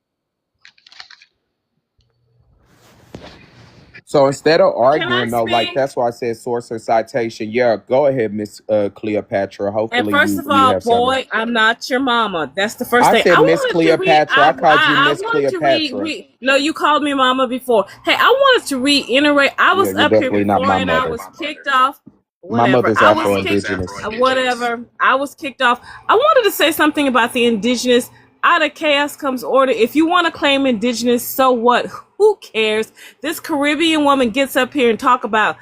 [SPEAKER 5] So instead of
[SPEAKER 1] Can I
[SPEAKER 5] arguing though, like
[SPEAKER 1] speak?
[SPEAKER 5] that's why I said source or citation. Yeah, go ahead, Miss Cleopatra.
[SPEAKER 8] And
[SPEAKER 5] Hopefully
[SPEAKER 8] first
[SPEAKER 5] you
[SPEAKER 8] of all,
[SPEAKER 5] have something.
[SPEAKER 8] boy, I'm not your mama. That's the first
[SPEAKER 5] I
[SPEAKER 8] thing.
[SPEAKER 5] said
[SPEAKER 8] I
[SPEAKER 5] Miss
[SPEAKER 8] wanted to read.
[SPEAKER 5] Cleopatra. I called you Miss
[SPEAKER 8] wanted to
[SPEAKER 5] Cleopatra.
[SPEAKER 8] No, you called me mama before. Hey, I wanted to reiterate. I
[SPEAKER 5] Yeah,
[SPEAKER 8] was
[SPEAKER 5] you're
[SPEAKER 8] up here
[SPEAKER 5] definitely not
[SPEAKER 8] before
[SPEAKER 5] my
[SPEAKER 8] and I
[SPEAKER 5] mother.
[SPEAKER 8] was kicked off.
[SPEAKER 5] My
[SPEAKER 8] Whatever.
[SPEAKER 5] mother's
[SPEAKER 8] I was
[SPEAKER 5] Afro-Indigenous.
[SPEAKER 8] kicked. Whatever. I was kicked off. I wanted to say something about the indigenous. Out of chaos comes order. If you want to claim indigenous, so what? Who cares? This Caribbean woman gets up here and talk about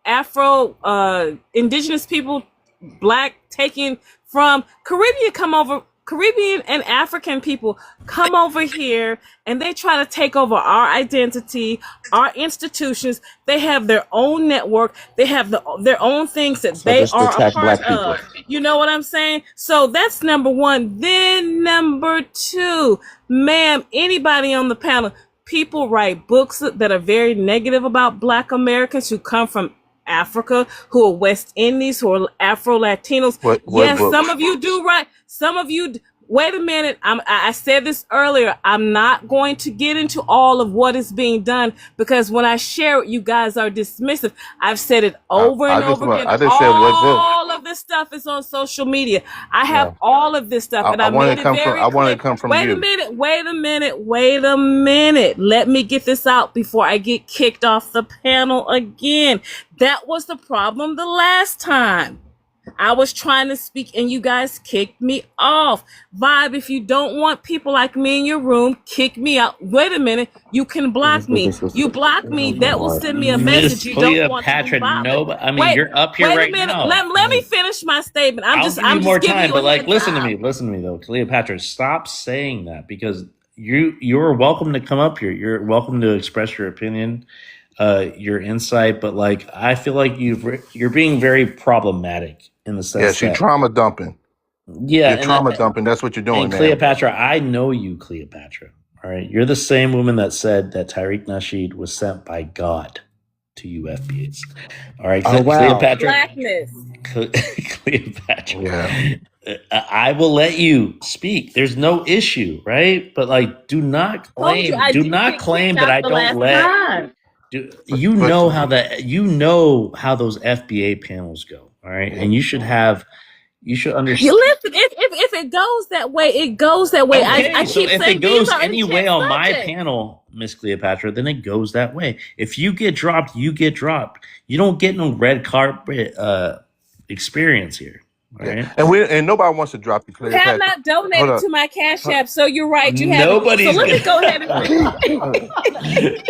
[SPEAKER 8] Afro indigenous people, Black taken from Caribbean come Caribbean and African people come over here and they try to take over our identity, our institutions. They have their own network. They have their own things that
[SPEAKER 21] So
[SPEAKER 8] they
[SPEAKER 21] just
[SPEAKER 8] are a
[SPEAKER 21] attack
[SPEAKER 8] part
[SPEAKER 21] black people.
[SPEAKER 8] of. You know what I'm saying? So that's number one. Then number two, ma'am, anybody on the panel, people write books that are very negative about Black Americans who come from Africa, who are West Indies, who are Afro Latinos.
[SPEAKER 17] What
[SPEAKER 8] Yes, some
[SPEAKER 17] books?
[SPEAKER 8] of you do right. Some of you. Wait a minute. I said this earlier. I'm not going to get into all of what is being done because when I share it, you guys are dismissive. I've said it over and over again.
[SPEAKER 17] I just said what book.
[SPEAKER 8] All of this stuff is on social media. I have
[SPEAKER 17] Yeah.
[SPEAKER 8] all of this stuff, and
[SPEAKER 17] I
[SPEAKER 8] I
[SPEAKER 17] want
[SPEAKER 8] made
[SPEAKER 17] to
[SPEAKER 8] it
[SPEAKER 17] come from.
[SPEAKER 8] very
[SPEAKER 17] I want
[SPEAKER 8] clear.
[SPEAKER 17] to come from
[SPEAKER 8] Wait a
[SPEAKER 17] you.
[SPEAKER 8] minute. Wait a minute. Wait a minute. Let me get this out before I get kicked off the panel again. That was the problem the last time. I was trying to speak and you guys kicked me off. Vibe, if you don't want people like me in your room, kick me out. Wait a minute. You can block me. You block me, that will send me a
[SPEAKER 2] Miss
[SPEAKER 8] message. You don't want to be
[SPEAKER 2] Cleopatra,
[SPEAKER 8] bothered.
[SPEAKER 2] no, I mean,
[SPEAKER 8] Wait,
[SPEAKER 2] you're up here
[SPEAKER 8] wait
[SPEAKER 2] right
[SPEAKER 8] a minute.
[SPEAKER 2] now.
[SPEAKER 8] Let me finish my statement. I'm
[SPEAKER 2] I'll
[SPEAKER 8] just
[SPEAKER 2] give you more
[SPEAKER 8] giving
[SPEAKER 2] time,
[SPEAKER 8] you
[SPEAKER 2] but
[SPEAKER 8] a
[SPEAKER 2] like,
[SPEAKER 8] heads
[SPEAKER 2] listen to
[SPEAKER 8] up.
[SPEAKER 2] me though, Cleopatra. Stop saying that because you're welcome to come up here. You're welcome to express your opinion, your insight. But like, I feel like you're being very problematic in the sense
[SPEAKER 17] Yes, you're
[SPEAKER 2] that
[SPEAKER 17] trauma dumping.
[SPEAKER 2] yeah,
[SPEAKER 17] You're trauma dumping. That's what you're doing,
[SPEAKER 2] and
[SPEAKER 17] man.
[SPEAKER 2] Cleopatra, I know you, Cleopatra. All right, you're the same woman that said that Tariq Nasheed was sent by God to you FBAs. All right,
[SPEAKER 6] Oh wow.
[SPEAKER 2] Cleopatra.
[SPEAKER 8] Blackness.
[SPEAKER 2] Cleopatra.
[SPEAKER 17] Yeah.
[SPEAKER 2] I will let you speak. There's no issue, right? But like, do not
[SPEAKER 8] Told you
[SPEAKER 2] claim.
[SPEAKER 8] I
[SPEAKER 2] Do
[SPEAKER 8] did
[SPEAKER 2] not
[SPEAKER 8] get
[SPEAKER 2] claim
[SPEAKER 8] kicked
[SPEAKER 2] that
[SPEAKER 8] out
[SPEAKER 2] I
[SPEAKER 8] the
[SPEAKER 2] don't
[SPEAKER 8] last
[SPEAKER 2] let.
[SPEAKER 8] time.
[SPEAKER 2] You
[SPEAKER 17] But
[SPEAKER 2] know how that. You know how those FBA panels go. All right, and you should have. You should
[SPEAKER 8] You
[SPEAKER 2] understand.
[SPEAKER 8] listen, if it goes that way, it goes that way.
[SPEAKER 2] Okay,
[SPEAKER 8] I
[SPEAKER 2] so
[SPEAKER 8] keep
[SPEAKER 2] if
[SPEAKER 8] saying
[SPEAKER 2] it goes
[SPEAKER 8] these are
[SPEAKER 2] any way
[SPEAKER 8] intense
[SPEAKER 2] on my
[SPEAKER 8] subjects.
[SPEAKER 2] panel, Miss Cleopatra, then it goes that way. If you get dropped, you get dropped. You don't get no red carpet experience here. All right.
[SPEAKER 17] And nobody wants to drop you,
[SPEAKER 8] You have
[SPEAKER 17] Cleopatra.
[SPEAKER 8] not
[SPEAKER 17] Hold
[SPEAKER 8] donated
[SPEAKER 17] up.
[SPEAKER 8] to my Cash App, so you're right. You haven't. So
[SPEAKER 2] Nobody's
[SPEAKER 8] let me
[SPEAKER 2] gonna.
[SPEAKER 8] go ahead and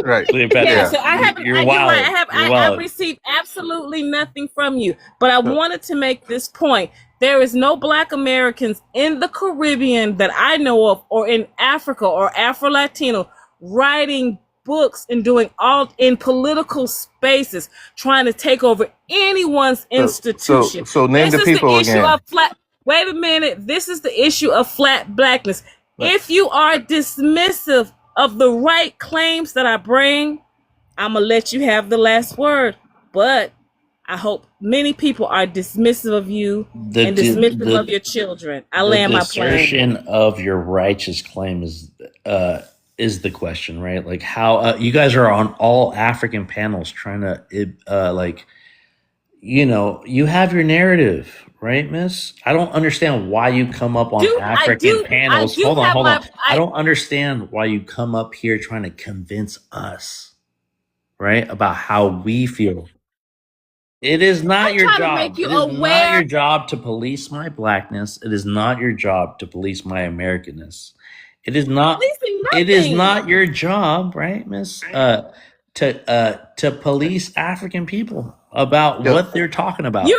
[SPEAKER 17] Right.
[SPEAKER 2] Cleopatra,
[SPEAKER 8] yeah. So I haven't.
[SPEAKER 2] you're
[SPEAKER 8] You're
[SPEAKER 2] wild.
[SPEAKER 8] right.
[SPEAKER 2] You're
[SPEAKER 8] I've
[SPEAKER 2] wild.
[SPEAKER 8] received absolutely nothing from you. But I wanted to make this point. There is no Black Americans in the Caribbean that I know of, or in Africa or Afro-Latino, writing books and doing all in political spaces, trying to take over anyone's institution.
[SPEAKER 17] So name
[SPEAKER 8] This
[SPEAKER 17] the
[SPEAKER 8] is the
[SPEAKER 17] people
[SPEAKER 8] issue
[SPEAKER 17] again.
[SPEAKER 8] of flat. Wait a minute. This is the issue of flat blackness. If you are dismissive of the right claims that I bring, I'm going to let you have the last word. But I hope many people are dismissive of you and dismissive of your children. I land my plane.
[SPEAKER 2] The assertion of your righteous claim is the question, right? Like how you guys are on all African panels trying to like, you know, you have your narrative, right, Miss? I don't understand why you come up on African panels. Hold on. I don't understand why you come up here trying to convince us, right, about how we feel. It is not your job. It is not your job to police my blackness. It is not your job to police my Americanness. It is not. It is not your job, right, Miss? To police African people about what they're talking about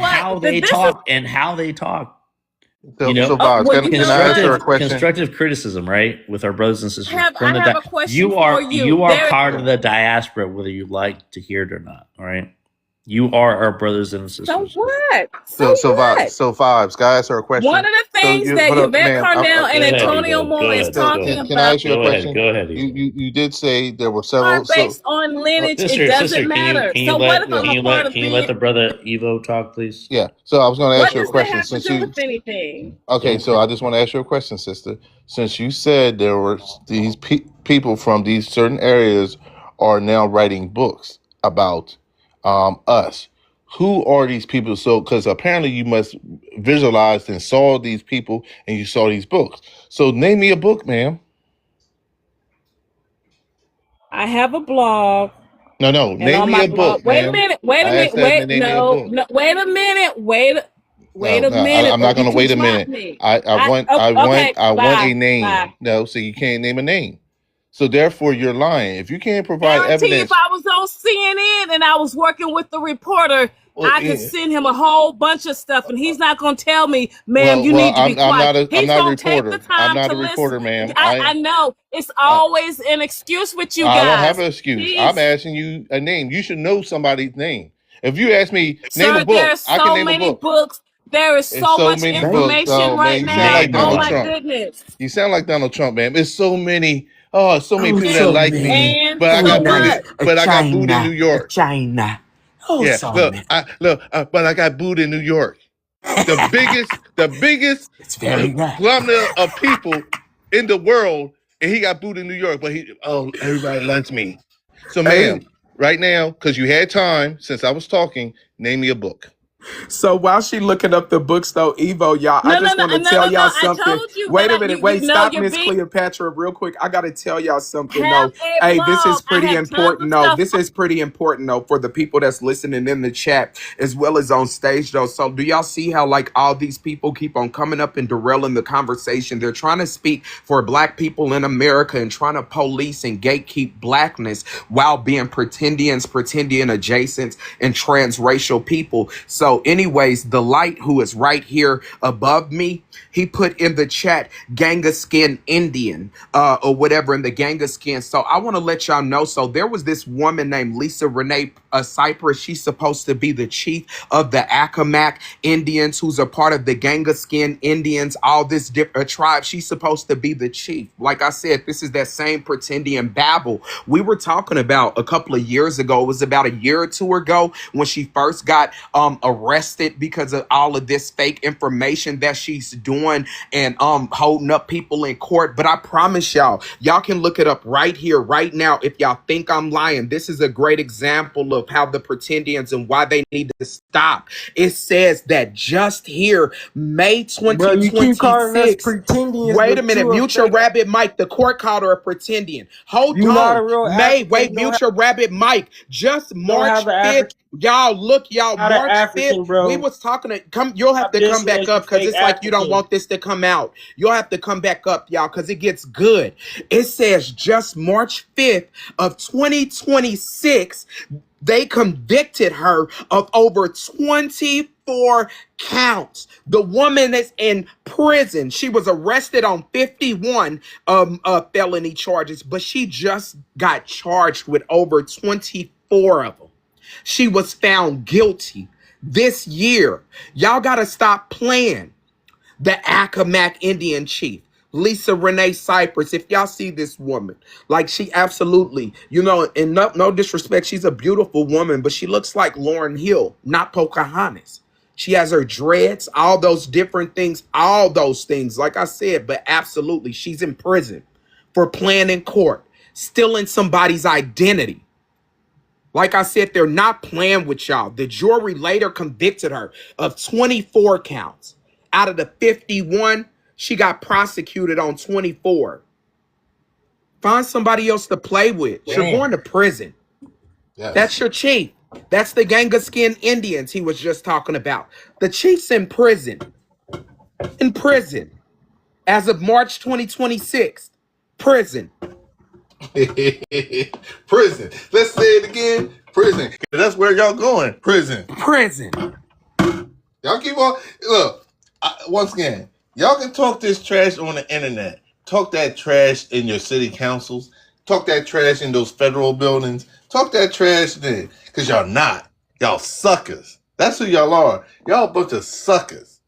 [SPEAKER 2] how they talk.
[SPEAKER 17] So,
[SPEAKER 2] You know,
[SPEAKER 17] so Bob, can I answer a question?
[SPEAKER 2] constructive criticism, right, with our brothers and sisters.
[SPEAKER 8] I have a question for you.
[SPEAKER 2] You are part of the diaspora, whether you like to hear it or not. All right, you are our brothers and sisters.
[SPEAKER 8] So what?
[SPEAKER 17] So Vibes, can I answer a question?
[SPEAKER 8] One of the things that Yvette Carnell and Antonio Moore is talking about.
[SPEAKER 17] Can I ask you a question?
[SPEAKER 2] Go ahead.
[SPEAKER 17] You did say there were several.
[SPEAKER 8] Based on lineage, it doesn't matter.
[SPEAKER 2] Can you let the brother Evo talk, please?
[SPEAKER 17] Yeah. So I was going to ask you a question.
[SPEAKER 8] What does that have to do with anything?
[SPEAKER 17] Okay, so I just want to ask you a question, sister. Since you said there were these people from these certain areas are now writing books about us, who are these people? So, because apparently you must visualize and saw these people and you saw these books. So name me a book, ma'am.
[SPEAKER 8] I have a blog.
[SPEAKER 17] No, name me a book.
[SPEAKER 8] Wait a minute. Wait a minute.
[SPEAKER 17] I'm not going to wait a minute. I want a name. Bye. No, so you can't name a name. So therefore, you're lying. If you can't provide evidence,
[SPEAKER 8] if I was on CNN and I was working with the reporter
[SPEAKER 17] Well,
[SPEAKER 8] I could send him a whole bunch of stuff, and he's not going to tell me, ma'am, you
[SPEAKER 17] well,
[SPEAKER 8] need to be quiet.
[SPEAKER 17] I'm
[SPEAKER 8] He's
[SPEAKER 17] not a
[SPEAKER 8] going to take the
[SPEAKER 17] reporter. I'm
[SPEAKER 8] time
[SPEAKER 17] not
[SPEAKER 8] to
[SPEAKER 17] a
[SPEAKER 8] listen.
[SPEAKER 17] reporter, ma'am.
[SPEAKER 8] I know. It's always an excuse with you
[SPEAKER 17] I don't have
[SPEAKER 8] guys.
[SPEAKER 17] an excuse.
[SPEAKER 8] Please.
[SPEAKER 17] I'm asking you a name. You should know somebody's name. If you ask me, name
[SPEAKER 8] Sir,
[SPEAKER 17] a book,
[SPEAKER 8] there's
[SPEAKER 17] I can
[SPEAKER 8] so
[SPEAKER 17] name a
[SPEAKER 8] many
[SPEAKER 17] book.
[SPEAKER 8] books. There is
[SPEAKER 17] It's
[SPEAKER 8] so
[SPEAKER 17] so
[SPEAKER 8] much
[SPEAKER 17] many books.
[SPEAKER 8] information
[SPEAKER 17] Oh,
[SPEAKER 8] right
[SPEAKER 17] man, you sound
[SPEAKER 8] now.
[SPEAKER 17] like
[SPEAKER 8] Oh
[SPEAKER 17] Donald
[SPEAKER 8] my
[SPEAKER 17] Trump.
[SPEAKER 8] goodness.
[SPEAKER 17] You sound like Donald Trump, man. There's so many. Oh, so many
[SPEAKER 21] Oh,
[SPEAKER 17] people that
[SPEAKER 21] so
[SPEAKER 17] like me,
[SPEAKER 21] many.
[SPEAKER 8] And
[SPEAKER 17] but I
[SPEAKER 21] Oh,
[SPEAKER 17] got
[SPEAKER 8] so
[SPEAKER 17] booed.
[SPEAKER 8] what?
[SPEAKER 17] But I got booed in New
[SPEAKER 21] China,
[SPEAKER 17] York.
[SPEAKER 21] China. Oh,
[SPEAKER 17] Yeah,
[SPEAKER 21] so
[SPEAKER 17] look,
[SPEAKER 21] many.
[SPEAKER 17] but I got booed in New York. The biggest
[SPEAKER 21] It's very rare.
[SPEAKER 17] plummet of people in the world, and he got booed in New York. But everybody loves me. So, ma'am,
[SPEAKER 5] Hey,
[SPEAKER 17] right now, because you had time since I was talking, name me a book.
[SPEAKER 5] so while she looking up the books though, Evo, y'all, I just want to tell y'all
[SPEAKER 8] I
[SPEAKER 5] something.
[SPEAKER 8] told you,
[SPEAKER 5] Wait
[SPEAKER 8] but
[SPEAKER 5] a minute,
[SPEAKER 8] you
[SPEAKER 5] wait,
[SPEAKER 8] know
[SPEAKER 5] stop,
[SPEAKER 8] you're
[SPEAKER 5] Miss
[SPEAKER 8] being
[SPEAKER 5] Cleopatra, real quick. I gotta tell y'all something
[SPEAKER 8] have
[SPEAKER 5] though.
[SPEAKER 8] a
[SPEAKER 5] Hey, this is
[SPEAKER 8] blog. I
[SPEAKER 5] pretty
[SPEAKER 8] have tons
[SPEAKER 5] important
[SPEAKER 8] of
[SPEAKER 5] though.
[SPEAKER 8] stuff.
[SPEAKER 5] This is pretty important though for the people that's listening in the chat as well as on stage though. So do y'all see how like all these people keep on coming up and derailing the conversation? They're trying to speak for black people in America and trying to police and gatekeep blackness while being pretendian adjacent and transracial people. So anyways, the light who is right here above me, he put in the chat Gangaskin Indian or whatever in the Gangaskin. So I want to let y'all know. So there was this woman named Lisa Renee Cypress. She's supposed to be the chief of the Accomack Indians, who's a part of the Gangaskin Indians, all this tribe. She's supposed to be the chief. Like I said, this is that same pretendian babble we were talking about a couple of years ago. It was about a year or two ago when she first got arrested because of all of this fake information that she's doing and holding up people in court. But I promise y'all can look it up right here, right now. If y'all think I'm lying, this is a great example of how the pretendians and why they need to stop. It says that just here, May
[SPEAKER 7] Bro, you keep calling us
[SPEAKER 5] 2026.
[SPEAKER 7] pretendians,
[SPEAKER 5] Wait a
[SPEAKER 7] but
[SPEAKER 5] minute,
[SPEAKER 7] you a
[SPEAKER 5] mute your
[SPEAKER 7] fake.
[SPEAKER 5] rabbit mic. The court called her a pretendian. Hold
[SPEAKER 7] You not a
[SPEAKER 5] on.
[SPEAKER 7] real
[SPEAKER 5] May,
[SPEAKER 7] African.
[SPEAKER 5] wait,
[SPEAKER 7] You don't
[SPEAKER 5] mute your rabbit mic. Just
[SPEAKER 7] don't have
[SPEAKER 5] March
[SPEAKER 7] an
[SPEAKER 5] 5th.
[SPEAKER 7] African.
[SPEAKER 5] Y'all, look, y'all,
[SPEAKER 7] Not an
[SPEAKER 5] March 5th.
[SPEAKER 7] African,
[SPEAKER 5] We
[SPEAKER 7] bro.
[SPEAKER 5] was talking to come. You'll have
[SPEAKER 7] Stop
[SPEAKER 5] to come
[SPEAKER 7] dissing
[SPEAKER 5] back
[SPEAKER 7] us,
[SPEAKER 5] up
[SPEAKER 7] you
[SPEAKER 5] because
[SPEAKER 7] fake
[SPEAKER 5] it's like you don't
[SPEAKER 7] African.
[SPEAKER 5] want this to come out. You'll have to come back up, y'all, because it gets good. It says just March 5th of 2026, they convicted her of over 24 counts. The woman is in prison. She was arrested on 51 felony charges, but she just got charged with over 24 of them. She was found guilty this year. Y'all got to stop playing. The Accomack Indian chief, Lisa Renee Cypress. If y'all see this woman, like she absolutely, and no disrespect, she's a beautiful woman, but she looks like Lauryn Hill, not Pocahontas. She has her dreads, all those different things, all those things, like I said, but absolutely, she's in prison for playing in court, stealing somebody's identity. Like I said, they're not playing with y'all. The jury later convicted her of 24 counts. Out of the 51, she got prosecuted on 24. Find somebody else to play with. You're going to prison.
[SPEAKER 17] Yes.
[SPEAKER 5] That's your chief. That's the Gangaskin Indians he was just talking about. The chief's in prison. In prison. As of March 2026. Prison.
[SPEAKER 17] Prison. Let's say it again. Prison. That's where y'all going. Prison.
[SPEAKER 5] Prison.
[SPEAKER 17] Y'all keep on. Look, once again, y'all can talk this trash on the internet. Talk that trash in your city councils. Talk that trash in those federal buildings. Talk that trash then. Because y'all not. Y'all suckers. That's who y'all are. Y'all a bunch of suckers.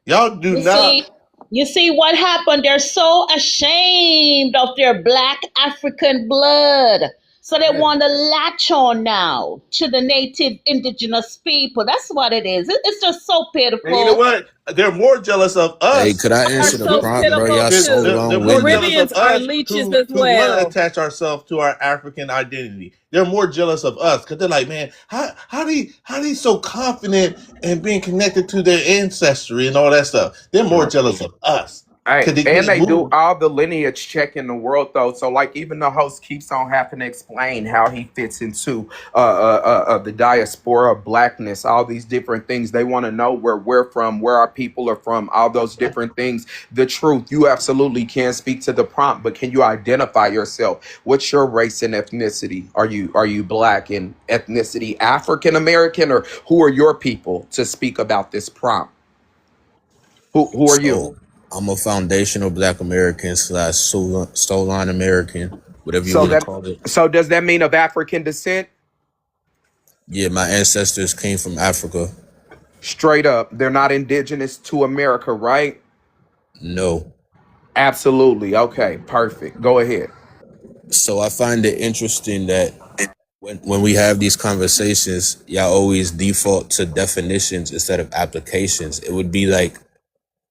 [SPEAKER 17] Y'all do not.
[SPEAKER 1] You see what happened? They're so ashamed of their black African blood. So they want to latch on now to the native indigenous people. That's what it is. It's just so pitiful.
[SPEAKER 17] And you know what? They're more jealous of us.
[SPEAKER 10] Hey, could I answer the prompt, bro? Y'all so
[SPEAKER 17] They're
[SPEAKER 10] long
[SPEAKER 17] more
[SPEAKER 10] winded.
[SPEAKER 17] jealous of us
[SPEAKER 8] leeches
[SPEAKER 17] who
[SPEAKER 8] as
[SPEAKER 17] want
[SPEAKER 8] well.
[SPEAKER 17] to attach ourselves to our African identity. They're more jealous of us because they're like, man, how they so confident in being connected to their ancestry and all that stuff? They're more jealous of us.
[SPEAKER 5] Hey,
[SPEAKER 17] because they
[SPEAKER 5] and
[SPEAKER 17] can't
[SPEAKER 5] they do
[SPEAKER 17] move.
[SPEAKER 5] all the lineage check in the world though. So like even the host keeps on having to explain how he fits into the diaspora of blackness, all these different things. They want to know where we're from, where our people are from, all those different things. The truth. You absolutely can speak to the prompt, but can you identify yourself? What's your race and ethnicity? Are you black and ethnicity African American, or who are your people to speak about this prompt? Who are you?
[SPEAKER 10] So I'm a foundational Black American / Stolen American, whatever you
[SPEAKER 5] So
[SPEAKER 10] want to
[SPEAKER 5] that
[SPEAKER 10] call it.
[SPEAKER 5] so does that mean of African descent?
[SPEAKER 10] Yeah, my ancestors came from Africa.
[SPEAKER 5] Straight up, they're not indigenous to America, right?
[SPEAKER 10] No.
[SPEAKER 5] Absolutely. Okay, perfect. Go ahead.
[SPEAKER 10] So I find it interesting that when we have these conversations, y'all always default to definitions instead of applications. It would be like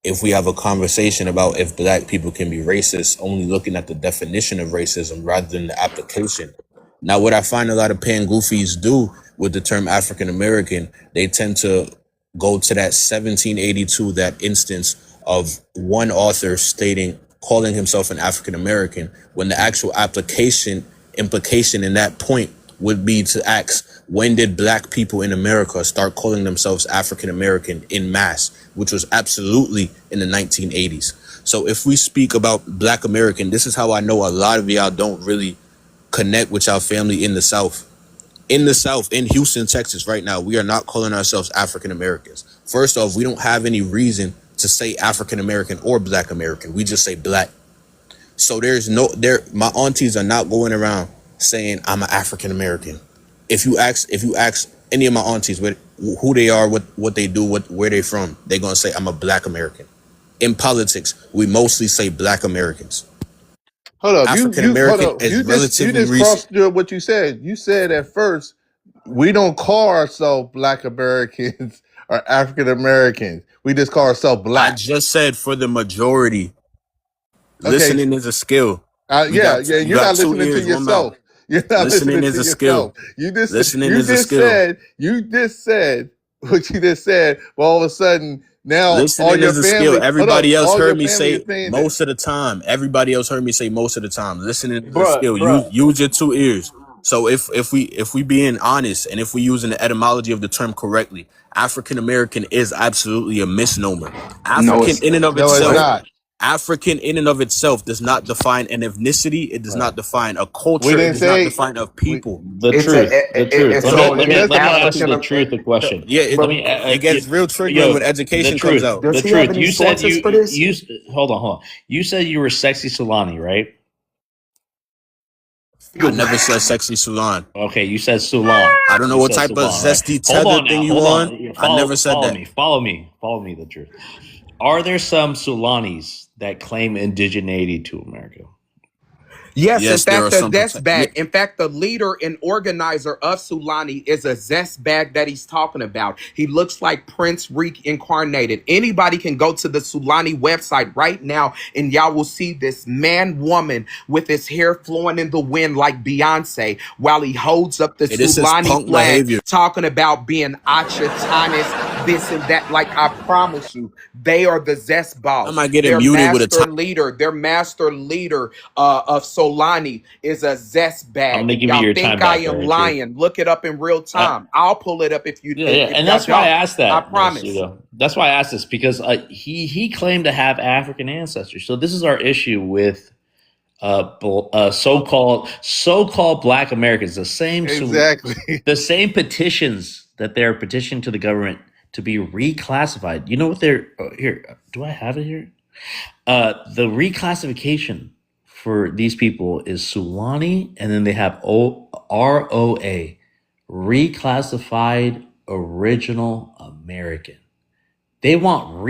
[SPEAKER 10] if we have a conversation about if black people can be racist, only looking at the definition of racism rather than the application. Now, what I find a lot of pan goofies do with the term African American, they tend to go to that 1782, that instance of one author calling himself an African American, when the actual implication in that point would be to ask, when did black people in America start calling themselves African American in mass, which was absolutely in the 1980s. So if we speak about Black American, this is how I know a lot of y'all don't really connect with y'all family in the South. In the South, in Houston, Texas, right now, we are not calling ourselves African Americans. First off, we don't have any reason to say African American or Black American. We just say black. So my aunties are not going around saying I'm an African American. If you ask any of my aunties who they are, what they do, where they from, they're gonna say I'm a Black American. In politics, we mostly say Black Americans.
[SPEAKER 17] Hold up,
[SPEAKER 10] African
[SPEAKER 17] hold
[SPEAKER 10] American
[SPEAKER 17] up.
[SPEAKER 10] is
[SPEAKER 17] You
[SPEAKER 10] relatively
[SPEAKER 17] just
[SPEAKER 10] recent.
[SPEAKER 17] crossed what you said. You said at first we don't call ourselves Black Americans or African Americans. We just call ourselves
[SPEAKER 10] I
[SPEAKER 17] black.
[SPEAKER 10] just said for the majority,
[SPEAKER 17] Okay.
[SPEAKER 10] listening is a skill. You
[SPEAKER 17] Yeah.
[SPEAKER 10] got
[SPEAKER 17] You're not
[SPEAKER 10] two
[SPEAKER 17] listening to
[SPEAKER 10] ears, one mouth.
[SPEAKER 17] yourself. You're not
[SPEAKER 10] Listening
[SPEAKER 17] listening
[SPEAKER 10] is
[SPEAKER 17] to
[SPEAKER 10] a skill.
[SPEAKER 17] yourself. You just
[SPEAKER 10] skill.
[SPEAKER 17] said what you just said. But all of a sudden now
[SPEAKER 10] Listening is a skill.
[SPEAKER 17] hold up,
[SPEAKER 10] Everybody else
[SPEAKER 17] all your
[SPEAKER 10] heard me
[SPEAKER 17] family is
[SPEAKER 10] say
[SPEAKER 17] saying that.
[SPEAKER 10] most of the time. Everybody else heard me say most of the time. Listening is a
[SPEAKER 18] Bruh,
[SPEAKER 10] skill.
[SPEAKER 18] bruh.
[SPEAKER 10] Use your two ears. So if we being honest and if we using the etymology of the term correctly, African American is absolutely a misnomer.
[SPEAKER 5] No,
[SPEAKER 10] African
[SPEAKER 5] it's
[SPEAKER 10] in and of
[SPEAKER 17] No, it's
[SPEAKER 10] itself,
[SPEAKER 17] not.
[SPEAKER 10] African in and of itself does not define an ethnicity. It does not define a
[SPEAKER 17] We
[SPEAKER 10] culture. It
[SPEAKER 17] didn't
[SPEAKER 10] does not
[SPEAKER 17] say
[SPEAKER 10] define a
[SPEAKER 17] we
[SPEAKER 10] people.
[SPEAKER 2] The
[SPEAKER 5] it's
[SPEAKER 2] truth. The truth.
[SPEAKER 5] it's
[SPEAKER 2] Let
[SPEAKER 5] so
[SPEAKER 2] me let
[SPEAKER 5] it
[SPEAKER 2] me
[SPEAKER 5] is
[SPEAKER 2] let me ask you
[SPEAKER 5] African.
[SPEAKER 2] the truth. A question.
[SPEAKER 10] Yeah,
[SPEAKER 2] Let me.
[SPEAKER 10] it gets real triggering when
[SPEAKER 2] Yo, the
[SPEAKER 10] education comes
[SPEAKER 2] truth.
[SPEAKER 10] out.
[SPEAKER 21] Does
[SPEAKER 2] The
[SPEAKER 21] he have
[SPEAKER 2] truth.
[SPEAKER 21] any
[SPEAKER 2] You said
[SPEAKER 21] sources for this?
[SPEAKER 2] hold on. You said you were sexy Solani, right?
[SPEAKER 10] I never said sexy Sulan.
[SPEAKER 2] Okay, you said Sulan.
[SPEAKER 10] I don't know
[SPEAKER 2] You
[SPEAKER 10] what
[SPEAKER 2] said
[SPEAKER 10] type of
[SPEAKER 2] Sulan, right?
[SPEAKER 10] zesty
[SPEAKER 2] Hold
[SPEAKER 10] tether
[SPEAKER 2] on
[SPEAKER 10] thing
[SPEAKER 2] now.
[SPEAKER 10] you
[SPEAKER 2] Hold on.
[SPEAKER 10] on. I never said that.
[SPEAKER 2] Follow me. The truth. Are there some Sulanis that claim indigeneity to America?
[SPEAKER 5] Yes, in
[SPEAKER 10] Yes, there
[SPEAKER 5] fact,
[SPEAKER 10] are
[SPEAKER 5] the
[SPEAKER 10] some.
[SPEAKER 5] zest bag. In fact, the leader and organizer of Sulani is a zest bag that he's talking about. He looks like Prince reincarnated. Anybody can go to the Sulani website right now and y'all will see this woman with his hair flowing in the wind like Beyonce while he holds up the
[SPEAKER 10] Hey, this is
[SPEAKER 5] Sulani
[SPEAKER 10] punk
[SPEAKER 5] flag
[SPEAKER 10] behavior.
[SPEAKER 5] talking about being Achatanis, this and that. Like, I promise you, they are the zest
[SPEAKER 10] I
[SPEAKER 5] balls.
[SPEAKER 10] might get
[SPEAKER 5] Their
[SPEAKER 10] muted with a
[SPEAKER 5] master
[SPEAKER 10] time.
[SPEAKER 5] leader of Solani is a zest
[SPEAKER 2] I'm
[SPEAKER 5] bag.
[SPEAKER 2] gonna
[SPEAKER 5] If
[SPEAKER 2] give you
[SPEAKER 5] y'all
[SPEAKER 2] your
[SPEAKER 5] think
[SPEAKER 2] time
[SPEAKER 5] I
[SPEAKER 2] back,
[SPEAKER 5] am
[SPEAKER 2] Barry.
[SPEAKER 5] lying, look it up in real time. I'll pull it up if you
[SPEAKER 2] Yeah,
[SPEAKER 5] if
[SPEAKER 2] and
[SPEAKER 5] y'all
[SPEAKER 2] that's why I
[SPEAKER 5] don't.
[SPEAKER 2] asked
[SPEAKER 5] I
[SPEAKER 2] that.
[SPEAKER 5] promise.
[SPEAKER 2] That's why I asked this because he claimed to have African ancestors. So this is our issue with so-called Black Americans. The same petitions that they're petitioning to the government to be reclassified. You know what they're here? Do I have it here? The reclassification for these people is Sulani, and then they have ROA, reclassified original American. They want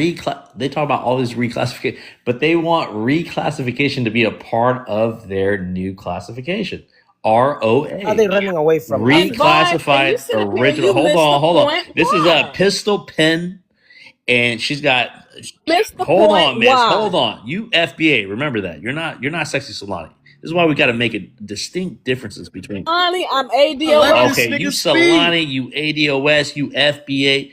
[SPEAKER 2] they talk about all this reclassification, but they want reclassification to be a part of their new classification. ROA.
[SPEAKER 6] Are they running away from
[SPEAKER 2] Reclassified
[SPEAKER 8] sitting here,
[SPEAKER 2] original.
[SPEAKER 8] you missed the
[SPEAKER 2] Hold on.
[SPEAKER 8] point.
[SPEAKER 2] This is a
[SPEAKER 8] Why?
[SPEAKER 2] pistol pen, and she's got.
[SPEAKER 8] Missed the
[SPEAKER 2] Hold
[SPEAKER 8] point.
[SPEAKER 2] on, miss.
[SPEAKER 8] Why?
[SPEAKER 2] Hold on. You FBA. Remember that. You're not sexy Solani. This is why we got to make it distinct differences between.
[SPEAKER 8] Honey, I'm
[SPEAKER 17] Let
[SPEAKER 8] ADOS.
[SPEAKER 17] this
[SPEAKER 2] Okay,
[SPEAKER 17] nigga
[SPEAKER 2] you
[SPEAKER 17] speak.
[SPEAKER 2] Solani, you ADOS, you FBA.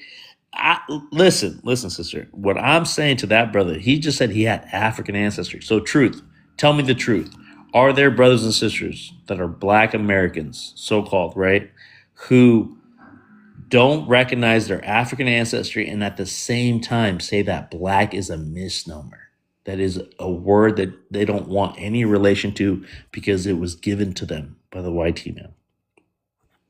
[SPEAKER 2] Listen, sister. What I'm saying to that brother, he just said he had African ancestry. So, truth, tell me the truth. Are there brothers and sisters that are Black Americans, so called, right, who don't recognize their African ancestry and at the same time say that Black is a misnomer? That is a word that they don't want any relation to because it was given to them by the white man.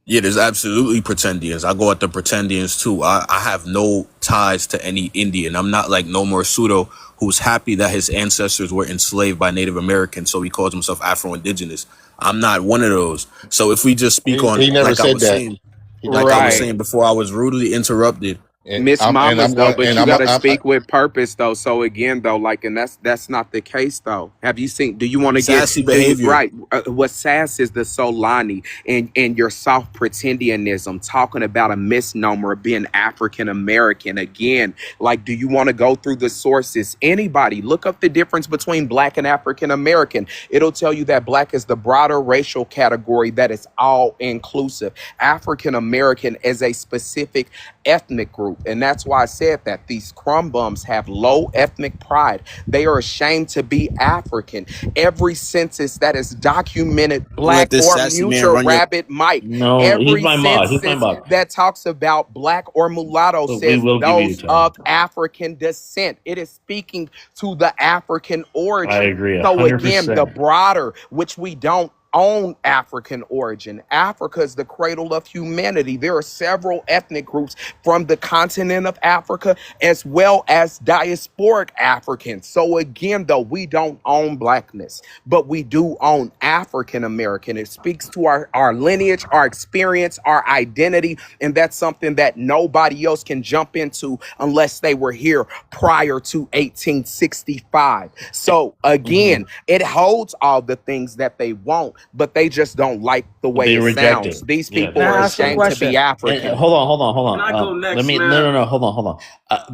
[SPEAKER 10] Yeah, there's absolutely pretendians. I go at the pretendians too. I have no ties to any Indian. I'm not like No More Pseudo, who's happy that his ancestors were enslaved by Native Americans, so he calls himself Afro-Indigenous. I'm not one of those. So if we just speak on,
[SPEAKER 12] He never
[SPEAKER 10] like I
[SPEAKER 12] said
[SPEAKER 10] was
[SPEAKER 12] that.
[SPEAKER 10] saying,
[SPEAKER 12] He never
[SPEAKER 10] like I was
[SPEAKER 12] said that.
[SPEAKER 10] saying before, I was rudely interrupted.
[SPEAKER 5] Miss Mamas though, but you gotta
[SPEAKER 12] I'm
[SPEAKER 5] speak with purpose though. So again though, like, and that's not the case though. Have you seen? Do you want to get
[SPEAKER 10] Sassy behavior.
[SPEAKER 5] right? What sass is the Solani and your soft pretendianism, talking about a misnomer of being African American. Again, like, do you want to go through the sources? Anybody look up the difference between Black and African American. It'll tell you that Black is the broader racial category that is all inclusive. African American is a specific ethnic group, and that's why I said that these crumb bums have low ethnic pride. They are ashamed to be African. Every census that is documented Black
[SPEAKER 10] This
[SPEAKER 5] or
[SPEAKER 10] sassy man
[SPEAKER 5] Mutual
[SPEAKER 10] run your.
[SPEAKER 5] Rabbit Mike,
[SPEAKER 2] No, he's
[SPEAKER 5] every
[SPEAKER 2] my mod. He's my
[SPEAKER 5] census
[SPEAKER 2] mod.
[SPEAKER 5] that talks about Black or mulatto
[SPEAKER 2] But we
[SPEAKER 5] says
[SPEAKER 2] will give you
[SPEAKER 5] those
[SPEAKER 2] time.
[SPEAKER 5] of African descent. It is speaking to the African origin.
[SPEAKER 2] I agree,
[SPEAKER 5] So again, the
[SPEAKER 2] 100%.
[SPEAKER 5] broader, which we don't own African origin. Africa is the cradle of humanity. There are several ethnic groups from the continent of Africa as well as diasporic Africans. So again, though, we don't own Blackness, but we do own African American. It speaks to our lineage, our experience, our identity, and that's something that nobody else can jump into unless they were here prior to 1865. So again, it holds all the things that they want, but they just don't like the way
[SPEAKER 2] They
[SPEAKER 5] it
[SPEAKER 2] reject
[SPEAKER 5] sounds.
[SPEAKER 2] it.
[SPEAKER 5] These
[SPEAKER 2] Yeah,
[SPEAKER 5] people
[SPEAKER 2] they
[SPEAKER 5] are
[SPEAKER 2] reject
[SPEAKER 5] ashamed to be African.
[SPEAKER 2] And hold on.
[SPEAKER 7] Can I go
[SPEAKER 2] Let
[SPEAKER 7] next,
[SPEAKER 2] me.
[SPEAKER 7] man?
[SPEAKER 2] No. Hold on.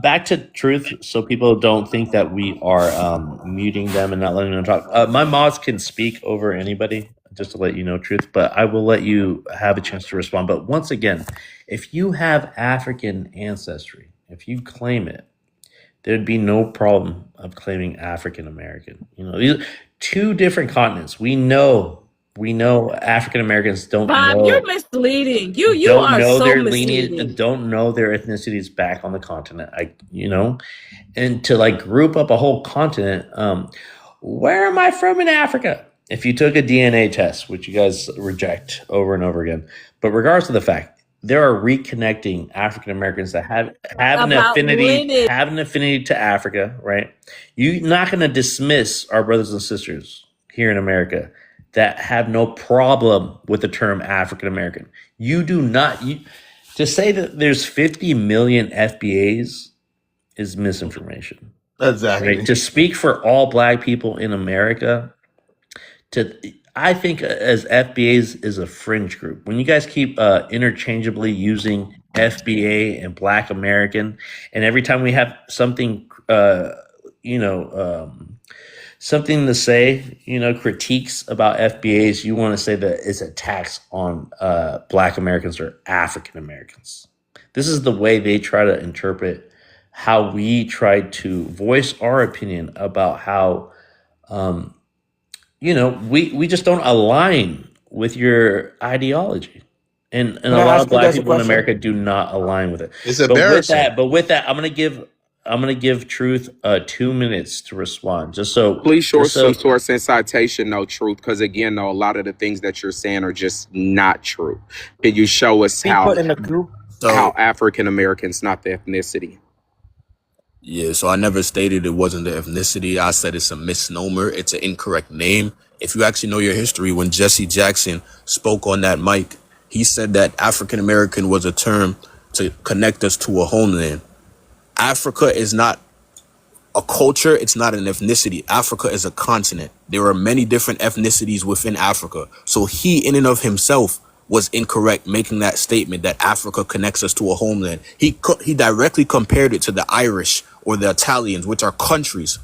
[SPEAKER 2] Back to truth, so people don't think that we are muting them and not letting them talk. My mods can speak over anybody, just to let you know, truth. But I will let you have a chance to respond. But once again, if you have African ancestry, if you claim it, there'd be no problem of claiming African American. You know, these are two different continents. We know African Americans don't
[SPEAKER 20] Bob,
[SPEAKER 2] know
[SPEAKER 20] you're misleading. You
[SPEAKER 2] don't
[SPEAKER 20] are
[SPEAKER 2] know
[SPEAKER 20] so
[SPEAKER 2] their lineage,
[SPEAKER 20] misleading.
[SPEAKER 2] don't know their ethnicities back on the continent. And to like group up a whole continent. Where am I from in Africa? If you took a DNA test, which you guys reject over and over again, but regardless of the fact, there are reconnecting African Americans that have an
[SPEAKER 20] About lineage.
[SPEAKER 2] affinity to Africa, right? You're not going to dismiss our brothers and sisters here in America that have no problem with the term African American. You do not. To say that there's 50 million FBAs is misinformation.
[SPEAKER 12] Exactly.
[SPEAKER 2] Right? To speak for all Black people in America, I think as FBAs is a fringe group. When you guys keep interchangeably using FBA and Black American, and every time we have something, something to say, critiques about FBAs, you want to say that it's a tax on Black Americans or African Americans. This is the way they try to interpret how we try to voice our opinion about how, we just don't align with your ideology. And a lot of Black people in America do not align with it.
[SPEAKER 12] It's embarrassing.
[SPEAKER 2] But with that, I'm gonna give Truth 2 minutes to respond.
[SPEAKER 5] Please show some source and citation, no Truth, because again, though, a lot of the things that you're saying are just not true. Can you show us how African Americans not the ethnicity?
[SPEAKER 10] Yeah, so I never stated it wasn't the ethnicity. I said it's a misnomer. It's an incorrect name. If you actually know your history, when Jesse Jackson spoke on that mic, he said that African American was a term to connect us to a homeland. Africa is not a culture. It's not an ethnicity. Africa is a continent. There are many different ethnicities within Africa. So he, in and of himself, was incorrect making that statement that Africa connects us to a homeland. He directly compared it to the Irish or the Italians, which are countries.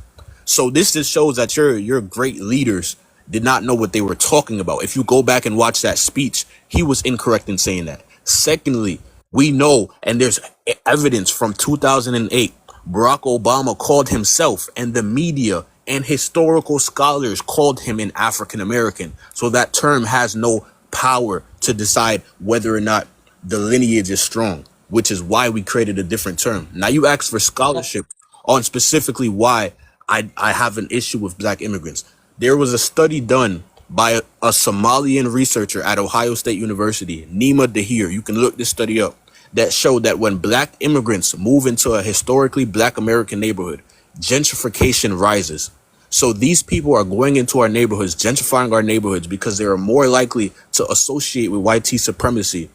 [SPEAKER 10] So this just shows that your great leaders did not know what they were talking about. If you go back and watch that speech, he was incorrect in saying that. Secondly, we know, and there's evidence from 2008. Barack Obama called himself, and the media and historical scholars called him an African American. So that term has no power to decide whether or not the lineage is strong, which is why we created a different term. Now you ask for scholarship on specifically why I have an issue with black immigrants. There was a study done by a Somalian researcher at Ohio State University, Nima Dahir. You can look this study up, that showed that when black immigrants move into a historically black American neighborhood, gentrification rises. So these people are going into our neighborhoods, gentrifying our neighborhoods because they are more likely to associate with white supremacy.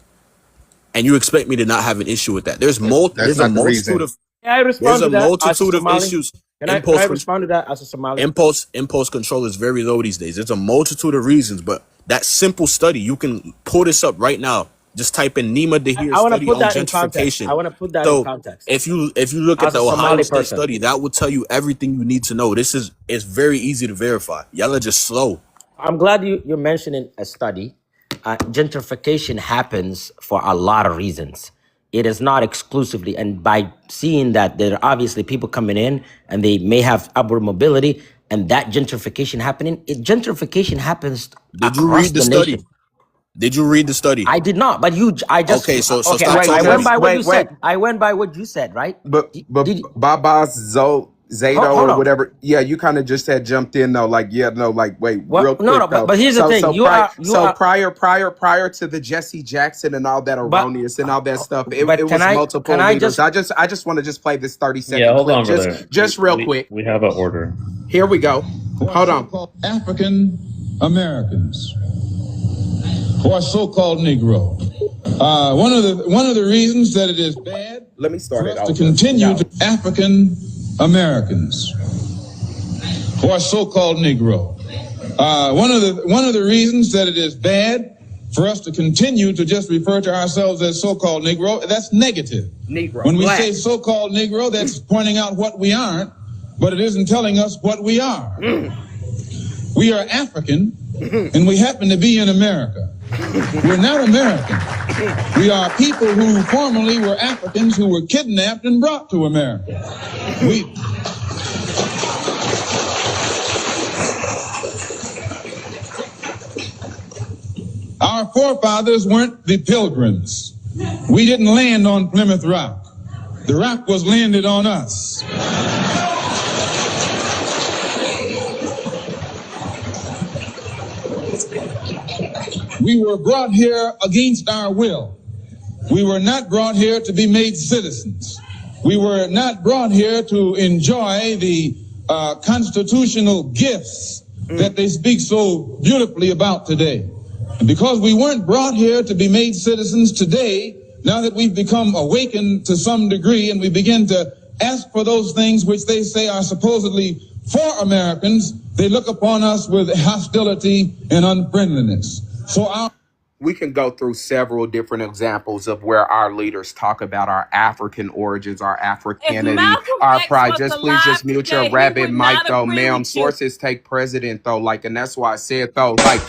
[SPEAKER 10] And you expect me to not have an issue with that? There's a multitude of
[SPEAKER 6] Can I respond to that as a Somali?
[SPEAKER 10] issues.
[SPEAKER 6] Can I respond to that as a Somali?
[SPEAKER 10] Impulse control is very low these days. There's a multitude of reasons, but that simple study, you can pull this up right now. Just type in Nima Dahir study on gentrification.
[SPEAKER 6] I want to put that in context.
[SPEAKER 10] If you look at the Ohio State study, that will tell you everything you need to know. It's very easy to verify. Y'all are just slow.
[SPEAKER 6] I'm glad you're mentioning a study. Gentrification happens for a lot of reasons. It is not exclusively, and by seeing that there are obviously people coming in and they may have upward mobility, and that gentrification happening, gentrification happens
[SPEAKER 10] Did you read the study? Did you read the study?
[SPEAKER 6] I did not, but I just
[SPEAKER 10] okay. So
[SPEAKER 6] okay.
[SPEAKER 10] Stop
[SPEAKER 6] I went by what you said. I went by what you said, right?
[SPEAKER 5] But Baba's Zato or whatever. Yeah, you kind of just had jumped in though. Like, yeah, no, like, wait, real quick.
[SPEAKER 6] No, but here's the thing.
[SPEAKER 5] Prior to the Jesse Jackson and all that erroneous and all that stuff, it was multiple leaders. I just want to just play this 30-second
[SPEAKER 2] hold
[SPEAKER 5] clip,
[SPEAKER 2] on, brother.
[SPEAKER 5] just real quick.
[SPEAKER 2] We have an order.
[SPEAKER 5] Here we go. Hold on.
[SPEAKER 18] African Americans, or so-called Negro. One of the reasons that it is bad.
[SPEAKER 5] Let me start it
[SPEAKER 18] to continue to African Americans, or so-called Negro. One of the reasons that it is bad for us to continue to just refer to ourselves as so-called Negro, that's negative.
[SPEAKER 5] Negro.
[SPEAKER 18] When we say so-called Negro, that's pointing out what we aren't, but it isn't telling us what we are. We are African, and we happen to be in America. We're not American. We are people who formerly were Africans who were kidnapped and brought to America. Our forefathers weren't the Pilgrims. We didn't land on Plymouth Rock. The rock was landed on us. We were brought here against our will. We were not brought here to be made citizens. We were not brought here to enjoy the constitutional gifts that they speak so beautifully about today. And because we weren't brought here to be made citizens today, now that we've become awakened to some degree and we begin to ask for those things which they say are supposedly for Americans, they look upon us with hostility and unfriendliness.
[SPEAKER 5] We can go through several different examples of where our leaders talk about our African origins, our Africanity, our pride. Just mute your rabbit mic though, ma'am. Sources take precedent though, and that's why I said though, like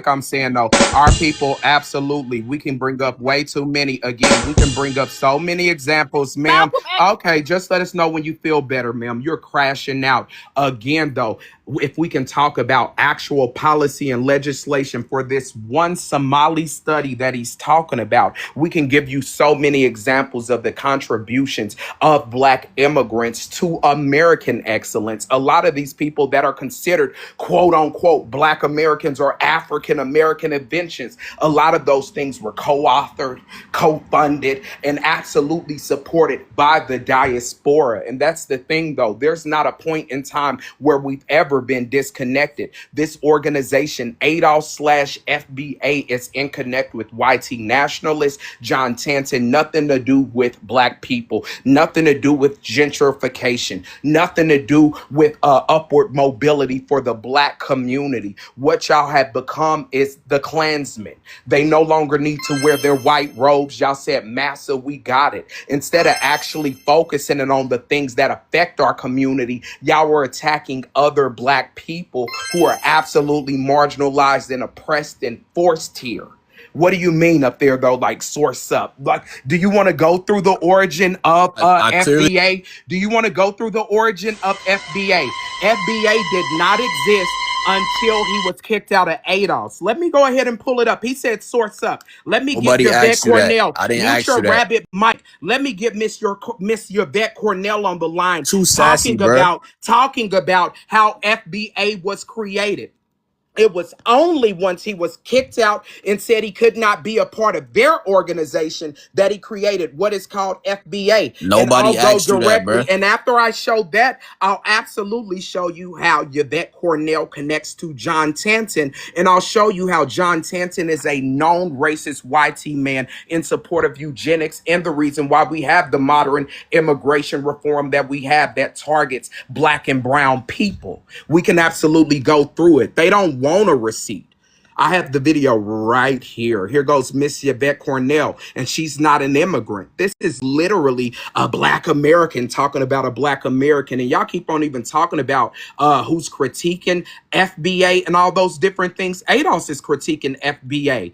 [SPEAKER 5] I'm saying though, our people absolutely, we can bring up way too many. Again, we can bring up so many examples, ma'am. Okay, just let us know when you feel better, ma'am. You're crashing out again though. If we can talk about actual policy and legislation for this one Somali study that he's talking about, we can give you so many examples of the contributions of Black immigrants to American excellence. A lot of these people that are considered quote unquote Black Americans or African American inventions, a lot of those things were co-authored, co-funded, and absolutely supported by the diaspora. And that's the thing though, there's not a point in time where we've ever been disconnected. This organization, ADOS/FBA, is in connect with YT nationalists, John Tanton, nothing to do with Black people, nothing to do with gentrification, nothing to do with upward mobility for the Black community. What y'all have become is the Klansmen. They no longer need to wear their white robes. Y'all said, Massa, we got it. Instead of actually focusing on the things that affect our community, y'all were attacking other Black people who are absolutely marginalized and oppressed and forced here. What do you mean up there though? Like source up. Like, do you want to go through the origin of
[SPEAKER 10] I clearly
[SPEAKER 5] FBA? Do you want to go through the origin of FBA? FBA did not exist until he was kicked out of ADOS. Let me go ahead and pull it up. He said source up. Let me get
[SPEAKER 10] nobody
[SPEAKER 5] Yvette
[SPEAKER 10] asked you that.
[SPEAKER 5] Cornell.
[SPEAKER 10] I didn't
[SPEAKER 5] Mute
[SPEAKER 10] ask
[SPEAKER 5] your
[SPEAKER 10] you that.
[SPEAKER 5] rabbit mic. Let me get Miss Yvette Cornell on the line
[SPEAKER 10] Too sassy, bruh.
[SPEAKER 5] talking about how FBA was created. It was only once he was kicked out and said he could not be a part of their organization that he created what is called FBA. And I'll
[SPEAKER 10] Nobody
[SPEAKER 5] go
[SPEAKER 10] asked you that,
[SPEAKER 5] directly.
[SPEAKER 10] bruh.
[SPEAKER 5] And after I show that, I'll absolutely show you how Yvette Cornell connects to John Tanton. And I'll show you how John Tanton is a known racist YT man in support of eugenics and the reason why we have the modern immigration reform that we have that targets black and brown people. We can absolutely go through it. They don't want a receipt. I have the video right here. Here goes Miss Yvette Cornell, and she's not an immigrant. This is literally a black American talking about a black American, and y'all keep on even talking about who's critiquing FBA and all those different things. ADOS is critiquing FBA.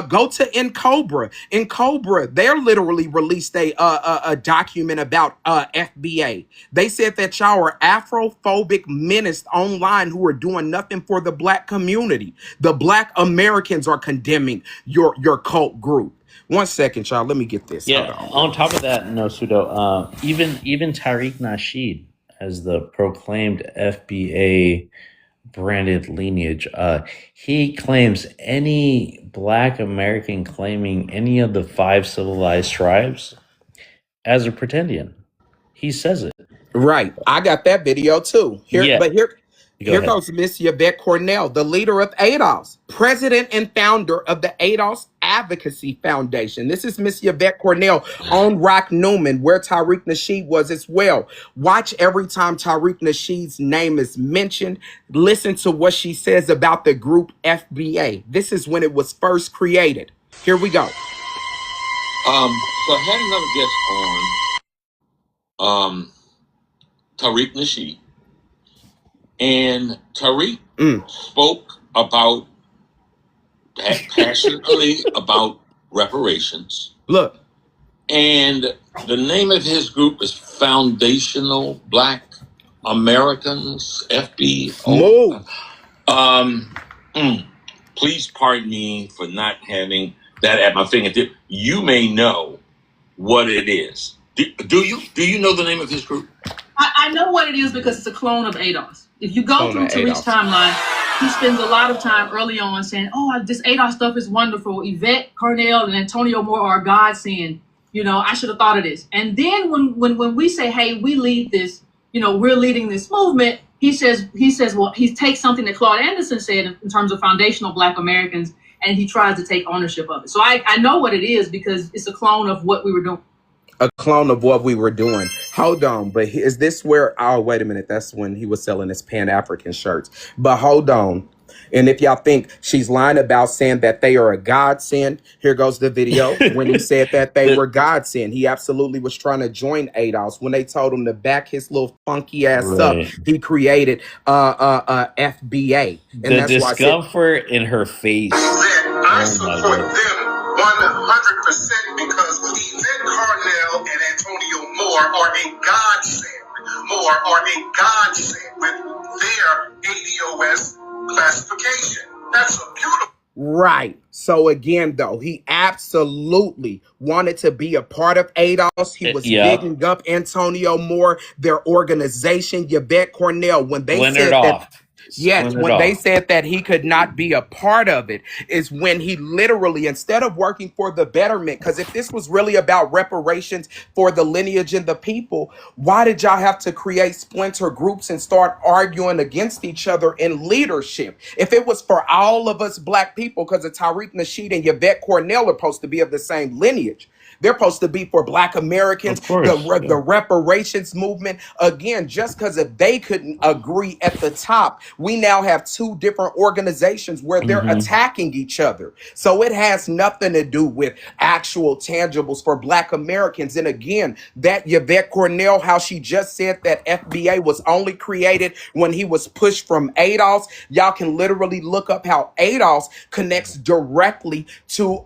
[SPEAKER 5] Go to NCOBRA. NCOBRA, they're literally released a document about FBA. They said that y'all are Afrophobic menace online who are doing nothing for the black community. The black Americans are condemning your cult group. 1 second, y'all. Let me get this.
[SPEAKER 2] Yeah.
[SPEAKER 5] Hold
[SPEAKER 2] On top of that, no pseudo. Even Tariq Nasheed, as the proclaimed FBA branded lineage, he claims any black American claiming any of the 5 civilized tribes as a pretendian. He says it.
[SPEAKER 5] Right. I got that video too.
[SPEAKER 2] Yeah. Go
[SPEAKER 5] Here
[SPEAKER 2] ahead.
[SPEAKER 5] goes Miss Yvette Cornell, the leader of ADOS, president and founder of the ADOS Advocacy Foundation. This is Miss Yvette Cornell on Rock Newman, where Tariq Nasheed was as well. Watch every time Tariq Nasheed's name is mentioned. Listen to what she says about the group FBA. This is when it was first created. Here we go.
[SPEAKER 16] So I had another guest on Tariq Nasheed. And Tariq spoke about passionately about reparations.
[SPEAKER 5] Look.
[SPEAKER 16] And the name of his group is Foundational Black Americans, FBO. Please pardon me for not having that at my fingertip. You may know what it is. Do you know the name of his group?
[SPEAKER 20] I know what it is because it's a clone of ADOS. If you go through Tariq's timeline, he spends a lot of time early on saying, oh, this ADOS stuff is wonderful. Yvette Cornell and Antonio Moore are godsend. You know, I should have thought of this. And then when we say, hey, we lead this, you know, we're leading this movement, he says, well, he takes something that Claude Anderson said in terms of foundational Black Americans, and he tries to take ownership of it. So I know what it is because it's a clone of what we were doing.
[SPEAKER 5] A clone of what we were doing. Hold on, but is this where, oh, wait a minute, that's when he was selling his Pan-African shirts. But hold on. And if y'all think she's lying about saying that they are a godsend, here goes the video when he said that they were godsend. He absolutely was trying to join ADOS. When they told him to back his little funky ass up, he created FBA. And
[SPEAKER 2] the
[SPEAKER 5] that's
[SPEAKER 2] discomfort in her face.
[SPEAKER 19] I support them 100% because Yvette Cornell and Antonio Moore are a godsend with their ADOS classification. That's a beautiful.
[SPEAKER 5] Right. So again, though, he absolutely wanted to be a part of ADOS. He was bigging up Antonio Moore, their organization, Yvette Cornell, when they said that. Yes, when they said that he could not be a part of it is when he literally, instead of working for the betterment, because if this was really about reparations for the lineage and the people, why did y'all have to create splinter groups and start arguing against each other in leadership? If it was for all of us Black people, because Tariq Nasheed and Yvette Cornell are supposed to be of the same lineage, They're supposed to be for Black Americans,
[SPEAKER 2] Of course.
[SPEAKER 5] the reparations movement. Again, just because if they couldn't agree at the top, we now have two different organizations where they're attacking each other. So it has nothing to do with actual tangibles for Black Americans. And again, that Yvette Cornell, how she just said that FBA was only created when he was pushed from ADOS. Y'all can literally look up how ADOS connects directly to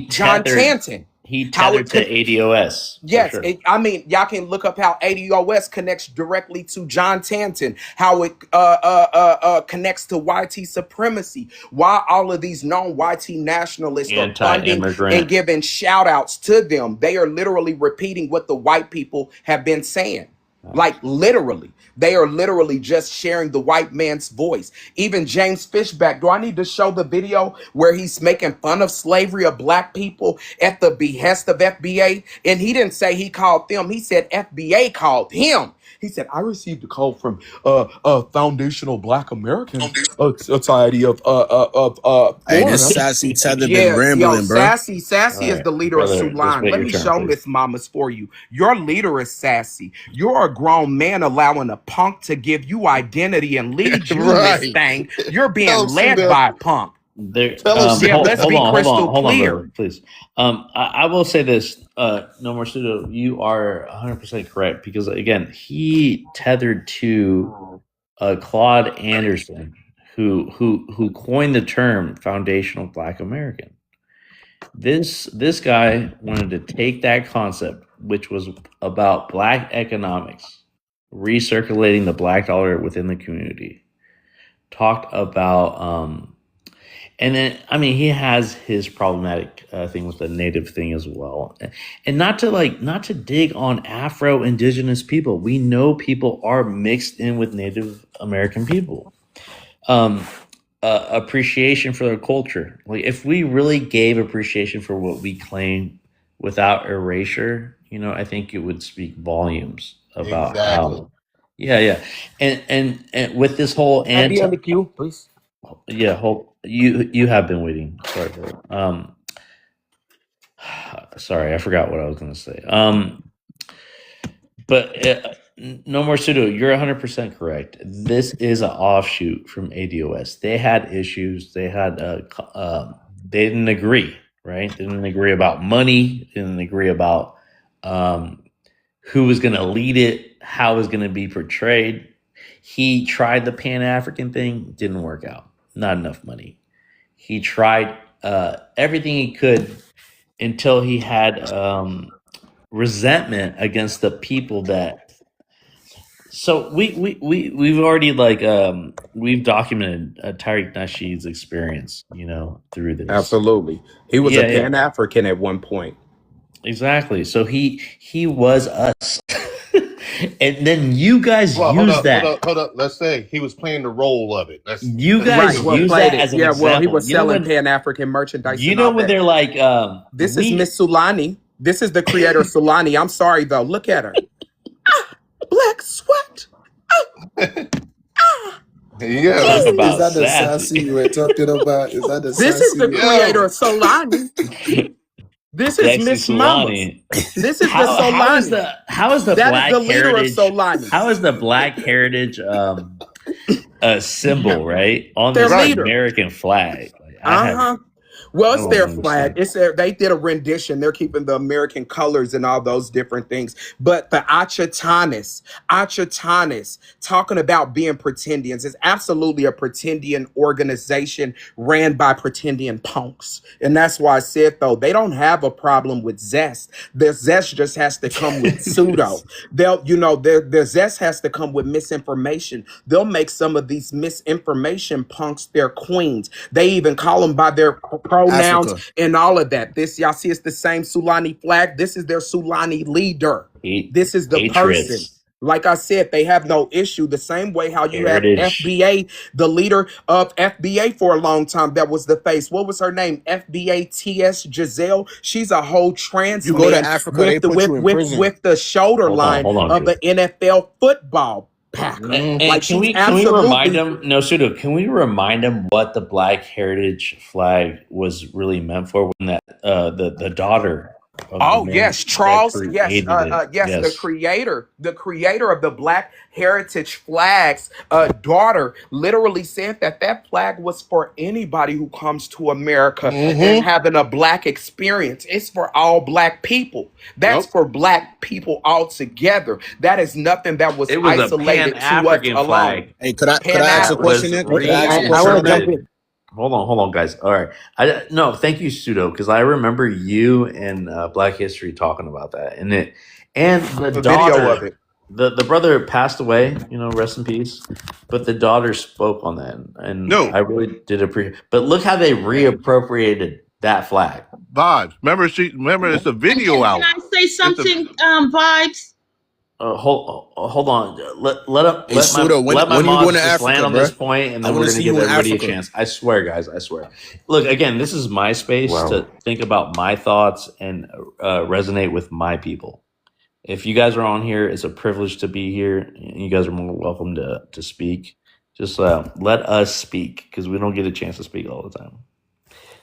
[SPEAKER 5] John Tanton.
[SPEAKER 2] He tethered to ADOS.
[SPEAKER 5] Yes,
[SPEAKER 2] Sure.
[SPEAKER 5] I mean, y'all can look up how ADOS connects directly to John Tanton, how it connects to YT supremacy, why all of these known YT nationalists are funding and giving shout outs to them. They are literally repeating what the white people have been saying. Like literally, they are literally just sharing the white man's voice. Even James Fishback, do I need to show the video where he's making fun of slavery of Black people at the behest of FBA? And he didn't say he called them. He said FBA called him. He said, I received a call from Foundational Black American Society of
[SPEAKER 10] Hey,
[SPEAKER 5] Florida.
[SPEAKER 10] this Sassy Tether been rambling, bro.
[SPEAKER 5] Sassy is the leader of Sulan. Let me show Miss Mamas for you. Your leader is Sassy. You're a grown man allowing a punk to give you identity and lead you this thing. You're being led by a punk.
[SPEAKER 2] Let's
[SPEAKER 5] be crystal clear.
[SPEAKER 2] Brother, please. I will say this, No More Pseudo, you are 100% correct, because again, he tethered to Claude Anderson, who coined the term foundational Black American. This guy wanted to take that concept, which was about Black economics, recirculating the Black dollar within the community, talked about and then, I mean, he has his problematic thing with the Native thing as well, and not to dig on Afro-Indigenous people. We know people are mixed in with Native American people. Appreciation for their culture. Like, if we really gave appreciation for what we claim without erasure, I think it would speak volumes about how. Yeah, and with this whole
[SPEAKER 5] Be on the queue, please.
[SPEAKER 2] Yeah, you have been waiting. Sorry, bro. Sorry, I forgot what I was going to say. But No More Pseudo, you're 100% correct. This is an offshoot from ADOS. They had issues. They had they didn't agree, right? They didn't agree about money. They didn't agree about who was going to lead it, how it was going to be portrayed. He tried the Pan-African thing, didn't work out. Not enough money. He tried everything he could until he had resentment against the people that. So we've already we've documented Tariq Nasheed's experience, through this.
[SPEAKER 5] Absolutely, he was a Pan-African at one point.
[SPEAKER 2] Exactly. So he was us. And then you guys use that.
[SPEAKER 17] Hold up. Let's say he was playing the role of it.
[SPEAKER 2] You guys use that as an example.
[SPEAKER 5] Well, he was selling Pan-African merchandise.
[SPEAKER 2] When they're like,
[SPEAKER 5] this is Miss Sulani. This is the creator Sulani. I'm sorry though. Look at her. Black sweat.
[SPEAKER 12] Yeah.
[SPEAKER 21] Is that the Sassy you were talking about? Is that the
[SPEAKER 5] This is the creator Solani. This is Miss Mama. This is the Solani.
[SPEAKER 2] How is the
[SPEAKER 5] that
[SPEAKER 2] Black
[SPEAKER 5] is the leader
[SPEAKER 2] Heritage?
[SPEAKER 5] Of Solani.
[SPEAKER 2] How is the Black Heritage symbol, right, on
[SPEAKER 5] Their
[SPEAKER 2] the
[SPEAKER 5] leader.
[SPEAKER 2] American flag?
[SPEAKER 5] Well, it's their flag. They did a rendition. They're keeping the American colors and all those different things. But the Achatanis, talking about being pretendians, is absolutely a pretendian organization ran by pretendian punks. And that's why I said, though, they don't have a problem with zest. Their zest just has to come with pseudo. Their zest has to come with misinformation. They'll make some of these misinformation punks their queens. They even call them by their pronouns and all of that. This, y'all see, it's the same Sulani flag. This is their Sulani leader. This is the person. Like I said, they have no issue. The same way how you have FBA, the leader of FBA for a long time. That was the face. What was her name? FBA TS Giselle. She's a whole trans
[SPEAKER 10] You go to Africa, they put you in prison.
[SPEAKER 5] With the shoulder line of the NFL football packer.
[SPEAKER 2] And can we remind them? No, Pseudo. Can we remind them what the Black Heritage flag was really meant for? When that the daughter of the
[SPEAKER 5] Oh
[SPEAKER 2] man
[SPEAKER 5] yes,
[SPEAKER 2] that
[SPEAKER 5] Charles. Yes,
[SPEAKER 2] created it.
[SPEAKER 5] yes.
[SPEAKER 2] Yes.
[SPEAKER 5] The creator of the Black Heritage Flag's daughter, literally said that flag was for anybody who comes to America and
[SPEAKER 17] Mm-hmm.
[SPEAKER 5] having a Black experience. It's for all Black people. That's
[SPEAKER 17] Yep.
[SPEAKER 5] for Black people altogether. That is nothing that was
[SPEAKER 2] It was a
[SPEAKER 5] isolated to us
[SPEAKER 2] Pan-African
[SPEAKER 5] alone.
[SPEAKER 2] flag
[SPEAKER 10] Hey, could I ask a
[SPEAKER 2] that
[SPEAKER 10] question
[SPEAKER 2] was
[SPEAKER 10] then?
[SPEAKER 6] Hey,
[SPEAKER 10] Could I ask a
[SPEAKER 6] I
[SPEAKER 10] question
[SPEAKER 6] want
[SPEAKER 10] on
[SPEAKER 6] to
[SPEAKER 10] that?
[SPEAKER 6] jump
[SPEAKER 2] reinterpreted.
[SPEAKER 6] in.
[SPEAKER 2] Hold on, guys. All right, no, thank you, Pseudo, because I remember you and Black History talking about that, and the
[SPEAKER 5] A video of
[SPEAKER 2] daughter,
[SPEAKER 5] it.
[SPEAKER 2] the brother passed away, rest in peace, but the daughter spoke on that, and
[SPEAKER 17] No,
[SPEAKER 2] I really did appreciate. But look how they reappropriated that flag.
[SPEAKER 17] Vod. Remember, it's a
[SPEAKER 1] And
[SPEAKER 17] video
[SPEAKER 1] can
[SPEAKER 17] out.
[SPEAKER 1] I say
[SPEAKER 17] It's a
[SPEAKER 1] something, Vibes?
[SPEAKER 2] Hold on.
[SPEAKER 10] Hey, Suda,
[SPEAKER 2] Let my
[SPEAKER 10] when you going
[SPEAKER 2] mods
[SPEAKER 10] to
[SPEAKER 2] just land
[SPEAKER 10] Africa,
[SPEAKER 2] on
[SPEAKER 10] bro?
[SPEAKER 2] this point, and
[SPEAKER 10] I
[SPEAKER 2] then
[SPEAKER 10] want
[SPEAKER 2] we're
[SPEAKER 10] to
[SPEAKER 2] gonna
[SPEAKER 10] see
[SPEAKER 2] give
[SPEAKER 10] you in
[SPEAKER 2] everybody a
[SPEAKER 10] Africa.
[SPEAKER 2] chance. I swear, guys. I swear. Look, again, this is my space to think about my thoughts and resonate with my people. If you guys are on here, it's a privilege to be here, and you guys are more welcome to speak. Just let us speak, because we don't get a chance to speak all the time.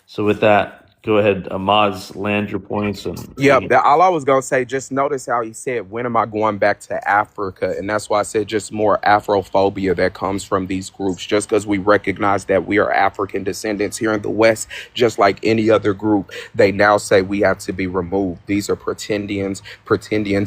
[SPEAKER 2] So with that, go ahead, mods, land your points, and
[SPEAKER 5] Yep, that all I was gonna say, just notice how he said, when am I going back to Africa? And that's why I said just more Afrophobia that comes from these groups, just because we recognize that we are African descendants here in the West, just like any other group, they now say we have to be removed. These are pretendians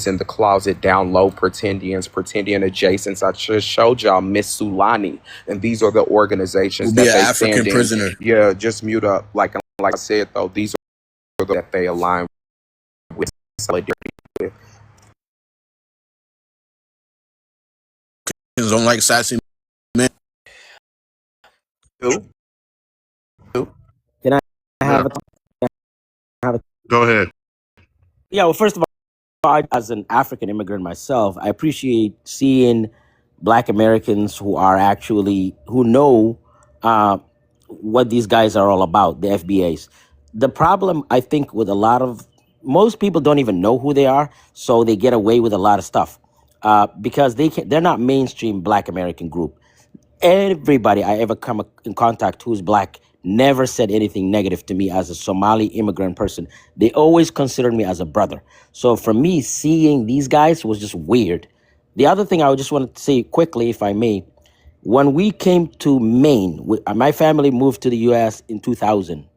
[SPEAKER 5] in the closet, down low pretendians, pretendian adjacents. I just showed y'all Miss Sulani, and these are the organizations
[SPEAKER 10] Will be
[SPEAKER 5] that
[SPEAKER 10] an
[SPEAKER 5] they
[SPEAKER 10] African
[SPEAKER 5] stand in.
[SPEAKER 10] prisoner.
[SPEAKER 5] Yeah, just mute up. Like I said though, these are the that they align with solidarity with.
[SPEAKER 10] Don't like sassy men.
[SPEAKER 5] Who?
[SPEAKER 6] Can I
[SPEAKER 17] yeah.
[SPEAKER 6] have a
[SPEAKER 17] Go ahead.
[SPEAKER 6] Yeah, well, first of all, as an African immigrant myself, I appreciate seeing Black Americans who know what these guys are all about, the FBAs. The problem, I think, with most people don't even know who they are, so they get away with a lot of stuff because they're not mainstream Black American group. Everybody I ever come in contact who's Black never said anything negative to me as a Somali immigrant person. They always considered me as a brother. So for me, seeing these guys was just weird. The other thing I would just want to say quickly, if I may, when we came to Maine, my family moved to the U.S. in 2000.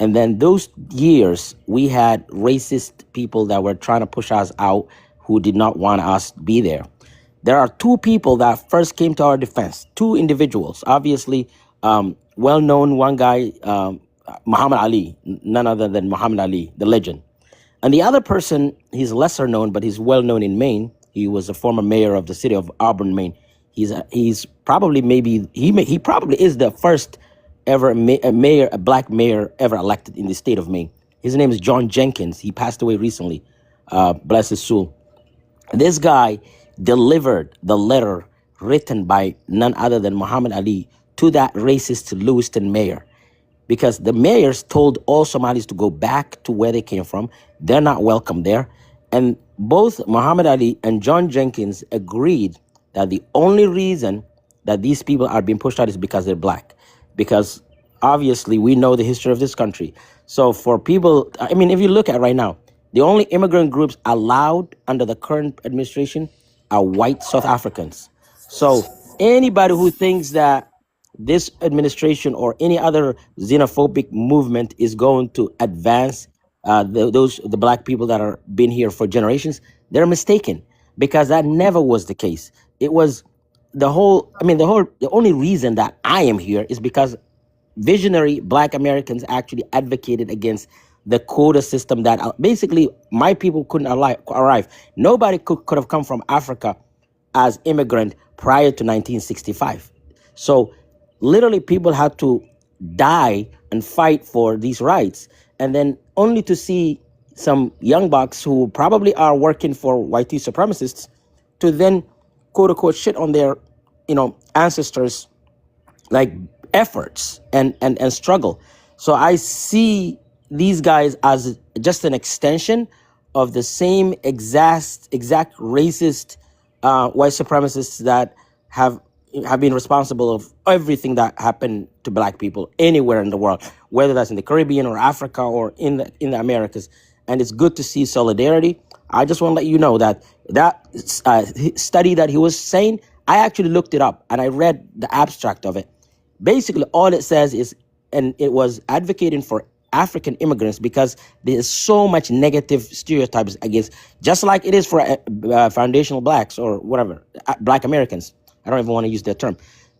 [SPEAKER 6] And then those years, we had racist people that were trying to push us out who did not want us to be there. There are two people that first came to our defense, two individuals, obviously well-known. One guy, Muhammad Ali, none other than Muhammad Ali, the legend. And the other person, he's lesser known, but he's well-known in Maine. He was a former mayor of the city of Auburn, Maine. He's probably he probably is the first ever a Black mayor ever elected in the state of Maine. His name is John Jenkins. He passed away recently. Bless his soul. This guy delivered the letter written by none other than Muhammad Ali to that racist Lewiston mayor, because the mayors told all Somalis to go back to where they came from. They're not welcome there. And both Muhammad Ali and John Jenkins agreed that the only reason that these people are being pushed out is because they're Black. Because obviously we know the history of this country. So for people, I mean, if you look at right now, the only immigrant groups allowed under the current administration are white South Africans. So anybody who thinks that this administration or any other xenophobic movement is going to advance the Black people that are been here for generations, they're mistaken, because that never was the case. It was the only reason that I am here is because visionary Black Americans actually advocated against the quota system that basically my people couldn't arrive. Nobody could have come from Africa as immigrant prior to 1965. So literally people had to die and fight for these rights. And then only to see some young bucks who probably are working for white supremacists to then quote unquote shit on their, ancestors like efforts and struggle. So I see these guys as just an extension of the same exact racist white supremacists that have been responsible of everything that happened to Black people anywhere in the world, whether that's in the Caribbean or Africa or in the Americas.
[SPEAKER 4] and it's good to see solidarity. I just want to let you know that study that he was saying, I actually looked it up and I read the abstract of it. Basically, all it says is, and it was advocating for African immigrants because there's so much negative stereotypes against, just like it is for foundational blacks or whatever, Black Americans. I don't even want to use that term.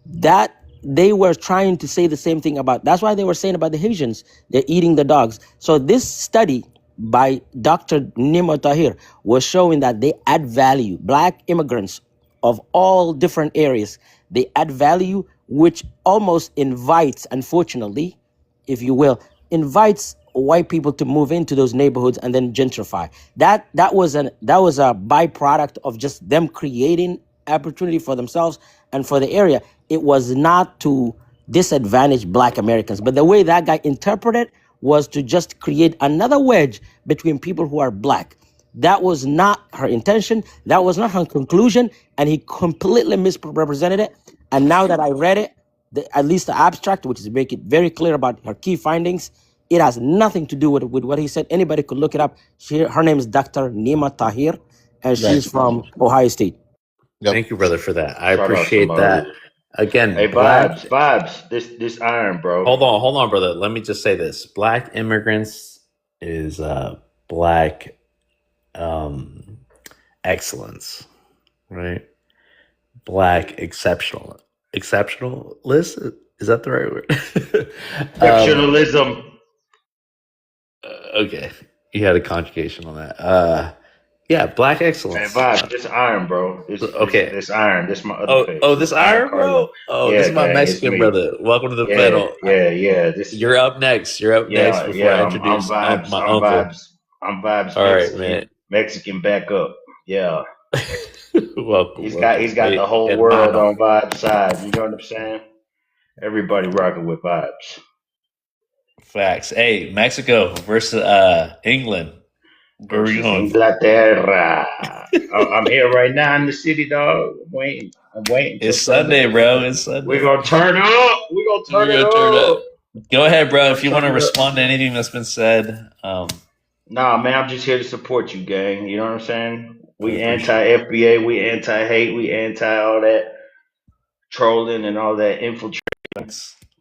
[SPEAKER 4] That they were trying to say the same thing about, that's why they were saying about the Haitians, they're eating the dogs. So this study by Dr. Nima Tahir was showing that they add value. Black immigrants of all different areas, they add value, which almost invites, unfortunately, if you will, invites white people to move into those neighborhoods and then gentrify. That was a byproduct of just them creating opportunity for themselves and for the area. It was not to disadvantage Black Americans, but the way that guy interpreted was to just create another wedge between people who are Black. That was not her intention. That was not her conclusion, and he completely misrepresented it. And now that I read it, at least the abstract, which is make it very clear about her key findings, it has nothing to do with what he said. Anybody could look it up. Her name is Dr. Nima Tahir, and she's from Ohio State.
[SPEAKER 2] Thank you, brother, for that. I appreciate that. Again,
[SPEAKER 11] hey, vibes. This iron, bro.
[SPEAKER 2] Hold on, brother. Let me just say this: Black immigrants is Black excellence, right? Black exceptionalist. Is that the right word?
[SPEAKER 11] Exceptionalism.
[SPEAKER 2] Okay, you had a conjugation on that. Yeah, Black excellence.
[SPEAKER 11] Hey, vibes. This iron, bro. This iron. This my other page.
[SPEAKER 2] This iron, bro. Oh, yeah, this is my Mexican brother. Welcome to the panel.
[SPEAKER 11] Yeah.
[SPEAKER 2] You're up next. Before I introduce my uncle.
[SPEAKER 11] I'm vibes.
[SPEAKER 2] All right, man.
[SPEAKER 11] Mexican backup. Yeah.
[SPEAKER 2] Welcome.
[SPEAKER 11] He's got the whole world on Vibes' side. You know what I'm saying? Everybody rocking with Vibes.
[SPEAKER 2] Facts. Hey, Mexico versus England. Where are we going?
[SPEAKER 11] Inglaterra. I'm here right now in the city, dog. I'm waiting.
[SPEAKER 2] It's Sunday, bro. It's Sunday.
[SPEAKER 11] We're gonna turn up. Turn it up.
[SPEAKER 2] Go ahead, bro. If you want to respond to anything that's been said.
[SPEAKER 11] Nah, man. I'm just here to support you, gang. You know what I'm saying? We anti-FBA. We anti-hate. We anti all that trolling and all that infiltrating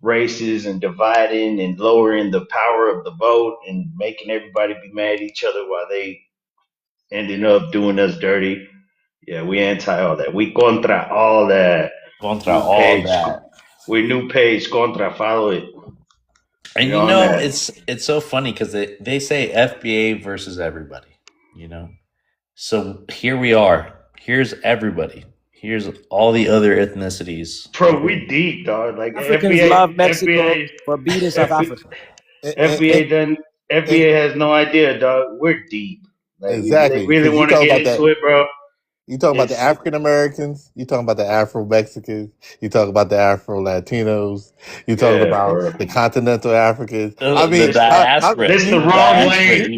[SPEAKER 11] races and dividing and lowering the power of the vote and making everybody be mad at each other while they ending up doing us dirty. Yeah, we anti all that. We contra all that. We new page contra. Follow it.
[SPEAKER 2] And it's so funny because they say FBA versus everybody. You know, so here we are. Here's everybody. Here's all the other ethnicities.
[SPEAKER 11] Bro, we deep, dog. Like
[SPEAKER 4] Africans
[SPEAKER 11] FBA,
[SPEAKER 4] love Mexico
[SPEAKER 11] FBA,
[SPEAKER 4] for beating South Africa.
[SPEAKER 11] FBA has no idea, dog. We're deep. Like,
[SPEAKER 17] Exactly.
[SPEAKER 11] They really want to get into it, bro.
[SPEAKER 17] You talking about the African Americans, you talking about the Afro Mexicans, you talking about the Afro Latinos, you talking about the continental Africans. I mean,
[SPEAKER 11] this is the wrong lane.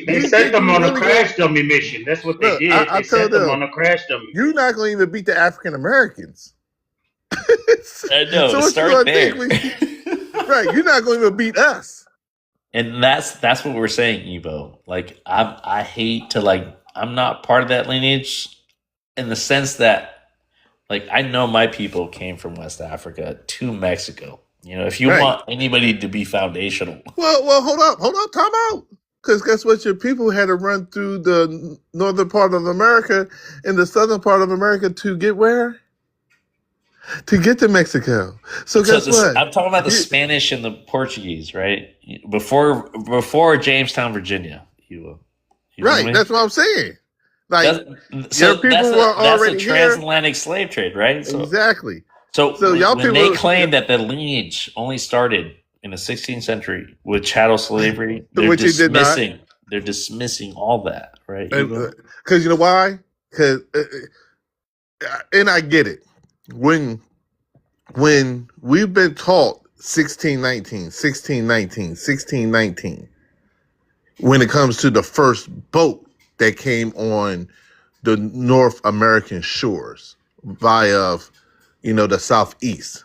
[SPEAKER 11] They set them on a crash dummy mission. That's what they did. They set them on a crash dummy.
[SPEAKER 17] You're not going to even beat the African Americans.
[SPEAKER 2] I know.
[SPEAKER 17] So
[SPEAKER 2] start there.
[SPEAKER 17] Right. You're not going to even beat us.
[SPEAKER 2] And that's what we're saying, Evo. Like I hate to I'm not part of that lineage in the sense that I know my people came from West Africa to Mexico. You know, if you want anybody to be foundational.
[SPEAKER 17] Well, hold up, time out. Because guess what? Your people had to run through the northern part of America and the southern part of America to get where? To get to Mexico. So guess what?
[SPEAKER 2] I'm talking about the Spanish and the Portuguese, right? Before Jamestown, Virginia.
[SPEAKER 17] Right, that's what I'm saying.
[SPEAKER 2] Your people were already that's a transatlantic slave trade, right?
[SPEAKER 17] Exactly.
[SPEAKER 2] So y'all when they claim that the lineage only started in the 16th century with chattel slavery, they're dismissing all that, right?
[SPEAKER 17] Because you know why? Because and I get it. When we've been taught 1619, when it comes to the first boat that came on the North American shores via, the Southeast.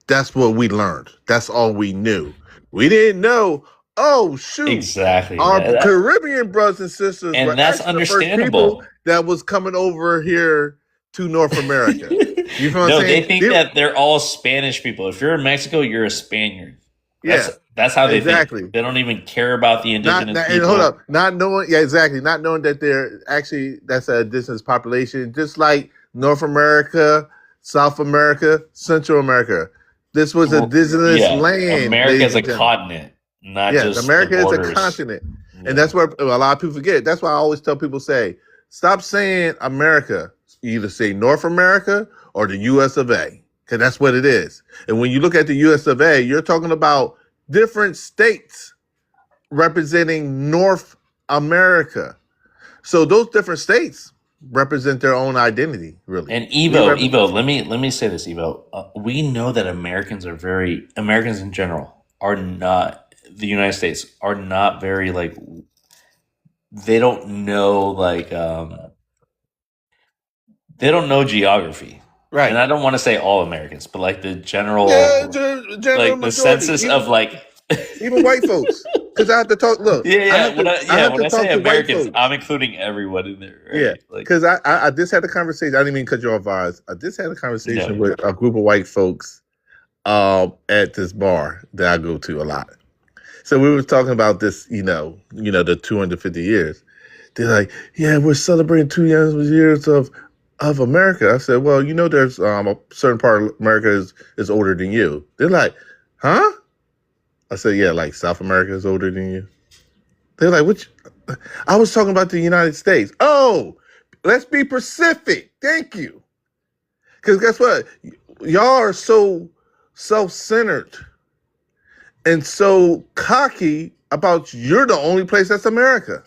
[SPEAKER 17] That's what we learned. That's all we knew. We didn't know,
[SPEAKER 12] Oh shoot!
[SPEAKER 2] Exactly.
[SPEAKER 12] Our
[SPEAKER 2] Yeah,
[SPEAKER 12] Caribbean brothers and sisters were
[SPEAKER 2] and that's
[SPEAKER 12] actually the first people
[SPEAKER 2] understandable.
[SPEAKER 12] that was coming over here to North America. You feel what I'm
[SPEAKER 2] No,
[SPEAKER 12] saying?
[SPEAKER 2] they think that they're all Spanish people. If you're in Mexico, you're a Spaniard.
[SPEAKER 12] Yeah,
[SPEAKER 2] That's how they
[SPEAKER 12] exactly.
[SPEAKER 2] think. They don't even care about the indigenous
[SPEAKER 12] And
[SPEAKER 2] people.
[SPEAKER 12] hold up, not knowing, yeah, exactly, not knowing that they're actually that's a indigenous population, just like North America, South America, Central America. This was indigenous land.
[SPEAKER 2] America is a continent, not just
[SPEAKER 12] America
[SPEAKER 2] the
[SPEAKER 12] is
[SPEAKER 2] borders.
[SPEAKER 12] a continent, and that's where a lot of people forget. That's why I always tell people, stop saying America. You either say North America or the U.S. of A, because that's what it is. And when you look at the U.S. of A, you're talking about different states representing North America. So those different states represent their own identity, really.
[SPEAKER 2] And Evo, let me say this, Evo. We know that Americans in general are not, the United States are not very they don't know they don't know geography.
[SPEAKER 12] Right.
[SPEAKER 2] And I don't want to say all Americans, but the general,
[SPEAKER 12] general
[SPEAKER 2] the
[SPEAKER 12] majority.
[SPEAKER 2] census of
[SPEAKER 12] even white folks. Because I have to talk. Look,
[SPEAKER 2] when I say Americans,
[SPEAKER 12] folks.
[SPEAKER 2] I'm including everyone in there. Right?
[SPEAKER 12] Yeah, because I just had a conversation. I didn't mean to cut you off, Oz. I just had a conversation with a group of white folks at this bar that I go to a lot. So we were talking about this, the 250 years. They're like, yeah, we're celebrating 200 years of America. I said, well, there's a certain part of America is older than you. They're like, huh? I said, yeah, like South America is older than you. They're like, which? I was talking about the United States. Oh, let's be Pacific. Thank you. Because guess what? Y'all are so self-centered and so cocky about you're the only place that's America.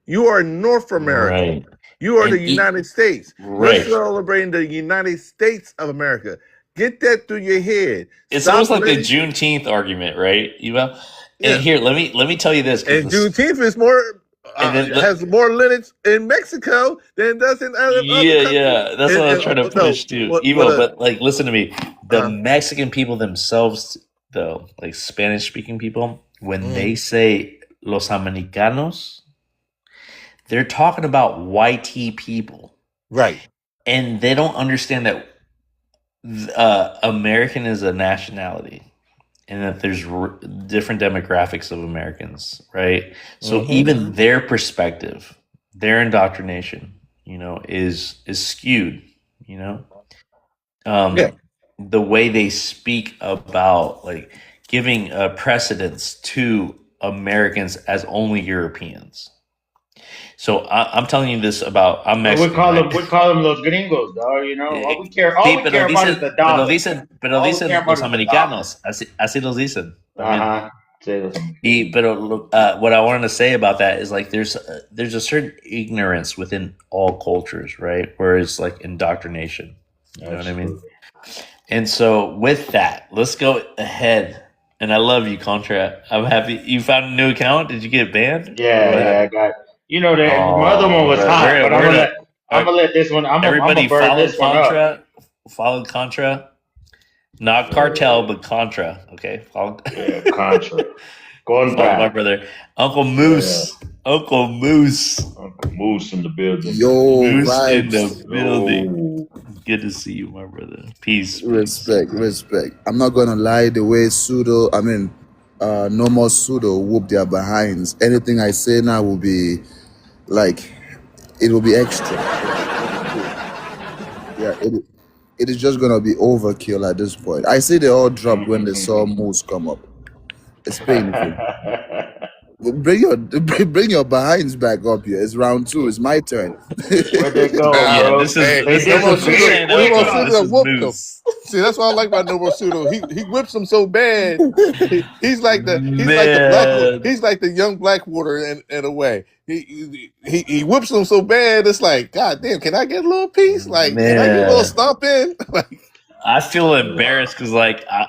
[SPEAKER 12] You are North America.
[SPEAKER 2] Right.
[SPEAKER 12] You are the United States.
[SPEAKER 2] Right.
[SPEAKER 12] We're celebrating the United States of America. Get that through your head.
[SPEAKER 2] It's almost like the Juneteenth argument, right, Eva? And here, let me tell you this.
[SPEAKER 12] And Juneteenth is more has more lineage in Mexico than it does in other countries.
[SPEAKER 2] Yeah. That's what I was trying to push too. Eva, but listen to me. The Mexican people themselves, though, like Spanish-speaking people, when they say los Americanos, they're talking about YT people.
[SPEAKER 12] Right.
[SPEAKER 2] And they don't understand that American is a nationality and that there's different demographics of Americans, right? So even their perspective, their indoctrination, is skewed, the way they speak about giving precedence to Americans as only Europeans. So I'm telling you this about I'm Mexican.
[SPEAKER 11] We call them los gringos, dog. All we care about is the dollar.
[SPEAKER 2] Pero dicen los americanos. Así los dicen. Pero what I wanted to say about that is there's a certain ignorance within all cultures, right? Whereas indoctrination. You know what I mean? And so with that, let's go ahead. And I love you, Contra. I'm happy you found a new account. Did you get banned?
[SPEAKER 11] Yeah, I got. My other one was hot, but I'm gonna let this one.
[SPEAKER 2] Everybody
[SPEAKER 11] follow this
[SPEAKER 2] Contra. Follow Contra. Not Cartel, but Contra. Okay, follow.
[SPEAKER 11] Yeah, Contra.
[SPEAKER 2] Follow my brother, Uncle Moose.
[SPEAKER 11] Yeah.
[SPEAKER 2] Uncle Moose.
[SPEAKER 11] Uncle Moose in the building.
[SPEAKER 13] Yo,
[SPEAKER 2] Moose
[SPEAKER 13] vibes.
[SPEAKER 2] in the building. Good to see you, my brother. Peace.
[SPEAKER 13] Respect. I'm not gonna lie. The way No More Pseudo whoop their behinds. Anything I say now will be it will be extra. Yeah, it is just gonna be overkill at this point. I see they all dropped when they saw Moose come up. It's painful. Bring your behinds back up here. It's round 2. It's my turn.
[SPEAKER 11] Where'd they go?
[SPEAKER 2] This is Moose.
[SPEAKER 12] See, that's what I like about No More Pseudo. He whips them so bad. He's like the young Blackwater in a way. He whips them so bad. It's like, God damn, can I get a little piece? Can I get a little stomp in?
[SPEAKER 2] I feel embarrassed because I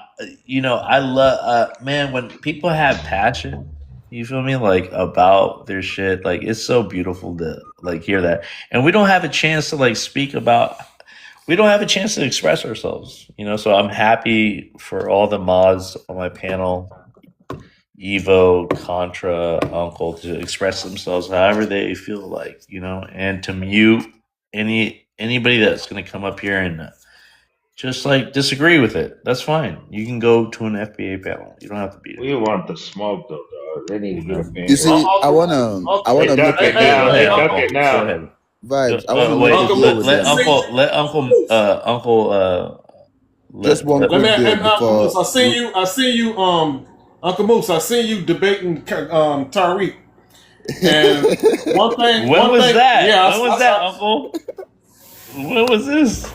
[SPEAKER 2] love when people have passion. You feel me? About their shit. It's so beautiful to hear that. And we don't have a chance to speak about, we don't have a chance to express ourselves, so I'm happy for all the mods on my panel. Evo, Contra, Uncle to express themselves however they feel like, and to mute anybody that's going to come up here and just like disagree with it. That's fine. You can go to an FBA panel. You don't have to be
[SPEAKER 11] We want the smoke though, dog. They need to get up in
[SPEAKER 13] You
[SPEAKER 11] here.
[SPEAKER 13] see, I wanna
[SPEAKER 11] Hey,
[SPEAKER 13] look
[SPEAKER 11] duck
[SPEAKER 13] at
[SPEAKER 11] it now.
[SPEAKER 2] Go
[SPEAKER 11] Hey,
[SPEAKER 2] ahead,
[SPEAKER 11] duck
[SPEAKER 2] Uncle.
[SPEAKER 11] it
[SPEAKER 2] Go
[SPEAKER 11] now.
[SPEAKER 2] ahead.
[SPEAKER 13] vibes. I wanna
[SPEAKER 2] Wait,
[SPEAKER 13] look at you with
[SPEAKER 2] let
[SPEAKER 13] them. Just one
[SPEAKER 2] let
[SPEAKER 14] Let me,
[SPEAKER 13] quick bit
[SPEAKER 14] and Uncle Moose,
[SPEAKER 13] before.
[SPEAKER 14] I seen you, Uncle Moose, I seen you debating, Tariq. And
[SPEAKER 2] when was that?
[SPEAKER 14] yeah,
[SPEAKER 2] When was that, Uncle? When was this?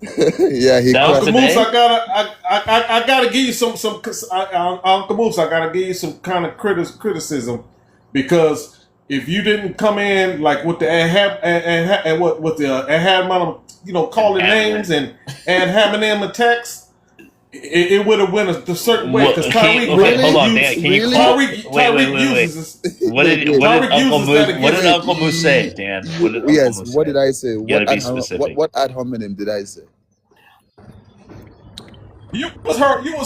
[SPEAKER 13] Yeah, he
[SPEAKER 2] That was
[SPEAKER 14] Uncle Moose,
[SPEAKER 2] today?
[SPEAKER 14] I gotta give you some, Uncle Moose, I gotta give you some kind of criticism, because if you didn't come in like with the calling names and having them attacks, it would have went a certain way, because Tyreek
[SPEAKER 2] hold on, Dan. Can you
[SPEAKER 14] Tyreek uses
[SPEAKER 2] What did Uncle Moose say, Dan? What did Uncle
[SPEAKER 13] Yes,
[SPEAKER 2] Moose
[SPEAKER 13] what
[SPEAKER 2] say?
[SPEAKER 13] did I say?
[SPEAKER 2] You gotta be specific.
[SPEAKER 13] What ad hominem did I say?
[SPEAKER 14] You was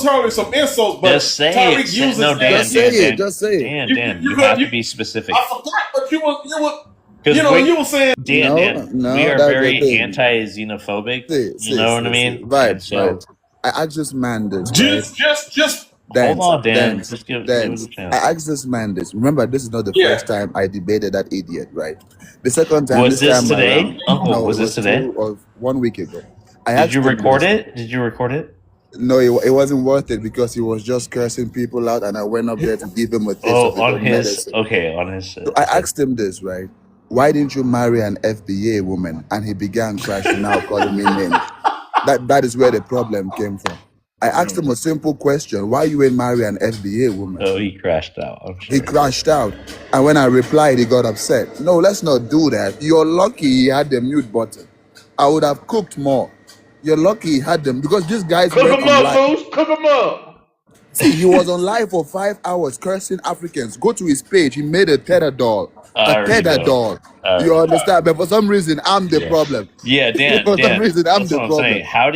[SPEAKER 14] hurling some insults, but
[SPEAKER 2] Just say
[SPEAKER 14] Tyreek
[SPEAKER 2] it.
[SPEAKER 14] uses
[SPEAKER 2] No, Dan,
[SPEAKER 13] Just say
[SPEAKER 2] Dan,
[SPEAKER 13] it. Just say it.
[SPEAKER 2] Dan, you have to be specific.
[SPEAKER 14] I forgot, but you was
[SPEAKER 2] Because
[SPEAKER 14] you were saying
[SPEAKER 2] Dan, we are
[SPEAKER 13] that's the
[SPEAKER 2] very
[SPEAKER 13] thing.
[SPEAKER 2] anti-xenophobic. You know what I mean? And
[SPEAKER 13] Vibes,
[SPEAKER 2] so,
[SPEAKER 13] vibes. I asked this man this, right?
[SPEAKER 14] just
[SPEAKER 2] hold on, Dan.
[SPEAKER 13] Dance,
[SPEAKER 2] Just give
[SPEAKER 13] dance.
[SPEAKER 2] it a chance.
[SPEAKER 13] I asked this man this. Remember, this is not the
[SPEAKER 14] Yeah.
[SPEAKER 13] first time I debated that idiot, right? The second time,
[SPEAKER 2] Was this
[SPEAKER 13] time
[SPEAKER 2] today,
[SPEAKER 13] around,
[SPEAKER 2] Uncle?
[SPEAKER 13] no,
[SPEAKER 2] Was
[SPEAKER 13] it
[SPEAKER 2] this today?
[SPEAKER 13] 2 or 1 week ago. I
[SPEAKER 2] Did
[SPEAKER 13] asked
[SPEAKER 2] you
[SPEAKER 13] him
[SPEAKER 2] record
[SPEAKER 13] this.
[SPEAKER 2] it? Did you record it?
[SPEAKER 13] No, it wasn't worth it because he was just cursing people out, and I went up there to give him a taste
[SPEAKER 2] Oh,
[SPEAKER 13] of his
[SPEAKER 2] on
[SPEAKER 13] own
[SPEAKER 2] his
[SPEAKER 13] medicine.
[SPEAKER 2] on his.
[SPEAKER 13] So I asked him this, right? Why didn't you marry an FBA woman? And he began crashing out, calling me names. That is where the problem came from. I asked him a simple question: why you ain't marry an FBA woman?
[SPEAKER 2] Oh, he crashed out. I'm sure.
[SPEAKER 13] He crashed out, and when I replied, he got upset. No, let's not do that. You're lucky he had the mute button. I would have cooked more. You're lucky he had them because these guys
[SPEAKER 11] cook
[SPEAKER 13] went
[SPEAKER 11] them
[SPEAKER 13] on
[SPEAKER 11] up,
[SPEAKER 13] live.
[SPEAKER 11] Moose. Cook them up.
[SPEAKER 13] See, he was on live for 5 hours cursing Africans. Go to his page. He made a tether doll.
[SPEAKER 2] I
[SPEAKER 13] A
[SPEAKER 2] already
[SPEAKER 13] tether
[SPEAKER 2] know.
[SPEAKER 13] doll.
[SPEAKER 2] I already
[SPEAKER 13] You understand? But for some reason, I'm the
[SPEAKER 2] Yeah.
[SPEAKER 13] problem.
[SPEAKER 2] Yeah, Dan.
[SPEAKER 13] For some
[SPEAKER 2] Dan.
[SPEAKER 13] reason, I'm
[SPEAKER 2] That's
[SPEAKER 13] the
[SPEAKER 2] what I'm
[SPEAKER 13] problem.
[SPEAKER 2] saying. How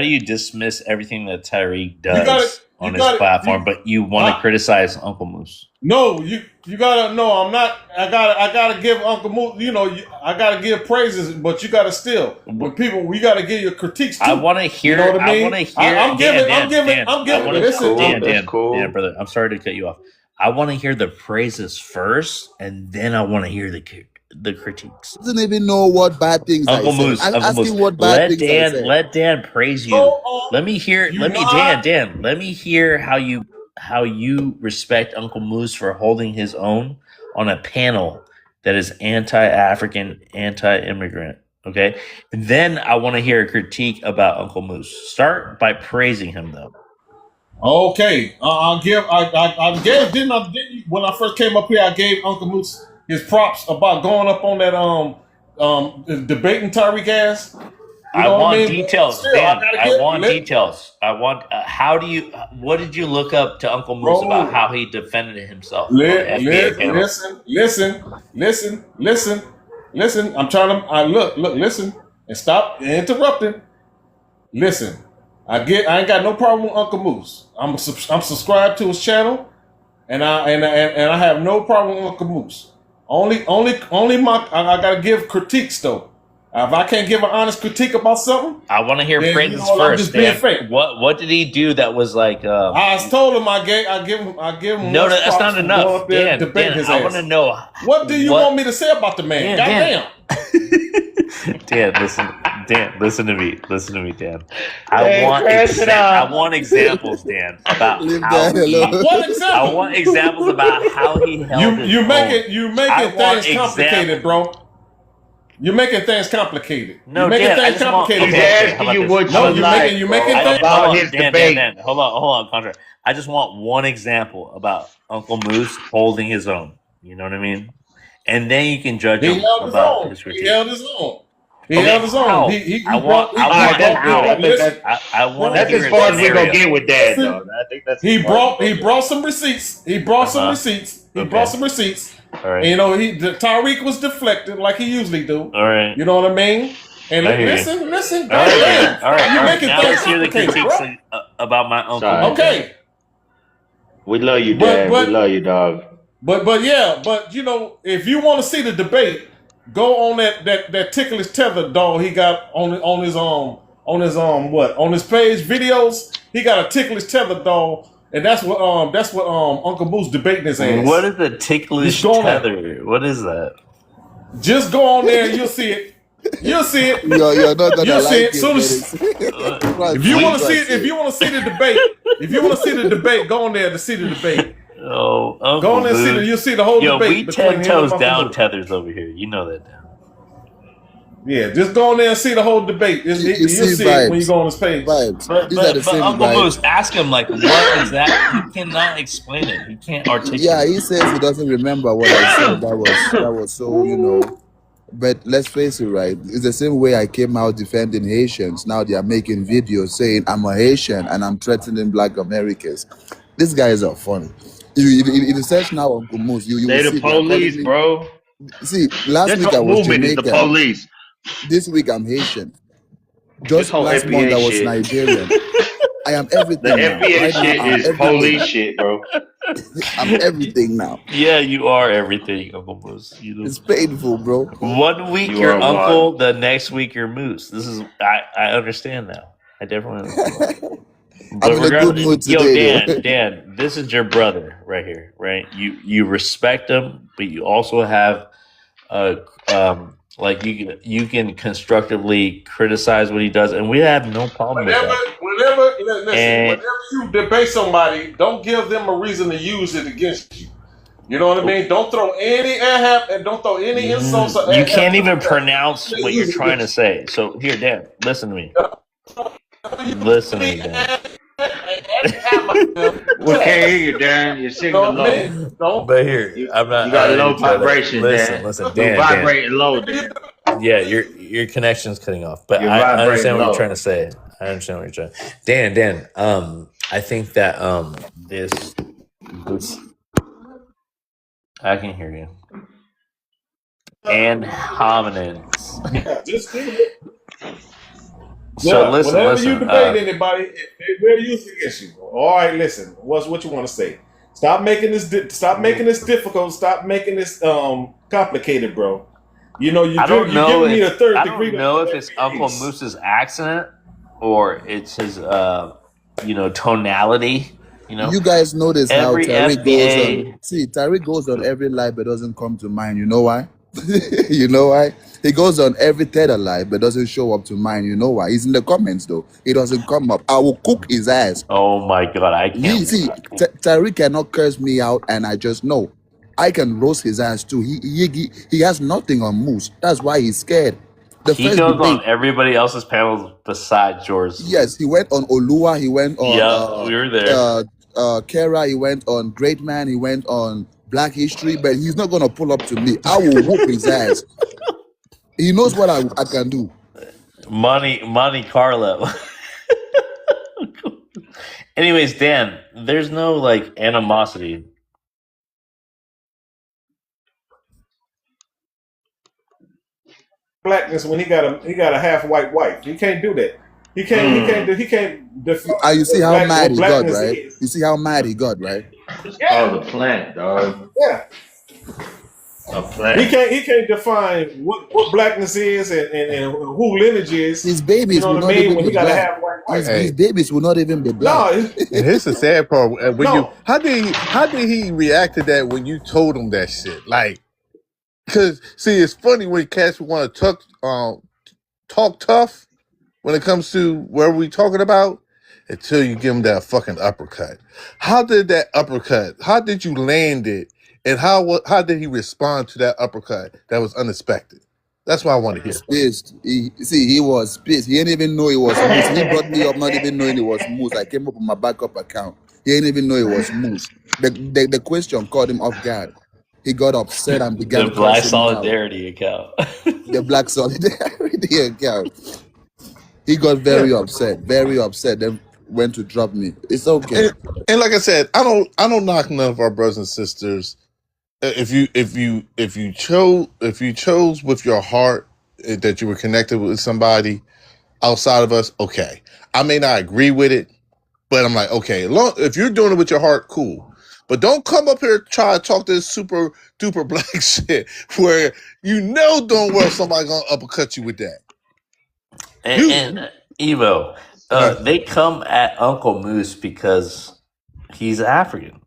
[SPEAKER 2] do you dismiss everything that Tyreek
[SPEAKER 14] gotta-
[SPEAKER 2] does
[SPEAKER 14] you
[SPEAKER 2] on his
[SPEAKER 14] gotta-
[SPEAKER 2] platform, but you want to criticize Uncle Moose?
[SPEAKER 14] no, you gotta no. I'm not. I gotta give Uncle Moose. I gotta give praises, but you gotta still when people. We gotta give your critiques too.
[SPEAKER 2] I want to hear.
[SPEAKER 14] You know what I mean?
[SPEAKER 2] I want to hear.
[SPEAKER 14] I'm giving.
[SPEAKER 2] Dan,
[SPEAKER 14] I'm giving.
[SPEAKER 2] Dan,
[SPEAKER 14] I'm
[SPEAKER 2] I
[SPEAKER 14] giving.
[SPEAKER 2] wanna-
[SPEAKER 14] Listen,
[SPEAKER 2] Dan,
[SPEAKER 11] cool.
[SPEAKER 2] Dan, brother. I'm sorry to cut you off. I want to hear the praises first, and then I want to hear the critiques.
[SPEAKER 13] Doesn't even know what bad things
[SPEAKER 2] Uncle
[SPEAKER 13] I said.
[SPEAKER 2] Moose,
[SPEAKER 13] I'm
[SPEAKER 2] Uncle
[SPEAKER 13] asking
[SPEAKER 2] Moose.
[SPEAKER 13] what bad things I said.
[SPEAKER 2] Let Dan praise you. Let me hear.
[SPEAKER 14] you
[SPEAKER 2] Let me,
[SPEAKER 14] lied.
[SPEAKER 2] Dan. Let me hear how you respect Uncle Moose for holding his own on a panel that is anti-African, anti-immigrant. Okay, and then I want to hear a critique about Uncle Moose. Start by praising him, though.
[SPEAKER 14] Okay, I'll give. I gave. Didn't when I first came up here, I gave Uncle Moose his props about going up on that debating Tyreek ass. You
[SPEAKER 2] I
[SPEAKER 14] know what
[SPEAKER 2] want
[SPEAKER 14] mean?
[SPEAKER 2] details,
[SPEAKER 14] Still,
[SPEAKER 2] Dan.
[SPEAKER 14] gotta
[SPEAKER 2] I
[SPEAKER 14] give-
[SPEAKER 2] want
[SPEAKER 14] let-
[SPEAKER 2] details. I want. What did you look up to Uncle Moose
[SPEAKER 14] Bro.
[SPEAKER 2] about how he defended himself? on the FBA panel?
[SPEAKER 14] Listen. I'm trying to. Listen, and stop interrupting. Listen, I ain't got no problem with Uncle Moose. I'm subscribed to his channel, and I have no problem with Uncle Moose. Only I gotta give critiques though. If I can't give an honest critique about something,
[SPEAKER 2] I want to hear
[SPEAKER 14] then,
[SPEAKER 2] praises
[SPEAKER 14] I'm
[SPEAKER 2] first,
[SPEAKER 14] just being
[SPEAKER 2] Dan.
[SPEAKER 14] fake.
[SPEAKER 2] What did he do that was like?
[SPEAKER 14] I told him I give him.
[SPEAKER 2] No,
[SPEAKER 14] much
[SPEAKER 2] that's
[SPEAKER 14] props
[SPEAKER 2] not
[SPEAKER 14] for
[SPEAKER 2] enough,
[SPEAKER 14] going up there
[SPEAKER 2] Dan.
[SPEAKER 14] and debating
[SPEAKER 2] Dan,
[SPEAKER 14] his
[SPEAKER 2] I
[SPEAKER 14] ass.
[SPEAKER 2] want to know.
[SPEAKER 14] What do you want me to say about the man?
[SPEAKER 2] Dan,
[SPEAKER 14] Goddamn.
[SPEAKER 2] Dan, listen to me, Dan.
[SPEAKER 11] Hey, crash it out.
[SPEAKER 2] I want examples, Dan, about
[SPEAKER 13] Leave
[SPEAKER 2] how
[SPEAKER 13] that
[SPEAKER 2] he.
[SPEAKER 13] alone.
[SPEAKER 14] What
[SPEAKER 2] I
[SPEAKER 14] example?
[SPEAKER 2] want examples about how he held his
[SPEAKER 14] You
[SPEAKER 2] own.
[SPEAKER 14] making
[SPEAKER 2] I want
[SPEAKER 14] things complicated, bro. You're making things complicated.
[SPEAKER 2] No,
[SPEAKER 14] you're making
[SPEAKER 2] Dan, I
[SPEAKER 14] things
[SPEAKER 2] just want-
[SPEAKER 14] complicated.
[SPEAKER 11] He's
[SPEAKER 2] Okay, how
[SPEAKER 11] asking
[SPEAKER 2] about
[SPEAKER 11] you
[SPEAKER 2] this?
[SPEAKER 11] what
[SPEAKER 14] No,
[SPEAKER 11] you
[SPEAKER 14] you're
[SPEAKER 11] like
[SPEAKER 14] making
[SPEAKER 11] bro,
[SPEAKER 14] things
[SPEAKER 11] about
[SPEAKER 2] hold on,
[SPEAKER 11] his
[SPEAKER 2] Dan,
[SPEAKER 11] debate.
[SPEAKER 2] Dan, hold on, Contra. I just want one example about Uncle Moose holding his own. You know what I mean? And then you can judge
[SPEAKER 14] He
[SPEAKER 2] him
[SPEAKER 14] held his
[SPEAKER 2] about
[SPEAKER 14] own.
[SPEAKER 2] his
[SPEAKER 14] He
[SPEAKER 2] critique.
[SPEAKER 14] held his own. He
[SPEAKER 2] Okay,
[SPEAKER 14] held his
[SPEAKER 2] how?
[SPEAKER 14] own. He
[SPEAKER 2] I
[SPEAKER 14] brought.
[SPEAKER 2] want
[SPEAKER 14] Listen,
[SPEAKER 2] I want to
[SPEAKER 11] That's
[SPEAKER 2] hear
[SPEAKER 11] as
[SPEAKER 2] a
[SPEAKER 11] far as we're
[SPEAKER 2] scenario.
[SPEAKER 11] gonna get with that,
[SPEAKER 14] Listen,
[SPEAKER 11] though. I think that's
[SPEAKER 14] he
[SPEAKER 11] as far as
[SPEAKER 14] brought
[SPEAKER 11] we're gonna
[SPEAKER 14] brought some receipts. He brought some
[SPEAKER 2] Uh-huh.
[SPEAKER 14] receipts. He
[SPEAKER 2] Okay.
[SPEAKER 14] brought some receipts.
[SPEAKER 2] All right.
[SPEAKER 14] And, Tyreek was deflected like he usually do.
[SPEAKER 2] All right.
[SPEAKER 14] You know what I mean? And
[SPEAKER 2] I hear you.
[SPEAKER 14] listen.
[SPEAKER 2] All right,
[SPEAKER 14] Goddamn.
[SPEAKER 2] all right.
[SPEAKER 14] You
[SPEAKER 2] All right.
[SPEAKER 14] making
[SPEAKER 2] Now
[SPEAKER 14] things
[SPEAKER 2] let's hear the
[SPEAKER 14] complicated,
[SPEAKER 2] critiques
[SPEAKER 14] bro.
[SPEAKER 2] about my uncle.
[SPEAKER 11] Sorry.
[SPEAKER 14] Okay.
[SPEAKER 11] We love you,
[SPEAKER 14] But
[SPEAKER 11] Dad. We love you, dog.
[SPEAKER 14] But yeah, but you know, if you want to see the debate, go on that ticklish tether dog he got on his page videos. He got a ticklish tether dog, and that's what Uncle Moose debating his ass.
[SPEAKER 2] What is a ticklish tether? What is that?
[SPEAKER 14] Just go on there and you'll see it. You'll see it.
[SPEAKER 13] You're not gonna
[SPEAKER 14] You'll see
[SPEAKER 13] like
[SPEAKER 14] it. Soon as, if you want to see it, if you want to see the debate, go on there to see the debate.
[SPEAKER 2] Oh, Uncle
[SPEAKER 14] go on there and see
[SPEAKER 2] Moose.
[SPEAKER 14] you'll see the whole debate.
[SPEAKER 2] We 10 toes down tethers over here. You know that now.
[SPEAKER 14] Yeah, just go on there and see the whole debate. You'll see it when you go on his page.
[SPEAKER 13] Vibes.
[SPEAKER 2] But Uncle Moose, ask him what is that? He cannot explain it. He can't articulate.
[SPEAKER 13] Yeah, he says he doesn't remember what I said. That was so, you know. But let's face it, right? It's the same way I came out defending Haitians. Now they are making videos saying I'm a Haitian and I'm threatening Black Americans. These guys are funny. If you search now on Moose, you
[SPEAKER 11] they
[SPEAKER 13] will
[SPEAKER 11] the
[SPEAKER 13] see
[SPEAKER 11] police, bro.
[SPEAKER 13] See, last week I was Jamaican.
[SPEAKER 11] The police.
[SPEAKER 13] This week I'm Haitian. Just last
[SPEAKER 11] FBA
[SPEAKER 13] month I was
[SPEAKER 11] shit.
[SPEAKER 13] Nigerian. I am everything.
[SPEAKER 11] The
[SPEAKER 13] now.
[SPEAKER 11] FBA
[SPEAKER 13] Right
[SPEAKER 11] shit
[SPEAKER 13] now, I'm
[SPEAKER 11] is
[SPEAKER 13] everything.
[SPEAKER 11] police shit, bro.
[SPEAKER 13] I'm everything now.
[SPEAKER 2] Yeah, you are everything, Uncle Moose.
[SPEAKER 13] It's painful, bro.
[SPEAKER 2] 1 week
[SPEAKER 11] You
[SPEAKER 2] you're
[SPEAKER 11] are
[SPEAKER 2] Uncle, the next week you're Moose. This is I understand now. I definitely understand. But
[SPEAKER 13] I'm in a good mood today.
[SPEAKER 2] Dan, this is your brother right here, right? You respect him, but you also have like you can constructively criticize what he does, and we have no problem with that.
[SPEAKER 14] Whenever you debate somebody, don't give them a reason to use it against you. You know what I mean? Don't throw any and don't throw any insults.
[SPEAKER 2] You can't even pronounce what you're trying to say. So here, Dan, listen to me. Listen to me, Dan.
[SPEAKER 11] We can't hear you, Dan. You're signal low.
[SPEAKER 2] But here, I'm not.
[SPEAKER 11] You got low vibration, Dan.
[SPEAKER 2] Listen,
[SPEAKER 11] You're
[SPEAKER 2] Dan.
[SPEAKER 11] vibrating low, Dan.
[SPEAKER 2] Yeah, your connection's cutting off. But
[SPEAKER 11] You're
[SPEAKER 2] I
[SPEAKER 11] vibrating
[SPEAKER 2] understand what
[SPEAKER 11] low.
[SPEAKER 2] you're trying to say. I understand what you're trying. Dan. I think that this I can hear you. And hominids.
[SPEAKER 14] Just do it.
[SPEAKER 2] So
[SPEAKER 14] Yeah,
[SPEAKER 2] listen.
[SPEAKER 14] whenever you debate anybody, they're used against you. All right, listen. What you want to say? Stop making this difficult. Stop making this complicated, bro. You know
[SPEAKER 2] I don't know
[SPEAKER 14] giving me a third
[SPEAKER 2] I
[SPEAKER 14] degree.
[SPEAKER 2] don't know if it's Uncle Moose's accent or it's his tonality. You know,
[SPEAKER 13] You guys notice how
[SPEAKER 2] every
[SPEAKER 13] Tariq
[SPEAKER 2] FBA.
[SPEAKER 13] goes on. See, Tariq goes on every live but doesn't come to mine. You know why? You know why? He goes on every Tether live but doesn't show up to mine. You know why? He's in the comments though. He doesn't come up. I will cook his ass.
[SPEAKER 2] Oh my God, I
[SPEAKER 13] Me,
[SPEAKER 2] can't.
[SPEAKER 13] see, Tariq cannot curse me out, and I just know I can roast his ass too. He has nothing on Moose. That's why he's scared. The
[SPEAKER 2] He
[SPEAKER 13] first
[SPEAKER 2] goes
[SPEAKER 13] debate,
[SPEAKER 2] on everybody else's panels besides yours.
[SPEAKER 13] yes, he went on Olua. He went on
[SPEAKER 2] Yeah, we were there.
[SPEAKER 13] Kera. He went on Great Man. He went on Black History, but he's not gonna pull up to me. I will whoop his ass. He knows what I can do.
[SPEAKER 2] Monte Carlo. Anyways, Dan, there's no like animosity.
[SPEAKER 14] Blackness when he got a half white wife. He can't do that. He can't define
[SPEAKER 13] You see how
[SPEAKER 14] what
[SPEAKER 13] mad he got,
[SPEAKER 14] blackness
[SPEAKER 13] right?
[SPEAKER 14] is.
[SPEAKER 13] You see how mad he got, right?
[SPEAKER 11] Oh, the plant, dog.
[SPEAKER 14] Yeah.
[SPEAKER 11] A plant.
[SPEAKER 14] He can't define what blackness is and who lineage is.
[SPEAKER 13] His babies
[SPEAKER 14] You know
[SPEAKER 13] will
[SPEAKER 14] what I
[SPEAKER 13] not
[SPEAKER 14] mean?
[SPEAKER 13] even
[SPEAKER 14] When
[SPEAKER 13] be
[SPEAKER 14] he got a
[SPEAKER 13] black.
[SPEAKER 14] half white wife.
[SPEAKER 13] His babies will not even be
[SPEAKER 14] No,
[SPEAKER 13] black.
[SPEAKER 14] it's-
[SPEAKER 12] And here's the sad part. When
[SPEAKER 14] No.
[SPEAKER 12] how did he react to that when you told him that shit? Like, because see, it's funny when cats want to talk tough when it comes to where we talking about until you give him that fucking uppercut. How did that uppercut? How did you land it? And how did he respond to that uppercut that was unexpected? That's what I want to hear.
[SPEAKER 13] Pissed. He was pissed. He didn't even know it was Moose. He brought me up not even knowing it was Moose. I came up with my backup account. He didn't even know it was Moose. The question caught him off guard. He got upset and began
[SPEAKER 2] The Black
[SPEAKER 13] cursing me out.
[SPEAKER 2] Solidarity account.
[SPEAKER 13] The Black Solidarity account. He got very upset, then went to drop me. It's okay.
[SPEAKER 12] And like I said, I don't knock none of our brothers and sisters. If you chose with your heart that you were connected with somebody outside of us, okay. I may not agree with it, but I'm like, okay, if you're doing it with your heart, cool. But don't come up here try to talk this super duper black shit where you know don't well somebody gonna uppercut you with that.
[SPEAKER 2] And Evo, they come at Uncle Moose because he's African.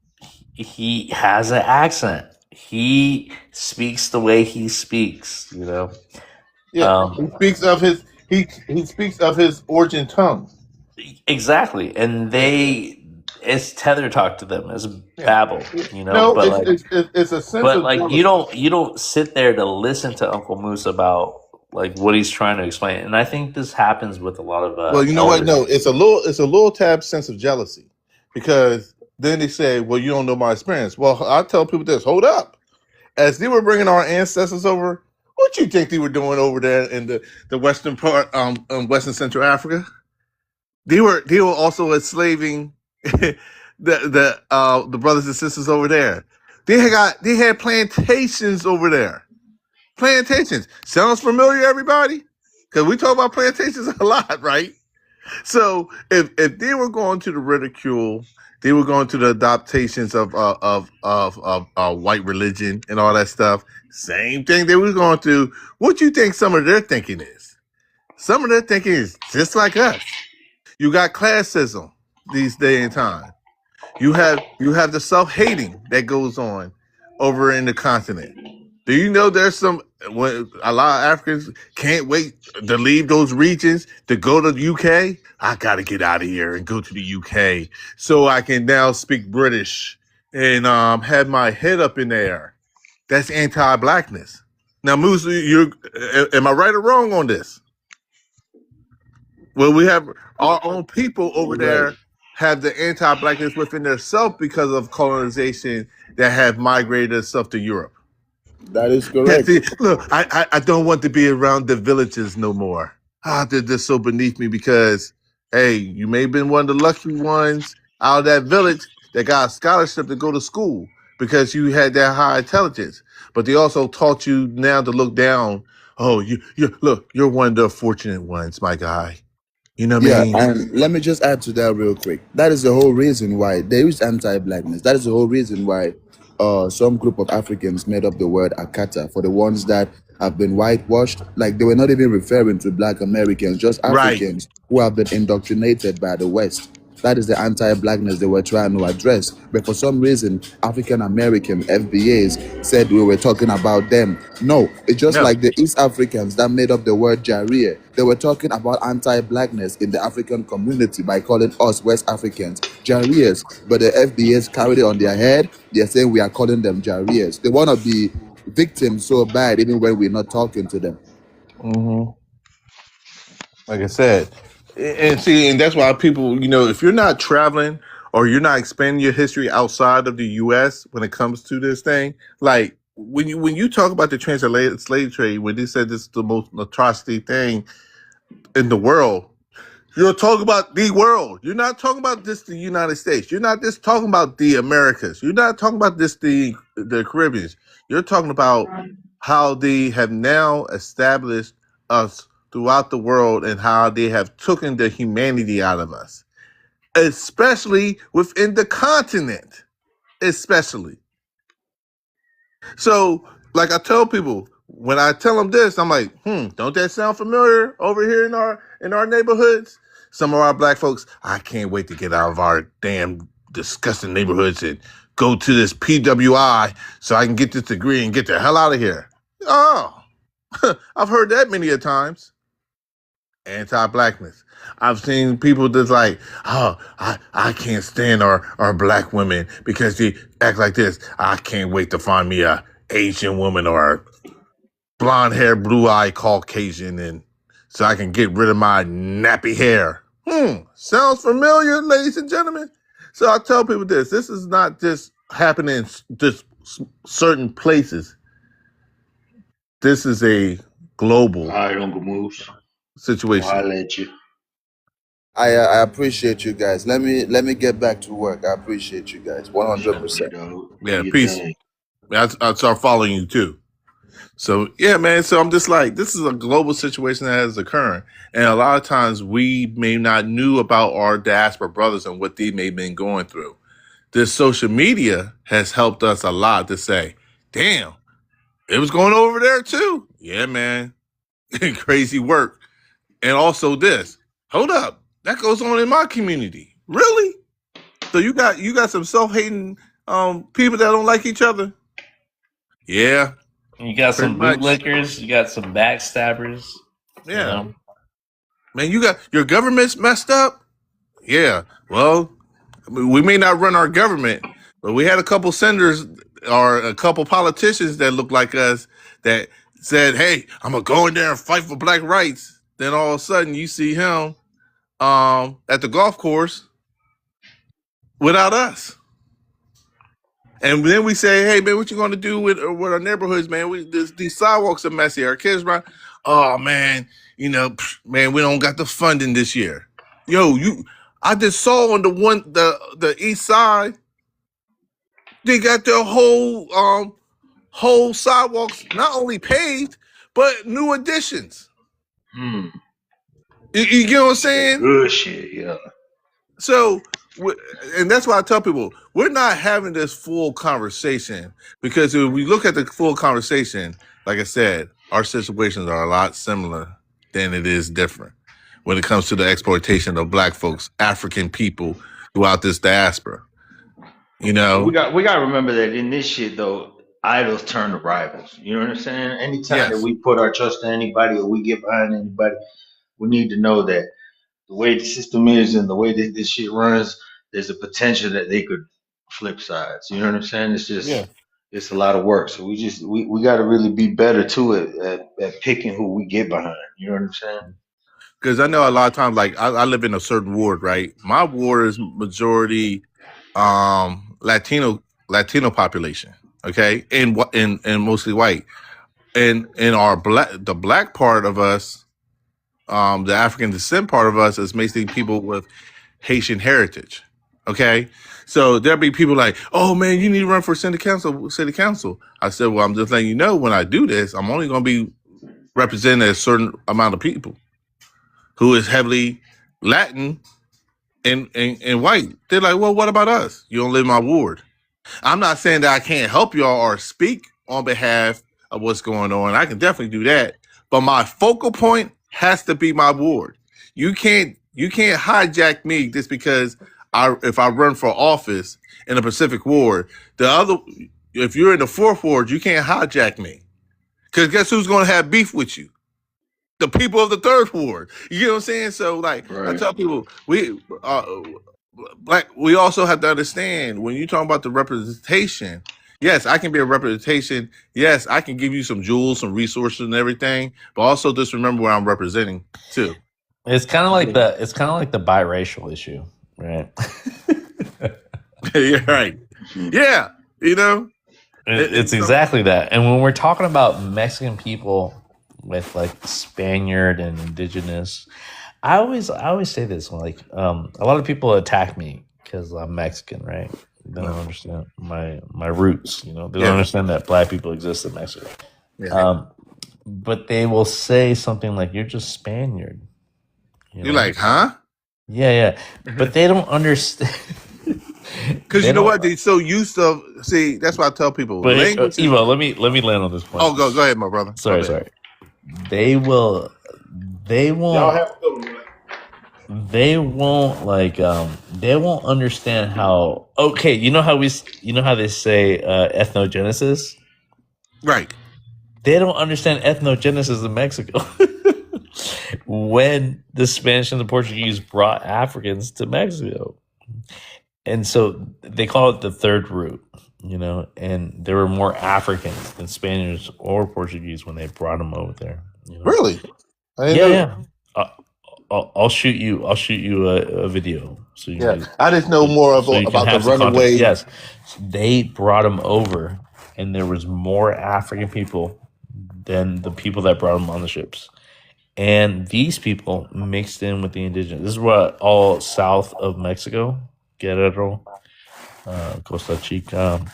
[SPEAKER 2] He has an accent. He speaks the way he speaks. You know.
[SPEAKER 12] Yeah, he speaks of his he speaks of his origin tongue.
[SPEAKER 2] Exactly, and it's tether talk to them, it's babble, you know.
[SPEAKER 12] No,
[SPEAKER 2] But
[SPEAKER 12] it's a sense
[SPEAKER 2] but
[SPEAKER 12] of
[SPEAKER 2] like you don't sit there to listen to Uncle Moose about like what he's trying to explain, and I think this happens with a lot of
[SPEAKER 12] well, you know what? No, it's a little tad sense of jealousy because then they say, "Well, you don't know my experience." Well, I tell people this: hold up, as they were bringing our ancestors over, what you think they were doing over there in the western part, Western Central Africa? They were also enslaving the brothers and sisters over there. They had plantations over there. Plantations sounds familiar, everybody? Because we talk about plantations a lot, right? So if they were going to the ridicule, they were going to the adaptations of white religion and all that stuff. Same thing they were going to. What you think some of their thinking is? Some of their thinking is just like us. You got classism these day and time. You have the self-hating that goes on over in the continent. Do you know there's when a lot of Africans can't wait to leave those regions to go to the UK? I got to get out of here and go to the UK so I can now speak British and have my head up in the air. That's anti-blackness. Now, Moose, am I right or wrong on this? Well, we have our own people over there have the anti-blackness within themselves because of colonization that have migrated itself to Europe.
[SPEAKER 13] That is correct.
[SPEAKER 12] Look, I don't want to be around the villages no more. They're just so beneath me because, hey, you may have been one of the lucky ones out of that village that got a scholarship to go to school because you had that high intelligence. But they also taught you now to look down. Oh, you're one of the fortunate ones, my guy. You know what I mean?
[SPEAKER 13] And let me just add to that real quick. That is the whole reason why there is anti-blackness. That is the whole reason why some group of Africans made up the word Akata for the ones that have been whitewashed. Like they were not even referring to Black Americans, just Africans who have been indoctrinated by the West. That is the anti-blackness they were trying to address. But for some reason, African-American FBAs said we were talking about them. No, it's just like the East Africans that made up the word Jarir. They were talking about anti-blackness in the African community by calling us West Africans Jarirs. But the FBAs carried it on their head. They're saying we are calling them Jarirs. They want to be victims so bad even when we're not talking to them.
[SPEAKER 12] Mm-hmm. Like I said, and that's why people, if you're not traveling or you're not expanding your history outside of the U.S. when it comes to this thing, like when you talk about the transatlantic slave trade, when they said this is the most atrocity thing in the world, you're talking about the world. You're not talking about just the United States. You're not just talking about the Americas. You're not talking about just the Caribbeans. You're talking about how they have now established us throughout the world and how they have taken the humanity out of us, especially within the continent, especially. So, like I tell people, when I tell them this, I'm like, don't that sound familiar over here in our neighborhoods? Some of our black folks, I can't wait to get out of our damn disgusting neighborhoods and go to this PWI so I can get this degree and get the hell out of here. Oh, I've heard that many a times. Anti-blackness. I've seen people that's like, oh, I can't stand our black women because they act like this. I can't wait to find me a Asian woman or a blonde hair, blue eye Caucasian, and so I can get rid of my nappy hair. Sounds familiar, ladies and gentlemen. So I tell people this is not just happening in just certain places. This is a global
[SPEAKER 11] Uncle Moose
[SPEAKER 12] situation.
[SPEAKER 11] I'll let you.
[SPEAKER 13] I appreciate you guys. Let me get back to work. I appreciate you guys 100%.
[SPEAKER 12] Yeah, peace. I'll start following you too. So yeah, man. So I'm just like, this is a global situation that is occurring, and a lot of times we may not knew about our diaspora brothers and what they may have been going through. this social media has helped us a lot to say, damn, it was going over there too. Yeah, man. Crazy work. And also this. Hold up. That goes on in my community. Really? So you got some self-hating people that don't like each other? Yeah.
[SPEAKER 2] You got
[SPEAKER 12] Pretty
[SPEAKER 2] some
[SPEAKER 12] much.
[SPEAKER 2] bootlickers, you got some backstabbers.
[SPEAKER 12] Yeah.
[SPEAKER 2] You know?
[SPEAKER 12] Man, you got your government's messed up? Yeah. Well, we may not run our government, but we had a couple senators or a couple politicians that look like us that said, hey, I'm gonna go in there and fight for black rights. Then all of a sudden you see him at the golf course without us. And then we say, hey, man, what you going to do with our neighborhoods, man? These sidewalks are messy. Our kids run. Oh, man, man, we don't got the funding this year. Yo, I just saw on the east side, they got their whole sidewalks not only paved, but new additions. You get what I'm saying?
[SPEAKER 11] Good shit, yeah.
[SPEAKER 12] So, and that's why I tell people, we're not having this full conversation, because if we look at the full conversation, like I said, our situations are a lot similar than it is different when it comes to the exploitation of black folks, African people throughout this diaspora.
[SPEAKER 11] We got to remember that in this shit though, idols turn to rivals. You know what I'm saying? Anytime that we put our trust in anybody or we get behind anybody, we need to know that the way the system is and the way that this shit runs, there's a potential that they could flip sides. You know what I'm saying? It's just it's a lot of work. So we got to really be better to it at picking who we get behind. You know what I'm saying?
[SPEAKER 12] Because I know a lot of times, like I live in a certain ward, right? My ward is majority Latino population, okay, and mostly white, and in the black part of us, the African descent part of us is mostly people with Haitian heritage, okay. So there'll be people like, oh man, you need to run for city council. I said, well, I'm just letting you know, when I do this, I'm only going to be representing a certain amount of people who is heavily Latin and white. They're like, well, what about us? You don't live in my ward. I'm not saying that I can't help y'all or speak on behalf of what's going on. I can definitely do that. But my focal point has to be my ward. You can't hijack me just because if I run for office in the Pacific Ward. If you're in the Fourth Ward, you can't hijack me. Because guess who's going to have beef with you? The people of the Third Ward. You know what I'm saying? So, like, I tell people, we also have to understand, when you talk about the representation, yes, I can be a representation. Yes, I can give you some jewels, some resources and everything, but also just remember where I'm representing too.
[SPEAKER 2] It's kind of like the biracial issue, right?
[SPEAKER 12] You're right. Yeah,
[SPEAKER 2] it's exactly that. And when we're talking about Mexican people with like Spaniard and indigenous, I always say this, like a lot of people attack me because I'm Mexican, right? They don't understand my roots. They don't understand that black people exist in Mexico. But they will say something like, "You're just Spaniard."
[SPEAKER 12] You're like, huh?
[SPEAKER 2] Yeah. But they don't understand.
[SPEAKER 12] Because you know what? They're so used to. See, that's why I tell people.
[SPEAKER 2] But Evo, let me land on this point.
[SPEAKER 12] Oh, go ahead, my brother.
[SPEAKER 2] Sorry. They won't understand how. Okay, you know how they say ethnogenesis,
[SPEAKER 12] right?
[SPEAKER 2] They don't understand ethnogenesis in Mexico. When the Spanish and the Portuguese brought Africans to Mexico, and so they call it the third route, and there were more Africans than Spaniards or Portuguese when they brought them over there.
[SPEAKER 12] Really?
[SPEAKER 2] Yeah. I'll shoot you a video. So
[SPEAKER 12] I just know more about the runaway.
[SPEAKER 2] Yes, they brought them over, and there was more African people than the people that brought them on the ships. And these people mixed in with the indigenous. This is what all south of Mexico, Guerrero, Costa Chica,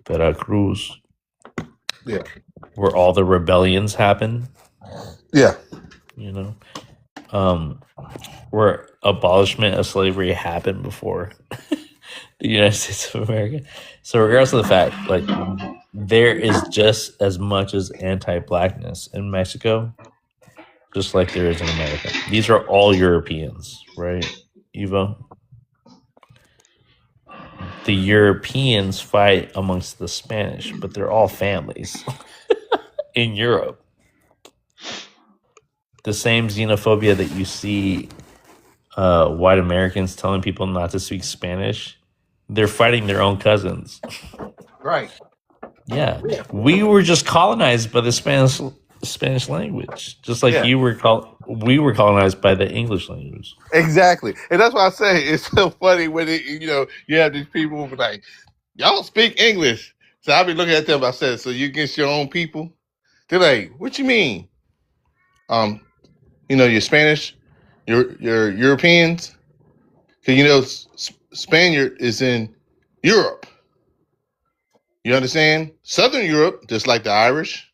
[SPEAKER 2] Veracruz, where all the rebellions happen.
[SPEAKER 12] Yeah.
[SPEAKER 2] Where abolishment of slavery happened before. the United States of America. So regardless of the fact, like there is just as much as anti-blackness in Mexico, just like there is in America. These are all Europeans, right, Evo? The Europeans fight amongst the Spanish, but they're all families in Europe. The same xenophobia that you see white Americans telling people not to speak Spanish, they're fighting their own cousins.
[SPEAKER 12] Right.
[SPEAKER 2] Yeah. We were just colonized by the Spanish language, just like we were colonized by the English language.
[SPEAKER 12] Exactly. And that's why I say it's so funny when you have these people who be like, y'all don't speak English. So I'll be looking at them. I said, so you against your own people? They're like, what you mean? You're Spanish, you're Europeans. Because Spaniard is in Europe. You understand? Southern Europe, just like the Irish,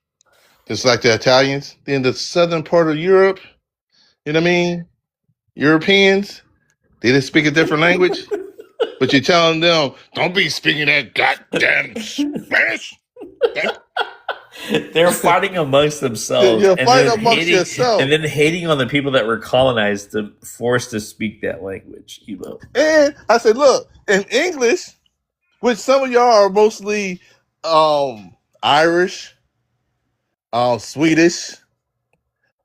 [SPEAKER 12] just like the Italians. Then the southern part of Europe, you know what I mean? Europeans, they just speak a different language. But you're telling them, don't be speaking that goddamn Spanish.
[SPEAKER 2] They're fighting amongst themselves.
[SPEAKER 12] You're fighting amongst yourself.
[SPEAKER 2] And then hating on the people that were colonized forced to speak that language, Evo.
[SPEAKER 12] And I said, look, in English, which some of y'all are mostly Irish, Swedish,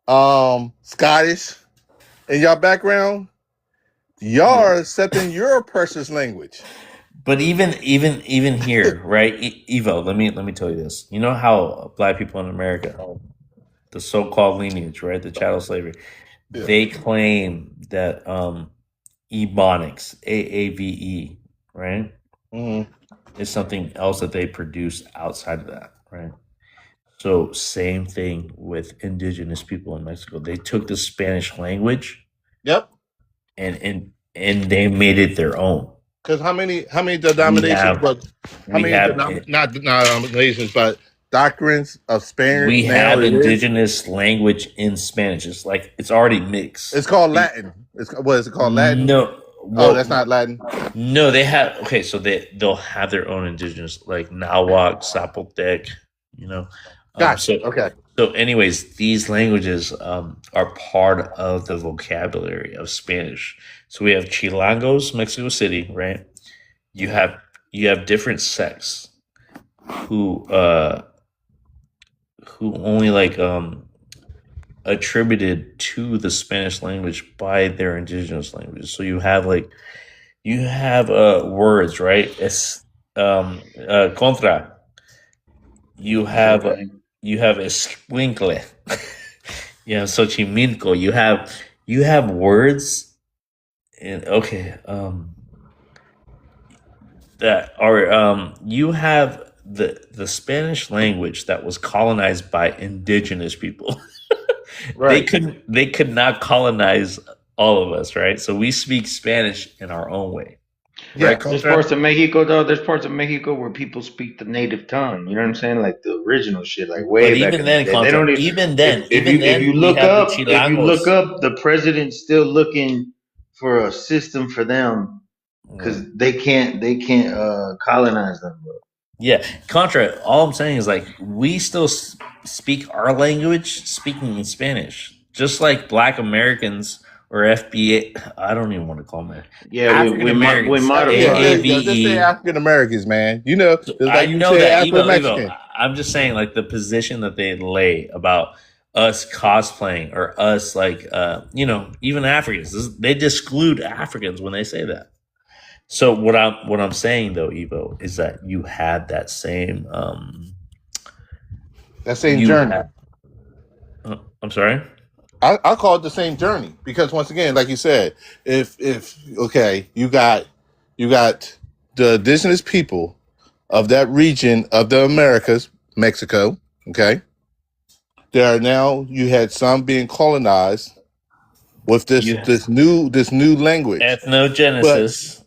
[SPEAKER 12] Scottish, in y'all background, y'all are accepting your person's language.
[SPEAKER 2] But even here, right, Evo, let me tell you this. You know how black people in America, the so-called lineage, right, the chattel slavery, they claim that Ebonics, AAVE, right, is something else that they produce outside of that, right? So same thing with indigenous people in Mexico. They took the Spanish language, and they made it their own.
[SPEAKER 12] Because how many denominations? Not denominations, but doctrines of Spanish.
[SPEAKER 2] We have indigenous language in Spanish. It's like it's already mixed.
[SPEAKER 12] It's called Latin. What is it called? Latin?
[SPEAKER 2] No. Well,
[SPEAKER 12] that's not Latin.
[SPEAKER 2] No, they have. Okay, so they'll have their own indigenous, like Nahuatl, Zapotec.
[SPEAKER 12] Gotcha. Okay.
[SPEAKER 2] So, anyways, these languages are part of the vocabulary of Spanish. So we have Chilangos, Mexico City, right? You have different sects who only attributed to the Spanish language by their indigenous languages. So you have words, right? Es contra. You have escuincle. You have Xochimilco. You have words. And that are you have the Spanish language that was colonized by indigenous people. Right. They could not colonize all of us, right? So we speak Spanish in our own way.
[SPEAKER 11] Yeah, right? There's parts of Mexico though. There's parts of Mexico where people speak the native tongue. You know what I'm saying? Like the original shit, like way back.
[SPEAKER 2] Even then, they don't
[SPEAKER 11] if you look up, the president's still looking for a system for them because they can't colonize them, bro.
[SPEAKER 2] Yeah, Contra, all I'm saying is like we still speak our language, speaking in Spanish, just like Black Americans or FBA. I don't even want to call them that.
[SPEAKER 11] Yeah, African Americans.
[SPEAKER 12] Just say African Americans, man.
[SPEAKER 2] I know that. I'm just saying, like the position that they lay about us cosplaying or us, like even Africans. They exclude Africans when they say that. So what I'm saying though, Evo, is that you had that same
[SPEAKER 12] journey.
[SPEAKER 2] I'm sorry.
[SPEAKER 12] I call it the same journey because once again, like you said, if you got the indigenous people of that region of the Americas, Mexico, okay. There are now you had some being colonized with this new language,
[SPEAKER 2] ethnogenesis.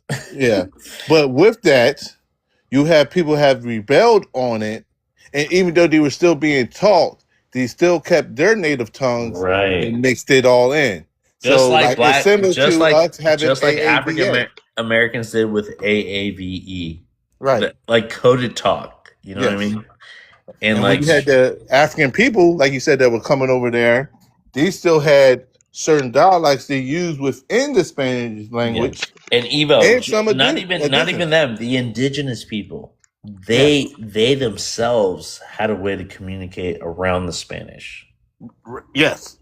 [SPEAKER 12] But with that, you have people have rebelled on it, and even though they were still being taught, they still kept their native tongues
[SPEAKER 2] right
[SPEAKER 12] and mixed it all in.
[SPEAKER 2] Just
[SPEAKER 12] so
[SPEAKER 2] like
[SPEAKER 12] it's similar to us having
[SPEAKER 2] just like African Americans did with AAVE,
[SPEAKER 12] Right.
[SPEAKER 2] like coded talk. You know what I
[SPEAKER 12] Yes.
[SPEAKER 2] mean? And
[SPEAKER 12] And
[SPEAKER 2] like,
[SPEAKER 12] when you had the African people, like you said, that were coming over there, they still had certain dialects they used within the Spanish
[SPEAKER 2] yeah.
[SPEAKER 12] language,
[SPEAKER 2] And Evo,
[SPEAKER 12] and some
[SPEAKER 2] not even them, the indigenous people. They themselves had a way to communicate around the Spanish.
[SPEAKER 12] Yes.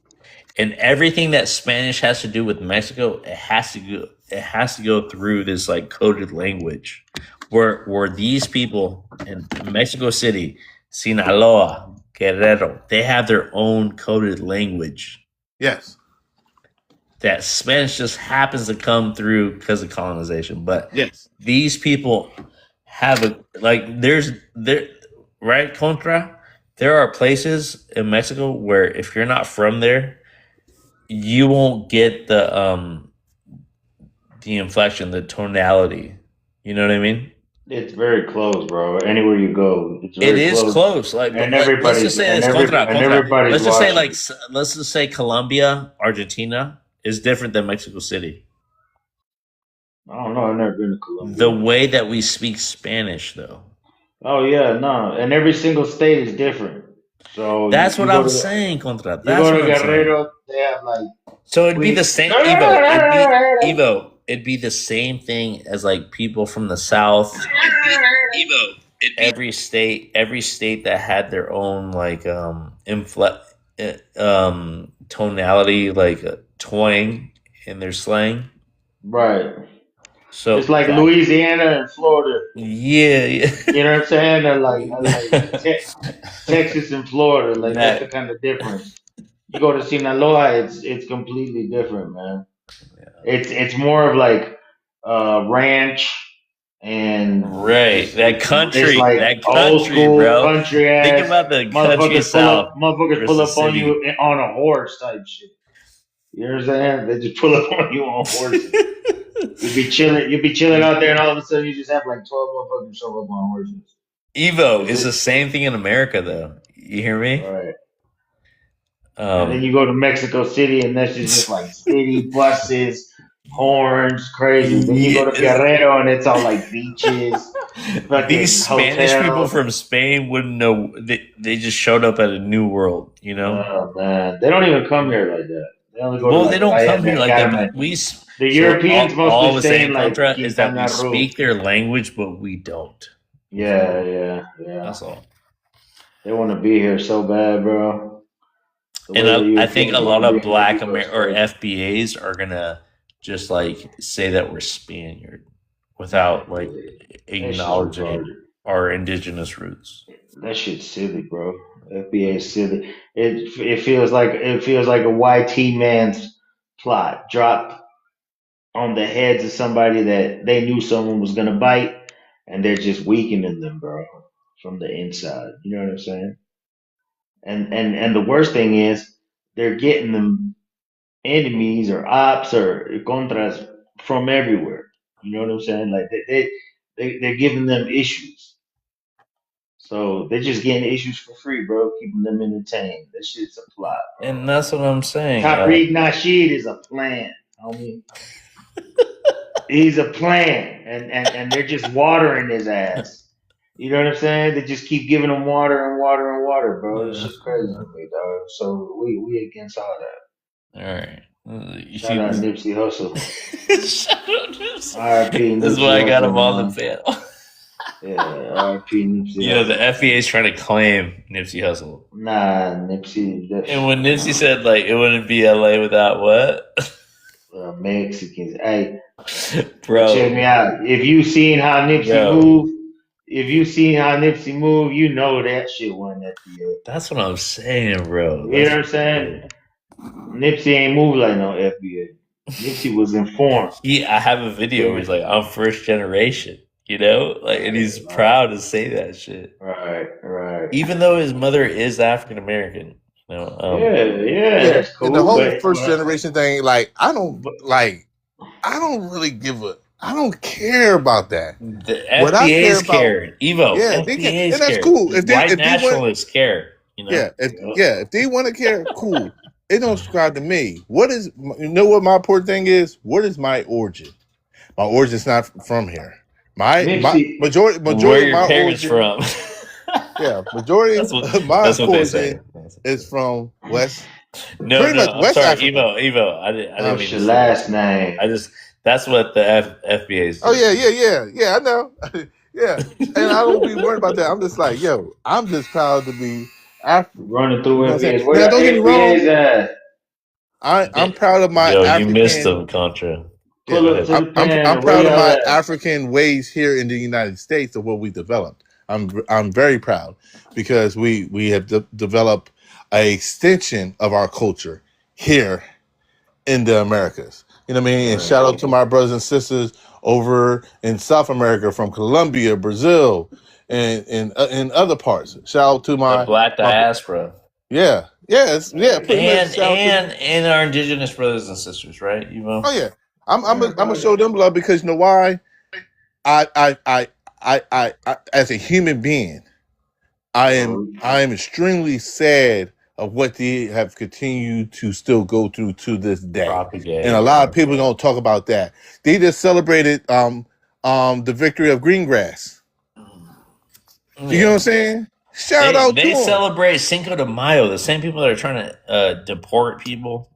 [SPEAKER 2] And everything that Spanish has to do with Mexico, it has to go through this like coded language where these people in Mexico City, Sinaloa, Guerrero, they have their own coded language.
[SPEAKER 12] Yes.
[SPEAKER 2] That Spanish just happens to come through because of colonization. But
[SPEAKER 12] yes,
[SPEAKER 2] these people have right, Contra, there are places in Mexico where if you're not from there, you won't get the inflection, the tonality. You know what I mean?
[SPEAKER 11] It's very close, bro. Anywhere you go, it's
[SPEAKER 2] It
[SPEAKER 11] very
[SPEAKER 2] is close. Like,
[SPEAKER 11] and
[SPEAKER 2] let's
[SPEAKER 11] everybody's
[SPEAKER 2] just say
[SPEAKER 11] and,
[SPEAKER 2] this,
[SPEAKER 11] every,
[SPEAKER 2] Contra,
[SPEAKER 11] and
[SPEAKER 2] Contra.
[SPEAKER 11] everybody's
[SPEAKER 2] Let's just say
[SPEAKER 11] watching.
[SPEAKER 2] let's just say Colombia, Argentina is different than Mexico City.
[SPEAKER 11] I don't know. I've never been to Colombia.
[SPEAKER 2] The way that we speak Spanish, though.
[SPEAKER 11] Oh yeah, no. And every single state is different. So
[SPEAKER 2] that's
[SPEAKER 11] you
[SPEAKER 2] what
[SPEAKER 11] go
[SPEAKER 2] I'm
[SPEAKER 11] to
[SPEAKER 2] saying, Contra.
[SPEAKER 11] You
[SPEAKER 2] That's
[SPEAKER 11] go
[SPEAKER 2] what
[SPEAKER 11] to
[SPEAKER 2] I'm saying.
[SPEAKER 11] Guerrero, they have like.
[SPEAKER 2] So it'd be the same, Evo. It'd be the same thing as like people from the South. Evo. Every state that had their own like tonality, like twang in their slang.
[SPEAKER 11] Right.
[SPEAKER 2] So
[SPEAKER 11] it's like Louisiana and Florida.
[SPEAKER 2] Yeah.
[SPEAKER 11] You know what I'm saying? They're like Texas and Florida. Like that's the kind of difference. You go to Sinaloa, it's completely different, man. Yeah. It's more of like ranch and
[SPEAKER 2] that country,
[SPEAKER 11] it's like
[SPEAKER 2] that
[SPEAKER 11] old
[SPEAKER 2] country,
[SPEAKER 11] school
[SPEAKER 2] bro.
[SPEAKER 11] country ass.
[SPEAKER 2] Think about the country South.
[SPEAKER 11] Motherfuckers pull up on you on a horse type shit. You know what I'm saying? They just pull up on you on horses. You'd be chilling out there, and all of a sudden you just have like 12 motherfuckers show up on horses.
[SPEAKER 2] Evo is the same thing in America, though. You hear me?
[SPEAKER 11] Right. And then you go to Mexico City, and that's just like city buses, horns, crazy. Then you go to Guerrero, and it's all like beaches.
[SPEAKER 2] These Spanish people from Spain wouldn't know. They just showed up at a new world, you know?
[SPEAKER 11] Oh, man. They don't even come here like that. They only go
[SPEAKER 2] they don't come here like that.
[SPEAKER 11] The Europeans mostly stay in like
[SPEAKER 2] Contra is that we speak their language, but we don't.
[SPEAKER 11] Yeah.
[SPEAKER 2] That's all.
[SPEAKER 11] They want to be here so bad, bro.
[SPEAKER 2] And I think a lot of Black or FBAs are gonna just like say that we're Spaniard without like acknowledging our indigenous roots.
[SPEAKER 11] That shit's silly, bro. FBA is silly. It feels like a YT man's plot dropped on the heads of somebody that they knew someone was gonna bite, and they're just weakening them, bro, from the inside. You know what I'm saying? And the worst thing is they're getting them enemies or ops or contras from everywhere. You know what I'm saying? Like they're giving them issues. So they're just getting issues for free, bro, keeping them entertained. That shit's a plot. Bro.
[SPEAKER 2] And that's what I'm saying.
[SPEAKER 11] Tariq Nasheed is a plan, homie. He's a plan. And they're just watering his ass. You know what I'm saying? They just keep giving him water and water and water, bro. It's just crazy to me, dog. So we against all that.
[SPEAKER 2] All right.
[SPEAKER 11] Shout out Nipsey Hussle.
[SPEAKER 2] Shout out Nipsey.
[SPEAKER 11] R.I.P.
[SPEAKER 2] This is why I got him on the panel.
[SPEAKER 11] Yeah, R.I.P. Nipsey Hussle.
[SPEAKER 2] You know, the FBA is trying to claim Nipsey Hussle.
[SPEAKER 11] Nah, Nipsey.
[SPEAKER 2] And when Nipsey said, like, it wouldn't be LA without what?
[SPEAKER 11] Mexicans. Hey,
[SPEAKER 2] bro.
[SPEAKER 11] Check me out. If you seen how Nipsey moved, you know that shit wasn't FBA.
[SPEAKER 2] That's what I'm saying, bro.
[SPEAKER 11] You know what I'm saying? Nipsey ain't moved like no FBA. Nipsey was informed.
[SPEAKER 2] I have a video where he's like, I'm first generation, you know? Like, and he's proud to say that shit.
[SPEAKER 11] Right.
[SPEAKER 2] Even though his mother is African American. You know,
[SPEAKER 11] yeah, that's cool.
[SPEAKER 12] And the whole first generation thing, like, I don't really give a. I don't care about that.
[SPEAKER 2] The FBA's care. Evo.
[SPEAKER 12] Yeah, they can, and that's cool.
[SPEAKER 2] If white nationalists care. You know?
[SPEAKER 12] If they want to care, cool. It don't subscribe to me. You know what my important thing is? What is my origin? My origin's not from here. My
[SPEAKER 11] Nipsey,
[SPEAKER 12] majority
[SPEAKER 2] Where
[SPEAKER 12] of
[SPEAKER 2] your
[SPEAKER 12] my
[SPEAKER 2] parents
[SPEAKER 12] origin,
[SPEAKER 2] from?
[SPEAKER 12] yeah, majority
[SPEAKER 2] That's what
[SPEAKER 12] of my
[SPEAKER 2] they say.
[SPEAKER 12] origin is from
[SPEAKER 2] No,
[SPEAKER 12] pretty
[SPEAKER 2] no,
[SPEAKER 12] much
[SPEAKER 2] I'm
[SPEAKER 12] West
[SPEAKER 2] sorry,
[SPEAKER 12] Africa.
[SPEAKER 2] Evo. I didn't
[SPEAKER 11] what's
[SPEAKER 2] mean
[SPEAKER 11] your
[SPEAKER 2] to say that
[SPEAKER 11] last
[SPEAKER 2] to you.
[SPEAKER 11] name?
[SPEAKER 2] That's what the FBA's
[SPEAKER 12] Oh
[SPEAKER 2] do.
[SPEAKER 12] yeah. I know. Yeah, and I don't be worried about that. I'm just like, yo, I'm just proud to be African.
[SPEAKER 11] Running
[SPEAKER 12] You know
[SPEAKER 11] through
[SPEAKER 12] what I'm saying?
[SPEAKER 11] FBAs. Where
[SPEAKER 12] Now,
[SPEAKER 11] your
[SPEAKER 12] don't get me
[SPEAKER 11] FBAs
[SPEAKER 12] wrong.
[SPEAKER 11] at?
[SPEAKER 12] I'm proud of my
[SPEAKER 2] Yo, you missed
[SPEAKER 12] African.
[SPEAKER 2] them, Contra.
[SPEAKER 12] Yeah,
[SPEAKER 11] Pull up to the
[SPEAKER 12] I'm
[SPEAKER 11] panel. Where
[SPEAKER 12] proud of
[SPEAKER 11] y'all
[SPEAKER 12] my
[SPEAKER 11] at?
[SPEAKER 12] African ways here in the United States of what we developed. I'm very proud because we have developed an extension of our culture here in the Americas. You know what I mean? And shout out to my brothers and sisters over in South America from Colombia, Brazil, and in other parts. Shout out to
[SPEAKER 2] The Black
[SPEAKER 12] my
[SPEAKER 2] diaspora.
[SPEAKER 12] pretty much shout out to them.
[SPEAKER 2] And our indigenous brothers and sisters, right, Evo?
[SPEAKER 12] Oh yeah. I'm gonna show them love because you know why? I as a human being, I am extremely sad of what they have continued to still go through to this day.
[SPEAKER 2] Propagate.
[SPEAKER 12] And a lot of people don't talk about that. They just celebrated the victory of Greengrass. You know what I'm saying? Shout out to
[SPEAKER 2] They
[SPEAKER 12] them.
[SPEAKER 2] celebrate Cinco de Mayo. The same people that are trying to deport people,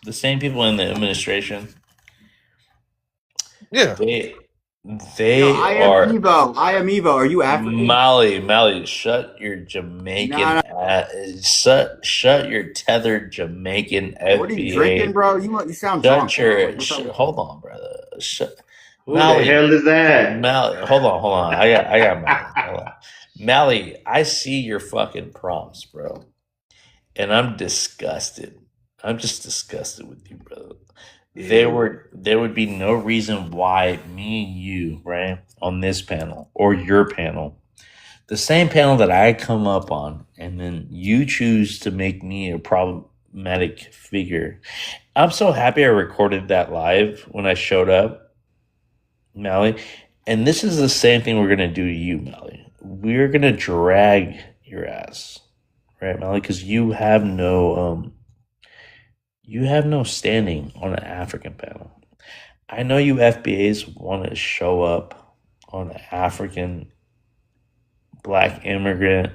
[SPEAKER 2] the same people in the administration.
[SPEAKER 12] Yeah.
[SPEAKER 2] They
[SPEAKER 3] Yo, I am
[SPEAKER 2] are
[SPEAKER 3] Evo. Are you African?
[SPEAKER 2] Mali, shut your Jamaican shut your tethered Jamaican FBA.
[SPEAKER 3] What are you drinking, bro? You sound drunk.
[SPEAKER 2] Hold on, brother.
[SPEAKER 11] Who the hell is that?
[SPEAKER 2] Mali, hold on. I got Mali. Hold on. Mali, I see your fucking prompts, bro. And I'm disgusted. I'm just disgusted with you, brother. There would be no reason why me and you, right, on this panel or your panel, the same panel that I come up on, and then you choose to make me a problematic figure. I'm so happy I recorded that live when I showed up, Mali. And this is the same thing we're going to do to you, Mali. We're going to drag your ass, right, Mali? Because you have no standing on an African panel. I know you FBAs want to show up on African, Black immigrant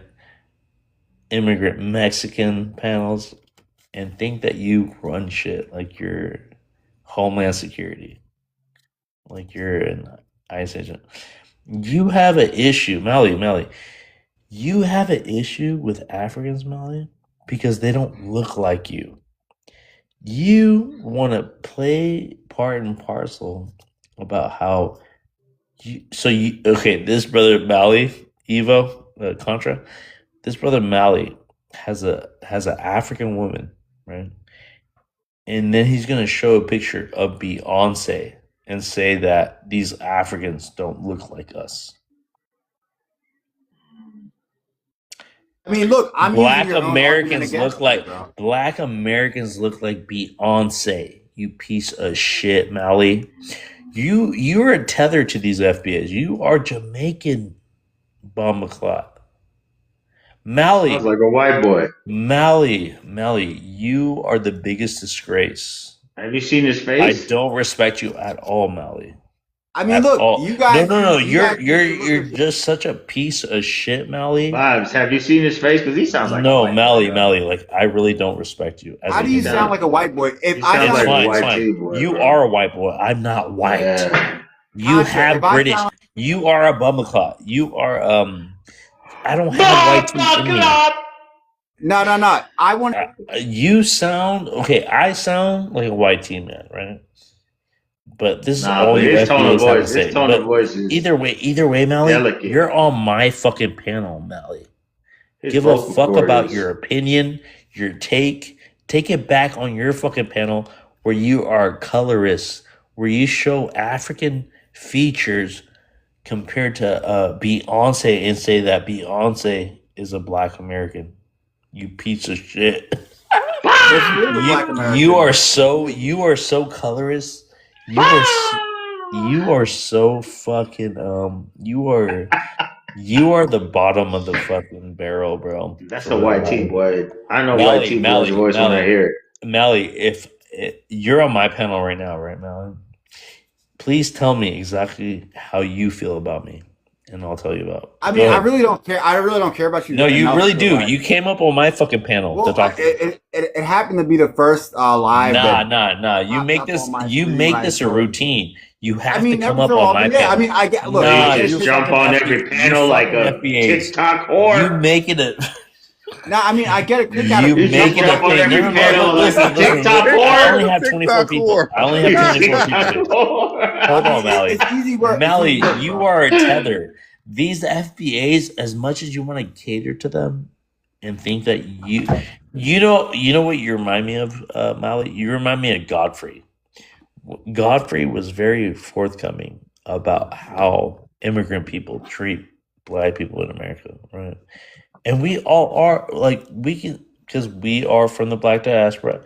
[SPEAKER 2] Mexican panels and think that you run shit like you're Homeland Security, like you're an ICE agent. You have an issue, Mali. You have an issue with Africans, Mali, because they don't look like you. You want to play part and parcel about how this brother Mali, Evo, Contra, this brother Mali has an African woman, right? And then he's going to show a picture of Beyonce and say that these Africans don't look like us.
[SPEAKER 3] I mean, look,
[SPEAKER 2] Black Americans look like Beyonce. You piece of shit, Mali. You're a tether to these FBAs. You are Jamaican, bomba clot. Mali,
[SPEAKER 11] sounds like a white boy.
[SPEAKER 2] Mali, you are the biggest disgrace.
[SPEAKER 11] Have you seen his face?
[SPEAKER 2] I don't respect you at all, Mali.
[SPEAKER 3] I mean, look, you guys.
[SPEAKER 2] No. You're just such a piece of shit, Mali.
[SPEAKER 11] Vibes. Have you seen his face? Because he sounds like
[SPEAKER 2] no, Mali. Like I really don't respect you.
[SPEAKER 3] How do you sound like a white boy?
[SPEAKER 11] If I sound like a white
[SPEAKER 2] boy, you are a white boy. I'm not white. Yeah. You have British. You are a bumaclot. You are I don't have white teeth in me.
[SPEAKER 3] No. I want.
[SPEAKER 2] You sound okay. I sound like a white teen man, right? But this is all you
[SPEAKER 11] his tone of voice.
[SPEAKER 2] His
[SPEAKER 11] tone of voice is
[SPEAKER 2] either way, Mali,
[SPEAKER 11] delicate.
[SPEAKER 2] You're on my fucking panel, Mali. Give a fuck about your opinion, your take. Take it back on your fucking panel where you are colorist, where you show African features compared to Beyonce and say that Beyonce is a Black American. You piece of shit. You are so colorist. You are so fucking you are the bottom of the fucking barrel, bro.
[SPEAKER 11] That's a white teen boy. I know white teen boy's voice when I hear it.
[SPEAKER 2] Mali, if you're on my panel right now, right, Mali? Please tell me exactly how you feel about me, and I'll tell you about.
[SPEAKER 3] I mean, I really don't care. I really don't care about you.
[SPEAKER 2] No, you really do. You came up on my fucking panel to talk.
[SPEAKER 3] It happened to be the first live.
[SPEAKER 2] Nah. You make this a routine. You have to come up on my panel.
[SPEAKER 3] Yeah, I mean, I get. Look,
[SPEAKER 11] you just jump on every panel like a TikTok whore.
[SPEAKER 2] You make it a.
[SPEAKER 3] No, I mean, I get it.
[SPEAKER 2] You make it a thing. Listen. I only have 24 people. Hold on, Mally.
[SPEAKER 3] It's easy work.
[SPEAKER 2] Mally, you are tethered. These FBAs, as much as you want to cater to them and think that you know what you remind me of, Mally? You remind me of Godfrey. Godfrey was very forthcoming about how immigrant people treat Black people in America, right? And we all are because we are from the Black diaspora,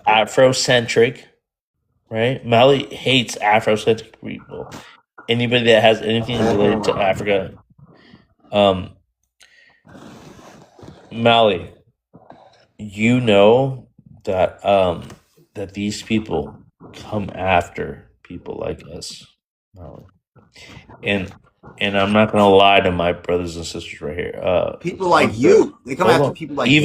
[SPEAKER 2] Afrocentric, right? Mally hates Afrocentric people. Anybody that has anything related to Africa. Mally, you know that that these people come after people like us, Mally. And I'm not gonna lie to my brothers and sisters right here.
[SPEAKER 3] People like you, they come after people like you.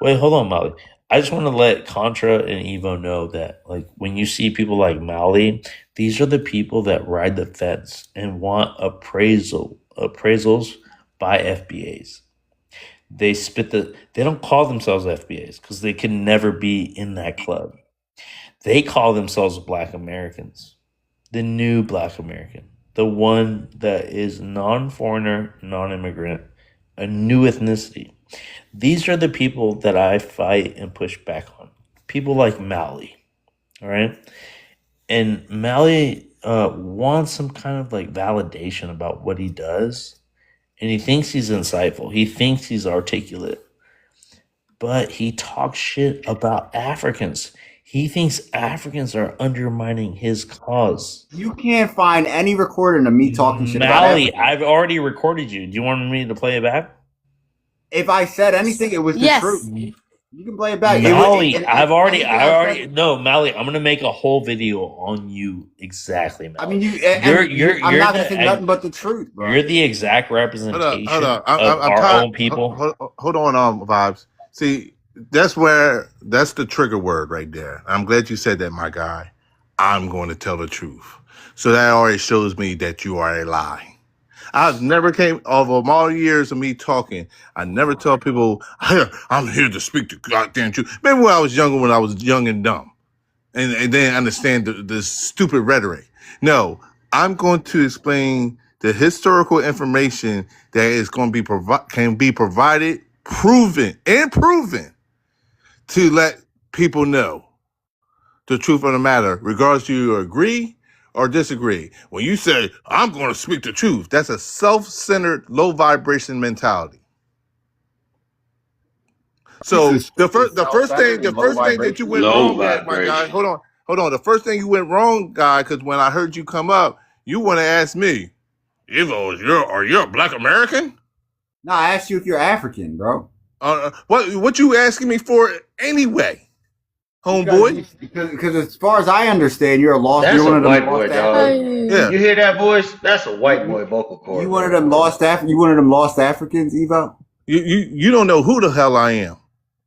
[SPEAKER 2] Wait, hold on, Mally. I just want to let Contra and Evo know that, like, when you see people like Mally, these are the people that ride the fence and want appraisals by FBAs. They don't call themselves FBAs because they can never be in that club. They call themselves Black Americans, the new Black American. The one that is non-foreigner, non-immigrant, a new ethnicity. These are the people that I fight and push back on. People like Mally, all right? And Mally wants some kind of like validation about what he does. And he thinks he's insightful. He thinks he's articulate. But he talks shit about Africans. He thinks Africans are undermining his cause.
[SPEAKER 3] You can't find any recording of me talking shit about
[SPEAKER 2] Mally, I've already recorded you. Do you want me to play it back?
[SPEAKER 3] If I said anything, it was the truth. You can play it back.
[SPEAKER 2] Mally, Mally, I'm gonna make a whole video on you exactly, Mally.
[SPEAKER 3] I mean, I'm not gonna say nothing but the truth, bro.
[SPEAKER 2] You're the exact representation
[SPEAKER 12] Hold on.
[SPEAKER 2] of our own people.
[SPEAKER 12] Hold on, Vibes. See, that's the trigger word right there. I'm glad you said that, my guy. I'm going to tell the truth. So that already shows me that you are a lie. I've never came over all years of me talking. I never tell people, I'm here to speak the goddamn truth. Maybe when I was younger, when I was young and dumb, and didn't understand the stupid rhetoric. No, I'm going to explain the historical information that is going to be can be provided, proven to let people know the truth of the matter, regardless of you agree or disagree. When you say, I'm going to speak the truth, that's a self-centered, low vibration mentality. So the first thing that you went wrong at, my guy, hold on. The first thing you went wrong, guy, because when I heard you come up, you want to ask me, Evo, are you a Black American?
[SPEAKER 3] No, I asked you if you're African, bro.
[SPEAKER 12] What you asking me for anyway? Homeboy,
[SPEAKER 3] because as far as I understand, you're a lost.
[SPEAKER 11] That's
[SPEAKER 3] you're
[SPEAKER 11] a white boy, dog. Yeah. You hear that voice? That's a white boy vocal cord.
[SPEAKER 3] You one of them lost Africans, Evo?
[SPEAKER 12] You don't know who the hell I am.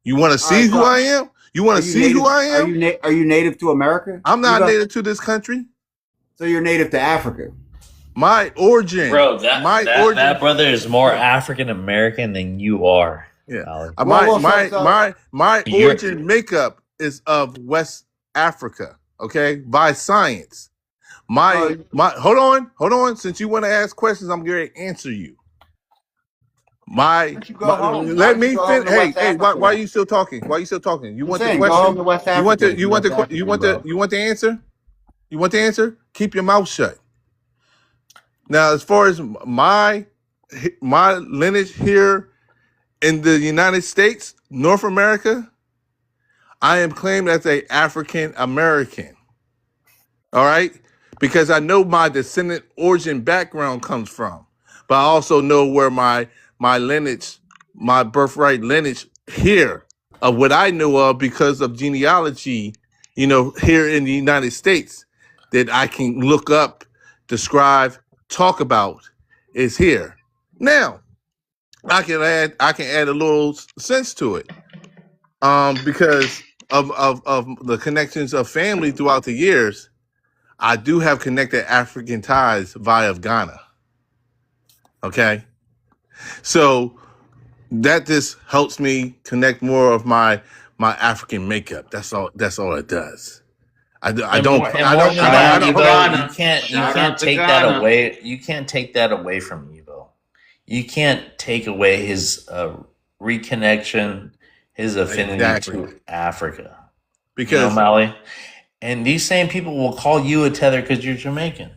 [SPEAKER 12] You want to see who I am? You want to see who I am?
[SPEAKER 3] Are you native to America?
[SPEAKER 12] I'm not native to this country.
[SPEAKER 3] So you're native to Africa.
[SPEAKER 12] My origin,
[SPEAKER 2] bro. That brother is more African American than you are.
[SPEAKER 12] Yeah. My origin makeup is of West Africa, okay? By science. Hold on. Since you want to ask questions, I'm going to answer you. Let me finish. Hey, why are you still talking? Why are you still talking? You want the question? You want the answer? You want the answer? Keep your mouth shut. Now, as far as my lineage here in the United States, North America, I am claimed as a African American. All right? Because I know my descendant origin background comes from. But I also know where my lineage, my birthright lineage here of what I know of because of genealogy, here in the United States. that I can look up, describe, talk about is here. Now, I can add a little sense to it, because of the connections of family throughout the years. I do have connected African ties via Ghana. Okay, so that just helps me connect more of my African makeup. That's all it does. You
[SPEAKER 2] can't take that away. You can't take that away from Evo. You can't take away his reconnection, his affinity to Africa.
[SPEAKER 12] Because
[SPEAKER 2] Mally, and these same people will call you a tether because you're Jamaican.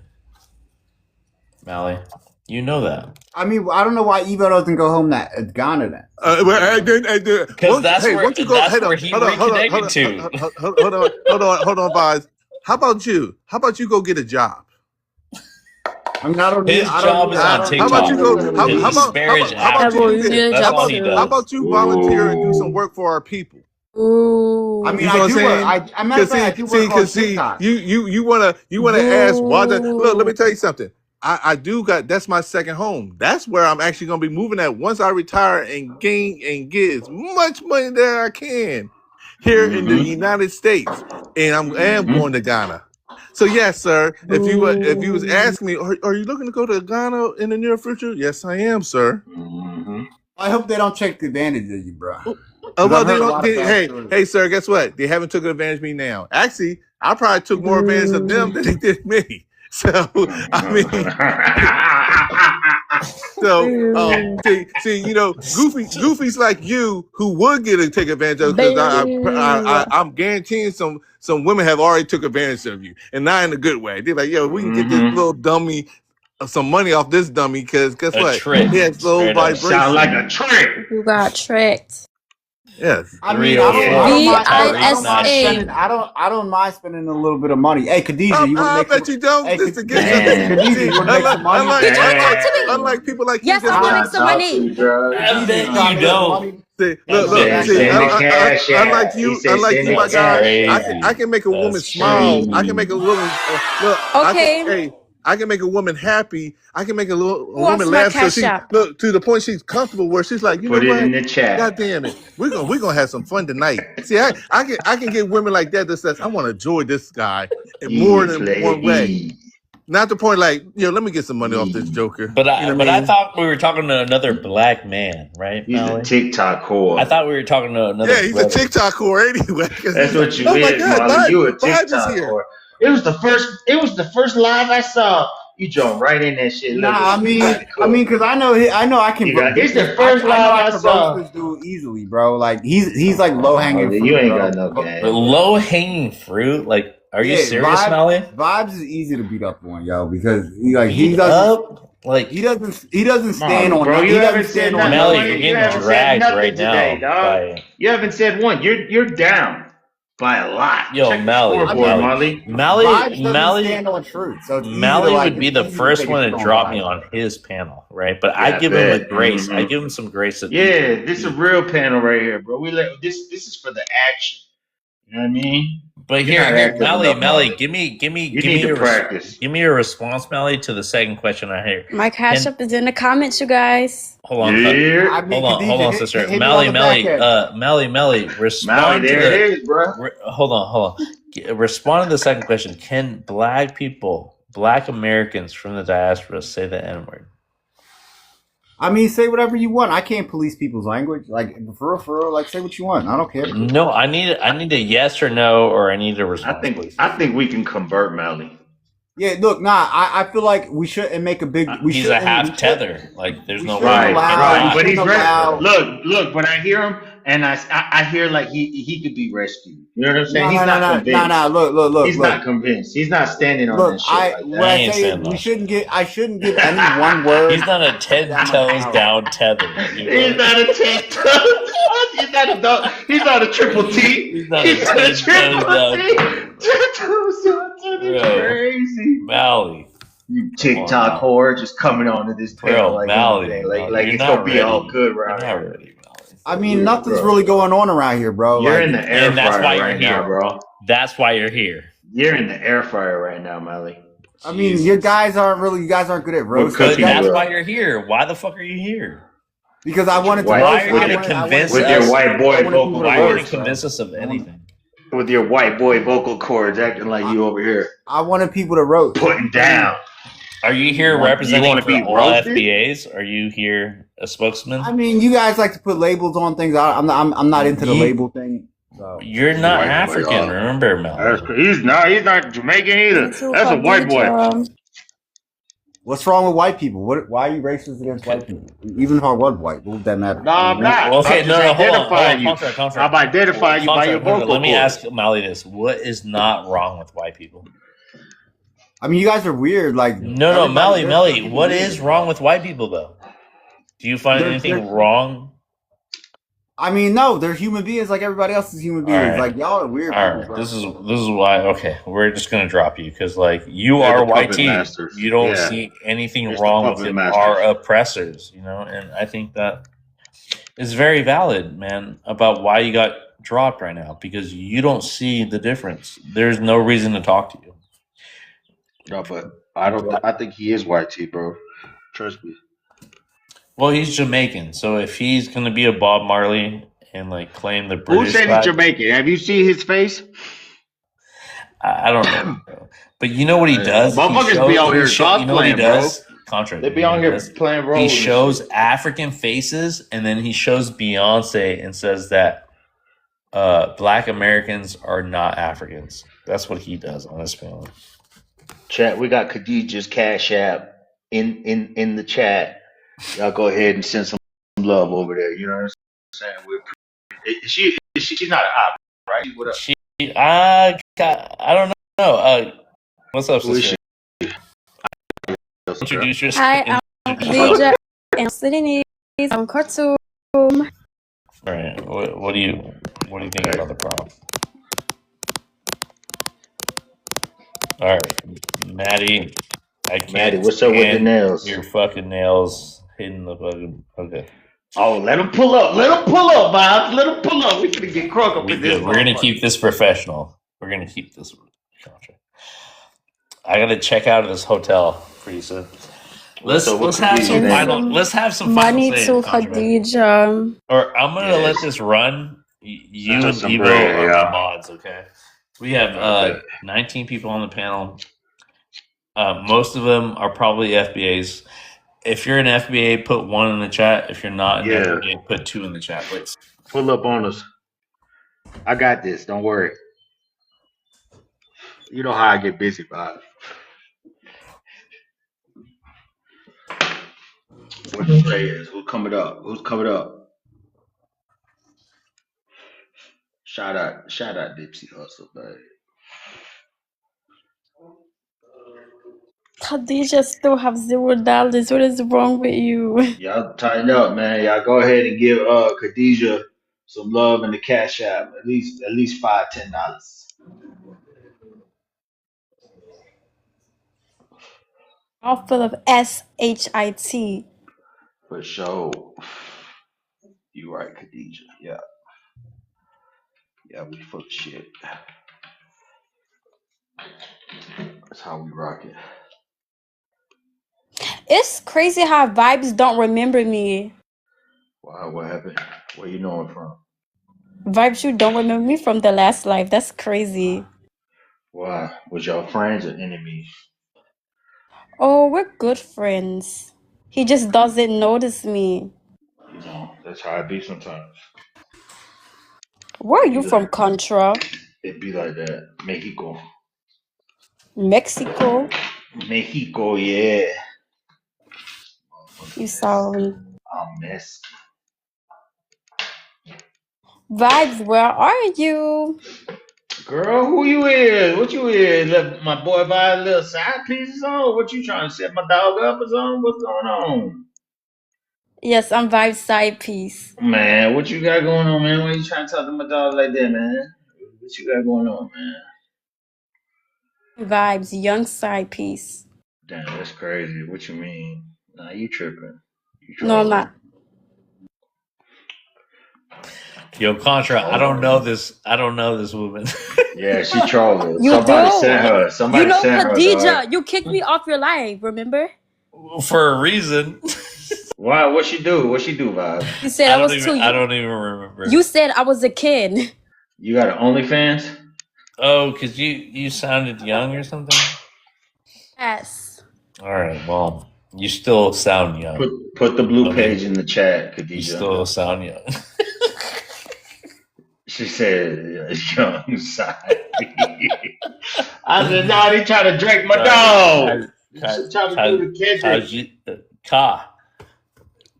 [SPEAKER 2] Mally, you know that.
[SPEAKER 3] I mean, I don't know why Evo doesn't go home to Ghana then.
[SPEAKER 2] Because that's where he reconnected to.
[SPEAKER 12] Hold on, Vaz. How about you? How about you go get a job?
[SPEAKER 3] I mean, I don't
[SPEAKER 2] His job is on TikTok.
[SPEAKER 12] How about you go? How about you volunteer and do some work for our people?
[SPEAKER 3] Ooh. I mean,
[SPEAKER 12] you know
[SPEAKER 3] I do work. I'm not saying I do work on TikTok.
[SPEAKER 12] You wanna ask why? Look, let me tell you something. I do got, that's my second home. That's where I'm actually gonna be moving at once I retire and get as much money that I can here in the United States, and I am going to Ghana. So yes, sir. If you was asking me, are you looking to go to Ghana in the near future? Yes, I am, sir.
[SPEAKER 3] I hope they don't take advantage of you, bro.
[SPEAKER 12] Well, hey, sir. Guess what? They haven't taken advantage of me now. Actually, I probably took more advantage of them than they did me. So I mean, see, goofies like you who would get to take advantage of, because I'm guaranteeing some women have already took advantage of you, and not in a good way. They're like, yo, we can get this little dummy some money off this dummy, because guess what?
[SPEAKER 2] Trick.
[SPEAKER 12] He has low vibration.
[SPEAKER 11] Sound like a trick.
[SPEAKER 15] You got tricked.
[SPEAKER 12] Yes.
[SPEAKER 3] I mean, I don't mind spending a little bit of money. Hey, Khadijah, you want to make
[SPEAKER 12] bet you don't.
[SPEAKER 3] Hey,
[SPEAKER 12] This
[SPEAKER 3] Khadijah, you want to make some money?
[SPEAKER 12] Unlike people like
[SPEAKER 15] yes,
[SPEAKER 12] you.
[SPEAKER 15] I want to make some money.
[SPEAKER 2] I bet you don't.
[SPEAKER 12] Unlike you, my guy, I can make a woman smile. I can make a woman
[SPEAKER 15] okay.
[SPEAKER 12] I can make a woman happy. I can make a woman laugh. So she look to the point she's comfortable, where she's like, you know what?
[SPEAKER 11] Put it in the chat.
[SPEAKER 12] God damn it, we're gonna have some fun tonight. See, I can get women like that says, I want to enjoy this guy in more than one way. Not the point like, let me get some money off this joker.
[SPEAKER 2] But I thought we were talking to another black man, right?
[SPEAKER 11] He's a TikTok whore.
[SPEAKER 2] I thought we were talking to another.
[SPEAKER 12] Yeah, he's a TikTok whore anyway.
[SPEAKER 11] That's what you is, Molly. You a TikTok whore. It was the first live I saw. You jumped right in that shit.
[SPEAKER 3] Nah, I mean, because I know I can.
[SPEAKER 11] It's the first live I saw.
[SPEAKER 3] This dude easily, bro. Like he's like low hanging fruit.
[SPEAKER 11] You ain't got no game.
[SPEAKER 2] Low hanging fruit, like. Are you serious, Melly?
[SPEAKER 3] Vibes is easy to beat up on, yo, because he doesn't stand on.
[SPEAKER 11] Bro, you haven't said nothing.
[SPEAKER 2] Melly, you're getting dragged right now.
[SPEAKER 11] You haven't said one. You're down by a lot.
[SPEAKER 2] Yo, Melly
[SPEAKER 3] stand on truth. So
[SPEAKER 2] Melly would be the first one to drop me on his panel, right? But I give him a grace. I give him some grace.
[SPEAKER 11] Yeah, this is a real panel right here, bro. This is for the action. You know what I mean?
[SPEAKER 2] But here, Melly, give me
[SPEAKER 11] practice.
[SPEAKER 2] Give me a response, Melly, to the second question I hear.
[SPEAKER 15] My cash up is in the comments, you guys.
[SPEAKER 2] Hold on, hold on, sister. Melly, respond to
[SPEAKER 11] it is, bro.
[SPEAKER 2] Hold on. Respond to the second question. Can black Americans from the diaspora say the N-word?
[SPEAKER 3] I mean, say whatever you want. I can't police people's language. Like for real, like say what you want. I don't care.
[SPEAKER 2] No, I need a yes or no, or I need a response.
[SPEAKER 11] I think we can convert Melly.
[SPEAKER 3] Yeah, look, I feel like we shouldn't make a big.
[SPEAKER 2] He's a half tether. Like there's no
[SPEAKER 11] right, but he's look. When I hear him, and I hear like he could be rescued. You know what I'm saying? He's not convinced.
[SPEAKER 3] Look.
[SPEAKER 11] He's not convinced. He's not standing on that shit.
[SPEAKER 3] What I say, I shouldn't give any one word.
[SPEAKER 2] He's not a 10 toes down tether.
[SPEAKER 11] He's not a 10 toes. He's not a triple T. He's not a triple T. 10 toes down tether. Crazy.
[SPEAKER 2] Mally.
[SPEAKER 11] You TikTok whore just coming onto this panel like it's gonna be all good around here.
[SPEAKER 3] I mean, nothing's really going on around here, bro.
[SPEAKER 11] You're in the air fryer right now, bro.
[SPEAKER 2] That's why you're here.
[SPEAKER 11] You're in the air fryer right now, Molly.
[SPEAKER 3] I mean, you guys aren't good at roasting.
[SPEAKER 2] But that's why you're here. Why the fuck are you here?
[SPEAKER 3] Because I wanted to
[SPEAKER 2] Why
[SPEAKER 3] roast.
[SPEAKER 2] are you going to convince
[SPEAKER 11] with
[SPEAKER 2] us?
[SPEAKER 11] your white boy vocal
[SPEAKER 2] Why are you going
[SPEAKER 11] cords,
[SPEAKER 2] to convince us of anything?
[SPEAKER 11] With your white boy vocal cords, acting like you over here.
[SPEAKER 3] I wanted people to roast.
[SPEAKER 11] Putting down.
[SPEAKER 2] Are you here
[SPEAKER 11] You want
[SPEAKER 2] representing
[SPEAKER 11] to
[SPEAKER 2] for
[SPEAKER 11] be
[SPEAKER 2] all
[SPEAKER 11] roasted?
[SPEAKER 2] FBAs? Are you here a spokesman?
[SPEAKER 3] I mean, you guys like to put labels on things. I'm not into the label thing. So.
[SPEAKER 2] You're not African, remember, Mel.
[SPEAKER 11] He's not Jamaican either. That's a white boy.
[SPEAKER 3] What's wrong with white people? Why are you racist against white people? Even if I was white, what would that matter?
[SPEAKER 11] No, I'm not.
[SPEAKER 2] Okay,
[SPEAKER 11] I'm
[SPEAKER 2] no,
[SPEAKER 11] just
[SPEAKER 2] hold on.
[SPEAKER 11] identifying you.
[SPEAKER 2] Contract.
[SPEAKER 11] I'm identifying you by your vocal
[SPEAKER 2] Let me
[SPEAKER 11] cords.
[SPEAKER 2] ask Mally this: what is not wrong with white people?
[SPEAKER 3] I mean, you guys are weird. Like
[SPEAKER 2] No, Melly. What is wrong with white people, though? Do you find anything wrong?
[SPEAKER 3] I mean, no, they're human beings like everybody else is human beings.
[SPEAKER 2] Right.
[SPEAKER 3] Like y'all are weird.
[SPEAKER 2] All right, this is why. Okay, we're just gonna drop you because you
[SPEAKER 11] They're
[SPEAKER 2] are
[SPEAKER 11] the
[SPEAKER 2] white
[SPEAKER 11] puppet
[SPEAKER 2] team.
[SPEAKER 11] masters.
[SPEAKER 2] You don't
[SPEAKER 11] Yeah.
[SPEAKER 2] see anything
[SPEAKER 11] It's the
[SPEAKER 2] wrong with
[SPEAKER 11] puppet
[SPEAKER 2] it.
[SPEAKER 11] masters.
[SPEAKER 2] Our oppressors, and I think that is very valid, man. About why you got dropped right now because you don't see the difference. There's no reason to talk to you.
[SPEAKER 11] No, but I think he is white too, bro. Trust me.
[SPEAKER 2] Well, he's Jamaican, so if he's gonna be a Bob Marley and claim the British
[SPEAKER 11] Who said
[SPEAKER 2] flag,
[SPEAKER 11] he's Jamaican? Have you seen his face?
[SPEAKER 2] I don't know. But you know what he does?
[SPEAKER 11] Motherfuckers be out here
[SPEAKER 2] You know what he
[SPEAKER 11] cosplaying,
[SPEAKER 2] does?
[SPEAKER 11] bro.
[SPEAKER 2] Contra.
[SPEAKER 11] They be on here playing roles.
[SPEAKER 2] He
[SPEAKER 11] and
[SPEAKER 2] shows
[SPEAKER 11] shit.
[SPEAKER 2] African faces, and then he shows Beyonce and says that Black Americans are not Africans. That's what he does on his film.
[SPEAKER 11] Chat, we got Khadijah's Cash App in the chat. Y'all go ahead and send some love over there. You know what I'm saying? She's not an op, right? What up?
[SPEAKER 2] I don't know. What's up, sister? Introduce yourself.
[SPEAKER 15] Hi, I'm Khadija. I'm Sudanese. I'm Khartoum.
[SPEAKER 2] All right. What do you think about the problem? All right, Maddie. I can't.
[SPEAKER 11] Maddie, what's up with the nails?
[SPEAKER 2] Your fucking nails hitting the fucking. Okay.
[SPEAKER 11] Oh, let him pull up. Let him pull up, Bob. Let him pull up. We gonna get crunk up in this.
[SPEAKER 2] We're gonna keep this professional. We're gonna keep this contract. I gotta check out of this hotel pretty soon. Let's have some final. Let's have some
[SPEAKER 15] money
[SPEAKER 2] final
[SPEAKER 15] to Khadija.
[SPEAKER 2] Or I'm gonna let this run. You and
[SPEAKER 11] some
[SPEAKER 2] Debo
[SPEAKER 11] bread,
[SPEAKER 2] are
[SPEAKER 11] yeah.
[SPEAKER 2] the mods, okay? We have 19 people on the panel. Most of them are probably FBAs. If you're an FBA, put 1 in the chat. If you're not an FBA, put 2 in the chat, please.
[SPEAKER 11] Pull up on us. I got this. Don't worry. You know how I get busy, Bob. What the play is? Who's coming up? Who's coming up? Shout out Dipsy Hustle, baby.
[SPEAKER 15] Khadija still have $0. What is wrong with you?
[SPEAKER 11] Y'all tighten up, man. Y'all go ahead and give Khadija some love in the Cash App. At least $5-10.
[SPEAKER 15] All full of SHIT.
[SPEAKER 11] For sure. You right, Khadija. Yeah. Yeah, we full of shit. That's how we rock it.
[SPEAKER 15] It's crazy how Vibes don't remember me.
[SPEAKER 11] Wow, what happened? Where you know it from?
[SPEAKER 15] Vibes, you don't remember me from the last life. That's crazy.
[SPEAKER 11] Why? Was y'all friends or enemies?
[SPEAKER 15] Oh, we're good friends. He just doesn't notice me.
[SPEAKER 11] You know, that's how it be sometimes.
[SPEAKER 15] Where are you from, Contra?
[SPEAKER 11] It be like that. Mexico.
[SPEAKER 15] Mexico?
[SPEAKER 11] Mexico, yeah.
[SPEAKER 15] You sound...
[SPEAKER 11] I'm messy.
[SPEAKER 15] Vibes, where are you?
[SPEAKER 11] Girl, who you is? What you is? Let my boy buy a little side pieces on? What you trying to set my dog up or something? What's going on?
[SPEAKER 15] Yes, I'm Vibes side piece.
[SPEAKER 11] Man, what you got going on, man? Why you trying to talk to my dog like that, man? What you got going on, man?
[SPEAKER 15] Vibes, young side piece.
[SPEAKER 11] Damn, that's crazy. What you mean? Nah, you tripping.
[SPEAKER 15] No, I'm not.
[SPEAKER 2] Yo, Contra, I don't know this. I don't know this woman.
[SPEAKER 11] Yeah, she trolling.
[SPEAKER 15] You
[SPEAKER 11] Somebody
[SPEAKER 15] do.
[SPEAKER 11] sent her.
[SPEAKER 15] You
[SPEAKER 11] Somebody
[SPEAKER 15] know,
[SPEAKER 11] sent her,
[SPEAKER 15] Khadija,
[SPEAKER 11] dog.
[SPEAKER 15] you kicked me off your live, remember?
[SPEAKER 2] For a reason.
[SPEAKER 11] Why? What she do? What she do, Vibe?
[SPEAKER 15] You said I was too
[SPEAKER 2] I
[SPEAKER 15] young.
[SPEAKER 2] don't even remember.
[SPEAKER 15] You said I was a kid.
[SPEAKER 11] You got an OnlyFans?
[SPEAKER 2] Oh, because you sounded young or something?
[SPEAKER 15] Yes.
[SPEAKER 2] All right, well, you still sound young.
[SPEAKER 11] Put the blue page in the chat, Khadija.
[SPEAKER 2] You still sound young.
[SPEAKER 11] She said, young side. I said, no, they trying to drink my dog. She's trying to do the Kendrick.
[SPEAKER 2] Ka,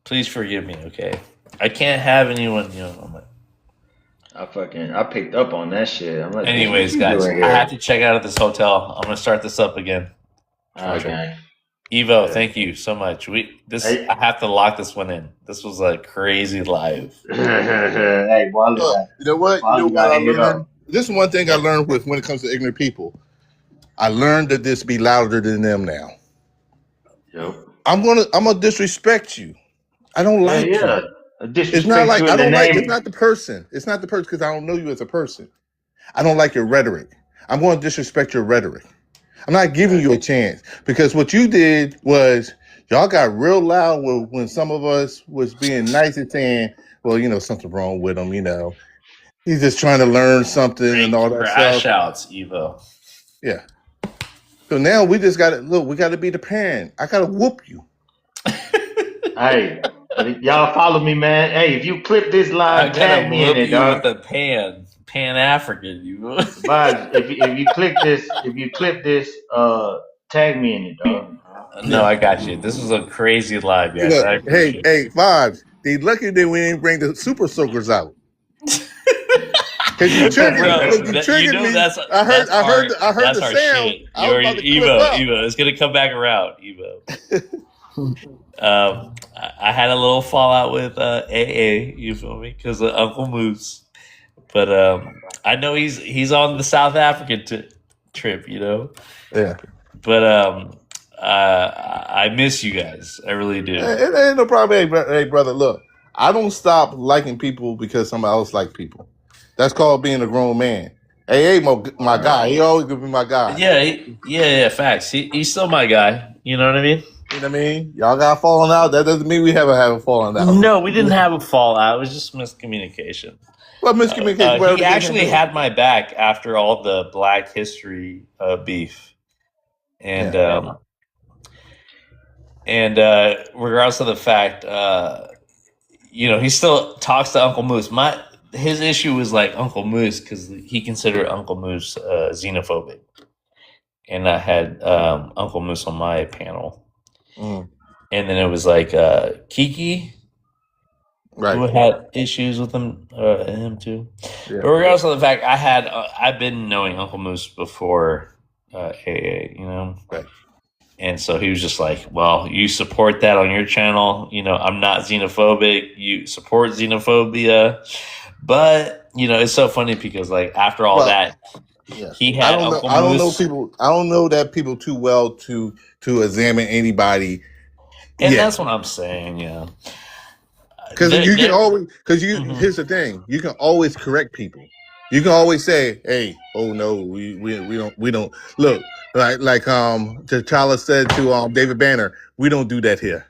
[SPEAKER 2] please forgive me, okay? I can't have anyone, I'm like,
[SPEAKER 11] I picked up on that shit. I'm like,
[SPEAKER 2] anyways,
[SPEAKER 11] what you
[SPEAKER 2] guys,
[SPEAKER 11] doing
[SPEAKER 2] I
[SPEAKER 11] here?
[SPEAKER 2] have to check out of this hotel. I'm gonna start this up again.
[SPEAKER 11] Okay.
[SPEAKER 2] Evo, thank you so much. I have to lock this one in. This was a crazy live.
[SPEAKER 11] Hey,
[SPEAKER 12] Look, you know what? You know what I learned? This is one thing I learned when it comes to ignorant people. I learned that this be louder than them now.
[SPEAKER 11] Yep.
[SPEAKER 12] I'm gonna disrespect you. I don't like you. It's not like I don't like. It's not the person. It's not the person because I don't know you as a person. I don't like your rhetoric. I'm going to disrespect your rhetoric. I'm not giving you a chance because what you did was y'all got real loud when some of us was being nice and saying, well, something wrong with him, He's just trying to learn something and all that
[SPEAKER 2] Crash
[SPEAKER 12] stuff.
[SPEAKER 2] outs, Evo.
[SPEAKER 12] Yeah. So now we just got to look. We got to be the parent. I got to whoop you.
[SPEAKER 11] Hey, y'all follow me, man. Hey, if you clip this live, tag me in it, dog.
[SPEAKER 2] With the Pan African, you.
[SPEAKER 11] But if you clip this, tag me in it, dog.
[SPEAKER 2] No, I got you. This was a crazy live, guys.
[SPEAKER 12] Look, hey, Vibes. They lucky that we didn't bring the super soakers out. Cause you triggered me. I heard the sound.
[SPEAKER 2] Shit. Evo, it's gonna come back around, Evo. I had a little fallout with AA, you feel me? Because of Uncle Moose, but I know he's on the South African trip,
[SPEAKER 12] Yeah.
[SPEAKER 2] But I miss you guys. I really do.
[SPEAKER 12] It ain't no problem. Hey, brother, look, I don't stop liking people because somebody else like people. That's called being a grown man. Hey, my guy. He always gonna be my guy.
[SPEAKER 2] Yeah, facts. He's still my guy. You know what I mean?
[SPEAKER 12] You know what I mean? Y'all got falling out. That doesn't mean we haven't a falling out.
[SPEAKER 2] No, we didn't have a fallout. It was just miscommunication.
[SPEAKER 12] What miscommunication?
[SPEAKER 2] He actually had my back after all the Black History beef, and regardless of the fact, he still talks to Uncle Moose. His issue was like Uncle Moose because he considered Uncle Moose xenophobic, and I had Uncle Moose on my panel, and then it was like Kiki,
[SPEAKER 12] right,
[SPEAKER 2] who had issues with him too.
[SPEAKER 12] Yeah.
[SPEAKER 2] But regardless of the fact, I've been knowing Uncle Moose before AA,
[SPEAKER 12] right.
[SPEAKER 2] And so he was just like, well, you support that on your channel. I'm not xenophobic. You support xenophobia. But, it's so funny because, after all that, he had Uncle Moose.
[SPEAKER 12] I don't know that people too well to examine anybody.
[SPEAKER 2] And that's what I'm saying, yeah.
[SPEAKER 12] Because here's the thing. You can always correct people. You can always say, hey, oh, no, we don't. Look, like T'Challa said to David Banner, we don't do that here.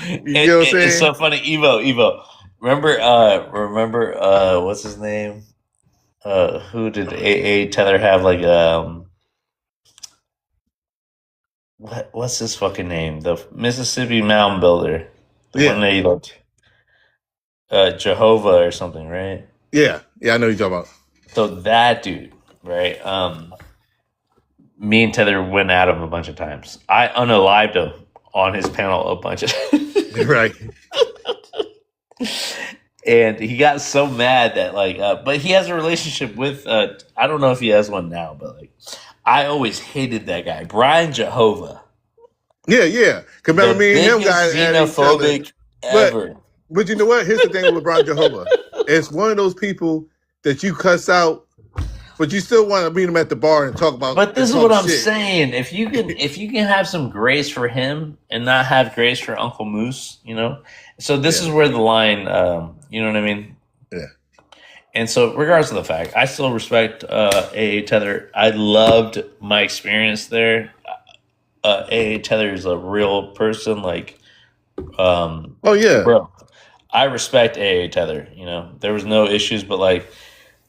[SPEAKER 12] You know what I'm saying?
[SPEAKER 2] It's so funny. Evo. Remember, what's his name? Who did AA Tether have what's his fucking name? The Mississippi Mound Builder. The one that he looked. Jehovah or something, right?
[SPEAKER 12] Yeah, I know what you're talking about.
[SPEAKER 2] So that dude, right? Me and Tether went at him a bunch of times. I unalived him on his panel a bunch of times.
[SPEAKER 12] Right.
[SPEAKER 2] And he got so mad that but he has a relationship with I don't know if he has one now, but I always hated that guy, Brian Jehovah.
[SPEAKER 12] Yeah. Remember me and him guys
[SPEAKER 2] xenophobic ever.
[SPEAKER 12] But you know what? Here's the thing with Brian Jehovah. It's one of those people that you cuss out but you still want to meet him at the bar and talk about.
[SPEAKER 2] But this is
[SPEAKER 12] talk
[SPEAKER 2] what I'm
[SPEAKER 12] shit.
[SPEAKER 2] saying. If you can have some grace for him and not have grace for Uncle Moose, you know. So this is where the line, you know what I mean?
[SPEAKER 12] Yeah.
[SPEAKER 2] And so, regardless of the fact, I still respect A.A. Tether. I loved my experience there. A.A. Tether is a real person. Like,
[SPEAKER 12] oh yeah,
[SPEAKER 2] bro. I respect A.A. Tether. You know, there was no issues, but like,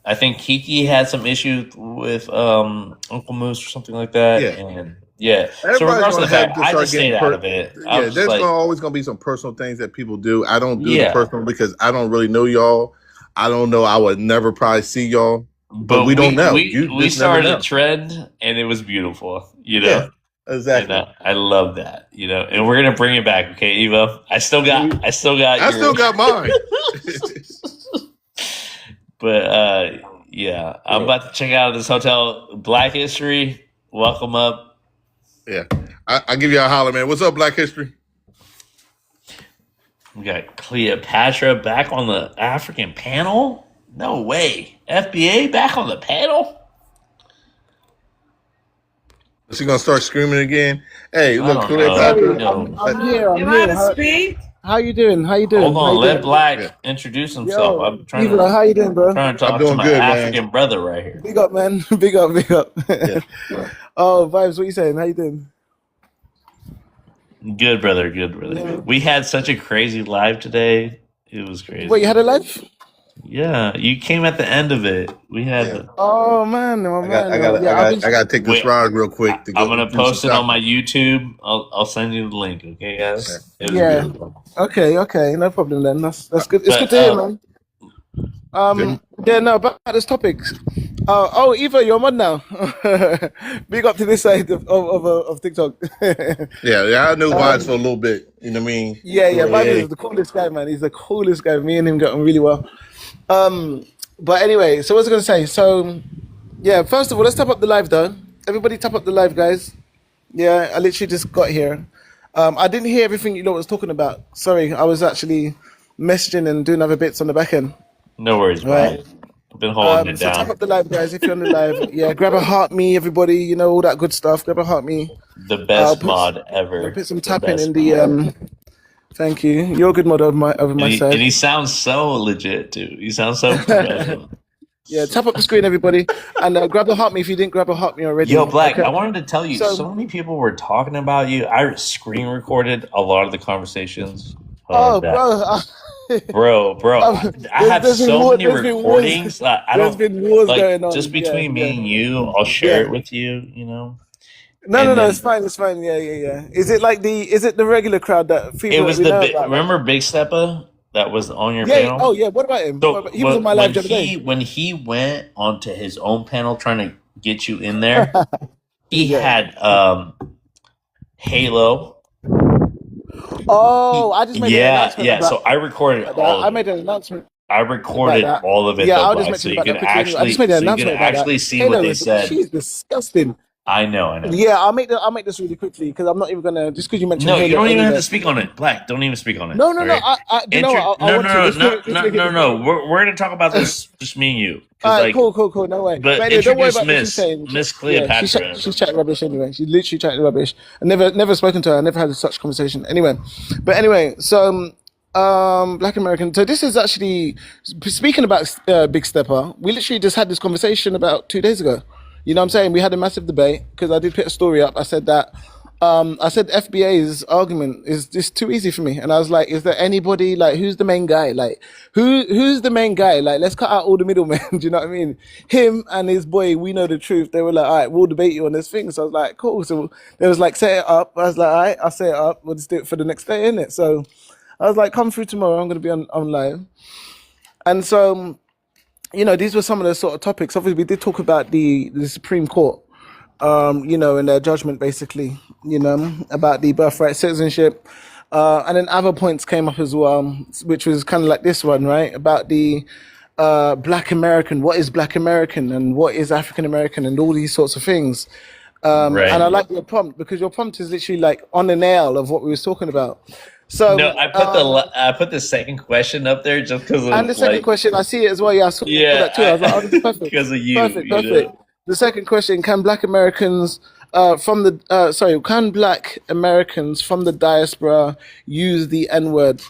[SPEAKER 2] I think Kiki had some issues with Uncle Moose or something like that.
[SPEAKER 12] Yeah.
[SPEAKER 2] And yeah. So
[SPEAKER 12] Everybody's
[SPEAKER 2] regardless of
[SPEAKER 12] gonna
[SPEAKER 2] the
[SPEAKER 12] have
[SPEAKER 2] fact,
[SPEAKER 12] to
[SPEAKER 2] I
[SPEAKER 12] start
[SPEAKER 2] just stayed
[SPEAKER 12] getting
[SPEAKER 2] out of it. I
[SPEAKER 12] Yeah,
[SPEAKER 2] was
[SPEAKER 12] there's
[SPEAKER 2] just like,
[SPEAKER 12] always gonna be some personal things that people do. I don't do the
[SPEAKER 2] Yeah.
[SPEAKER 12] personal because I don't really know y'all. I don't know. I would never probably see y'all, but we don't know.
[SPEAKER 2] We
[SPEAKER 12] You just never
[SPEAKER 2] started
[SPEAKER 12] know.
[SPEAKER 2] a trend, and it was beautiful. You know.
[SPEAKER 12] Yeah, exactly.
[SPEAKER 2] And I love that, you know, and we're gonna bring it back, okay, Evo? I still got
[SPEAKER 12] I still got mine.
[SPEAKER 2] But yeah, I'm about to check out this hotel, Black History. Welcome up.
[SPEAKER 12] Yeah, I give you a holler, man. What's up, Black History?
[SPEAKER 2] We got Cleopatra back on the African panel. No way, FBA back on the panel.
[SPEAKER 12] Is she gonna start screaming again? Hey,
[SPEAKER 2] I
[SPEAKER 12] look,
[SPEAKER 2] don't
[SPEAKER 12] Cleopatra.
[SPEAKER 2] know.
[SPEAKER 6] I'm here.
[SPEAKER 8] You know how to speak?
[SPEAKER 6] How you doing? How you doing?
[SPEAKER 2] Hold
[SPEAKER 6] How
[SPEAKER 2] on,
[SPEAKER 6] you
[SPEAKER 2] let
[SPEAKER 6] doing?
[SPEAKER 2] Black introduce himself.
[SPEAKER 6] Yo,
[SPEAKER 2] I'm trying
[SPEAKER 6] Evo, how you doing, bro?
[SPEAKER 2] trying to
[SPEAKER 12] I'm
[SPEAKER 2] talk to
[SPEAKER 12] doing
[SPEAKER 2] my
[SPEAKER 12] good, man.
[SPEAKER 2] African brother right here.
[SPEAKER 6] Big up, man. Big up, big up. Oh, Vibes, what you saying? How you doing?
[SPEAKER 2] Good brother, good brother.
[SPEAKER 6] Yeah.
[SPEAKER 2] We had such a crazy live today. It was crazy.
[SPEAKER 6] Wait, you had a live?
[SPEAKER 2] Yeah, you came at the end of it. We had.
[SPEAKER 6] Oh man, my man.
[SPEAKER 12] I gotta take this
[SPEAKER 2] Wait,
[SPEAKER 12] ride real quick. To
[SPEAKER 2] I'm
[SPEAKER 12] go
[SPEAKER 2] gonna
[SPEAKER 12] do
[SPEAKER 2] post
[SPEAKER 12] some
[SPEAKER 2] it on
[SPEAKER 12] shopping.
[SPEAKER 2] my YouTube. I'll send you the link. Okay, guys. It was
[SPEAKER 6] Yeah.
[SPEAKER 2] beautiful.
[SPEAKER 6] Okay, no problem then. That's good. It's
[SPEAKER 2] But,
[SPEAKER 6] good to hear, man. Yeah, no, back to this topic. Oh, Eva, you're mod now. Big up to this side of TikTok.
[SPEAKER 12] Yeah, I knew Vibes for a little bit. You know what I mean?
[SPEAKER 6] Yeah, Vibes is the coolest guy, man. He's the coolest guy. Me and him got on really well. But anyway, so what was I gonna say? So, yeah, first of all, let's tap up the live though. Everybody tap up the live, guys. Yeah, I literally just got here. I didn't hear everything you lot was talking about. Sorry, I was actually messaging and doing other bits on the back end.
[SPEAKER 2] No worries, bro.
[SPEAKER 6] Right.
[SPEAKER 2] I've been holding it
[SPEAKER 6] So tap
[SPEAKER 2] down.
[SPEAKER 6] up the live, guys, if you're on the live. Yeah, grab a heart me, everybody. You know, all that good stuff. Grab a heart me.
[SPEAKER 2] The best
[SPEAKER 6] put-
[SPEAKER 2] mod ever.
[SPEAKER 6] Put some
[SPEAKER 2] The
[SPEAKER 6] tapping
[SPEAKER 2] best
[SPEAKER 6] in the. Thank you. You're a good mod over my
[SPEAKER 2] And he,
[SPEAKER 6] side.
[SPEAKER 2] and he sounds so legit too. He sounds so professional.
[SPEAKER 6] Yeah, tap up the screen, everybody, and grab the heart me if you didn't grab a heart me already.
[SPEAKER 2] Yo, Black,
[SPEAKER 6] Okay.
[SPEAKER 2] I wanted to tell you, so many people were talking about you. I screen recorded a lot of the conversations.
[SPEAKER 6] Oh,
[SPEAKER 2] bro, I have
[SPEAKER 6] there's been
[SPEAKER 2] so
[SPEAKER 6] war-
[SPEAKER 2] many
[SPEAKER 6] there's been wars-
[SPEAKER 2] recordings. I
[SPEAKER 6] there's
[SPEAKER 2] don't
[SPEAKER 6] been wars
[SPEAKER 2] like
[SPEAKER 6] going on.
[SPEAKER 2] just between
[SPEAKER 6] Yeah,
[SPEAKER 2] me and you. I'll share
[SPEAKER 6] Yeah.
[SPEAKER 2] it with you. You know,
[SPEAKER 6] No,
[SPEAKER 2] And then-
[SPEAKER 6] it's fine, Yeah. Is it the regular crowd that people
[SPEAKER 2] it was
[SPEAKER 6] that we
[SPEAKER 2] the
[SPEAKER 6] know
[SPEAKER 2] big,
[SPEAKER 6] about?
[SPEAKER 2] remember Big Steppa that was on your
[SPEAKER 6] Yeah.
[SPEAKER 2] panel.
[SPEAKER 6] Oh, yeah. What about him?
[SPEAKER 2] So
[SPEAKER 6] What about- he was on my live the other day.
[SPEAKER 2] when he went onto his own panel trying to get you in there, he had Halo.
[SPEAKER 6] Oh, I just made an announcement.
[SPEAKER 2] Yeah.
[SPEAKER 6] about
[SPEAKER 2] So I recorded
[SPEAKER 6] that.
[SPEAKER 2] all
[SPEAKER 6] I
[SPEAKER 2] of
[SPEAKER 6] made
[SPEAKER 2] it.
[SPEAKER 6] an announcement.
[SPEAKER 2] I recorded
[SPEAKER 6] about that.
[SPEAKER 2] all of it.
[SPEAKER 6] Yeah,
[SPEAKER 2] though,
[SPEAKER 6] I'll just
[SPEAKER 2] Black,
[SPEAKER 6] mention
[SPEAKER 2] so you
[SPEAKER 6] about
[SPEAKER 2] can
[SPEAKER 6] that quickly. I
[SPEAKER 2] actually,
[SPEAKER 6] just made an
[SPEAKER 2] so you can
[SPEAKER 6] announcement about
[SPEAKER 2] actually
[SPEAKER 6] that.
[SPEAKER 2] see
[SPEAKER 6] Halo
[SPEAKER 2] what they
[SPEAKER 6] is-
[SPEAKER 2] said.
[SPEAKER 6] She's disgusting.
[SPEAKER 2] I know.
[SPEAKER 6] Yeah, I'll make this really quickly because I'm not even gonna just because you mentioned.
[SPEAKER 2] No,
[SPEAKER 6] Halo
[SPEAKER 2] you don't even have
[SPEAKER 6] earlier.
[SPEAKER 2] to speak on it, Black. Don't even speak on it.
[SPEAKER 6] No.
[SPEAKER 2] alright?
[SPEAKER 6] You know what? I want to. Let's do it. Let's make it-
[SPEAKER 2] No. We're gonna talk about this, just me and you. 'Cause,
[SPEAKER 6] All right,
[SPEAKER 2] like,
[SPEAKER 6] cool. No way.
[SPEAKER 2] But
[SPEAKER 6] anyway, don't worry
[SPEAKER 2] introduce
[SPEAKER 6] about what she's saying.
[SPEAKER 2] Miss
[SPEAKER 6] Yeah,
[SPEAKER 2] Cleopatra.
[SPEAKER 6] she's chatting rubbish anyway. She's literally chatting rubbish. I never spoken to her. I never had such conversation. Anyway, so Black American. So this is actually speaking about Big Stepper. We literally just had this conversation about 2 days ago. You know what I'm saying? We had a massive debate because I did put a story up. I said that. I said FBA's argument is just too easy for me, and I was like, "Is there anybody like who's the main guy? Like who's the main guy? Like let's cut out all the middlemen." Do you know what I mean? Him and his boy, we know the truth. They were like, "All right, we'll debate you on this thing." So I was like, "Cool." So they was like, "Set it up." I was like, "All right, I'll set it up. We'll just do it for the next day, innit?" So I was like, "Come through tomorrow. I'm gonna be on live." And so, these were some of the sort of topics. Obviously, we did talk about the Supreme Court. In their judgment, basically, about the birthright citizenship. And then other points came up as well, which was kind of like this one, right? About the Black American, what is Black American and what is African American and all these sorts of things.
[SPEAKER 2] Right.
[SPEAKER 6] And I like your prompt because your prompt is literally like on the nail of what we was talking about.
[SPEAKER 9] So
[SPEAKER 2] No, I put the second question up there just because
[SPEAKER 9] and the
[SPEAKER 2] of
[SPEAKER 9] second
[SPEAKER 2] like,
[SPEAKER 9] question, I see it as well. Yeah, I saw that too. I was like, oh, this is perfect.
[SPEAKER 2] because of you,
[SPEAKER 9] Perfect,
[SPEAKER 2] you
[SPEAKER 9] perfect.
[SPEAKER 2] know.
[SPEAKER 9] The second question: can Black Americans can Black Americans from the diaspora use the N-word?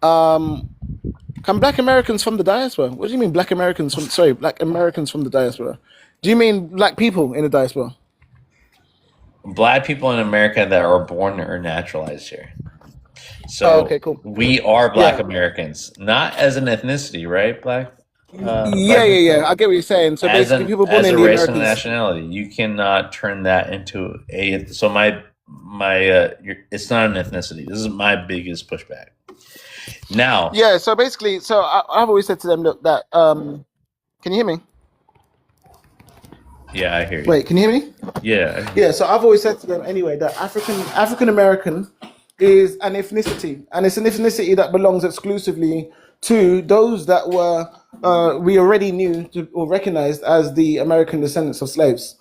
[SPEAKER 9] Can Black Americans from the diaspora? What do you mean, Black Americans from? Sorry, Black Americans from the diaspora. Do you mean Black people in the diaspora?
[SPEAKER 2] Black people in America that are born or naturalized here. So
[SPEAKER 9] okay, cool.
[SPEAKER 2] we are Black
[SPEAKER 9] Yeah.
[SPEAKER 2] Americans, not as an ethnicity, right? Black.
[SPEAKER 9] Yeah. I get what you're saying. So
[SPEAKER 2] As
[SPEAKER 9] basically, people born
[SPEAKER 2] a
[SPEAKER 9] in the
[SPEAKER 2] race and
[SPEAKER 9] Americas.
[SPEAKER 2] nationality, you cannot turn that into a. So my it's not an ethnicity. This is my biggest pushback. Now,
[SPEAKER 9] Yeah. So basically, I've always said to them, look, that can you hear me?
[SPEAKER 2] yeah, I hear you.
[SPEAKER 9] Wait, can you hear me?
[SPEAKER 2] Yeah,
[SPEAKER 9] Yeah, so I've always said to them anyway that African American is an ethnicity, and it's an ethnicity that belongs exclusively to those that were we already knew or recognized as the American descendants of slaves.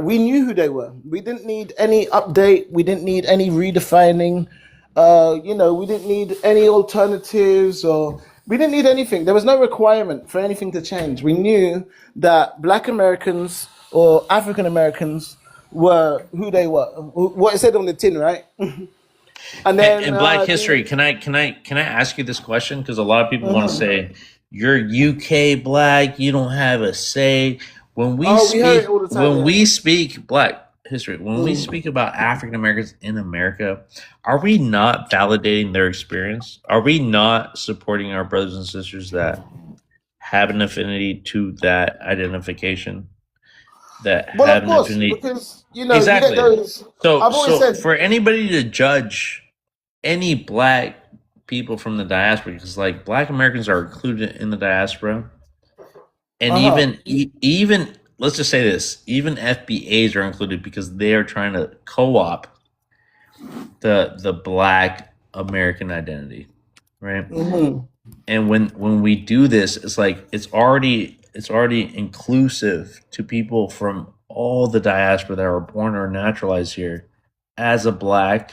[SPEAKER 9] We knew who they were. We didn't need any update. We didn't need any redefining. We didn't need any alternatives, or we didn't need anything. There was no requirement for anything to change. We knew that Black Americans or African Americans were who they were. What it said on the tin, right? And then
[SPEAKER 2] in Black history, can I ask you this question? Because a lot of people want to say you're UK Black, you don't have a say. When we
[SPEAKER 9] we hear
[SPEAKER 2] speak,
[SPEAKER 9] it all the time,
[SPEAKER 2] we speak Black history, when we speak about African Americans in America, are we not validating their experience? Are we not supporting our brothers and sisters that have an affinity to that identification? That
[SPEAKER 9] Well,
[SPEAKER 2] have
[SPEAKER 9] of
[SPEAKER 2] an
[SPEAKER 9] course,
[SPEAKER 2] affinity.
[SPEAKER 9] because
[SPEAKER 2] Exactly.
[SPEAKER 9] you get those.
[SPEAKER 2] So,
[SPEAKER 9] I've always said,
[SPEAKER 2] for anybody to judge any Black people from the diaspora, because like Black Americans are included in the diaspora, and even let's just say this, even FBAs are included because they are trying to co-op the Black American identity, right? And when we do this, it's like it's already inclusive to people from all the diaspora that are born or naturalized here as a Black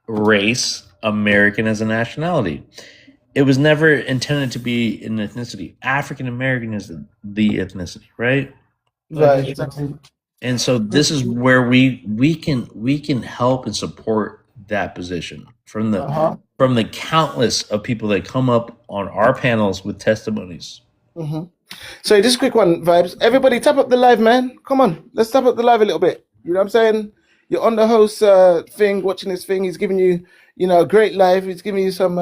[SPEAKER 2] race, American as a nationality. It was never intended to be an ethnicity. African American is the ethnicity, right?
[SPEAKER 9] right, exactly.
[SPEAKER 2] And so this is where we can help and support that position from the countless of people that come up on our panels with testimonies.
[SPEAKER 9] So just a quick one, Vibes. Everybody tap up the live, man. Come on, let's tap up the live a little bit. You know what I'm saying? You're on the host thing, watching this thing. He's giving you, a great live. He's giving you some,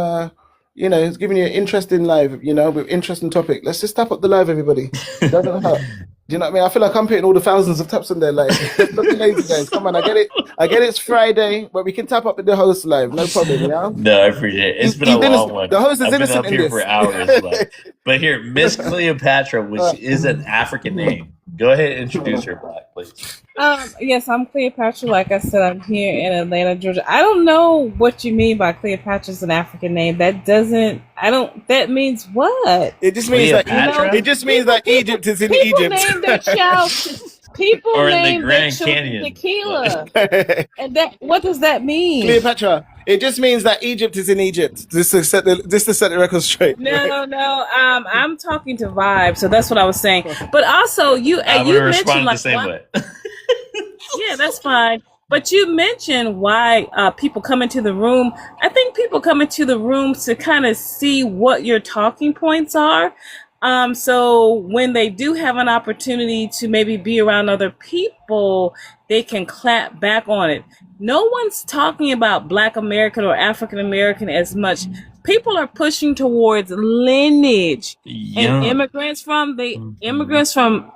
[SPEAKER 9] he's giving you an interesting live, with interesting topic. Let's just tap up the live, everybody. It doesn't hurt. Do you know what I mean? I feel like I'm putting all the thousands of taps on there. Like, don't be lazy, guys. Come on, I get it. It's Friday, but we can tap up with the host live. No problem, yeah?
[SPEAKER 2] No, I appreciate it. It's been a long one.
[SPEAKER 9] The host is
[SPEAKER 2] I've been
[SPEAKER 9] innocent
[SPEAKER 2] up
[SPEAKER 9] in
[SPEAKER 2] here
[SPEAKER 9] this.
[SPEAKER 2] for hours. But here, Miss Cleopatra, which is an African name. Go ahead and introduce her, Black, please.
[SPEAKER 8] Yes, I'm Cleopatra. Like I said, I'm here in Atlanta, Georgia. I don't know what you mean by Cleopatra's an African name. That means what?
[SPEAKER 9] It just means that Egypt is in
[SPEAKER 8] People
[SPEAKER 9] Egypt.
[SPEAKER 8] name their child. People
[SPEAKER 2] Or in the
[SPEAKER 8] name their
[SPEAKER 2] Grand
[SPEAKER 8] children
[SPEAKER 2] Canyon.
[SPEAKER 8] Tequila. And what does that mean?
[SPEAKER 9] Cleopatra. It just means that Egypt is in Egypt. Just to set the record straight.
[SPEAKER 8] No. I'm talking to Vibe, so that's what I was saying. But also, you
[SPEAKER 2] I'm
[SPEAKER 8] you
[SPEAKER 2] going to
[SPEAKER 8] mentioned
[SPEAKER 2] respond
[SPEAKER 8] like
[SPEAKER 2] the same way.
[SPEAKER 8] Yeah, that's fine. But you mentioned why people come into the room. I think people come into the room to kind of see what your talking points are. So when they do have an opportunity to maybe be around other people, they can clap back on it. No one's talking about Black American or African American as much. People are pushing towards lineage and immigrants from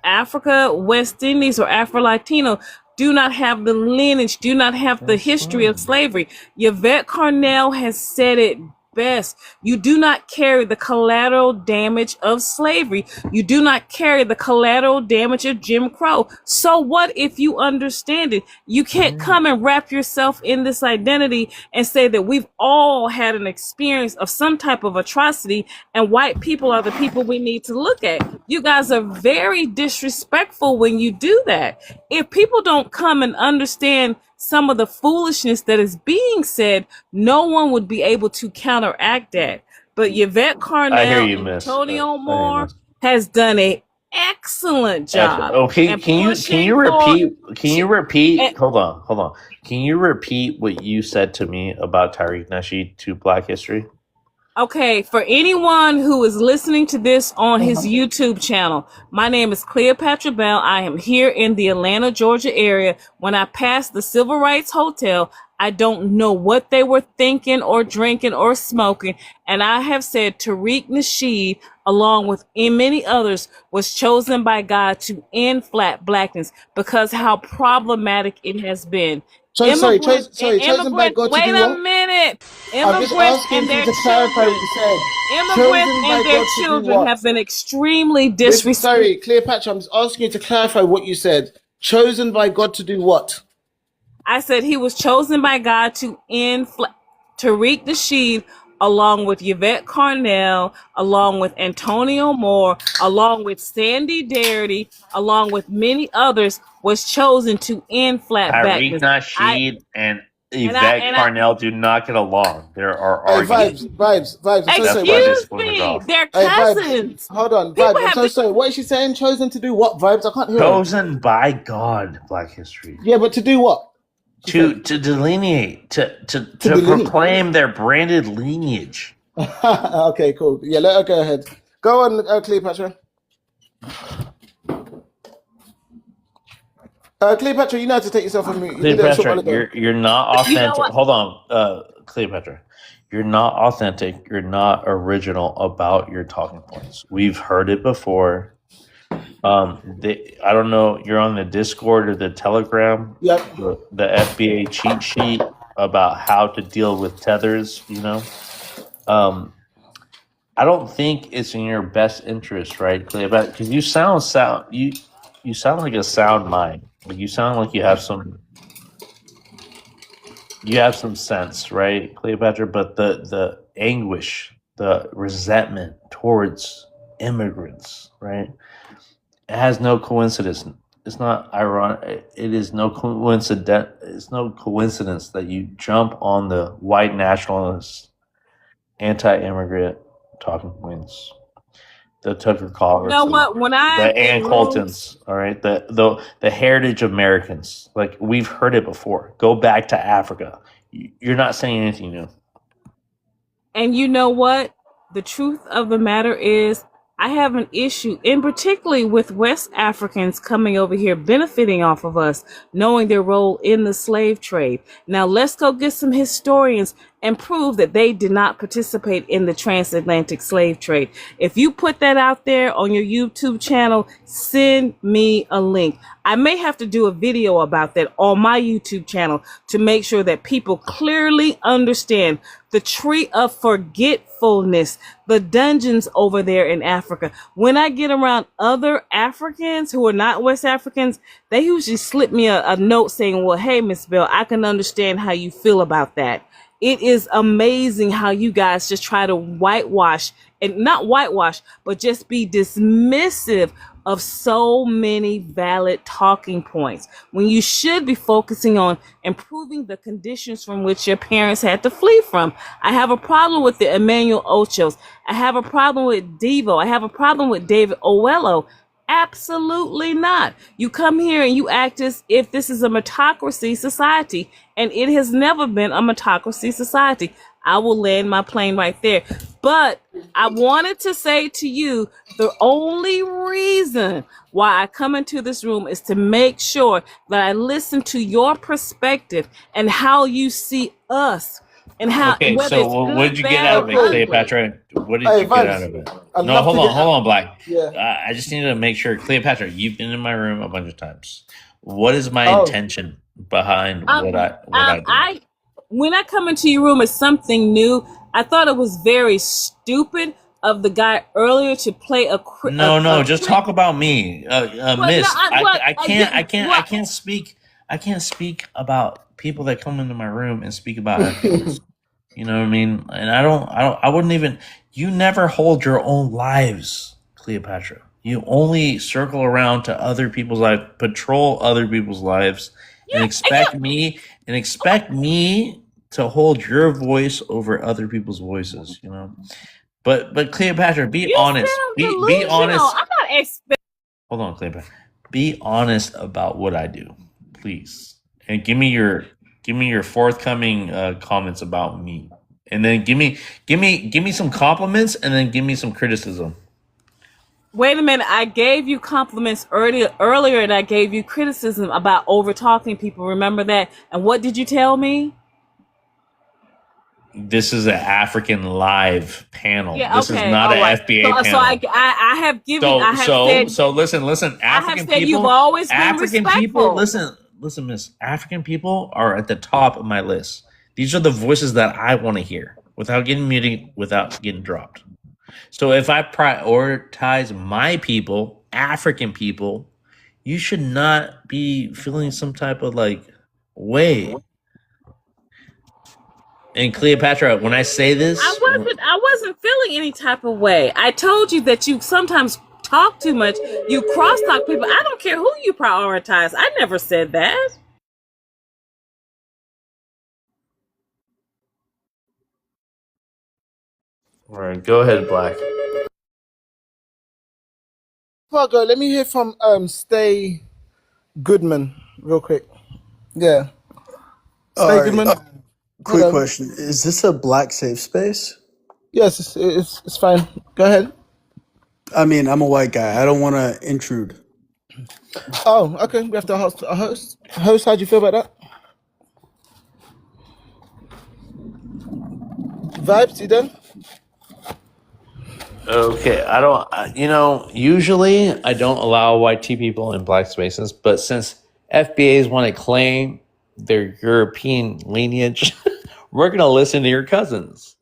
[SPEAKER 8] Africa, West Indies, or Afro-Latino do not have the lineage, do not have the history of slavery. Yvette Carnell has said it best. You do not carry the collateral damage of slavery. You do not carry the collateral damage of Jim Crow. So what if you understand it? You can't come and wrap yourself in this identity and say that we've all had an experience of some type of atrocity and white people are the people we need to look at. You guys are very disrespectful when you do that. If people don't come and understand some of the foolishness that is being said, no one would be able to counteract that. But Yvette
[SPEAKER 2] I hear
[SPEAKER 8] Carnell
[SPEAKER 2] you,
[SPEAKER 8] and
[SPEAKER 2] miss.
[SPEAKER 8] Antonio
[SPEAKER 2] I hear you,
[SPEAKER 8] Moore
[SPEAKER 2] miss.
[SPEAKER 8] has done a excellent job.
[SPEAKER 2] Okay,
[SPEAKER 8] And
[SPEAKER 2] can you
[SPEAKER 8] pushing for
[SPEAKER 2] repeat?
[SPEAKER 8] and-
[SPEAKER 2] Hold on. Can you repeat what you said to me about Tariq Nasheed to Black History?
[SPEAKER 8] Okay, for anyone who is listening to this on his YouTube channel, my name is Cleopatra Bell. I am here in the Atlanta, Georgia area. When I passed the Civil Rights Hotel, I don't know what they were thinking or drinking or smoking. And I have said Tariq Nasheed, along with many others, was chosen by God to end flat blackness because how problematic it has been.
[SPEAKER 9] Chosen by God to
[SPEAKER 8] Wait
[SPEAKER 9] do
[SPEAKER 8] a
[SPEAKER 9] what?
[SPEAKER 8] minute.
[SPEAKER 9] I'm just
[SPEAKER 8] Immigrants
[SPEAKER 9] asking
[SPEAKER 8] and
[SPEAKER 9] you
[SPEAKER 8] their
[SPEAKER 9] to clarify
[SPEAKER 8] children.
[SPEAKER 9] what you said.
[SPEAKER 8] Immigrants
[SPEAKER 9] Chosen by
[SPEAKER 8] and their
[SPEAKER 9] God to do
[SPEAKER 8] children
[SPEAKER 9] what?
[SPEAKER 8] have been extremely
[SPEAKER 9] Listen,
[SPEAKER 8] disrespectful.
[SPEAKER 9] sorry, Cleopatra, I'm just asking you to clarify what you said. Chosen by God to do what?
[SPEAKER 8] I said he was chosen by God to end Tariq Nasheed, along with Yvette Carnell, along with Antonio Moore, along with Sandy Darity, along with many others, was chosen to end flat
[SPEAKER 2] Tariq
[SPEAKER 8] blackness.
[SPEAKER 2] Nasheed and Yvette Carnell do not get along. There are
[SPEAKER 9] Hey,
[SPEAKER 2] arguments.
[SPEAKER 9] vibes. I'm so sorry.
[SPEAKER 2] That's why they
[SPEAKER 8] Excuse
[SPEAKER 2] split it
[SPEAKER 8] me,
[SPEAKER 2] off.
[SPEAKER 8] they're
[SPEAKER 9] Hey,
[SPEAKER 8] cousins.
[SPEAKER 9] vibes. Hold on,
[SPEAKER 8] People
[SPEAKER 9] vibes. I'm
[SPEAKER 8] have
[SPEAKER 9] so
[SPEAKER 8] to-
[SPEAKER 9] sorry. What is she saying? Chosen to do what? Vibes. I can't hear her.
[SPEAKER 2] Chosen by God, Black History.
[SPEAKER 9] Yeah, but to do what?
[SPEAKER 2] To delineate, to
[SPEAKER 9] delineate.
[SPEAKER 2] proclaim their branded lineage.
[SPEAKER 9] Okay, cool. Yeah, let her go ahead. Go on, Cleopatra. Cleopatra, you know how to take yourself on mute. You did that a short while
[SPEAKER 2] Cleopatra,
[SPEAKER 9] ago.
[SPEAKER 2] you're not authentic.
[SPEAKER 8] You know what?
[SPEAKER 2] Hold on, Cleopatra. You're not authentic. You're not original about your talking points. We've heard it before. I don't know. You're on the Discord or the Telegram.
[SPEAKER 9] Yep.
[SPEAKER 2] The FBA cheat sheet about how to deal with tethers. You know. I don't think it's in your best interest, right, Cleopatra? Because you sound like a sound mind. Like you sound like you have some sense, right, Cleopatra? But the anguish, the resentment towards immigrants, right? It has no coincidence. It's not ironic. It is no coincidence. It's no coincidence that you jump on the white nationalist, anti-immigrant talking points. The Tucker Carlson,
[SPEAKER 8] You know what? When I'm
[SPEAKER 2] the Ann
[SPEAKER 8] in
[SPEAKER 2] Coultons, all right, the heritage Americans, like we've heard it before. Go back to Africa. You're not saying anything new.
[SPEAKER 8] And you know what? The truth of the matter is, I have an issue, and particularly with West Africans coming over here benefiting off of us, knowing their role in the slave trade. Now, let's go get some historians and prove that they did not participate in the transatlantic slave trade. If you put that out there on your YouTube channel, send me a link. I may have to do a video about that on my YouTube channel to make sure that people clearly understand the tree of forgetfulness, the dungeons over there in Africa. When I get around other Africans who are not West Africans, they usually slip me a note saying, well, hey, Miss Bell, I can understand how you feel about that. It is amazing how you guys just try to whitewash, and not whitewash, but just be dismissive of so many valid talking points when you should be focusing on improving the conditions from which your parents had to flee from. I have a problem with the Emmanuel Ochos. I have a problem with Devo. I have a problem with David Oello. Absolutely not. You come here and you act as if this is a meritocracy society, and it has never been a meritocracy society. I will land my plane right there. But I wanted to say to you, the only reason why I come into this room is to make sure that I listen to your perspective and how you see us. And how,
[SPEAKER 2] Okay,
[SPEAKER 8] whether
[SPEAKER 2] so
[SPEAKER 8] it's good,
[SPEAKER 2] what did you get
[SPEAKER 8] bad,
[SPEAKER 2] out of
[SPEAKER 8] or
[SPEAKER 2] it,
[SPEAKER 8] ugly.
[SPEAKER 2] Cleopatra? What did
[SPEAKER 9] Hey,
[SPEAKER 2] you get
[SPEAKER 9] Vibes,
[SPEAKER 2] out of it?
[SPEAKER 9] I'd
[SPEAKER 2] No,
[SPEAKER 9] love
[SPEAKER 2] hold
[SPEAKER 9] to
[SPEAKER 2] on,
[SPEAKER 9] get-
[SPEAKER 2] hold on, Black.
[SPEAKER 9] Yeah.
[SPEAKER 2] I just need to make sure, Cleopatra, you've been in my room a bunch of times. What is my intention behind what I do?
[SPEAKER 8] When I come into your room, it's something new. I thought it was very stupid of the guy earlier to play a
[SPEAKER 2] No, just talk about me, Miss. I can't speak about people that come into my room and speak about Africans. You know what I mean? And I wouldn't even. You never hold your own lives, Cleopatra. You only circle around to other people's lives, patrol other people's lives, and expect me to hold your voice over other people's voices, you know. But Cleopatra, be
[SPEAKER 8] You
[SPEAKER 2] honest.
[SPEAKER 8] sound
[SPEAKER 2] Be
[SPEAKER 8] delusional.
[SPEAKER 2] honest.
[SPEAKER 8] I'm not expecting.
[SPEAKER 2] Hold on, Cleopatra. Be honest about what I do, please. And give me your forthcoming comments about me. And then give me some compliments and then give me some criticism.
[SPEAKER 8] Wait a minute. I gave you compliments earlier, and I gave you criticism about over talking people. Remember that? And what did you tell me?
[SPEAKER 2] This is an African live panel.
[SPEAKER 8] Yeah,
[SPEAKER 2] This
[SPEAKER 8] okay,
[SPEAKER 2] is not
[SPEAKER 8] all
[SPEAKER 2] an
[SPEAKER 8] right.
[SPEAKER 2] FBA
[SPEAKER 8] So
[SPEAKER 2] panel.
[SPEAKER 8] I have given. I have said.
[SPEAKER 2] So listen.
[SPEAKER 8] I have
[SPEAKER 2] African
[SPEAKER 8] said
[SPEAKER 2] people.
[SPEAKER 8] you've always been
[SPEAKER 2] African
[SPEAKER 8] respectful.
[SPEAKER 2] people. Listen, Miss. African people are at the top of my list. These are the voices that I want to hear without getting muted, without getting dropped. So if I prioritize my people, African people, you should not be feeling some type of like way. And Cleopatra, when I say this,
[SPEAKER 8] I wasn't feeling any type of way. I told you that you sometimes talk too much. You cross-talk people. I don't care who you prioritize. I never said that.
[SPEAKER 2] all right, go ahead, Black.
[SPEAKER 9] Fargo, let me hear from Stay Goodman real quick. Yeah. Stay
[SPEAKER 7] All right.
[SPEAKER 9] Goodman.
[SPEAKER 7] Quick
[SPEAKER 9] Hello.
[SPEAKER 7] question: is this a black safe space?
[SPEAKER 9] Yes, it's fine. Go ahead.
[SPEAKER 7] I mean, I'm a white guy. I don't want to intrude.
[SPEAKER 9] Oh, okay. We have to host a host. Host, how do you feel about that? Vibes, you done?
[SPEAKER 2] Okay, I don't. Usually I don't allow white T people in black spaces, but since FBAs want to claim their European lineage, we're gonna listen to your cousins.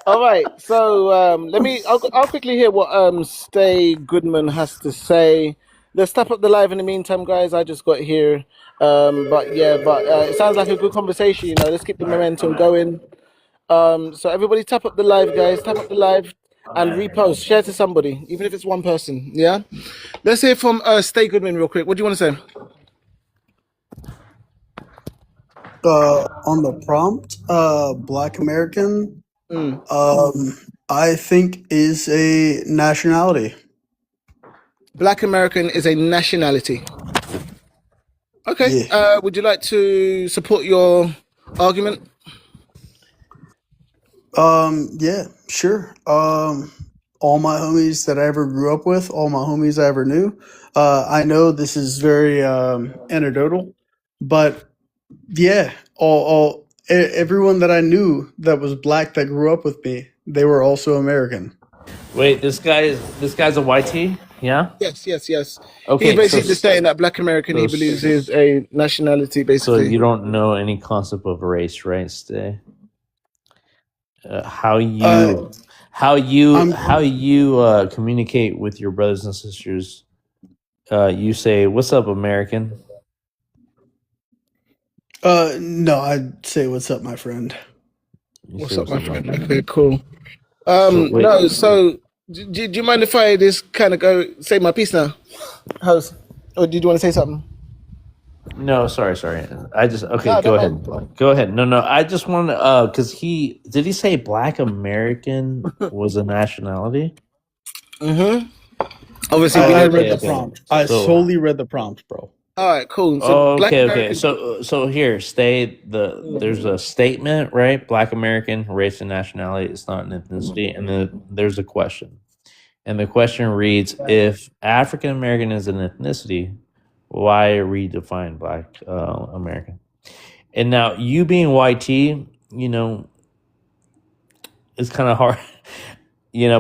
[SPEAKER 9] All right. So I'll quickly hear what Stay Goodman has to say. Let's tap up the live in the meantime, guys. I just got here. But it sounds like a good conversation. You know, let's keep the momentum going. So everybody tap up the live, guys. Tap up the live and repost. Share to somebody, even if it's one person. Yeah. Let's hear from Stay Goodman real quick. What do you want to say?
[SPEAKER 7] On the prompt, Black American, I think is a nationality.
[SPEAKER 9] Black American is a nationality. Okay.
[SPEAKER 7] Yeah.
[SPEAKER 9] Would you like to support your argument?
[SPEAKER 7] Yeah, sure. All my homies that I ever grew up with, all my homies I ever knew. I know this is very anecdotal, but yeah, everyone that I knew that was black that grew up with me, they were also American.
[SPEAKER 2] Wait, this guy's a YT? Yeah.
[SPEAKER 9] Yes.
[SPEAKER 2] Okay,
[SPEAKER 9] He's basically just saying that Black American he believes is a nationality,
[SPEAKER 2] So
[SPEAKER 9] basically.
[SPEAKER 2] you don't know any concept of race, right? Stay. How you communicate with your brothers and sisters? You say, "What's up, American?"
[SPEAKER 7] No, I'd say, "What's up, my friend?"
[SPEAKER 9] What's up, my friend? Okay, cool.
[SPEAKER 2] So, wait.
[SPEAKER 9] No, so do you mind if I just kind of go say my piece now? Or did you want to say something?
[SPEAKER 2] No, sorry. I just
[SPEAKER 9] No,
[SPEAKER 2] go
[SPEAKER 9] no,
[SPEAKER 2] ahead. Go ahead. No. I just want to because did he say Black American was a nationality?
[SPEAKER 9] Mm-hmm. Obviously, we
[SPEAKER 7] I
[SPEAKER 9] know.
[SPEAKER 7] read the prompt. I solely read the prompt, bro.
[SPEAKER 9] All right, cool. So Black
[SPEAKER 2] Okay.
[SPEAKER 9] American.
[SPEAKER 2] So here, there's a statement, right? Black American, race and nationality. It's not an ethnicity, and then there's a question, and the question reads: if African American is an ethnicity, why redefine Black American? And now you being YT, it's kind of hard,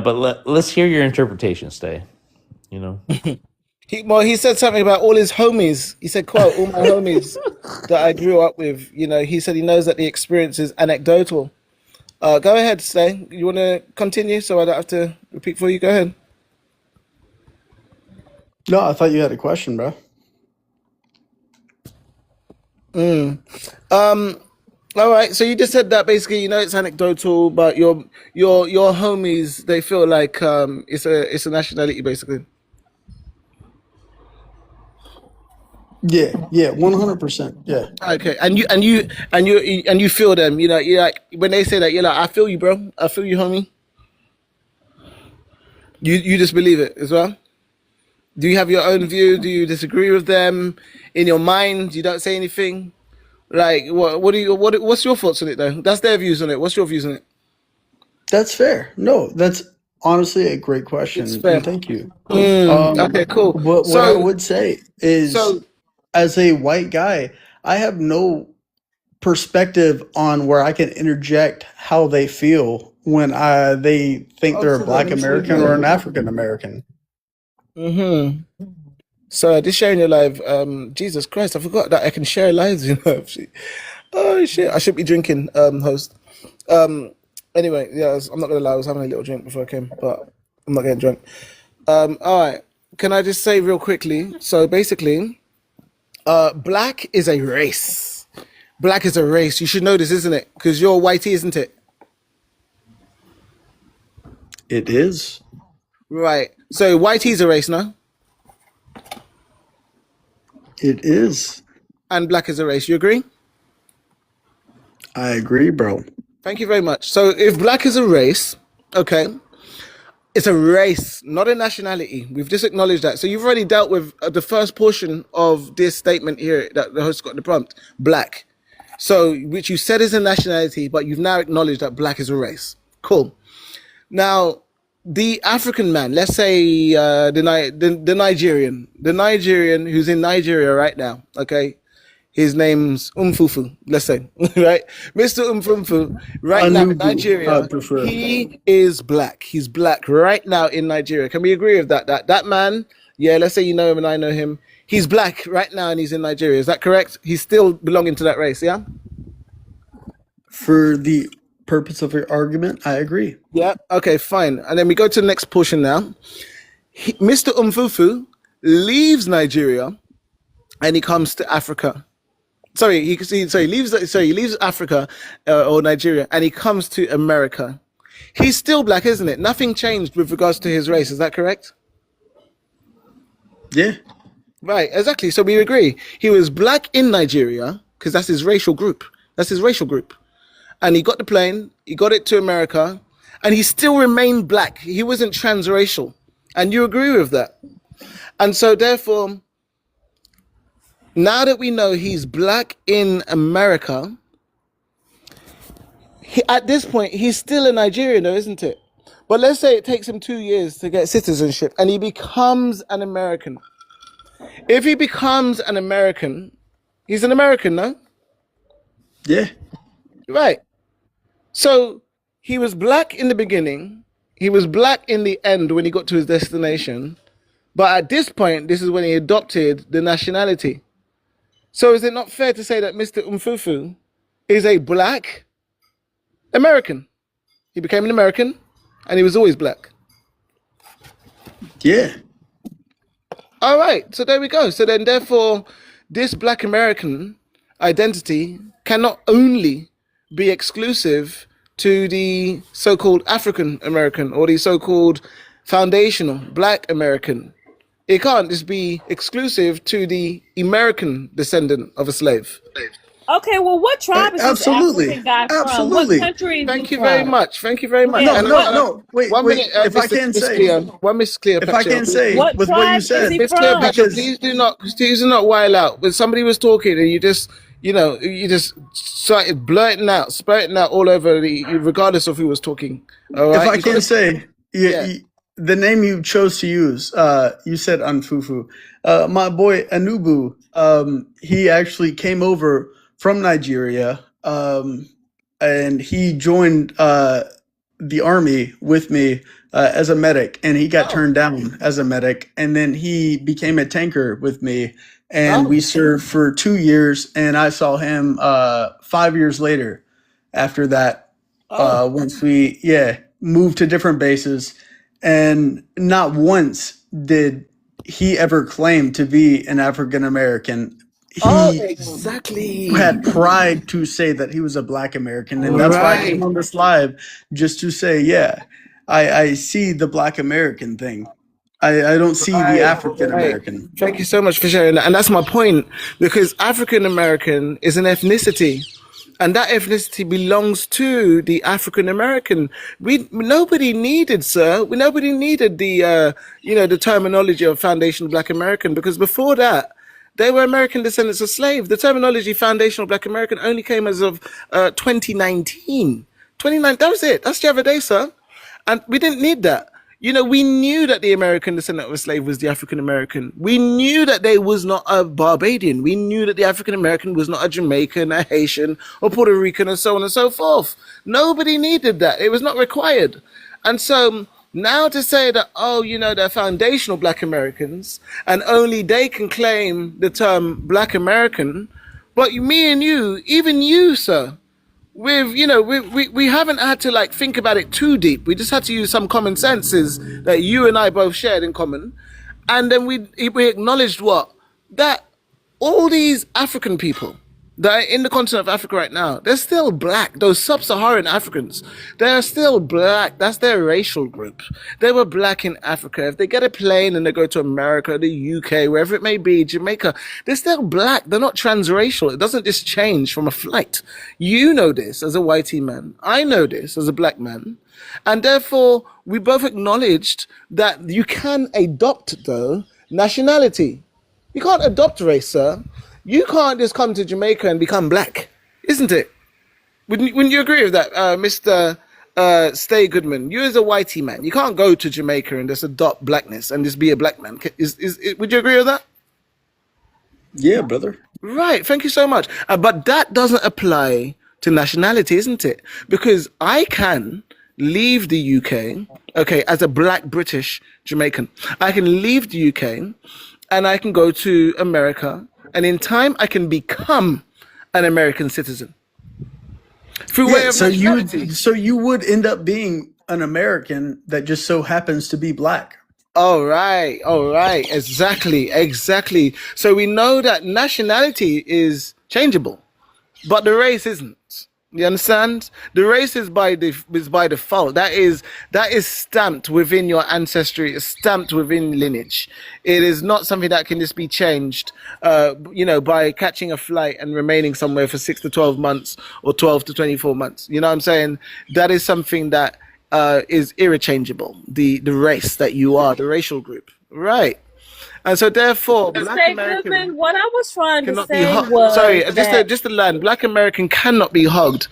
[SPEAKER 2] but let's hear your interpretation, Stay.
[SPEAKER 9] He said something about all his homies. He said, "quote all my homies that I grew up with." He said he knows that the experience is anecdotal. Go ahead, Stay. You want to continue so I don't have to repeat for you? Go ahead.
[SPEAKER 7] No, I thought you had a question, bro.
[SPEAKER 9] All right. So you just said that basically, it's anecdotal, but your homies, they feel like it's a nationality, basically.
[SPEAKER 7] Yeah, 100%. Yeah.
[SPEAKER 9] Okay, and you feel them. You know, you like when they say that. You're like, I feel you, bro. I feel you, homie. You just believe it as well. Do you have your own view? Do you disagree with them? In your mind, you don't say anything. Like, what's your thoughts on it though? That's their views on it. What's your views on it?
[SPEAKER 7] That's fair. No, that's honestly a great
[SPEAKER 9] It's
[SPEAKER 7] question,
[SPEAKER 9] fair.
[SPEAKER 7] and thank you. Um,
[SPEAKER 9] Okay, cool.
[SPEAKER 7] but what I
[SPEAKER 9] So,
[SPEAKER 7] would say is,
[SPEAKER 9] so
[SPEAKER 7] as a white guy, I have no perspective on where I can interject how they feel when they think they're a Black American or an African American.
[SPEAKER 9] So this sharing your live, Jesus Christ, I forgot that I can share lives, you know. Oh shit, I should be drinking, host. Anyway, yeah, I'm not gonna lie, I was having a little drink before I came, but I'm not getting drunk. All right, can I just say real quickly? So basically, black is a race. Black is a race. You should know this, isn't it? Because you're whitey, isn't it?
[SPEAKER 7] It is.
[SPEAKER 9] Right. So whitey's a race, no?
[SPEAKER 7] It is.
[SPEAKER 9] And black is a race. You agree?
[SPEAKER 7] I agree, bro.
[SPEAKER 9] Thank you very much. So if black is a race, okay, it's a race, not a nationality. We've just acknowledged that. So you've already dealt with the first portion of this statement here that the host got in the prompt, black. So, which you said is a nationality, but you've now acknowledged that black is a race. Cool. Now, the African man, let's say the Nigerian who's in Nigeria right now, okay? His name's Umfufu, let's say, right? Mr. Umfufu, right now in Nigeria, he is black. He's black right now in Nigeria. Can we agree with that? That man, yeah, let's say you know him and I know him. He's black right now and he's in Nigeria. Is that correct? He's still belonging to that race, yeah?
[SPEAKER 7] For the purpose of your argument, I agree.
[SPEAKER 9] Yeah, okay, fine. And then we go to the next portion now. Mr. Umfufu leaves Nigeria and he comes to Africa. He leaves Africa or Nigeria and he comes to America. He's still black, isn't it? Nothing changed with regards to his race. Is that correct?
[SPEAKER 7] Yeah.
[SPEAKER 9] Right, exactly. So we agree. He was black in Nigeria because that's his racial group. And he got the plane, he got it to America, and he still remained black. He wasn't transracial. And you agree with that. And so therefore, now that we know he's black in America, at this point, he's still a Nigerian though, isn't it? But let's say it takes him 2 years to get citizenship and he becomes an American. If he becomes an American, he's an American, no?
[SPEAKER 7] Yeah.
[SPEAKER 9] Right. So he was black in the beginning. He was black in the end when he got to his destination. But at this point, this is when he adopted the nationality. So is it not fair to say that Mr. Umfufu is a black American? He became an American and he was always black.
[SPEAKER 7] Yeah.
[SPEAKER 9] All right. So there we go. So then therefore, this black American identity cannot only be exclusive to the so-called African American or the so-called foundational black American. It can't just be exclusive to the American descendant of a slave.
[SPEAKER 8] Okay, well, what tribe is this African guy from? What country is
[SPEAKER 9] Thank
[SPEAKER 8] he
[SPEAKER 9] you very
[SPEAKER 8] from?
[SPEAKER 9] much. Thank you very much.
[SPEAKER 7] No, wait,
[SPEAKER 9] One minute,
[SPEAKER 7] if I can say,
[SPEAKER 9] Miss Cleopatra.
[SPEAKER 7] if I can say,
[SPEAKER 8] What
[SPEAKER 7] with what
[SPEAKER 8] tribe
[SPEAKER 7] you
[SPEAKER 8] is
[SPEAKER 7] said,
[SPEAKER 8] he
[SPEAKER 9] Miss
[SPEAKER 8] from?
[SPEAKER 9] Cleopatra, please do not while out. When somebody was talking and you just started blurting out, spouting out all over regardless of who was talking. All right?
[SPEAKER 7] if I can say, the name you chose to use, you said Anfufu. My boy Anubu, he actually came over from Nigeria, and he joined the army with me as a medic, and he got turned down as a medic, and then he became a tanker with me, and we served for 2 years, and I saw him 5 years later after that, once we moved to different bases, and not once did he ever claim to be an African American. He
[SPEAKER 9] exactly
[SPEAKER 7] had pride to say that he was a black American, and that's why I came on this live, just to say, I see the black American thing. I don't see the African
[SPEAKER 9] Right.
[SPEAKER 7] American.
[SPEAKER 9] Thank you so much for sharing that. And that's my point, because African American is an ethnicity. And that ethnicity belongs to the African American. Nobody needed, sir. Nobody needed the terminology of foundational Black American, because before that, they were American descendants of slaves. The terminology foundational Black American only came as of 2019. 29. That was it. That's the other day, sir. And we didn't need that. We knew that the American descendant of a slave was the African American. We knew that they was not a Barbadian. We knew that the African American was not a Jamaican, a Haitian, or Puerto Rican, and so on and so forth. Nobody needed that. It was not required. And so now to say that, they're foundational Black Americans and only they can claim the term Black American, but me and you, even you, sir, we haven't had to think about it too deep. We just had to use some common senses that you and I both shared in common, and then we acknowledged that all these African people that are in the continent of Africa right now, they're still Black. Those sub-Saharan Africans, they are still Black. That's their racial group. They were Black in Africa. If they get a plane and they go to America, the UK, wherever it may be, Jamaica, they're still Black. They're not transracial. It doesn't just change from a flight. You know this as a whitey man. I know this as a Black man. And therefore, we both acknowledged that you can adopt, though, nationality. You can't adopt race, sir. You can't just come to Jamaica and become Black, isn't it? Wouldn't you agree with that, Mr. Stay Goodman? You as a whitey man, you can't go to Jamaica and just adopt Blackness and just be a Black man. Would you agree with that?
[SPEAKER 7] Yeah, brother.
[SPEAKER 9] Right, thank you so much. But that doesn't apply to nationality, isn't it? Because I can leave the UK, okay, as a Black British Jamaican. I can leave the UK and I can go to America, and in time I can become an American citizen. Through way of nationality.
[SPEAKER 7] So you would end up being an American that just so happens to be Black.
[SPEAKER 9] All right, exactly. So we know that nationality is changeable, but the race isn't. You understand? The race is by default. That is stamped within your ancestry. It's stamped within lineage. It is not something that can just be changed, by catching a flight and remaining somewhere for 6 to 12 months or 12 to 24 months. You know what I'm saying? That is something that is irrechangeable. The race that you are, the racial group, right? And so therefore, Black American,
[SPEAKER 8] what I was trying to say
[SPEAKER 9] just to land, Black American cannot be hugged.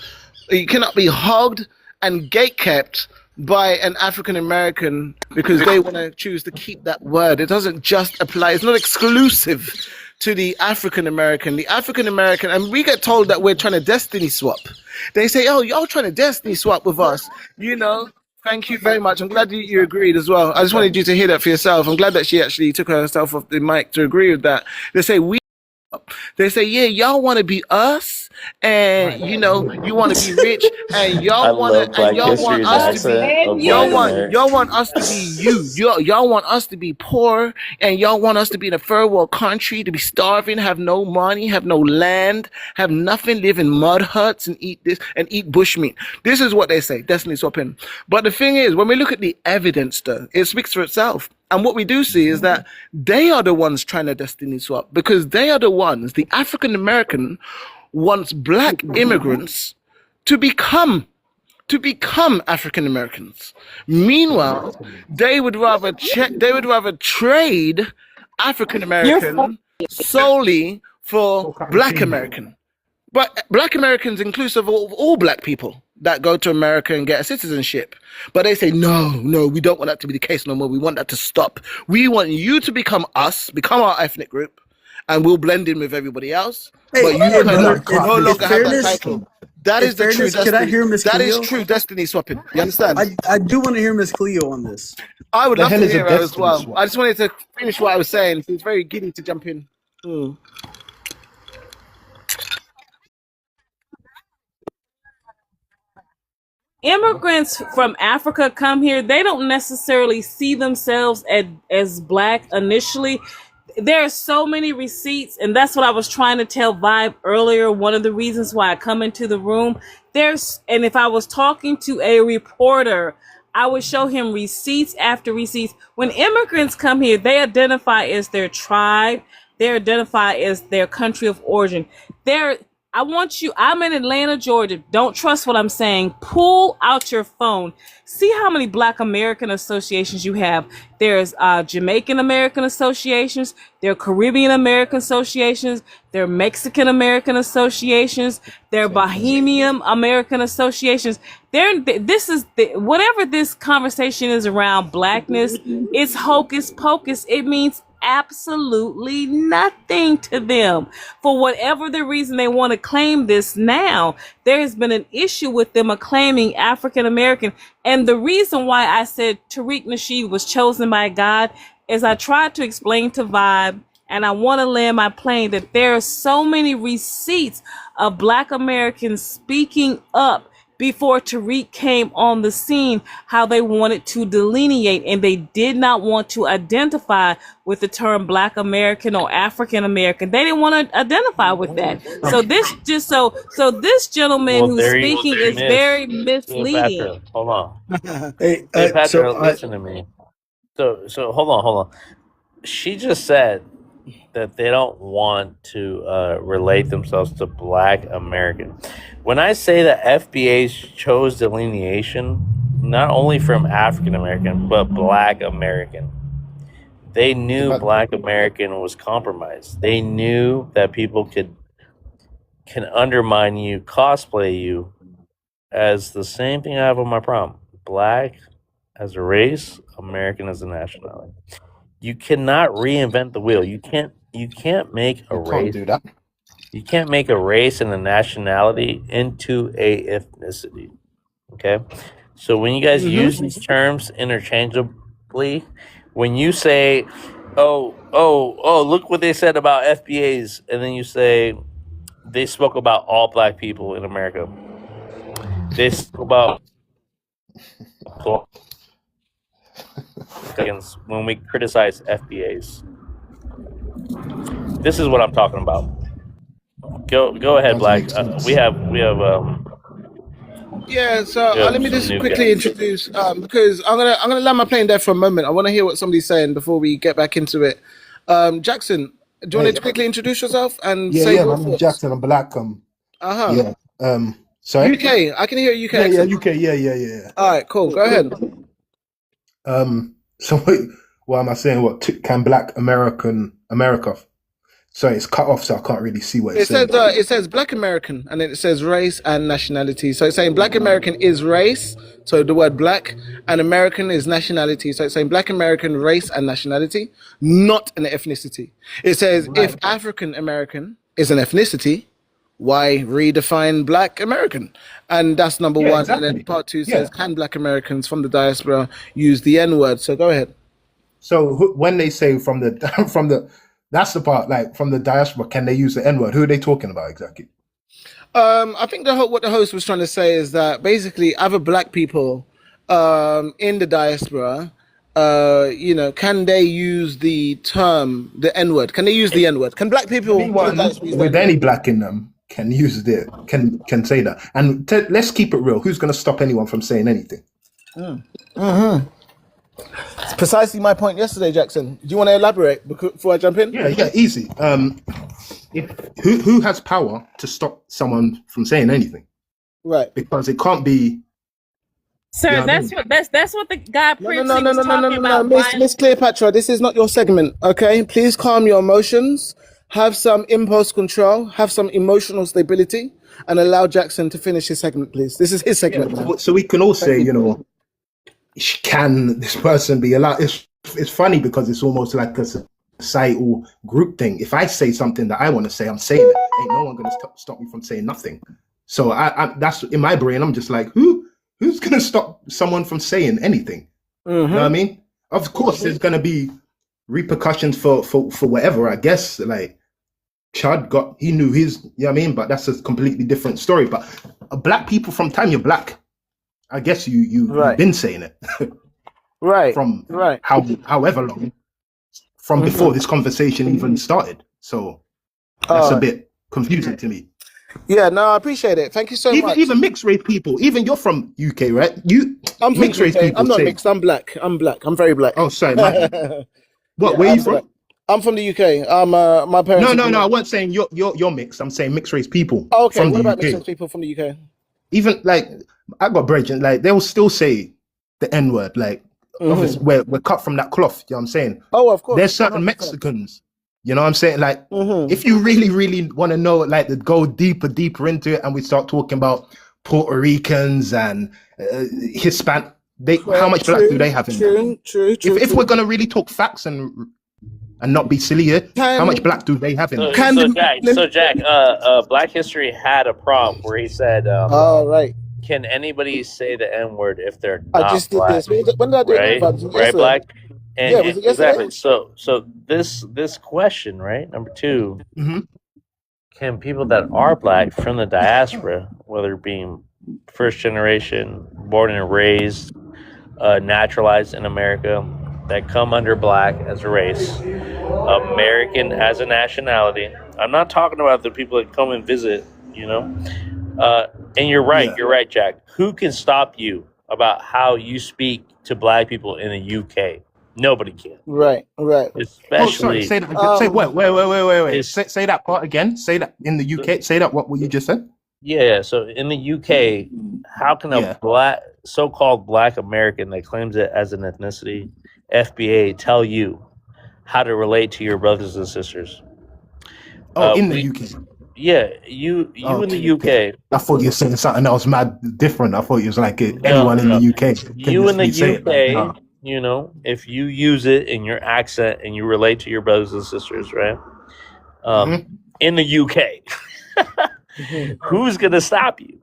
[SPEAKER 9] You cannot be hugged and gatekept by an African American because they want to choose to keep that word. It doesn't just apply. It's not exclusive to the African American. The African American, and we get told that we're trying to destiny swap. They say, "Oh, y'all trying to destiny swap with us," Thank you very much. I'm glad that you agreed as well. I just wanted you to hear that for yourself. I'm glad that she actually took herself off the mic to agree with that. They say, yeah, y'all want to be us, and you want to be rich, and y'all want us to be y'all want us to be you. Y'all want us to be poor, and y'all want us to be in a third world country, to be starving, have no money, have no land, have nothing, live in mud huts and eat bushmeat. This is what they say, destiny swapping. But the thing is, when we look at the evidence, though, it speaks for itself. And what we do see is that they are the ones trying to destiny swap, because they are the ones, the African American wants Black immigrants to become African Americans. Meanwhile, they would rather trade African American solely for Black American. But Black Americans inclusive of all Black people that go to America and get a citizenship. But they say, no, we don't want that to be the case no more. We want that to stop. We want you to become us, become our ethnic group, and we'll blend in with everybody else. But you no longer have that title. That is the true destiny.
[SPEAKER 7] Can I hear Miss Cleo?
[SPEAKER 9] That is true destiny swapping. You understand?
[SPEAKER 7] I do want to hear Miss Cleo on this.
[SPEAKER 9] I would love to hear her as well. I just wanted to finish what I was saying. She's very giddy to jump in.
[SPEAKER 8] Immigrants from Africa come here, they don't necessarily see themselves as Black initially. There are so many receipts, and that's what I was trying to tell Vibe earlier. One of the reasons why I come into the room, and if I was talking to a reporter, I would show him receipts after receipts. When immigrants come here, they identify as their tribe. They identify as their country of origin. I'm in Atlanta, Georgia. Don't trust what I'm saying. Pull out your phone. See how many Black American associations you have. There's Jamaican American associations. There are Caribbean American associations. There are Mexican American associations. There are Bahamian American associations. Whatever this conversation is around Blackness, it's hocus pocus. It means absolutely nothing to them. For whatever the reason they want to claim this now, there has been an issue with them claiming African American. And the reason why I said Tariq Nasheed was chosen by God is I tried to explain to Vibe, and I want to land my plane, that there are so many receipts of Black Americans speaking up before Tariq came on the scene, how they wanted to delineate, and they did not want to identify with the term Black American or African American. They didn't want to identify with that. So this gentleman who's speaking is very misleading.
[SPEAKER 2] Hold on.
[SPEAKER 6] Hey,
[SPEAKER 2] Patrick, listen to me. So hold on. She just said that they don't want to relate themselves to Black American. When I say that FBA chose delineation, not only from African American, but Black American, they knew Black American was compromised. They knew that people can undermine you, cosplay you as the same thing I have on my prom. Black as a race, American as a nationality. You cannot reinvent the wheel. You can't make a race.
[SPEAKER 14] Do that.
[SPEAKER 2] You can't make a race and a nationality into a ethnicity. Okay? So when you guys use these terms interchangeably, when you say, oh, look what they said about FBAs, and then you say they spoke about all Black people in America. They spoke about when we criticize FBAs. This is what I'm talking about. Go ahead, Black. We have.
[SPEAKER 9] Yeah, so let me just quickly introduce because I'm gonna land my plane there for a moment. I want to hear what somebody's saying before we get back into it. Jackson, do you want to quickly introduce yourself and say your
[SPEAKER 18] I'm
[SPEAKER 9] thoughts?
[SPEAKER 18] Jackson. I'm Black.
[SPEAKER 9] Uh-huh.
[SPEAKER 18] Yeah. Sorry.
[SPEAKER 9] UK. I can hear UK.
[SPEAKER 18] Yeah,
[SPEAKER 9] accent.
[SPEAKER 18] UK. Yeah.
[SPEAKER 9] All right, cool. Go ahead.
[SPEAKER 18] So what am I saying? Can Black America? Sorry, it's cut off, so I can't really see what
[SPEAKER 9] It says it says Black American, and then it says race and nationality. So it's saying Black American is race, so the word Black, and American is nationality. So it's saying Black American race and nationality, not an ethnicity. It says if African American is an ethnicity, why redefine Black American? And that's number one.
[SPEAKER 18] Exactly.
[SPEAKER 9] And then part two says, can Black Americans from the diaspora use the N-word? So go ahead.
[SPEAKER 18] So when they say from the that's the part, like from the diaspora, can they use the N-word? Who are they talking about exactly?
[SPEAKER 9] I think what the host was trying to say is that basically other Black people in the diaspora, can they use the term, the N-word? Can they use the N-word? Can Black people
[SPEAKER 18] with any Black in them can use it, can say that? And let's keep it real. Who's going to stop anyone from saying anything?
[SPEAKER 9] It's precisely my point yesterday, Jackson. Do you want to elaborate before I jump in?
[SPEAKER 18] Yeah, easy. Who has power to stop someone from saying anything?
[SPEAKER 9] Right.
[SPEAKER 18] Because it can't be.
[SPEAKER 8] Sir, that's what the guy previously was talking about.
[SPEAKER 9] Miss Cleopatra, this is not your segment, okay? Please calm your emotions, have some impulse control, have some emotional stability, and allow Jackson to finish his segment, please. This is his segment.
[SPEAKER 18] Yeah, so we can all say, can this person be allowed? It's funny because it's almost like a societal group thing. If I say something that I want to say, I'm saying it. Ain't no one going to stop me from saying nothing. So I that's in my brain. I'm just like, who's going to stop someone from saying anything? You know what I mean? Of course, there's going to be repercussions for whatever. I guess like Chad he knew his. You know what I mean? But that's a completely different story. But Black people, from time you're Black, I guess you've been saying it. From however long. From before this conversation even started. So that's a bit confusing to me.
[SPEAKER 9] Yeah, no, I appreciate it. Thank you so much.
[SPEAKER 18] Even mixed race people. Even you're from UK, right?
[SPEAKER 9] I'm from
[SPEAKER 18] Mixed race
[SPEAKER 9] UK.
[SPEAKER 18] people
[SPEAKER 9] I'm not
[SPEAKER 18] say.
[SPEAKER 9] mixed. I'm black. I'm black. I'm very black.
[SPEAKER 18] Oh, sorry. What?
[SPEAKER 9] Yeah,
[SPEAKER 18] Where are
[SPEAKER 9] I'm
[SPEAKER 18] you from?
[SPEAKER 9] black. I'm from the UK. My parents.
[SPEAKER 18] No. I wasn't saying you're mixed. I'm saying mixed race people
[SPEAKER 9] Oh, okay.
[SPEAKER 18] from
[SPEAKER 9] What
[SPEAKER 18] the
[SPEAKER 9] about mixed
[SPEAKER 18] UK.
[SPEAKER 9] race people from the UK?
[SPEAKER 18] Even like I got brethren, like they will still say the N word. Like obviously we're cut from that cloth. You know what I'm saying?
[SPEAKER 9] Oh, of course.
[SPEAKER 18] There's certain
[SPEAKER 9] 100%.
[SPEAKER 18] Mexicans. You know what I'm saying? Like if you really want to know, like to go deeper into it, and we start talking about Puerto Ricans and Hispanic, how much black do they have in them?
[SPEAKER 9] True.
[SPEAKER 18] If we're gonna really talk facts and not be silly here, how much black do they have in them?
[SPEAKER 2] So Jack, Black History had a prompt where he said,
[SPEAKER 9] oh, right.
[SPEAKER 2] Can anybody say the N word if they're not
[SPEAKER 9] I just did
[SPEAKER 2] black?
[SPEAKER 9] this. When did I do
[SPEAKER 2] Right,
[SPEAKER 9] that?
[SPEAKER 2] right,
[SPEAKER 9] Yesterday.
[SPEAKER 2] Black. And,
[SPEAKER 9] Yeah, was it yesterday?
[SPEAKER 2] exactly. So this question, right, number 2, can people that are black from the diaspora, whether being first generation, born and raised, naturalized in America, that come under black as a race, American as a nationality. I'm not talking about the people that come and visit, you know. And you're right, Jack. Who can stop you about how you speak to black people in the UK? Nobody can.
[SPEAKER 9] Right.
[SPEAKER 2] Especially.
[SPEAKER 18] Oh, sorry. Say that. Say wait. Say that part again. Say that in the UK. Say that what you just said.
[SPEAKER 2] Yeah. So in the UK, how can a so-called black American that claims it as an ethnicity, FBA, tell you how to relate to your brothers and sisters?
[SPEAKER 18] In the UK.
[SPEAKER 2] Yeah, you in the UK.
[SPEAKER 18] I thought you were saying something else mad different. I thought it was like anyone in the UK.
[SPEAKER 2] You in the UK, you know, if you use it in your accent and you relate to your brothers and sisters, right? In the UK, who's gonna stop you?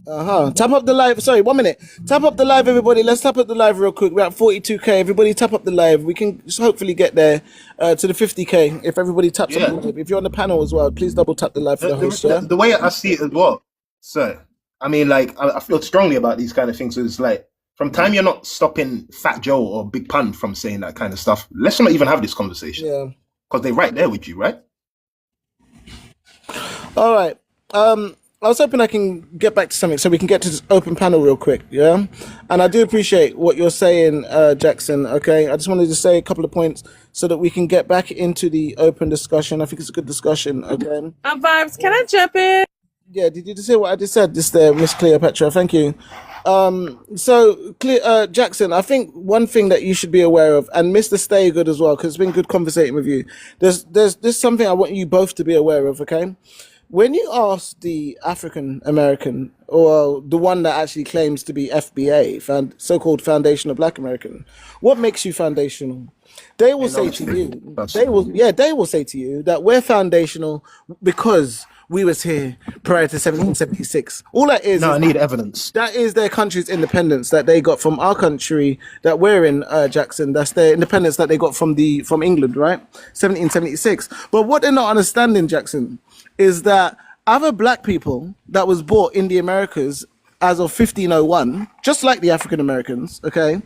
[SPEAKER 9] Tap up the live. Sorry, 1 minute. Tap up the live, everybody. Let's tap up the live real quick. We're at 42k. Everybody tap up the live. We can just hopefully get there to the 50k if everybody taps up the live. If you're on the panel as well, please double tap the live for the host. Yeah?
[SPEAKER 18] The way I see it as well, sir. I mean, like I feel strongly about these kind of things. So it's like from time you're not stopping Fat Joe or Big Pun from saying that kind of stuff. Let's not even have this conversation.
[SPEAKER 9] Yeah.
[SPEAKER 18] Because they're right there with you, right?
[SPEAKER 9] All right. I was hoping I can get back to something so we can get to this open panel real quick, yeah? And I do appreciate what you're saying, Jackson, okay? I just wanted to say a couple of points so that we can get back into the open discussion. I think it's a good discussion, okay?
[SPEAKER 8] Vibes, can I jump in?
[SPEAKER 9] Yeah, did you just hear what I just said? Just there, Miss Cleopatra, thank you. Jackson, I think one thing that you should be aware of, and Mr. Staygood as well, because it's been good conversating with you, there's something I want you both to be aware of, okay? When you ask the African American, or the one that actually claims to be FBA, so-called Foundational Black American, what makes you foundational? They will say to you, they will say to you that we're foundational because we was here prior to 1776. All that is.
[SPEAKER 18] No, I need evidence.
[SPEAKER 9] That is their country's independence that they got from our country that we're in, Jackson. That's their independence that they got from England, right? 1776. But what they're not understanding, Jackson, is that other black people that was brought in the Americas as of 1501, just like the African Americans, okay,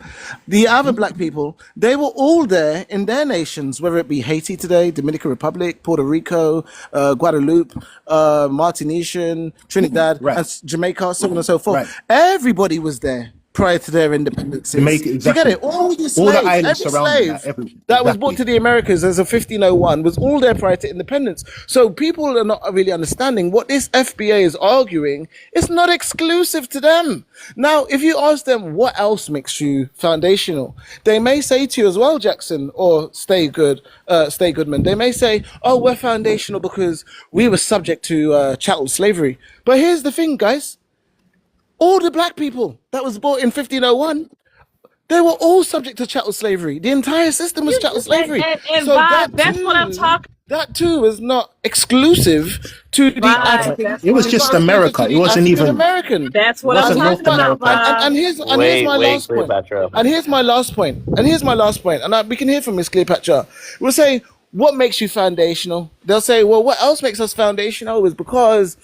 [SPEAKER 9] the other black people, they were all there in their nations, whether it be Haiti today, Dominican Republic, Puerto Rico, Guadeloupe, Martinique, Trinidad, and Jamaica, so on and so forth. Right. Everybody was there prior to their independence.
[SPEAKER 18] Jamaica, exactly.
[SPEAKER 9] You get it? All the slaves,
[SPEAKER 18] all the islands
[SPEAKER 9] every
[SPEAKER 18] surrounding
[SPEAKER 9] slave that was brought to the Americas as of 1501 was all there prior to independence. So people are not really understanding what this FBA is arguing. It's not exclusive to them. Now, if you ask them what else makes you foundational, they may say to you as well, Jackson, or Stay Goodman, they may say, oh, we're foundational because we were subject to chattel slavery. But here's the thing, guys. All the black people that was brought in 1501, they were all subject to chattel slavery. The entire system was chattel slavery.
[SPEAKER 8] And that's what I'm talking.
[SPEAKER 9] That too is not exclusive to the African.
[SPEAKER 18] It was just America. It wasn't even
[SPEAKER 9] American.
[SPEAKER 8] That's what I'm talking about.
[SPEAKER 9] And here's my last point. And here's my last point. And we can hear from Miss Cleopatra. We'll say, what makes you foundational? They'll say, well, what else makes us foundational is because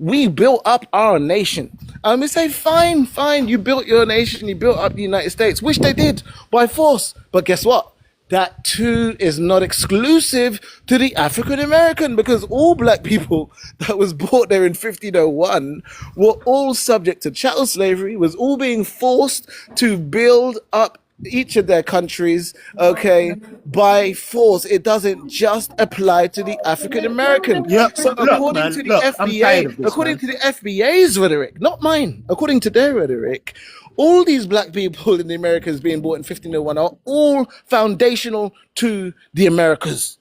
[SPEAKER 9] we built up our nation. And we say, fine, you built your nation, you built up the United States, which they did by force. But guess what? that too is not exclusive to the African American, because all black people that was brought there in 1501 were all subject to chattel slavery, was all being forced to build up each of their countries, okay, by force. It doesn't just apply to the African American.
[SPEAKER 18] Yep.
[SPEAKER 9] So
[SPEAKER 18] Look, man, look, I'm tired of this,
[SPEAKER 9] according
[SPEAKER 18] man.
[SPEAKER 9] to the FBA's rhetoric, not mine, according to their rhetoric, all these black people in the Americas being brought in 1501 are all foundational to the Americas.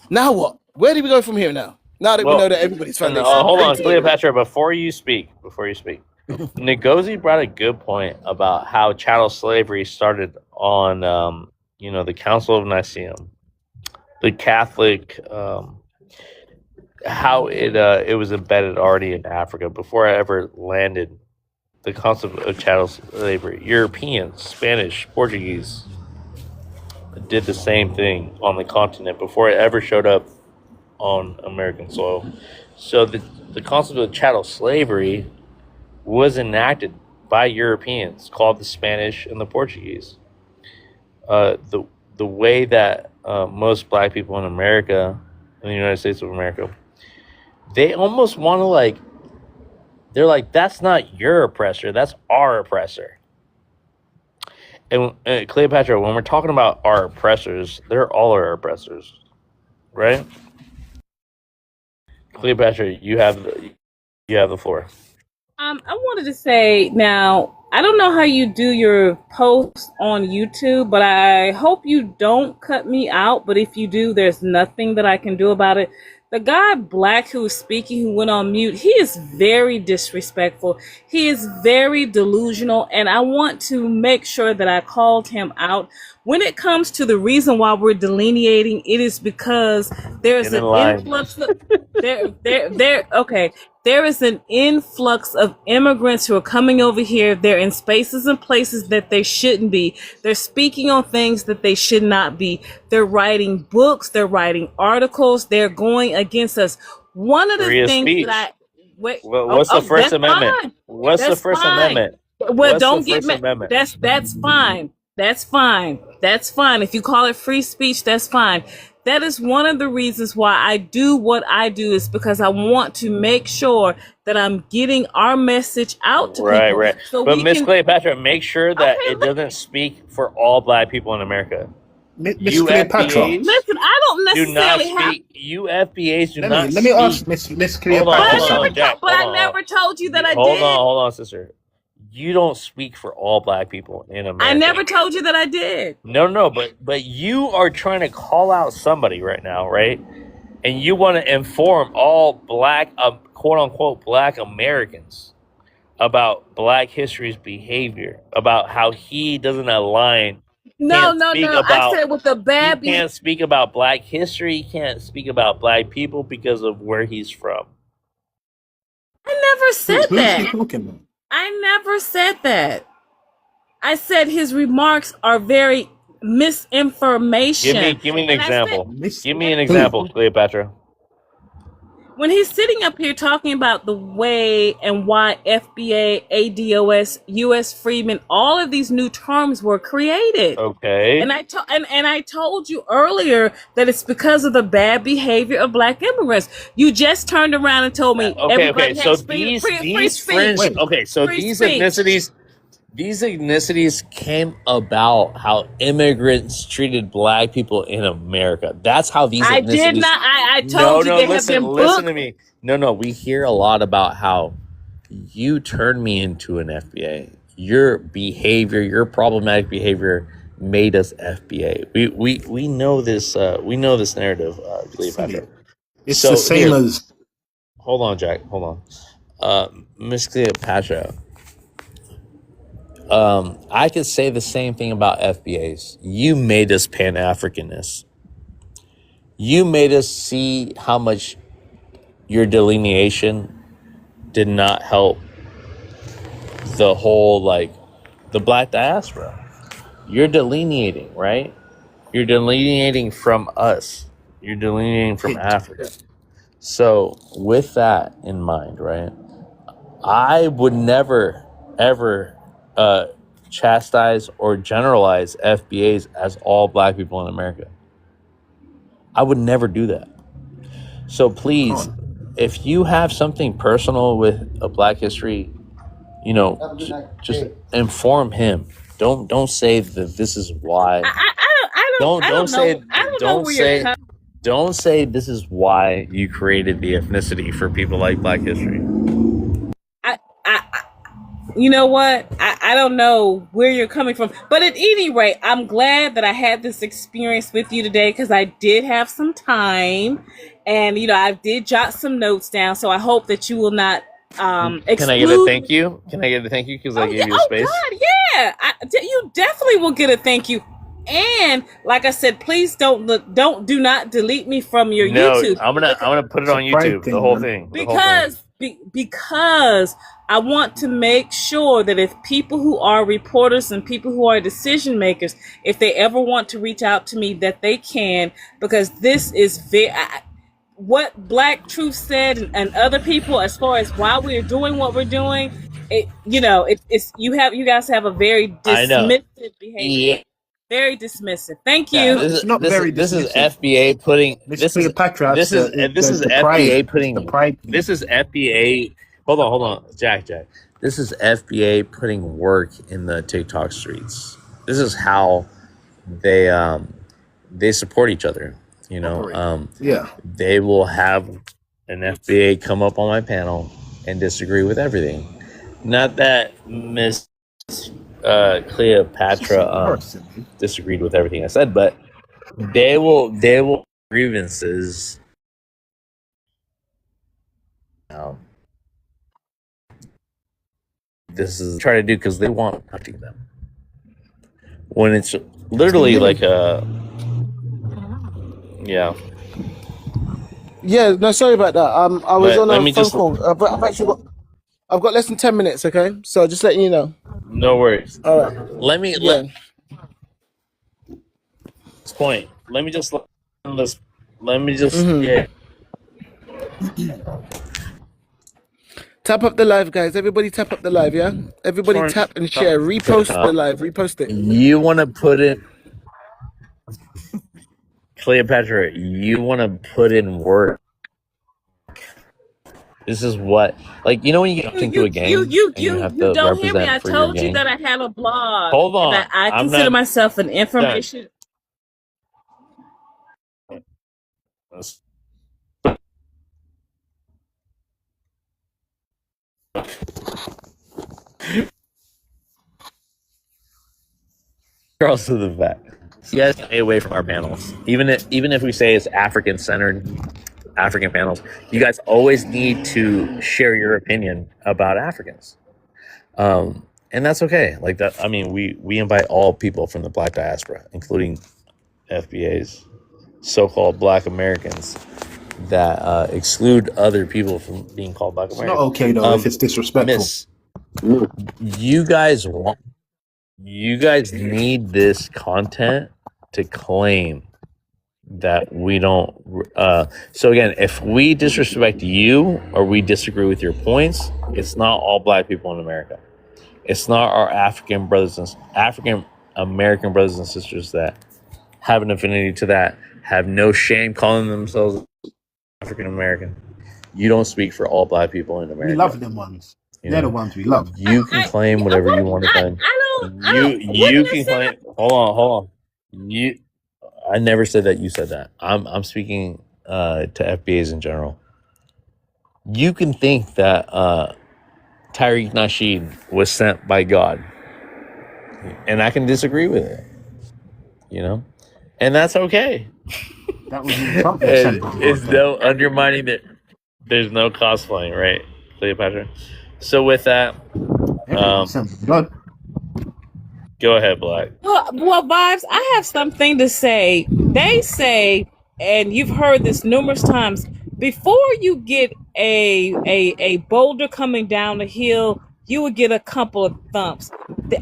[SPEAKER 9] Now what? Where do we go from here now? Now that we know that everybody's foundational.
[SPEAKER 2] Hold on, Cleopatra. Before you speak, Ngozi brought a good point about how chattel slavery started on, the Council of Nicaea, the Catholic, how it was embedded already in Africa before it ever landed. The concept of chattel slavery, Europeans, Spanish, Portuguese did the same thing on the continent before it ever showed up on American soil. So the concept of chattel slavery was enacted by Europeans, called the Spanish and the Portuguese. The way that most black people in America, in the United States of America, they almost want to they're like, that's not your oppressor, that's our oppressor. And Cleopatra, when we're talking about our oppressors, they're all our oppressors, right? Cleopatra, you have the floor.
[SPEAKER 8] I wanted to say now, I don't know how you do your posts on YouTube, but I hope you don't cut me out. But if you do, there's nothing that I can do about it. The guy Black who was speaking, who went on mute, he is very disrespectful. He is very delusional, and I want to make sure that I called him out. When it comes to the reason why we're delineating, it is because there's an influx of there is an influx of immigrants who are coming over here. They're in spaces and places that they shouldn't be. They're speaking on things that they should not be. They're writing books. They're writing articles. They're going against us. One of the
[SPEAKER 2] Freedom of
[SPEAKER 8] things
[SPEAKER 2] speech.
[SPEAKER 8] that
[SPEAKER 2] What's the First Amendment? What's the First Amendment?
[SPEAKER 8] Well, don't get me. That's fine. That's fine. That's fine. If you call it free speech, that's fine. That is one of the reasons why I do what I do, is because I want to make sure that I'm getting our message out to people.
[SPEAKER 2] Right.
[SPEAKER 8] So
[SPEAKER 2] But
[SPEAKER 8] we
[SPEAKER 2] Miss
[SPEAKER 8] can.
[SPEAKER 2] Cleopatra, make sure that it doesn't speak for all black people in America.
[SPEAKER 18] Miss Cleopatra.
[SPEAKER 8] Listen, I don't
[SPEAKER 2] do not
[SPEAKER 8] necessarily have.
[SPEAKER 2] speak. UFBAs do not
[SPEAKER 18] Let me ask
[SPEAKER 2] speak.
[SPEAKER 18] Miss
[SPEAKER 2] Hold
[SPEAKER 18] Cleopatra.
[SPEAKER 2] on, Jack.
[SPEAKER 8] But I never told you that I
[SPEAKER 2] Hold
[SPEAKER 8] did.
[SPEAKER 2] on, sister. You don't speak for all black people in America.
[SPEAKER 8] I never told you that I did.
[SPEAKER 2] No, but you are trying to call out somebody right now, right? And you want to inform all black, quote unquote, black Americans about black history's behavior, about how he doesn't align.
[SPEAKER 8] No.
[SPEAKER 2] About,
[SPEAKER 8] I said with the bad.
[SPEAKER 2] He can't speak about black history. He can't speak about black people because of where he's from.
[SPEAKER 8] I never said
[SPEAKER 18] Who's
[SPEAKER 8] that.
[SPEAKER 18] he talking about?
[SPEAKER 8] I never said that. I said his remarks are very misinformation.
[SPEAKER 2] Give me an
[SPEAKER 8] And I said,
[SPEAKER 2] example. Give me an example, Cleopatra.
[SPEAKER 8] when he's sitting up here talking about the way and why FBA, ADOS, U.S. Freedmen, all of these new terms were created.
[SPEAKER 2] Okay.
[SPEAKER 8] And I told you earlier that it's because of the bad behavior of black immigrants. You just turned around and told me everybody
[SPEAKER 2] So
[SPEAKER 8] has free speech.
[SPEAKER 2] These ethnicities came about how immigrants treated black people in America. That's how these ethnicities.
[SPEAKER 8] I did not. I told you there have been books.
[SPEAKER 2] Listen to me. No. We hear a lot about how you turned me into an FBA. Your behavior, your problematic behavior, made us FBA. We know this. We know this narrative, Cleopatra.
[SPEAKER 18] It's the same as.
[SPEAKER 2] Hold on, Jack. Hold on, Miss Cleopatra. I could say the same thing about FBAs. You made us Pan-Africanists. You made us see how much your delineation did not help the whole, the black diaspora. You're delineating, right? You're delineating from us. You're delineating from Africa. So with that in mind, right, I would never, ever chastise or generalize FBAs as all black people in America. I would never do that. So please, if you have something personal with a Black History, you know, just inform him. Don't say that this is why. Don't say this is why you created the ethnicity for people like Black History.
[SPEAKER 8] You know what? I don't know where you're coming from. But at any rate, I'm glad that I had this experience with you today because I did have some time. And, you know, I did jot some notes down. So I hope that you will not
[SPEAKER 2] Can I get a thank you? Because I gave you space?
[SPEAKER 8] God, yeah. You definitely will get a thank you. And like I said, please do not delete me from your YouTube.
[SPEAKER 2] I'm gonna put it on YouTube, the whole thing.
[SPEAKER 8] Because I want to make sure that if people who are reporters and people who are decision makers, if they ever want to reach out to me, that they can, because this is what Black Truth said and other people as far as why we're doing what we're doing. You guys have a very dismissive behavior. Yeah. Very dismissive. Thank you.
[SPEAKER 2] Yeah, this is FBA putting this is FBA. Hold on, Jack. This is FBA putting work in the TikTok streets. This is how they support each other. You know, they will have an FBA come up on my panel and disagree with everything. Not that Miss Cleopatra disagreed with everything I said, but they will grievances. This is try to do because they want to talk to them. When it's literally like
[SPEAKER 9] Yeah, no, sorry about that. I was on a phone call. I've got less than 10 minutes, okay? So just letting you know.
[SPEAKER 2] No worries.
[SPEAKER 9] All right.
[SPEAKER 2] Let me
[SPEAKER 9] tap up the live, guys. Everybody tap up the live, yeah? Everybody tap and share. Repost the live. Repost it.
[SPEAKER 2] You want to put it, Cleopatra, you want to put in work. This is what, like, you know, when you get into a gang,
[SPEAKER 8] you don't hear me. I told you that I had a blog.
[SPEAKER 2] Hold on.
[SPEAKER 8] That I consider myself an information.
[SPEAKER 2] Girls to the vet. You guys stay away from our panels. Even if we say it's African-centered, African panels, you guys always need to share your opinion about Africans. And that's okay. Like that, I mean, we invite all people from the Black diaspora, including FBAs, so-called Black Americans that exclude other people from being called Black Americans.
[SPEAKER 18] It's not okay though if it's disrespectful.
[SPEAKER 2] You guys need this content to claim that we don't. So again, if we disrespect you or we disagree with your points, it's not all Black people in America. It's not our African American brothers and sisters that have an affinity to that, have no shame calling themselves African American. You don't speak for all Black people in America.
[SPEAKER 18] We love them ones. They're the ones we love.
[SPEAKER 2] You can claim whatever you want to claim. You can claim. Hold on. I never said that you said that. I'm speaking to FBAs in general. You can think that Tariq Nasheed was sent by God, and I can disagree with it. You know, and that's okay.
[SPEAKER 18] That was Trump that sent by God.
[SPEAKER 2] It's no undermining that. There's no cosplaying, right, Cleopatra? So with that, go ahead, Black.
[SPEAKER 8] Well, Vibes, I have something to say. They say, and you've heard this numerous times, before you get a boulder coming down the hill, you would get a couple of thumps.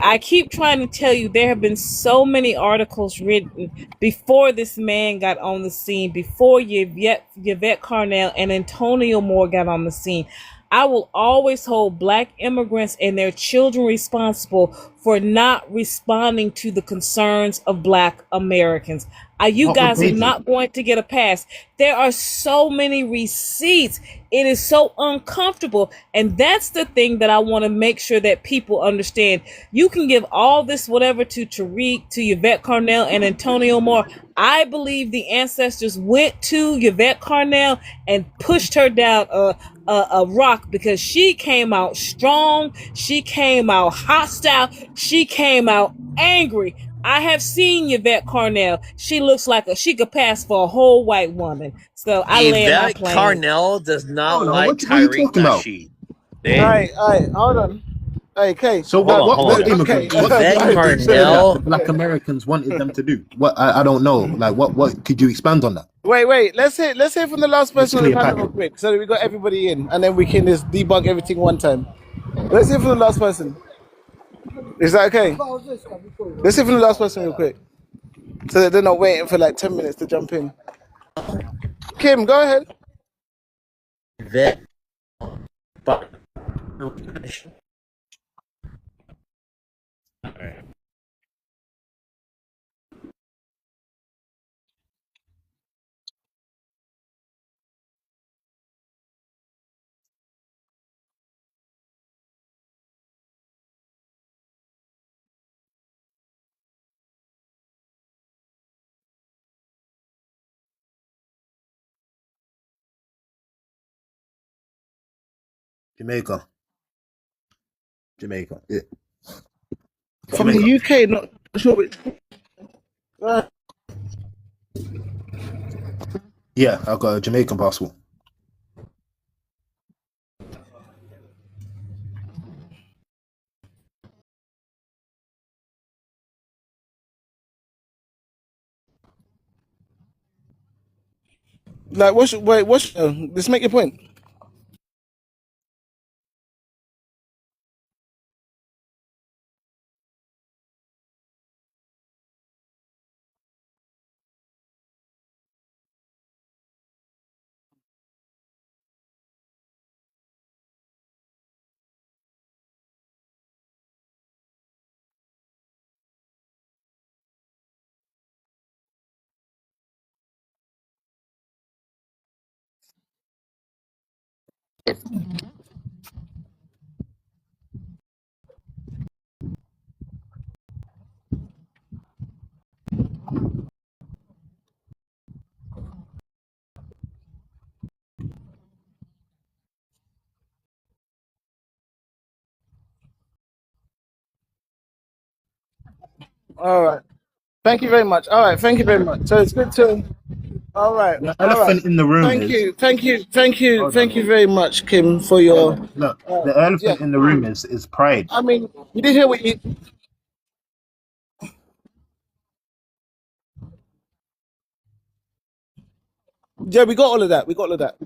[SPEAKER 8] I keep trying to tell you, there have been so many articles written before this man got on the scene, before Yvette Carnell and Antonio Moore got on the scene. I will always hold black immigrants and their children responsible for not responding to the concerns of black Americans. You
[SPEAKER 18] What would
[SPEAKER 8] guys are
[SPEAKER 18] they do?
[SPEAKER 8] not going to get a pass. There are so many receipts. It is so uncomfortable. And that's the thing that I want to make sure that people understand. You can give all this whatever to Tariq, to Yvette Carnell and Antonio Moore. I believe the ancestors went to Yvette Carnell and pushed her down a rock because she came out strong. She came out hostile. She came out angry. I have seen Yvette Carnell. She looks like she could pass for a whole white woman. So I land my
[SPEAKER 2] Yvette
[SPEAKER 8] plane.
[SPEAKER 2] Carnell does not
[SPEAKER 18] Hold on,
[SPEAKER 2] like
[SPEAKER 18] what are you
[SPEAKER 2] Tyreek
[SPEAKER 18] talking about?
[SPEAKER 2] Nasheed.
[SPEAKER 9] All right, hold on. Hey, Kay.
[SPEAKER 18] So
[SPEAKER 2] Hold on,
[SPEAKER 18] what
[SPEAKER 2] hold on.
[SPEAKER 18] immigrants? What
[SPEAKER 2] Yvette
[SPEAKER 18] did they say that
[SPEAKER 2] Carnell.
[SPEAKER 18] the black Americans wanted them to do? What I don't know. Like what could you expand on that?
[SPEAKER 9] Wait. Let's hear from the last person on the panel real
[SPEAKER 18] Cleopatra.
[SPEAKER 9] quick, so that we got everybody in, and then we can just debunk everything one time. Let's hear from the last person. Is that okay? Let's hear from the last person real quick, so that they're not waiting for like 10 minutes to jump in. Kim, go ahead.
[SPEAKER 2] Yvette.
[SPEAKER 18] Jamaica. Yeah.
[SPEAKER 9] From the UK, not sure which.
[SPEAKER 18] Yeah, I've got a Jamaican passport.
[SPEAKER 9] Like, let's make your point. All right. Thank you very much. All right. Thank you very much. So it's good to. All right.
[SPEAKER 18] The
[SPEAKER 9] All right.
[SPEAKER 18] elephant in the room
[SPEAKER 9] Thank
[SPEAKER 18] is.
[SPEAKER 9] you. Thank
[SPEAKER 18] Hold
[SPEAKER 9] you
[SPEAKER 18] on.
[SPEAKER 9] very much, Kim, for your.
[SPEAKER 18] Look, the elephant
[SPEAKER 9] Yeah.
[SPEAKER 18] in the room is pride.
[SPEAKER 9] I mean, you did hear what you. Yeah, we got all of that. We got all of that.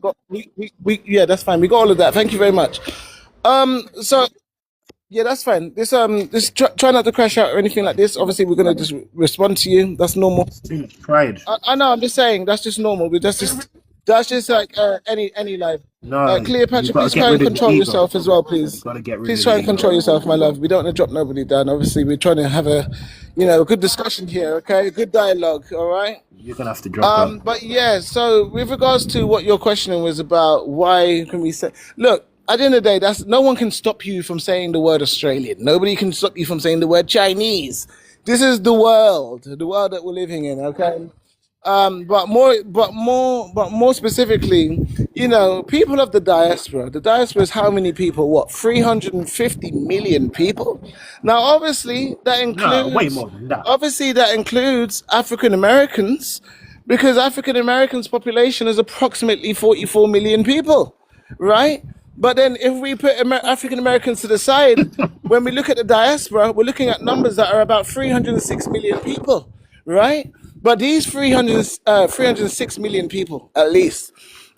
[SPEAKER 9] Yeah, that's fine. We got all of that. Thank you very much. So yeah, that's fine. This try not to crash out or anything like this. Obviously, we're gonna just respond to you. That's normal.
[SPEAKER 18] Too much pride.
[SPEAKER 9] I know. I'm just saying that's just normal. That's just like any life.
[SPEAKER 18] No,
[SPEAKER 9] Cleopatra,
[SPEAKER 18] you gotta
[SPEAKER 9] please
[SPEAKER 18] get
[SPEAKER 9] try and
[SPEAKER 18] rid of the
[SPEAKER 9] control
[SPEAKER 18] ego.
[SPEAKER 9] yourself as well, please.
[SPEAKER 18] You gotta get rid
[SPEAKER 9] Please
[SPEAKER 18] of
[SPEAKER 9] try
[SPEAKER 18] the
[SPEAKER 9] and control
[SPEAKER 18] ego.
[SPEAKER 9] yourself, my love. We don't want to drop nobody down. Obviously, we're trying to have a good discussion here. Okay, good dialogue. All right.
[SPEAKER 18] You're gonna have to drop her.
[SPEAKER 9] But yeah, so with regards to what your questioning was about, why can we say, look, at the end of the day, that's no one can stop you from saying the word Australian. Nobody can stop you from saying the word Chinese. This is the world that we're living in, okay? But more specifically, people of the diaspora. The diaspora is how many people? What, 350 million people? Now, obviously,
[SPEAKER 18] No, way more than that.
[SPEAKER 9] that includes African Americans, because African Americans' population is approximately 44 million people, right? But then if we put African Americans to the side, when we look at the diaspora, we're looking at numbers that are about 306 million people, right? But these 306 million people, at least,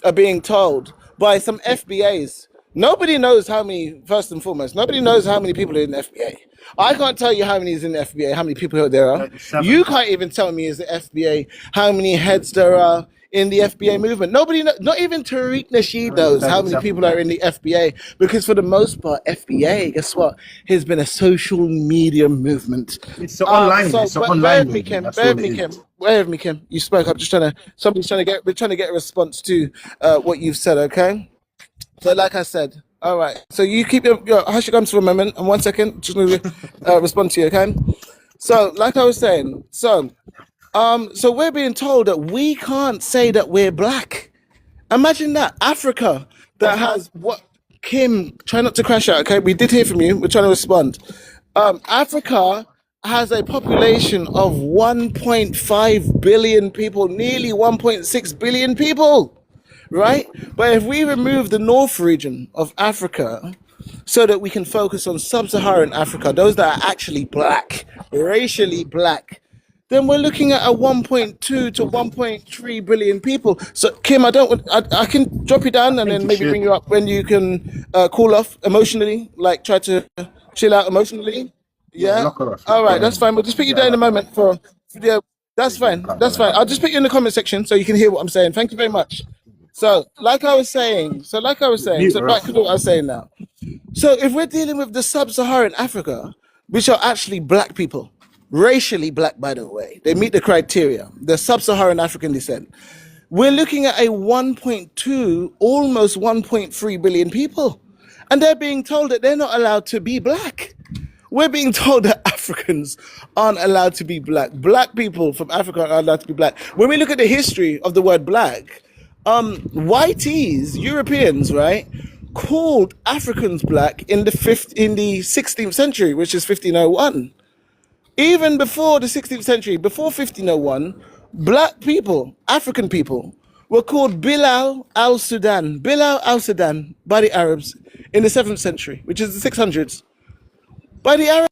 [SPEAKER 9] are being told by some FBAs. Nobody knows how many, first and foremost, nobody knows how many people are in the FBA. I can't tell you how many is in the FBA, how many people there are.
[SPEAKER 18] 37.
[SPEAKER 9] You can't even tell me as the FBA how many heads there are in the FBA movement. Nobody, not even Tariq Nasheed knows how many people are in the FBA, because for the most part, FBA, guess what, has been a social media movement.
[SPEAKER 18] It's an online.
[SPEAKER 9] So
[SPEAKER 18] It's an
[SPEAKER 9] bear
[SPEAKER 18] online
[SPEAKER 9] with me,
[SPEAKER 18] movement.
[SPEAKER 9] Kim.
[SPEAKER 18] That's
[SPEAKER 9] Bear
[SPEAKER 18] all
[SPEAKER 9] with
[SPEAKER 18] it
[SPEAKER 9] me, Kim.
[SPEAKER 18] is.
[SPEAKER 9] Bear with me, Kim. You spoke up. Somebody's trying to get a response to what you've said. Okay. So, like I said, all right. So you keep your hush your gums for a moment, and 1 second, just going to respond to you. Okay. So, like I was saying, so we're being told that we can't say that we're black. Imagine that. Africa that has what? Kim, try not to crash out, okay? We did hear from you. We're trying to respond. Africa has a population of 1.5 billion people, nearly 1.6 billion people, right? But if we remove the North region of Africa so that we can focus on sub-Saharan Africa, those that are actually black, racially black, then we're looking at a 1.2 to 1.3 billion people. So, Kim, I can drop you down and then maybe bring you up when you can cool off emotionally, like try to chill out emotionally. Yeah.
[SPEAKER 18] Knock her off.
[SPEAKER 9] All right, that's fine. We'll just put you down in a moment yeah. That's fine. That's fine. I'll just put you in the comment section so you can hear what I'm saying. Thank you very much. So, like I was saying, so back to what I was saying now. So if we're dealing with the sub-Saharan Africa, which are actually black people, racially black, by the way, they meet the criteria, the sub-Saharan African descent, we're looking at a 1.2, almost 1.3 billion people. And they're being told that they're not allowed to be black. We're being told that Africans aren't allowed to be black. Black people from Africa are allowed to be black. When we look at the history of the word black, whiteys, Europeans, right, called Africans black in the 16th century, which is 1501. Even before the 16th century, before 1501, black people, African people, were called Bilal al-Sudan by the Arabs in the 7th century, which is the 600s. By the Arabs.